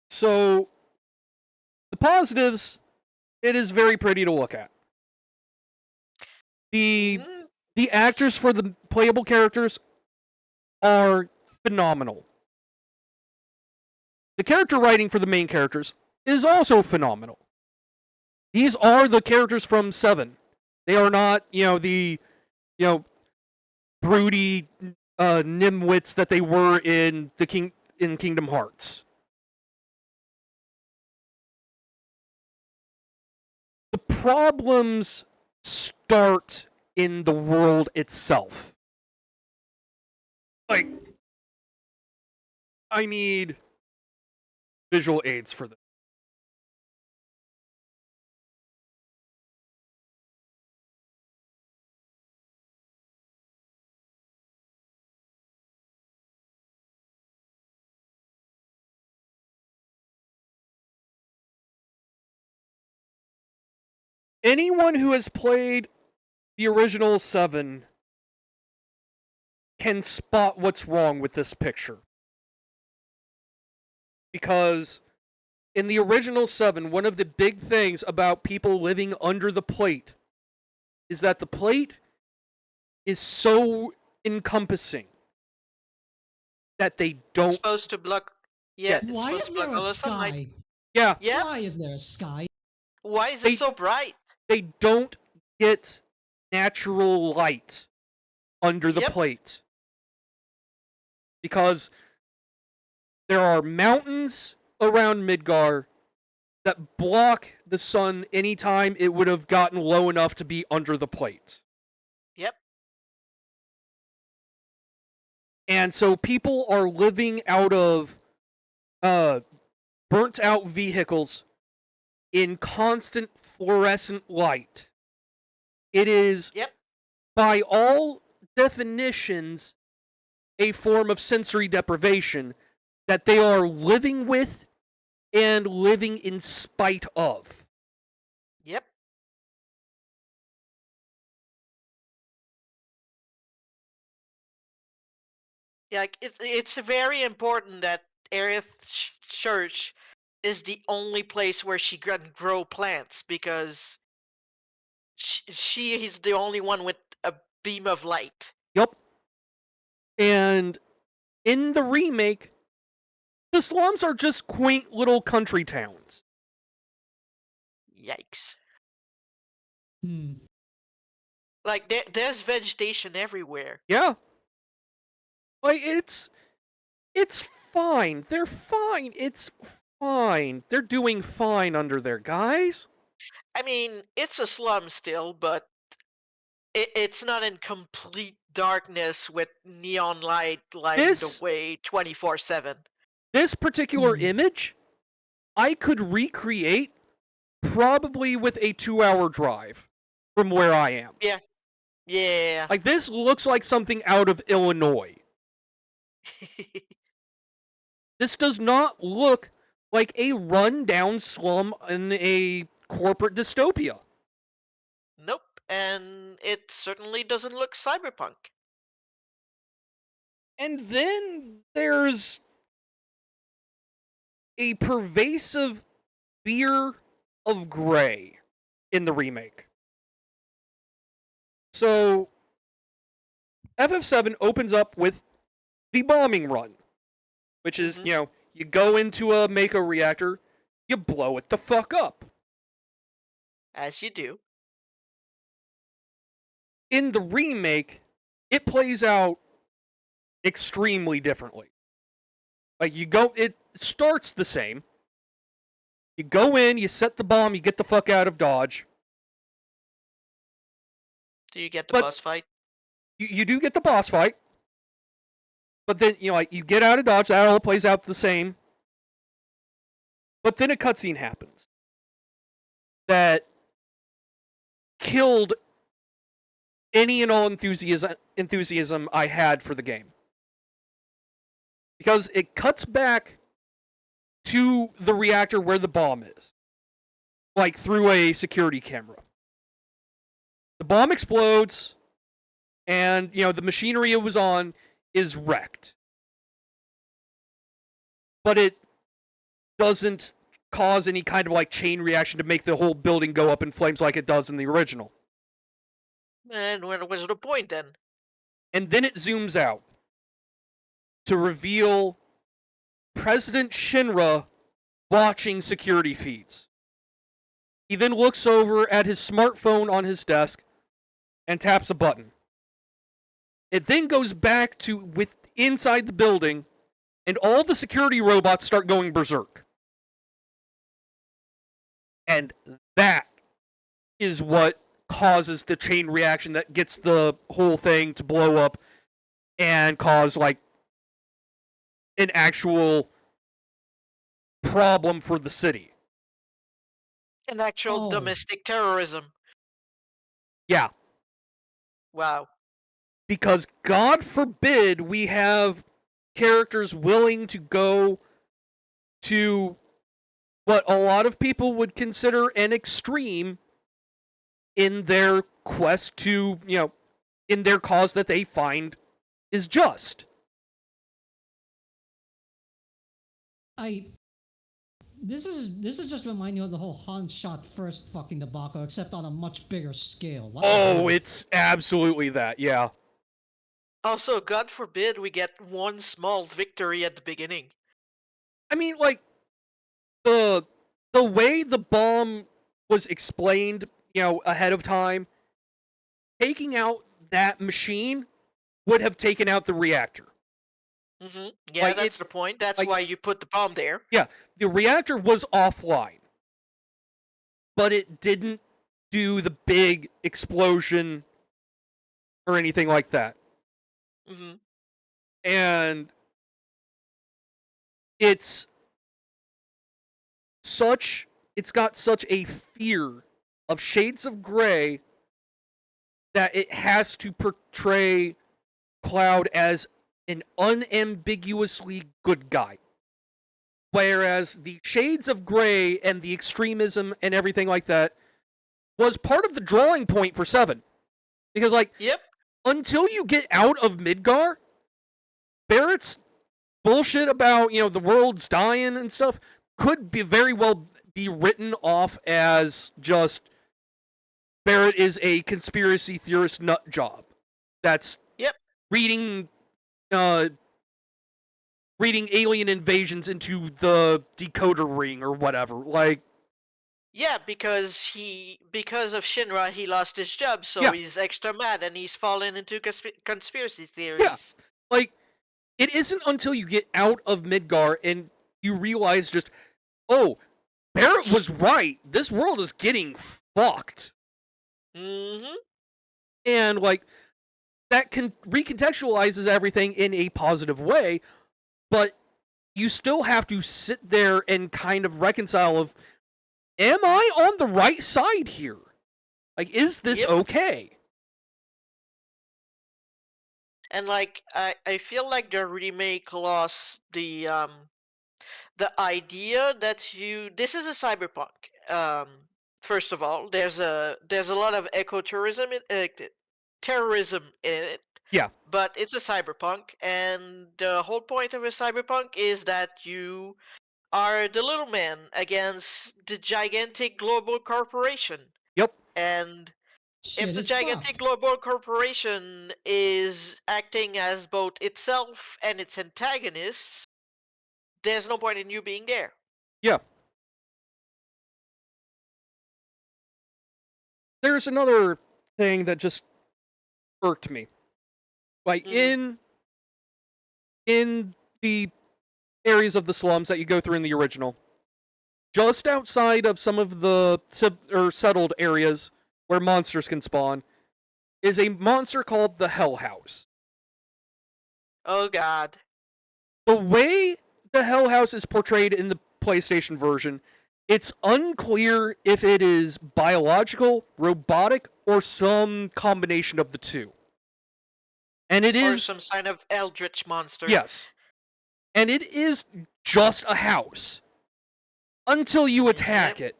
So, the positives, it is very pretty to look at. The actors for the playable characters are phenomenal. The character writing for the main characters is also phenomenal. These are the characters from 7. They are not, the, broody nimwits that they were in in Kingdom Hearts. The problems start in the world itself. Like, I need visual aids for this. Anyone who has played the original 7 can spot what's wrong with this picture. Because in the original 7, one of the big things about people living under the plate is that the plate is so encompassing that they don't... It's supposed to block... Yeah, it's Why supposed is to block there a all the sunlight. sky? Yeah. Yeah. Why is there a sky? Why is it so bright? They don't get natural light under the plate. Because there are mountains around Midgar that block the sun anytime it would have gotten low enough to be under the plate. Yep. And so people are living out of burnt out vehicles in constant fluorescent light. It is, by all definitions, a form of sensory deprivation that they are living with and living in spite of. Yep. Yeah, like it's very important that Aerith Church is the only place where she can grow plants, because she is the only one with a beam of light. Yup. And in the remake, the slums are just quaint little country towns. Yikes. Hmm. Like, there's vegetation everywhere. Yeah. Like, it's fine. They're fine. It's fine. They're doing fine under there, guys. I mean, it's a slum still, but it's not in complete darkness with neon light lighting the way 24/7. This particular image, I could recreate probably with a 2-hour drive from where I am. Yeah. Yeah. Like, this looks like something out of Illinois. This does not look like a run-down slum in a corporate dystopia. Nope, and it certainly doesn't look cyberpunk. And then there's a pervasive fear of gray in the remake. So, FF7 opens up with the bombing run, which is, you go into a Mako reactor, you blow it the fuck up. As you do. In the remake, it plays out extremely differently. Like, it starts the same. You go in, you set the bomb, you get the fuck out of Dodge. Do you get the But- boss fight? You do get the boss fight, but then like you get out of dodge. That all plays out the same. But then a cutscene happens that killed any and all enthusiasm I had for the game. Because it cuts back to the reactor where the bomb is. Like through a security camera. The bomb explodes, and the machinery it was on is wrecked. But it doesn't cause any kind of like chain reaction to make the whole building go up in flames like it does in the original. And what was the point then? And then it zooms out to reveal President Shinra watching security feeds. He then looks over at his smartphone on his desk and taps a button. It then goes back to inside the building, and all the security robots start going berserk. And that is what causes the chain reaction that gets the whole thing to blow up and cause like an actual problem for the city. An actual domestic terrorism. Yeah. Wow. Because God forbid we have characters willing to go to what a lot of people would consider an extreme in their quest to, in their cause that they find is just. This is just reminding you of the whole Han shot first fucking debacle, except on a much bigger scale. It's absolutely that, yeah. Also, God forbid we get one small victory at the beginning. I mean, like, the way the bomb was explained, ahead of time, taking out that machine would have taken out the reactor. Mm-hmm. Yeah, that's the point. That's why you put the bomb there. Yeah, the reactor was offline, but it didn't do the big explosion or anything like that. Mm-hmm. And it's got such a fear of shades of gray that it has to portray Cloud as an unambiguously good guy. Whereas the shades of gray and the extremism and everything like that was part of the drawing point for 7. Because, until you get out of Midgar, Barrett's bullshit about, the world's dying and stuff could be very well be written off as just Barrett is a conspiracy theorist nut job. That's reading alien invasions into the decoder ring or whatever. Yeah, because of Shinra, he lost his job, so he's extra mad and he's fallen into conspiracy theories. Yeah, it isn't until you get out of Midgar and you realize just, Barrett was right. This world is getting fucked. Mm-hmm. And, that recontextualizes everything in a positive way, but you still have to sit there and kind of reconcile of, am I on the right side here? Is this okay? And I feel like the remake lost the idea that this is a cyberpunk. First of all, there's a lot of ecotourism terrorism in it. Yeah. But it's a cyberpunk, and the whole point of a cyberpunk is that you are the little man against the gigantic global corporation. Yep. And if the gigantic global corporation is acting as both itself and its antagonists, there's no point in you being there. Yeah. There's another thing that just irked me. In the areas of the slums that you go through in the original, just outside of some of the settled areas where monsters can spawn, is a monster called the Hell House. Oh god. The way the Hell House is portrayed in the PlayStation version, it's unclear if it is biological, robotic, or some combination of the two. And it is... Or some kind of eldritch monster. Yes. And it is just a house. Until you attack it.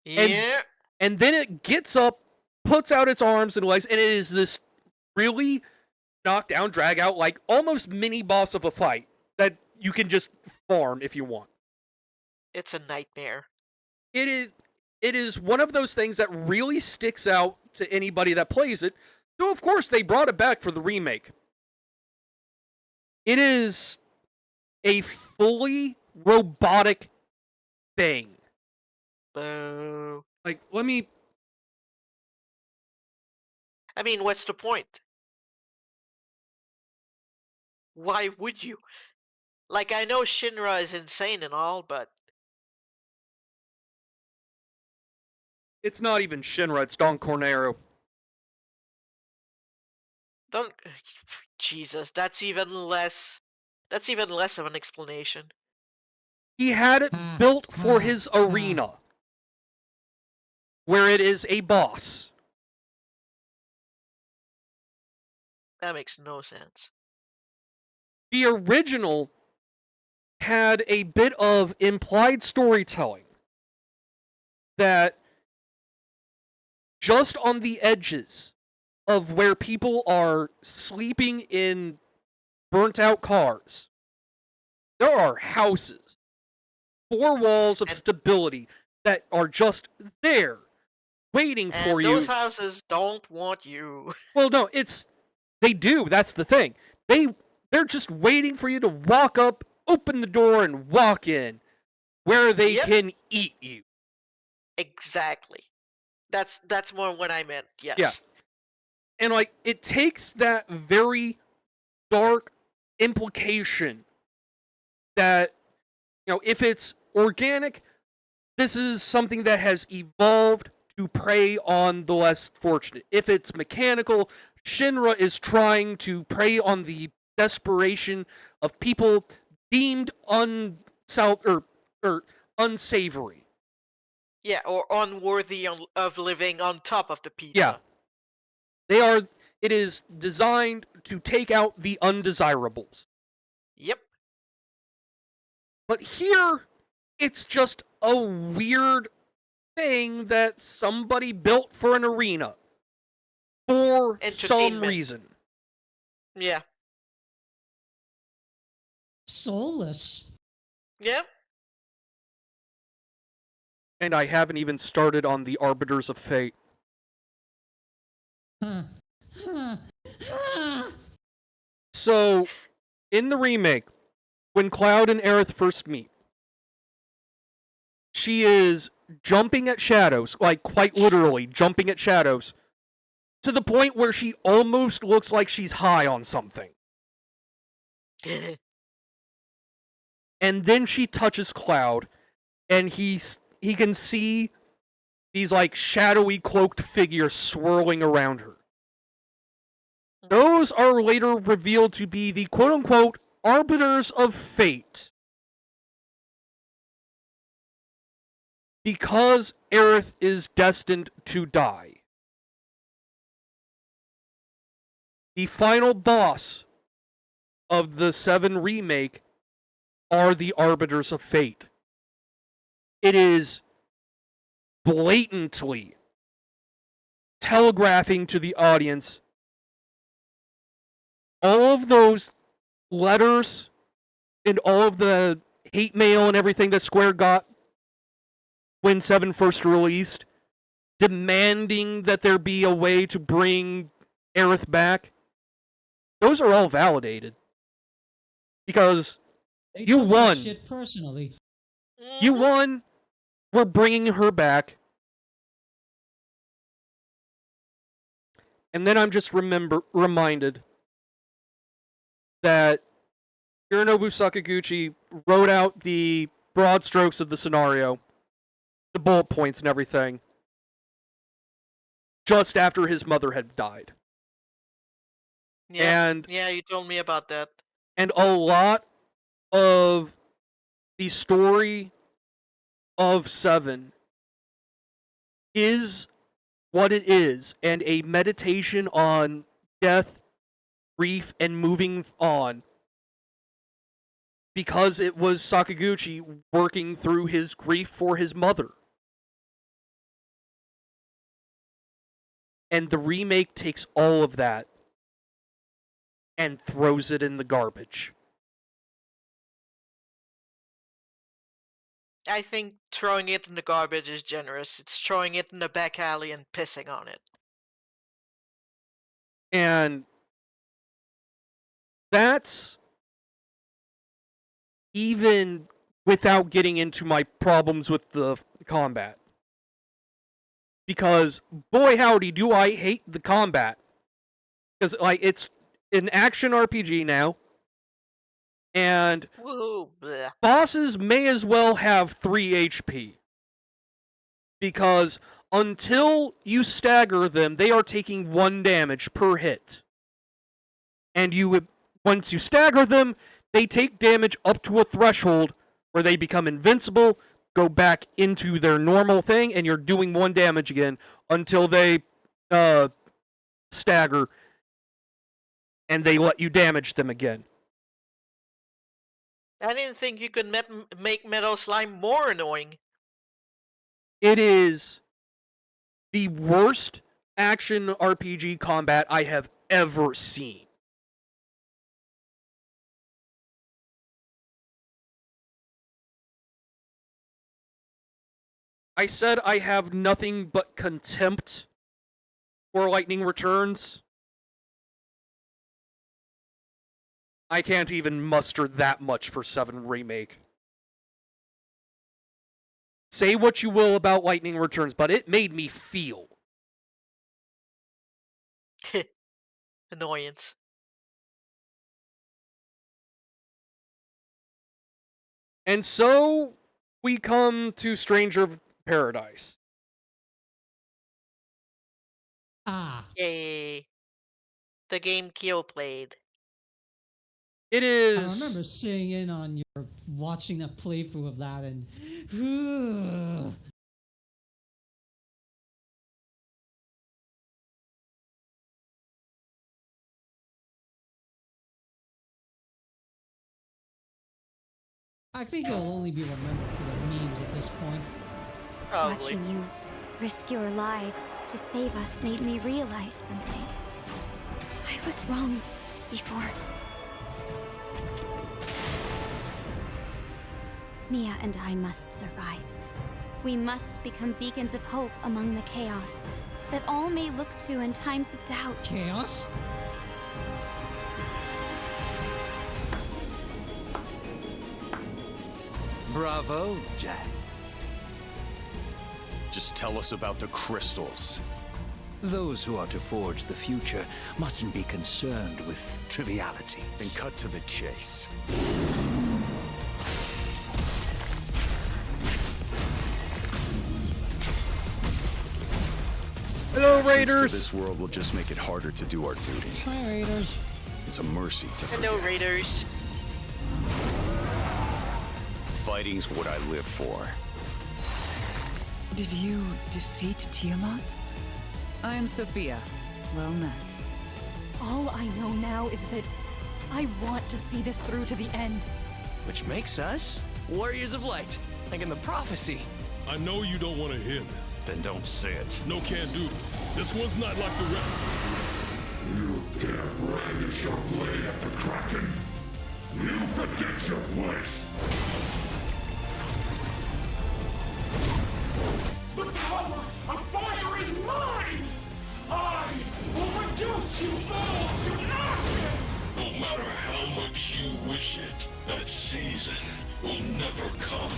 Yeah. And then it gets up, puts out its arms and legs, and it is this really knockdown, drag out, like almost mini boss of a fight that you can just farm if you want. It's a nightmare. It is one of those things that really sticks out to anybody that plays it. So of course they brought it back for the remake. It is a fully robotic thing. Boo. Like, let me... I mean, what's the point? Why would you? Like, I know Shinra is insane and all, but... It's not even Shinra, it's Don Cornero. Don't... Jesus, that's even less... That's even less of an explanation. He had it built for his arena, where it is a boss. That makes no sense. The original had a bit of implied storytelling that just on the edges of where people are sleeping in burnt out cars, there are houses, 4 walls of stability that are just there, waiting for you. And those houses don't want you. Well, no, they do. That's the thing. They're just waiting for you to walk up, open the door, and walk in, where they can eat you. Exactly. That's more what I meant. Yes. Yeah. And like, it takes that very dark implication that, if it's organic, this is something that has evolved to prey on the less fortunate. If it's mechanical, Shinra is trying to prey on the desperation of people deemed unsavory. Yeah, or unworthy of living on top of the pizza. Yeah. It is designed to take out the undesirables. Yep. But here, it's just a weird thing that somebody built for an arena. For some reason. Yeah. Soulless. Yep. And I haven't even started on the Arbiters of Fate. So, in the remake, when Cloud and Aerith first meet, she is jumping at shadows, like quite literally jumping at shadows, to the point where she almost looks like she's high on something. And then she touches Cloud, and he can see these like shadowy cloaked figures swirling around her. Those are later revealed to be the quote-unquote Arbiters of Fate. Because Aerith is destined to die. The final boss of the 7 remake are the Arbiters of Fate. It is blatantly telegraphing to the audience all of those letters and all of the hate mail and everything that Square got when 7 first released, demanding that there be a way to bring Aerith back. Those are all validated. Because you won. Shit personally. You won. We're bringing her back. And then I'm just reminded that Hironobu Sakaguchi wrote out the broad strokes of the scenario, the bullet points and everything. just after his mother had died. Yeah, And yeah, you told me about that. And a lot of the story of Seven is what it is, and a meditation on death, grief, and moving on. Because it was Sakaguchi working through his grief for his mother. And the remake takes all of that and throws it in the garbage. I think throwing it in the garbage is generous. It's throwing it in the back alley and pissing on it. And that's even without getting into my problems with the combat. Because, boy howdy, do I hate the combat. Because, like, it's an action RPG now. And Woohoo, bleh. Bosses may as well have 3 HP. Because until you stagger them, they are taking 1 damage per hit. And once you stagger them, they take damage up to a threshold where they become invincible, go back into their normal thing, and you're doing 1 damage again until they stagger and they let you damage them again. I didn't think you could make Metal Slime more annoying. It is the worst action RPG combat I have ever seen. I said I have nothing but contempt for Lightning Returns. I can't even muster that much for 7 Remake. Say what you will about Lightning Returns, but it made me feel. Annoyance. And so we come to Stranger of Paradise. Yay. The game Kyo played. It I is. remember sitting in on your watching a playthrough of that, and I think it'll only be remembered for the memes at this point. Probably. Watching you risk your lives to save us made me realize something. I was wrong before. Mia and I must survive. We must become beacons of hope among the chaos that all may look to in times of doubt. Chaos? Bravo, Jack. Just tell us about the crystals. Those who are to forge the future mustn't be concerned with trivialities. Then cut to the chase. Hello, Attachments Raiders! To this world will just make it harder to do our duty. Hi, Raiders. It's a mercy to Hello, forget. Raiders. Fighting's what I live for. Did you defeat Tiamat? I am Sophia. Well met. All I know now is that I want to see this through to the end. Which makes us Warriors of Light, like in the prophecy. I know you don't want to hear this. Then don't say it. No can do. This one's not like the rest. You dare brandish your blade at the Kraken? You forget your place. The power of fire is mine! I will reduce you all to ashes! No matter how much you wish it, that season will never come.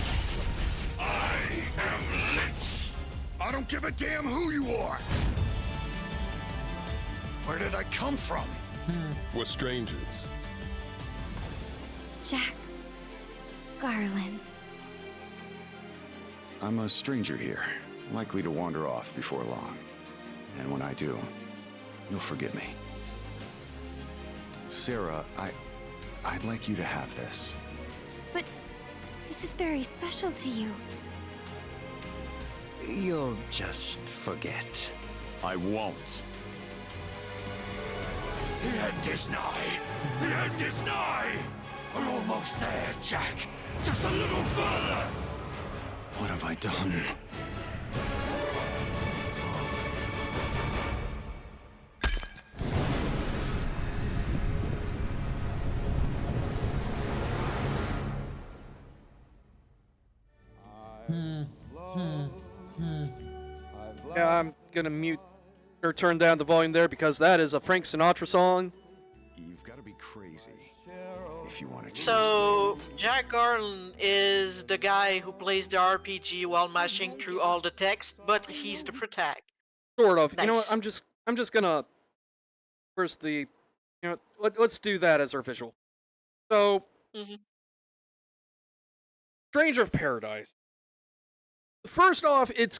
I am Lich. I don't give a damn who you are! Where did I come from? We're strangers. Jack Garland. I'm a stranger here, likely to wander off before long. And when I do, you'll forgive me. Sarah, I'd like you to have this. But this is very special to you. You'll just forget. I won't. The end is nigh! The end is nigh! We're almost there, Jack! Just a little further! What have I done? Yeah, I'm gonna mute or turn down the volume there because that is a Frank Sinatra song. You've got to be crazy if you want to. So Jack Garland is the guy who plays the RPG while mashing through all the text, but he's the protagonist. Sort of. Nice. You know what? I'm just gonna. Where's the? You know, let's do that as our visual. So, Stranger of Paradise. First off, it's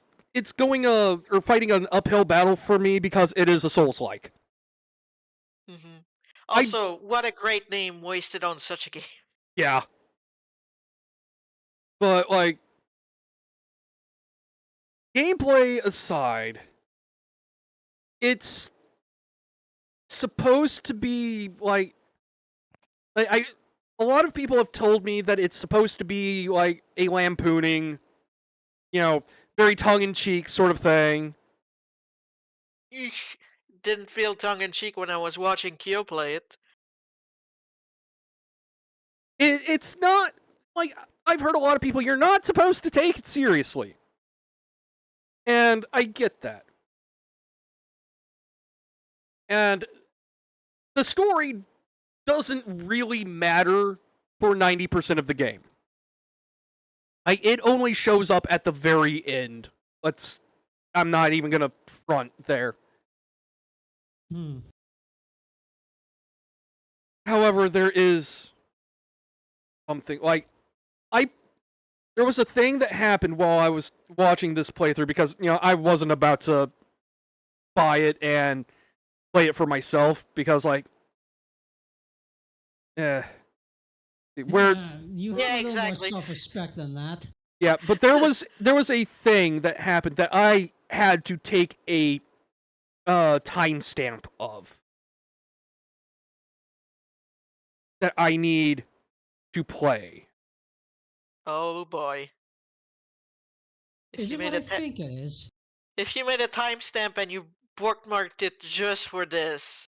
going or fighting an uphill battle for me because it is a Souls-like. Also, what a great name wasted on such a game. Yeah. But like, gameplay aside, it's supposed to be like a lot of people have told me that it's supposed to be like a lampooning, very tongue-in-cheek sort of thing. Eesh, didn't feel tongue-in-cheek when I was watching Kyo play it. It's not, like, I've heard a lot of people, you're not supposed to take it seriously. And I get that. And the story doesn't really matter for 90% of the game. It only shows up at the very end. I'm not even gonna front there. However, there is something, like, there was a thing that happened while I was watching this playthrough because, I wasn't about to buy it and play it for myself because, like, you have a little more self-respect than that. Yeah, but there was a thing that happened that I had to take a timestamp of that I need to play. Oh boy. Is it what I think it is? If you made a timestamp and you bookmarked it just for this.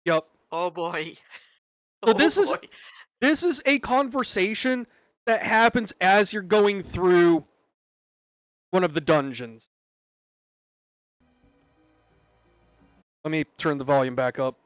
Yep. Oh boy. So this is a conversation that happens as you're going through one of the dungeons. Let me turn the volume back up.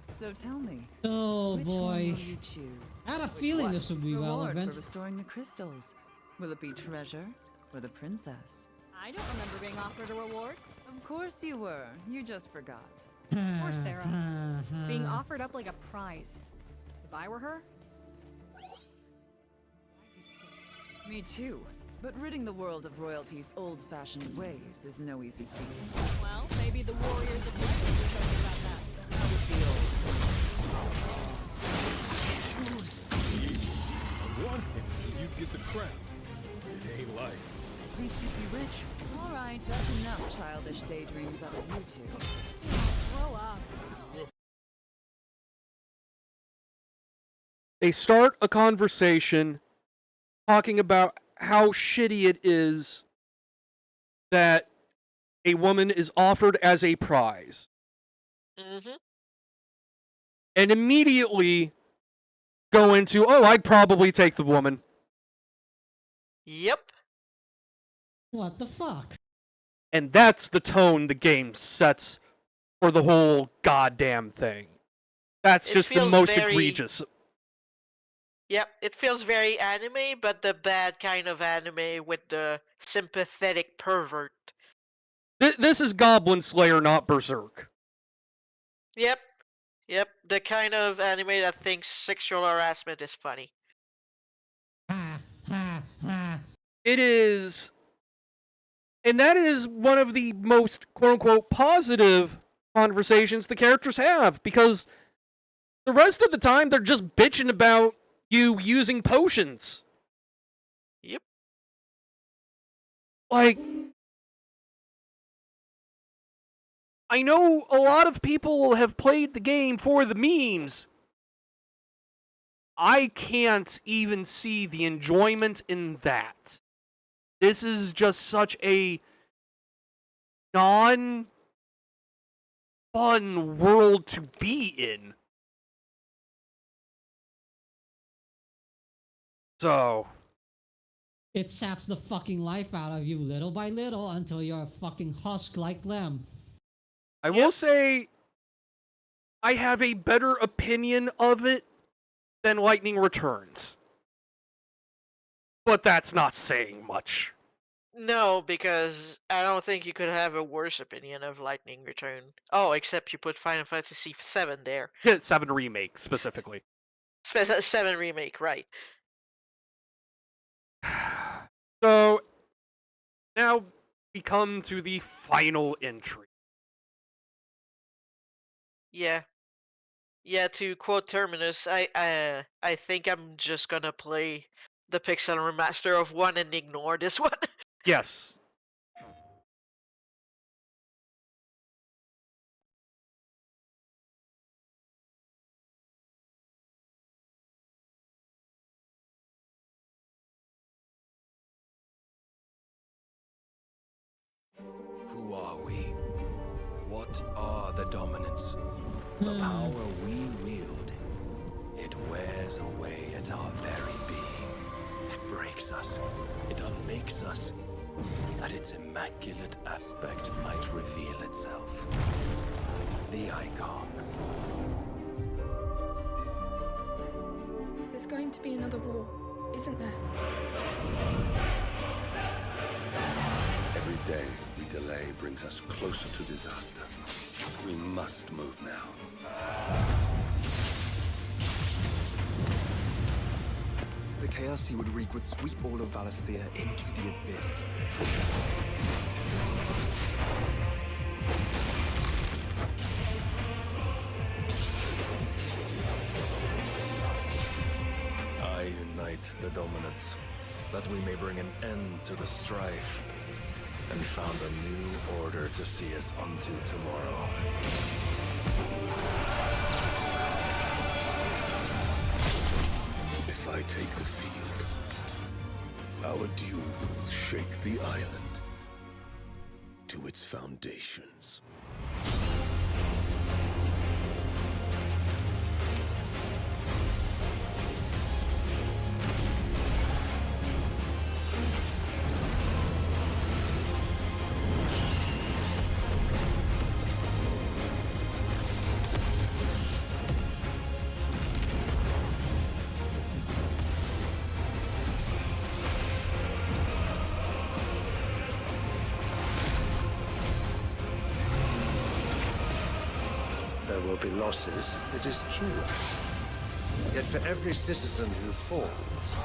So tell me. Oh which boy. one will you choose? I had a Which feeling one? this would be Reward relevant. for restoring the crystals. Will it be treasure or the princess? I don't remember being offered a reward. Of course you were. You just forgot. Poor Sarah. Being offered up like a prize. If I were her, Me too. But ridding the world of royalty's old-fashioned ways is no easy feat. well, maybe the warriors of light will do something about that. That would be old. On one hand, you'd get the crown. It ain't life. At least you'd be rich. All right, that's enough childish daydreams out of you two. Grow up. They start a conversation talking about how shitty it is that a woman is offered as a prize. And immediately go into, I'd probably take the woman. Yep. What the fuck? And that's the tone the game sets for the whole goddamn thing. That's just the most egregious. Yep, it feels very anime, but the bad kind of anime with the sympathetic pervert. This is Goblin Slayer, not Berserk. Yep, the kind of anime that thinks sexual harassment is funny. It is And that is one of the most quote-unquote positive conversations the characters have, because the rest of the time they're just bitching about you using potions. Yep. Like, I know a lot of people have played the game for the memes. I can't even see the enjoyment in that. This is just such a non-fun world to be in. So, It saps the fucking life out of you little by little until you're a fucking husk like them. I will say I have a better opinion of it than Lightning Returns. But that's not saying much. No, because I don't think you could have a worse opinion of Lightning Return. Oh, except you put Final Fantasy VII there. Yeah, 7 Remake, specifically. 7 Remake, right. So, now we come to the final entry. Yeah. Yeah, to quote Terminus, I think I'm just gonna play the Pixel Remaster of 1 and ignore this one. Yes. Who are we? What are the dominants? The power we wield. It wears away at our very being. It breaks us. It unmakes us. That its immaculate aspect might reveal itself. The icon. There's going to be another war, isn't there? Every day we delay brings us closer to disaster. We must move now. The chaos he would wreak would sweep all of Valisthea into the abyss. I unite the dominants, that we may bring an end to the strife, and found a new order to see us unto tomorrow. If I take the field, our duel will shake the island to its foundations. There will be losses, it is true. Yet for every citizen who falls,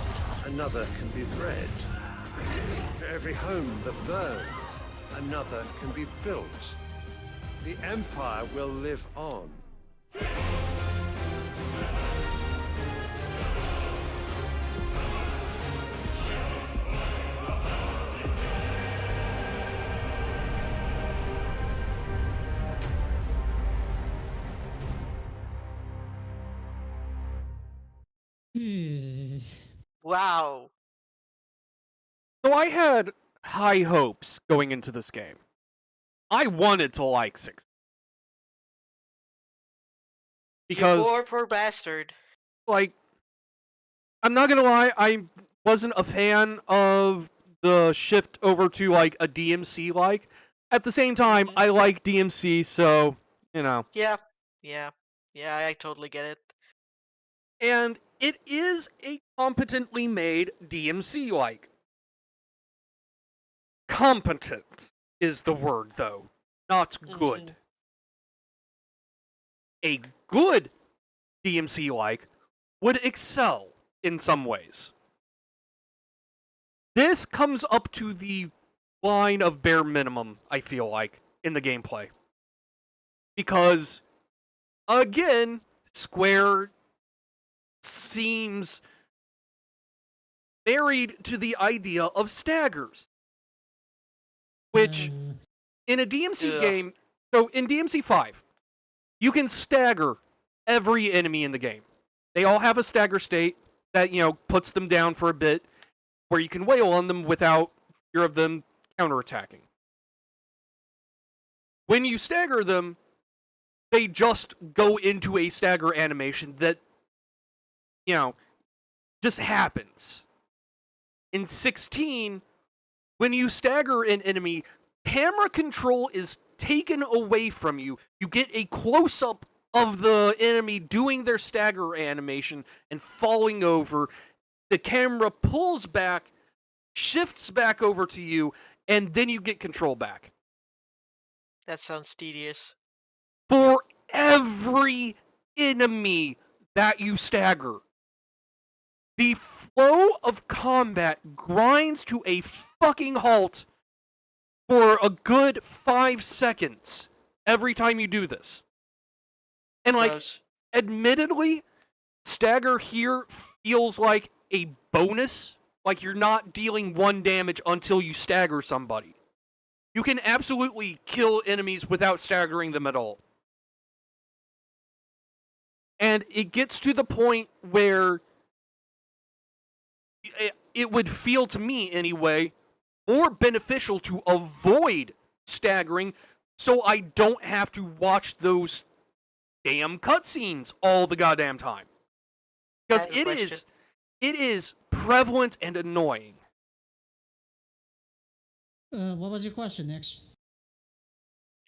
another can be bred. For every home that burns, another can be built. The Empire will live on. Wow. So I had high hopes going into this game. I wanted to like 6. Because, you poor bastard. Like, I'm not gonna lie, I wasn't a fan of the shift over to, like, a DMC-like. At the same time, I like DMC, so, you know. Yeah, I totally get it. And it is a competently made DMC-like. Competent is the word, though, not good. A good DMC-like would excel in some ways. This comes up to the line of bare minimum, I feel like, in the gameplay. Because, again, Square seems married to the idea of staggers. Which, in a DMC game, so in DMC 5, you can stagger every enemy in the game. They all have a stagger state that, puts them down for a bit, where you can wail on them without fear of them counterattacking. When you stagger them, they just go into a stagger animation that, just happens. In 16, when you stagger an enemy, camera control is taken away from you. You get a close-up of the enemy doing their stagger animation and falling over. The camera pulls back, shifts back over to you, and then you get control back. That sounds tedious. For every enemy that you stagger, the flow of combat grinds to a fucking halt for a good 5 seconds every time you do this. And admittedly, stagger here feels like a bonus. Like you're not dealing 1 damage until you stagger somebody. You can absolutely kill enemies without staggering them at all. And it gets to the point where it would feel, to me anyway, more beneficial to avoid staggering so I don't have to watch those damn cutscenes all the goddamn time. Because it is prevalent and annoying. What was your question, Nix?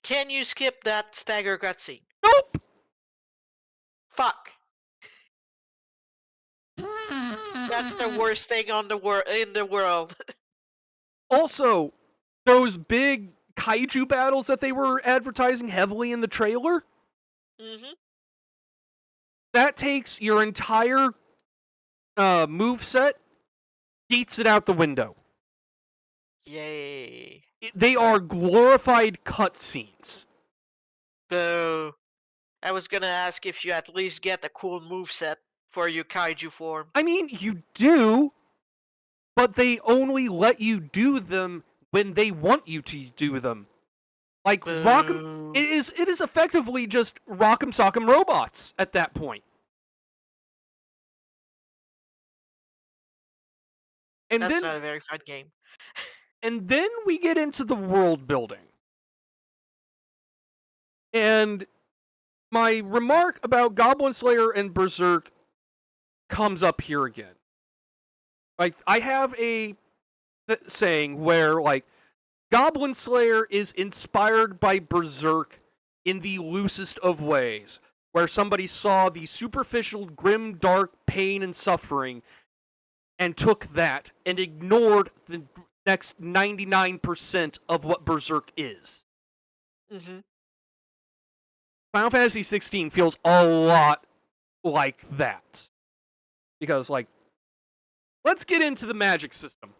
Can you skip that stagger cutscene? Nope! Fuck. That's the worst thing in the world. Also, those big kaiju battles that they were advertising heavily in the trailer, that takes your entire moveset, beats it out the window. Yay. They are glorified cutscenes. So, I was gonna ask if you at least get a cool moveset for your kaiju form. I mean, you do, but they only let you do them when they want you to do them. Like Rock'em, it is effectively just Rock'em Sock'em Robots at that point. And That's not a very fun game. And then we get into the world building. And my remark about Goblin Slayer and Berserk comes up here again. Like, I have a saying where, like, Goblin Slayer is inspired by Berserk in the loosest of ways, where somebody saw the superficial, grim, dark pain and suffering and took that and ignored the next 99% of what Berserk is. Final Fantasy 16 feels a lot like that. Because, like, let's get into the magic system.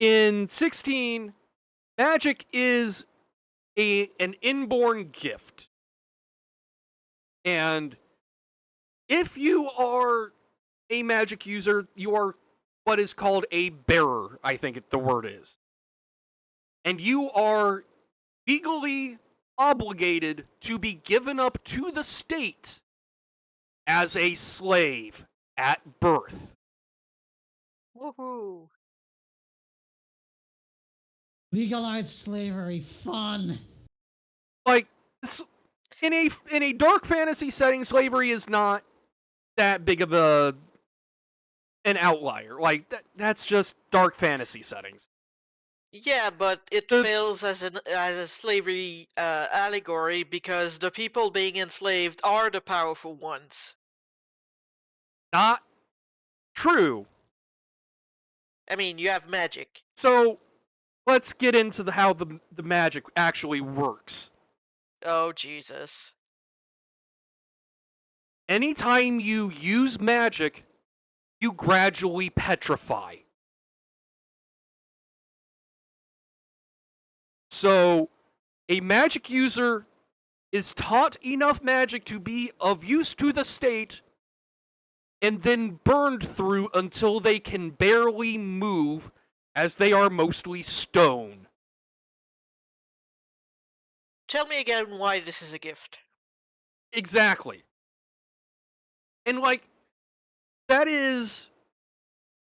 In 16, magic is an inborn gift. And if you are a magic user, you are what is called a bearer, I think the word is. And you are legally obligated to be given up to the state as a slave at birth. Woohoo! Legalized slavery, fun. Like, in a dark fantasy setting, slavery is not that big of an outlier. Like, that's just dark fantasy settings. Yeah, but it fails as a slavery allegory because the people being enslaved are the powerful ones. Not true. I mean, you have magic. So, let's get into how the magic actually works. Oh, Jesus. Anytime you use magic, you gradually petrify. So, a magic user is taught enough magic to be of use to the state and then burned through until they can barely move, as they are mostly stone. Tell me again why this is a gift. Exactly. And, like, that is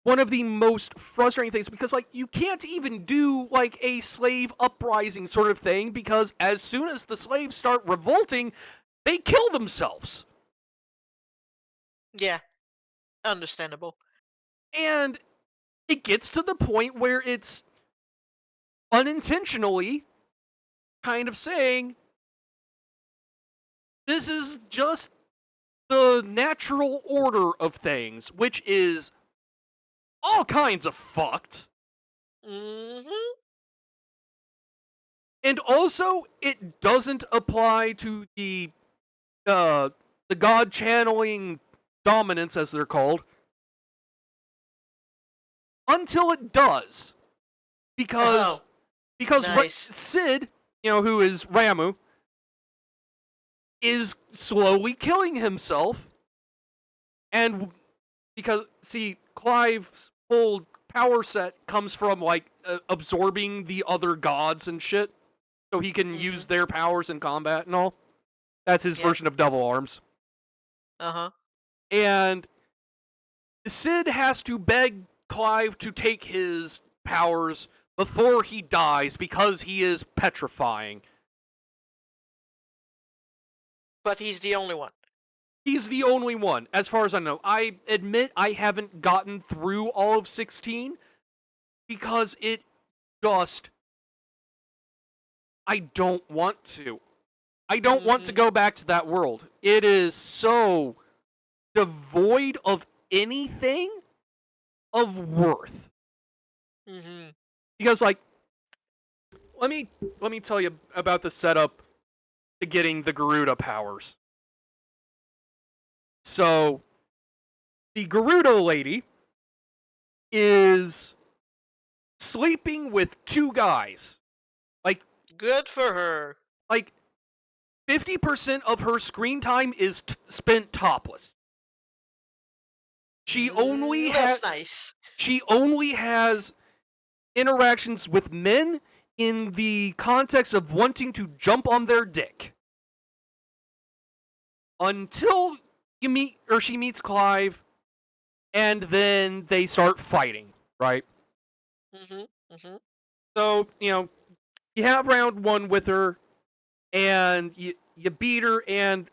one of the most frustrating things, because, like, you can't even do, like, a slave uprising sort of thing, because as soon as the slaves start revolting, they kill themselves. Yeah, understandable. And it gets to the point where it's unintentionally kind of saying, this is just the natural order of things, which is all kinds of fucked. Mm-hmm. And also, it doesn't apply to the god channeling dominants, as they're called, until it does, because nice. Sid, who is Ramu, is slowly killing himself, and because Clive's whole power set comes from like absorbing the other gods and shit, so he can use their powers in combat and all. That's his version of Devil Arms. Uh-huh. And Sid has to beg Clive to take his powers before he dies because he is petrifying. But he's the only one. He's the only one, as far as I know. I admit I haven't gotten through all of 16 because it just... I don't want to. I don't want to go back to that world. It is so devoid of anything of worth. Mm-hmm. Because, like, let me tell you about the setup to getting the Garuda powers. So, the Garuda lady is sleeping with two guys. Like, good for her. Like, 50% of her screen time is spent topless. She only That's nice. She only has interactions with men in the context of wanting to jump on their dick. Until she meets Clive, and then they start fighting, right? Mm-hmm. Mm-hmm. So, you have round one with her, and you beat her, and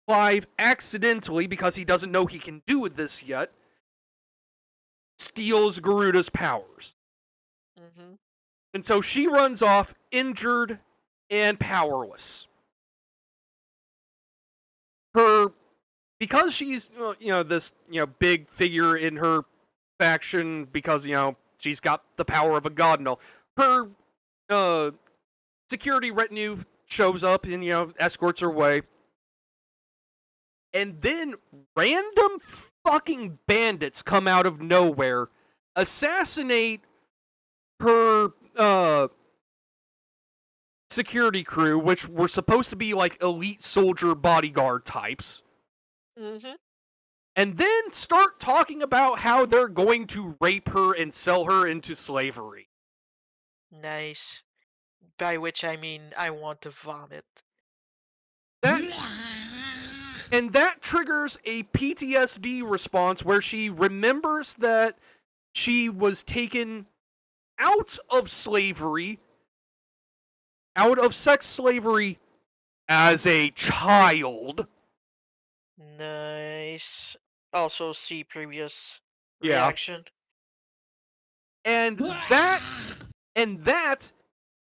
Clive accidentally, because he doesn't know he can do this yet, steals Garuda's powers. Mm-hmm. And so she runs off, injured and powerless. Because she's, this, big figure in her faction, because, she's got the power of a god and all, her security retinue shows up and, escorts her away. And then random fucking bandits come out of nowhere, assassinate her security crew, which were supposed to be like elite soldier bodyguard types. Mm-hmm. And then start talking about how they're going to rape her and sell her into slavery. Nice. By which I mean I want to vomit. And that triggers a PTSD response where she remembers that she was taken out of slavery, out of sex slavery, as a child. Nice. Also see previous reaction. And that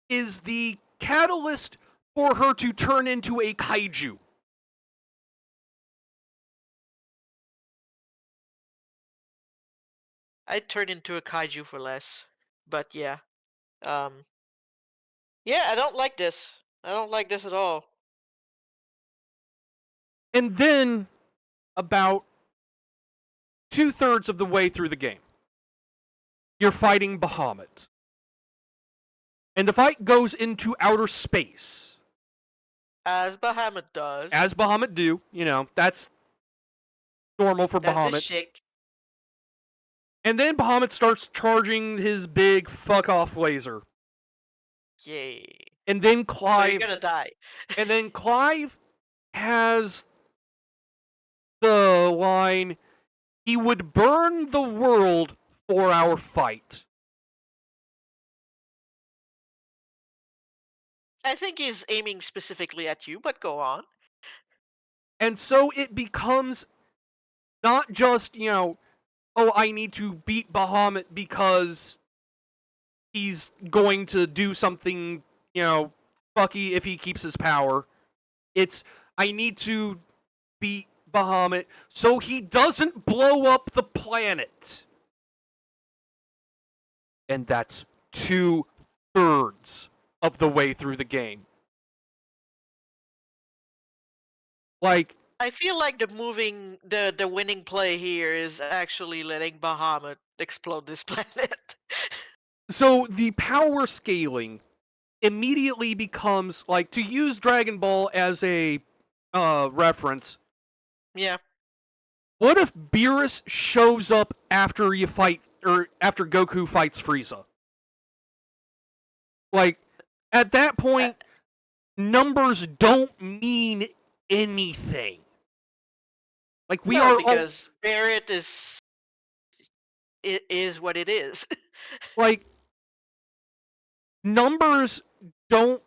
is the catalyst for her to turn into a kaiju. I'd turn into a kaiju for less. But yeah. Yeah, I don't like this. I don't like this at all. And then, about 2/3 of the way through the game, you're fighting Bahamut. And the fight goes into outer space. As Bahamut does. As Bahamut do. That's normal for That's Bahamut. his shtick. And then Bahamut starts charging his big fuck-off laser. Yay. And then Clive... So you're gonna die. And then Clive has the line, he would burn the world for our fight. I think he's aiming specifically at you, but go on. And so it becomes not just, I need to beat Bahamut because he's going to do something, fucky if he keeps his power. It's, I need to beat Bahamut so he doesn't blow up the planet. And that's 2/3 of the way through the game. I feel like the winning play here is actually letting Bahamut explode this planet. So the power scaling immediately becomes, to use Dragon Ball as a reference. Yeah. What if Beerus shows up after you fight, or after Goku fights Frieza? At that point, numbers don't mean anything. Because Barrett is what it is. Numbers don't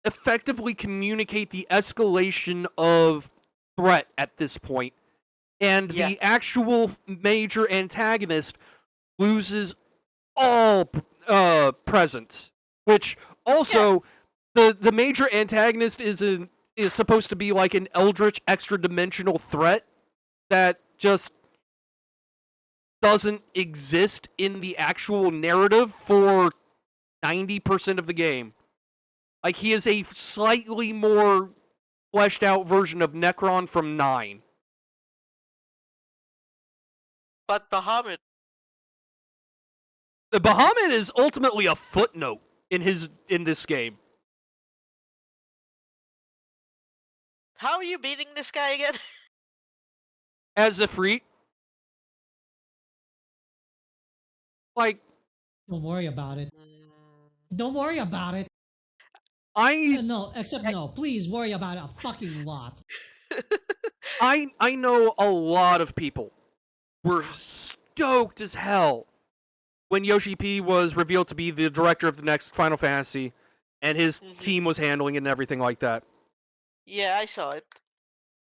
effectively communicate the escalation of threat at this point. And the actual major antagonist loses all presence. Which also, the major antagonist is supposed to be like an eldritch extra-dimensional threat that just doesn't exist in the actual narrative for 90% of the game. He is a slightly more fleshed out version of Necron from 9. But Bahamut... The Bahamut is ultimately a footnote in this game. How are you beating this guy again? As Ifrit. Don't worry about it. Don't worry about it. No, please worry about it a fucking lot. I know a lot of people were stoked as hell when Yoshi P was revealed to be the director of the next Final Fantasy, and his team was handling it and everything like that. Yeah, I saw it.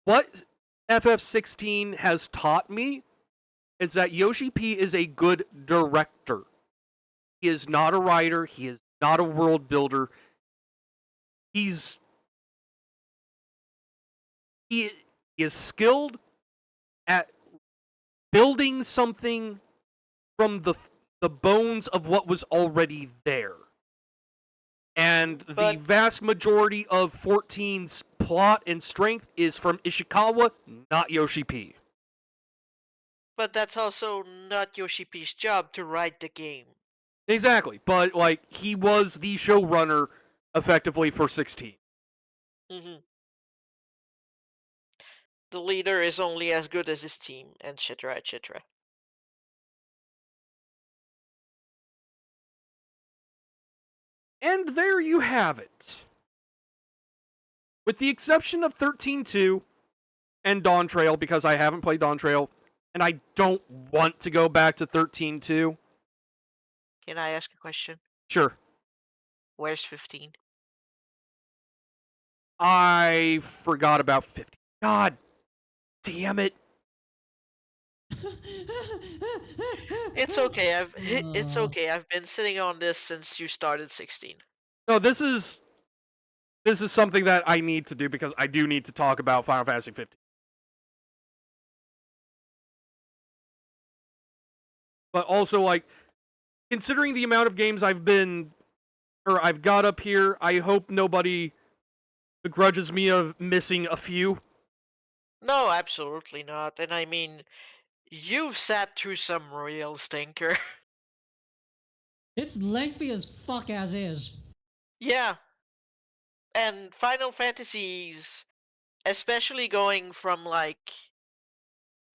What FF16 has taught me is that Yoshi P is a good director. He is not a writer. He is not a world builder. He is skilled at building something from the bones of what was already there. And the vast majority of 14's plot and strength is from Ishikawa, not Yoshi P. But that's also not Yoshi P's job to write the game. Exactly, but he was the showrunner effectively for 16. Mm-hmm. The leader is only as good as his team, and etc., etc. And there you have it. With the exception of 13.2 and Dawn Trail, because I haven't played Dawn Trail, and I don't want to go back to 13.2. Can I ask a question? Sure. Where's 15? I forgot about 15. God damn it. It's okay. It's okay. I've been sitting on this since you started 16. No, this is something that I need to do because I do need to talk about Final Fantasy 15. But also, considering the amount of games I've got up here, I hope nobody begrudges me of missing a few. No, absolutely not. And I mean, you've sat through some real stinker. It's lengthy as fuck as is. Yeah, and Final Fantasies, especially going from like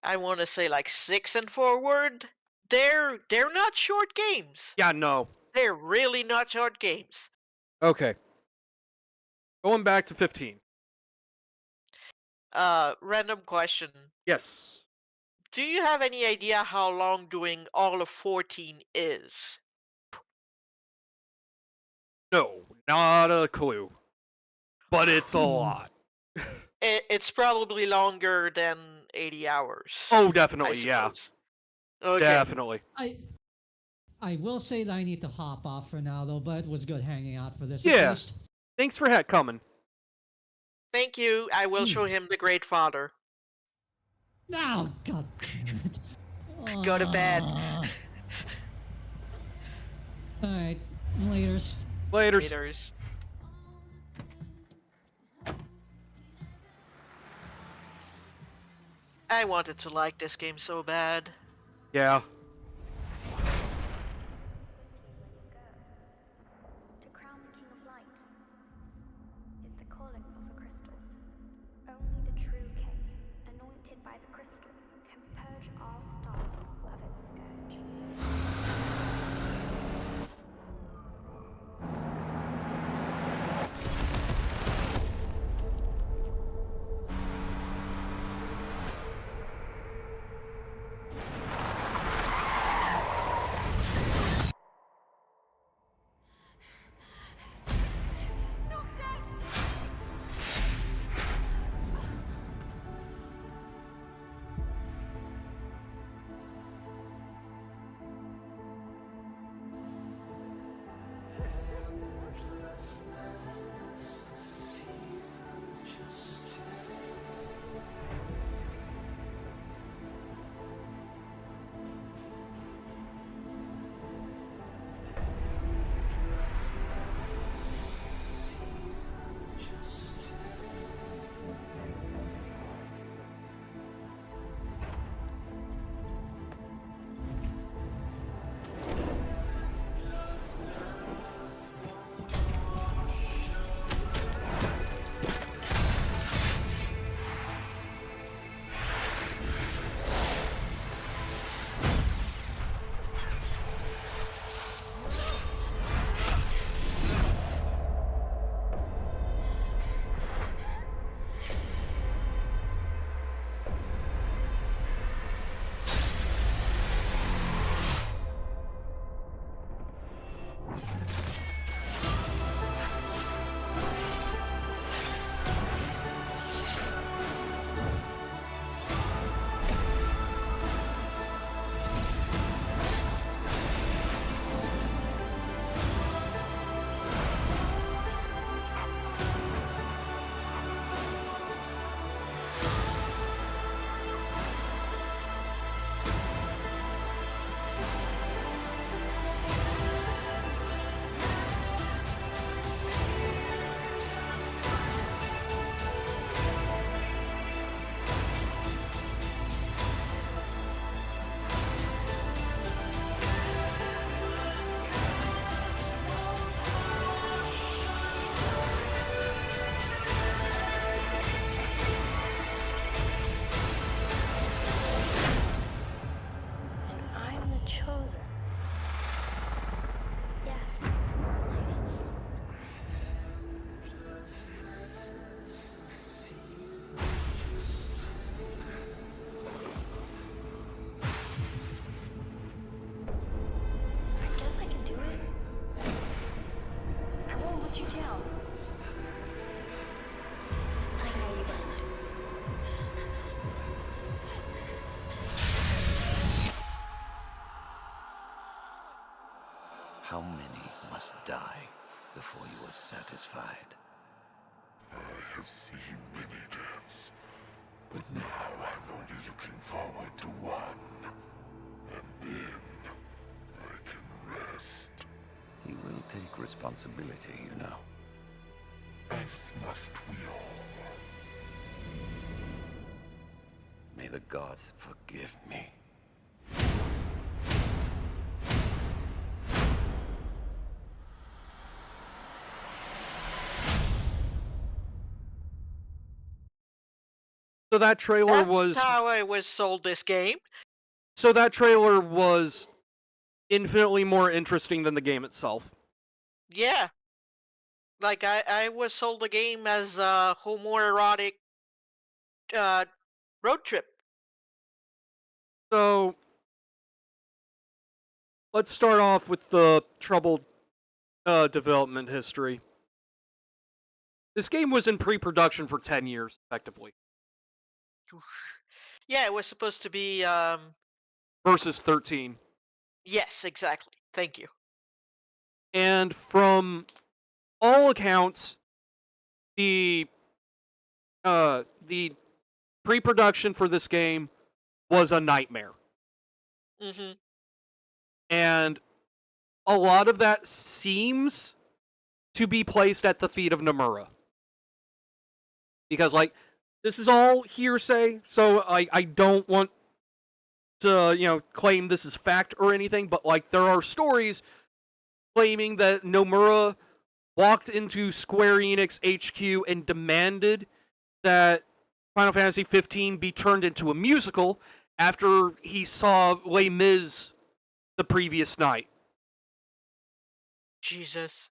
I want to say like 6 and forward, they're not short games. Yeah, no. They're really not short games. Okay. Going back to 15. Random question. Yes. Do you have any idea how long doing all of 14 is? No, not a clue. But it's a lot. It's probably longer than 80 hours. Oh, definitely, yeah. Okay. Definitely. I will say that I need to hop off for now, though, but it was good hanging out for this. Yeah. At least. Thanks for coming. Thank you. I will show him the Great Father. Oh, god damn it. Go to bed. Alright. Laters. Laters. I wanted to like this game so bad. Yeah. To crown the King of Light is the calling of a crystal. Only the true king, anointed by the crystal, can purge our star of its scourge. Chosen. Yes. I guess I can do it. I won't let you down. I know you won't. How many must die before you are satisfied? I have seen many deaths, but now I'm only looking forward to one. And then I can rest. He will take responsibility, you know. As must we all. May the gods forgive me. So that trailer That's how I was sold this game. So that trailer was infinitely more interesting than the game itself. Yeah. Like, I was sold the game as a homoerotic road trip. So, let's start off with the troubled development history. This game was in pre-production for 10 years, effectively. Yeah, it was supposed to be, Versus 13. Yes, exactly. Thank you. And from all accounts, the pre-production for this game was a nightmare. Mm-hmm. And a lot of that seems to be placed at the feet of Nomura. Because, like, this is all hearsay, so I don't want to, claim this is fact or anything, but, like, there are stories claiming that Nomura walked into Square Enix HQ and demanded that Final Fantasy 15 be turned into a musical after he saw Les Mis the previous night. Jesus.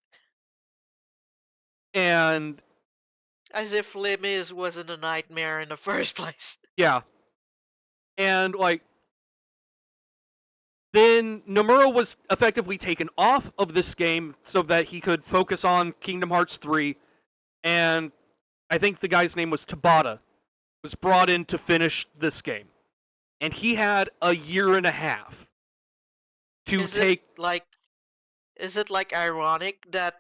And as if Les Mis wasn't a nightmare in the first place. Yeah. And, like, then Nomura was effectively taken off of this game so that he could focus on Kingdom Hearts 3, and I think the guy's name was Tabata, was brought in to finish this game. And he had a year and a half to Is take... Is it, like, ironic that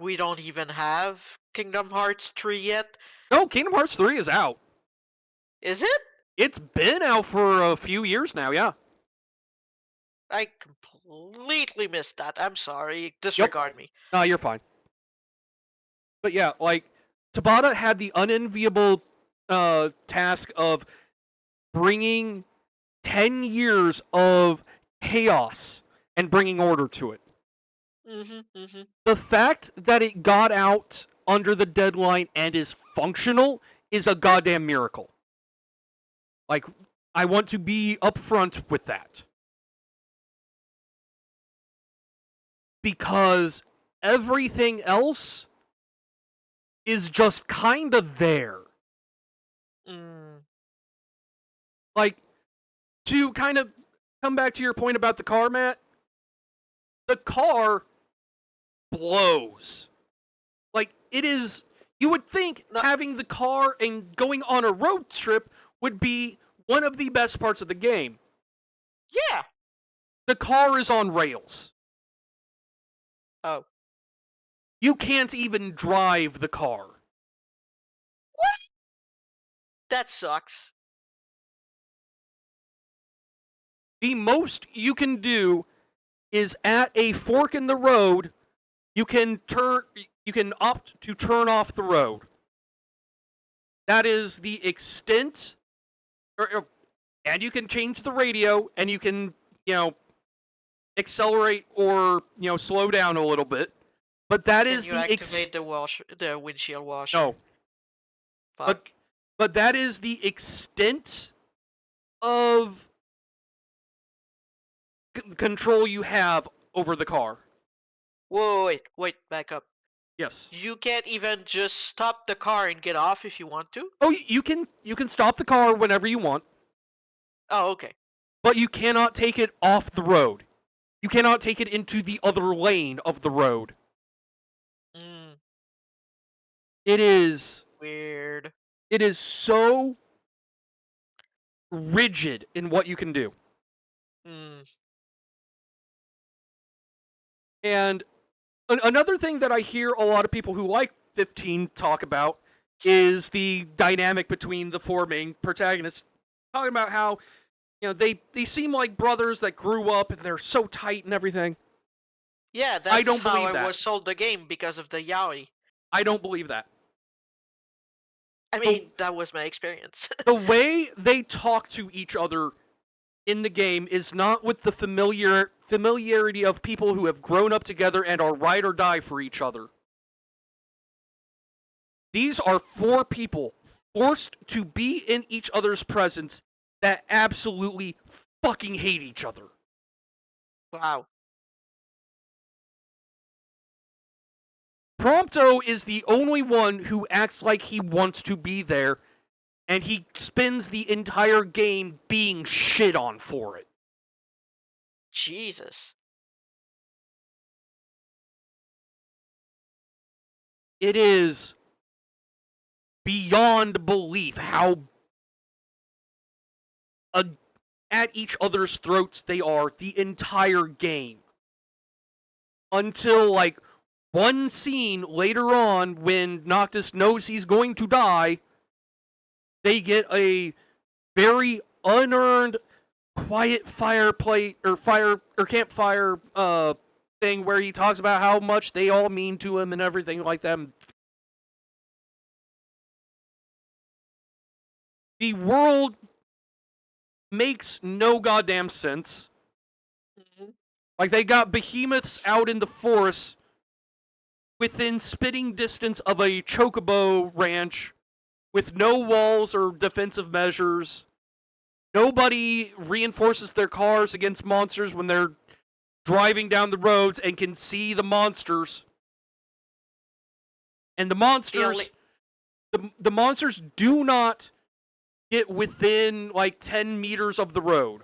we don't even have Kingdom Hearts 3 yet? No, Kingdom Hearts 3 is out. Is it? It's been out for a few years now, yeah. I completely missed that. I'm sorry. Disregard me. No, you're fine. But yeah, like, Tabata had the unenviable task of bringing 10 years of chaos and bringing order to it. The fact that it got out under the deadline and is functional is a goddamn miracle. Like, I want to be upfront with that. Because everything else is just kind of there. Like, to kind of come back to your point about the car, Matt, the car blows. Like, it is... You would think having the car and going on a road trip would be one of the best parts of the game. Yeah. The car is on rails. Oh. You can't even drive the car. What? That sucks. The most you can do is at a fork in the road, you can opt to turn off the road. That is the extent, and you can change the radio, and you can, accelerate or, slow down a little bit. But that is the activate the windshield washer. No. Fuck. But that is the extent of control you have over the car. Whoa, wait, back up. Yes. You can't even just stop the car and get off if you want to? Oh, you can stop the car whenever you want. Oh, okay. But you cannot take it off the road. You cannot take it into the other lane of the road. It is... weird. It is so rigid in what you can do. And another thing that I hear a lot of people who like 15 talk about is the dynamic between the four main protagonists. Talking about how, they seem like brothers that grew up and they're so tight and everything. Yeah, that's I don't how believe that. I was sold the game because of the yaoi. I don't believe that. I mean, that was my experience. The way they talk to each other in the game is not with the familiarity of people who have grown up together and are ride or die for each other. These are four people forced to be in each other's presence that absolutely fucking hate each other. Wow. Prompto is the only one who acts like he wants to be there, and he spends the entire game being shit on for it. Jesus. It is beyond belief how at each other's throats they are the entire game. Until, like, one scene later on when Noctis knows he's going to die, they get a very unearned quiet fireplace or campfire thing where he talks about how much they all mean to him and everything like that. The world makes no goddamn sense. Mm-hmm. Like, they got behemoths out in the forest within spitting distance of a chocobo ranch with no walls or defensive measures. Nobody reinforces their cars against monsters when they're driving down the roads and can see the monsters. And the monsters, the monsters do not get within like 10 meters of the road.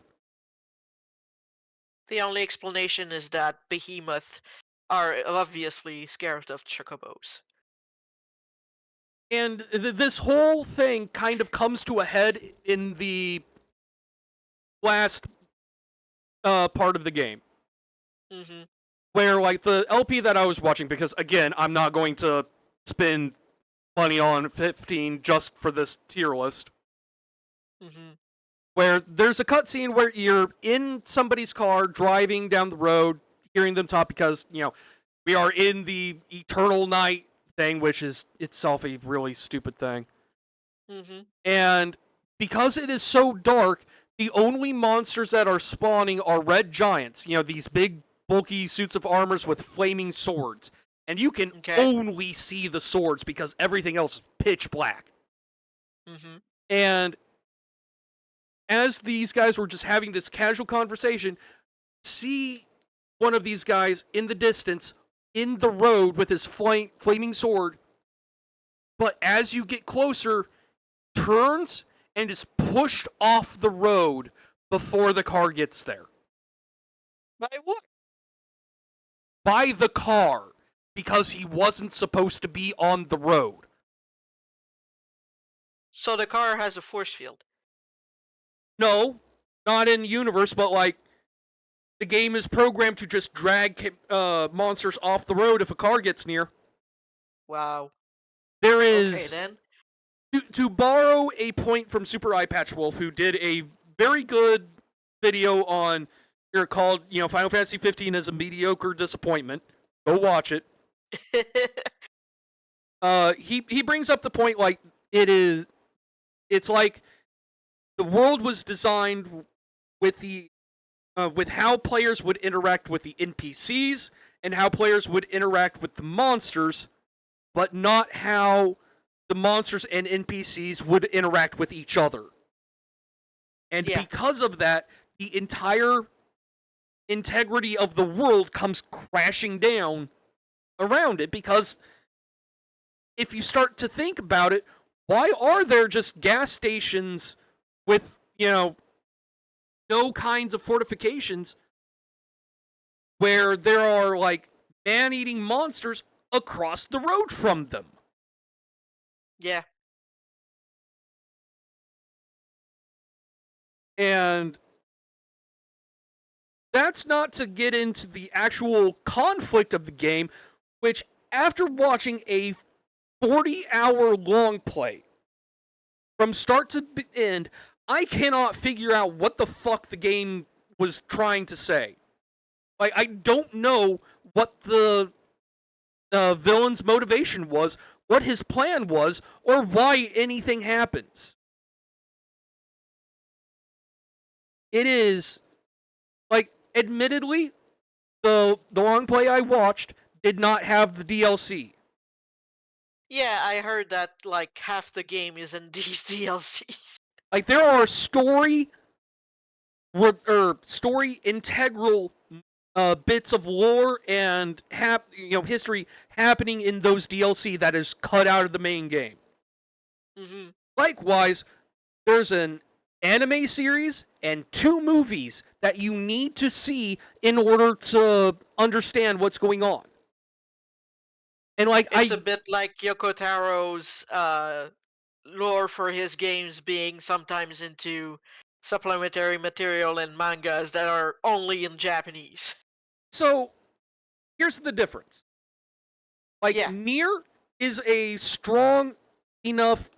The only explanation is that behemoth are obviously scared of chocobos. And this whole thing kind of comes to a head in the last part of the game. Mm-hmm. Where, like, the LP that I was watching, because, again, I'm not going to spend money on 15 just for this tier list. Mm-hmm. Where there's a cutscene where you're in somebody's car, driving down the road, hearing them talk because, you know, we are in the eternal night thing, which is itself a really stupid thing. Mm-hmm. And because it is so dark, the only monsters that are spawning are red giants. You know, these big, bulky suits of armors with flaming swords. And you can only see the swords because everything else is pitch black. Mm-hmm. And as these guys were just having this casual conversation, see one of these guys in the distance, in the road with his flaming sword. But as you get closer, turns and is pushed off the road before the car gets there. By what? By the car, because he wasn't supposed to be on the road. So the car has a force field? No, not in the universe, but like, the game is programmed to just drag monsters off the road if a car gets near. Wow. There is... Okay, then. To borrow a point from Super Eye Patch Wolf, who did a very good video on, called, Final Fantasy 15 is a mediocre disappointment. Go watch it. He brings up the point, like, it's like the world was designed with with how players would interact with the NPCs and how players would interact with the monsters, but not how the monsters and NPCs would interact with each other. And because of that, the entire integrity of the world comes crashing down around it, because if you start to think about it, why are there just gas stations with, no kinds of fortifications where there are, like, man-eating monsters across the road from them? Yeah. And that's not to get into the actual conflict of the game, which, after watching a 40-hour long play, from start to end, I cannot figure out what the fuck the game was trying to say. Like, I don't know what the villain's motivation was, what his plan was, or why anything happens. It is, like, admittedly, the long play I watched did not have the DLC. Yeah, I heard that like half the game is in these DLCs. Like there are story integral bits of lore and history happening in those DLC that is cut out of the main game. Mm-hmm. Likewise, there's an anime series and 2 movies that you need to see in order to understand what's going on. And it's a bit like Yoko Taro's lore for his games being sometimes into supplementary material and mangas that are only in Japanese. So, here's the difference. Nier is a strong enough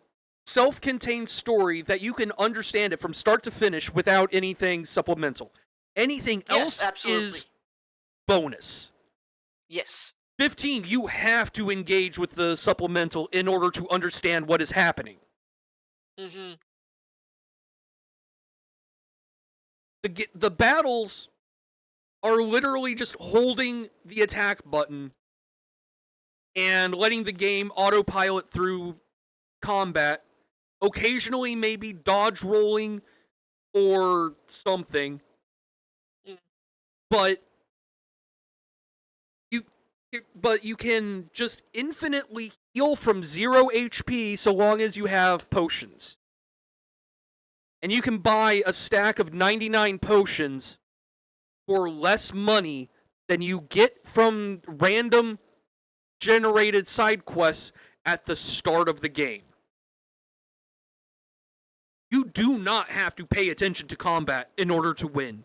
self-contained story that you can understand it from start to finish without anything supplemental. Anything else is bonus. Yes. 15, you have to engage with the supplemental in order to understand what is happening. Mm-hmm. The battles are literally just holding the attack button and letting the game autopilot through combat. Occasionally, maybe dodge rolling or something. But you can just infinitely heal from 0 HP so long as you have potions. And you can buy a stack of 99 potions for less money than you get from random generated side quests at the start of the game. You do not have to pay attention to combat in order to win.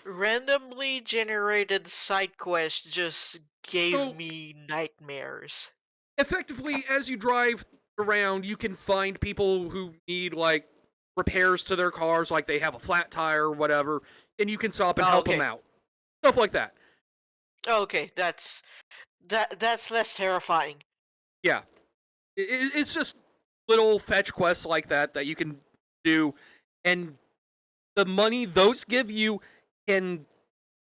Randomly generated side quests just gave me nightmares. Effectively, as you drive around, you can find people who need, like, repairs to their cars, like they have a flat tire or whatever, and you can stop and help them out. Stuff like that. Okay, that's less terrifying. Yeah. It's just little fetch quests like that you can do, and the money those give you can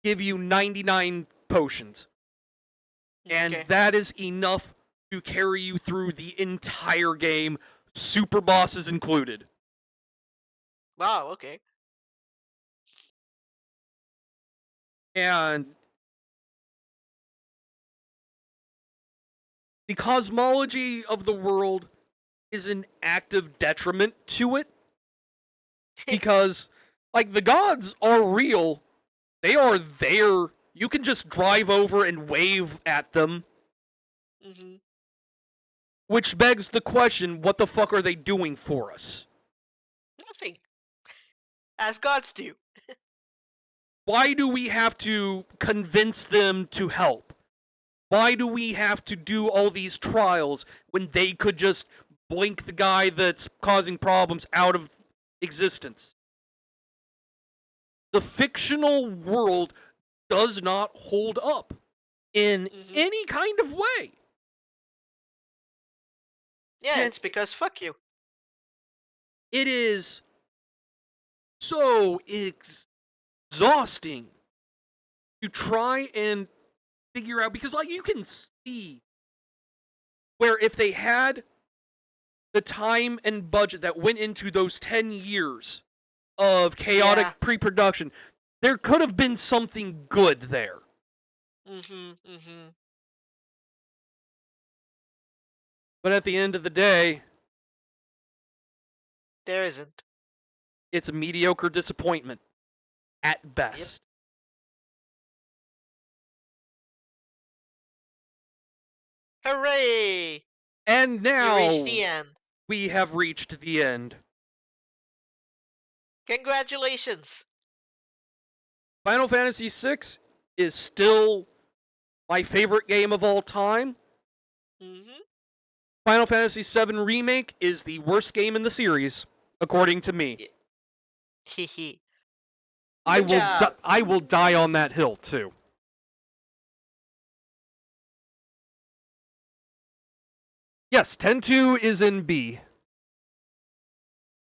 give you 99 potions. And that is enough to carry you through the entire game, super bosses included. Wow, okay. And the cosmology of the world is an active detriment to it. Because, like, the gods are real. They are there. You can just drive over and wave at them. Mm-hmm. Which begs the question, what the fuck are they doing for us? Nothing. As gods do. Why do we have to convince them to help? Why do we have to do all these trials when they could just blink the guy that's causing problems out of existence? The fictional world does not hold up in any kind of way. Yeah, it's because fuck you. It is so exhausting to try and figure out, because, like, you can see where if they had the time and budget that went into those 10 years of chaotic pre-production, there could have been something good there. But at the end of the day, there isn't. It's a mediocre disappointment at best. Hooray! And now you reached the end. We have reached the end. Congratulations! Final Fantasy VI is still my favorite game of all time. Final Fantasy VII Remake is the worst game in the series, according to me. I will die on that hill too. Yes, 10-2 is in B.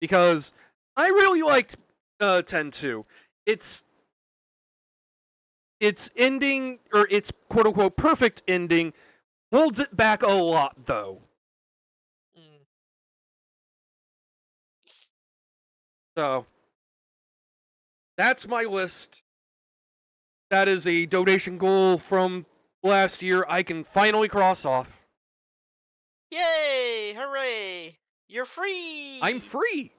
Because I really liked 10-2. Its ending, or its quote-unquote perfect ending, holds it back a lot, though. So, that's my list. That is a donation goal from last year I can finally cross off. Yay! Hooray! You're free! I'm free!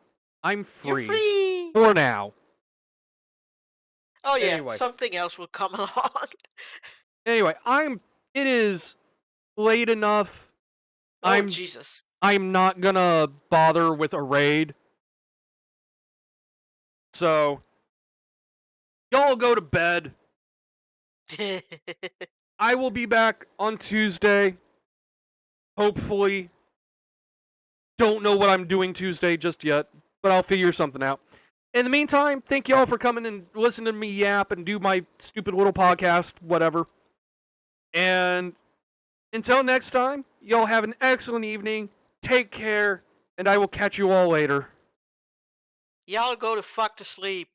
I'm free. You're free! For now. Oh yeah, Anyway. something else will come along. Anyway, it is late enough. Oh, Jesus. I'm not gonna bother with a raid. So, y'all go to bed. I will be back on Tuesday. Hopefully. Don't know what I'm doing Tuesday just yet, but I'll figure something out. In the meantime, thank y'all for coming and listening to me yap and do my stupid little podcast, whatever. And until next time, y'all have an excellent evening. Take care, and I will catch you all later. Y'all go to fuck to sleep.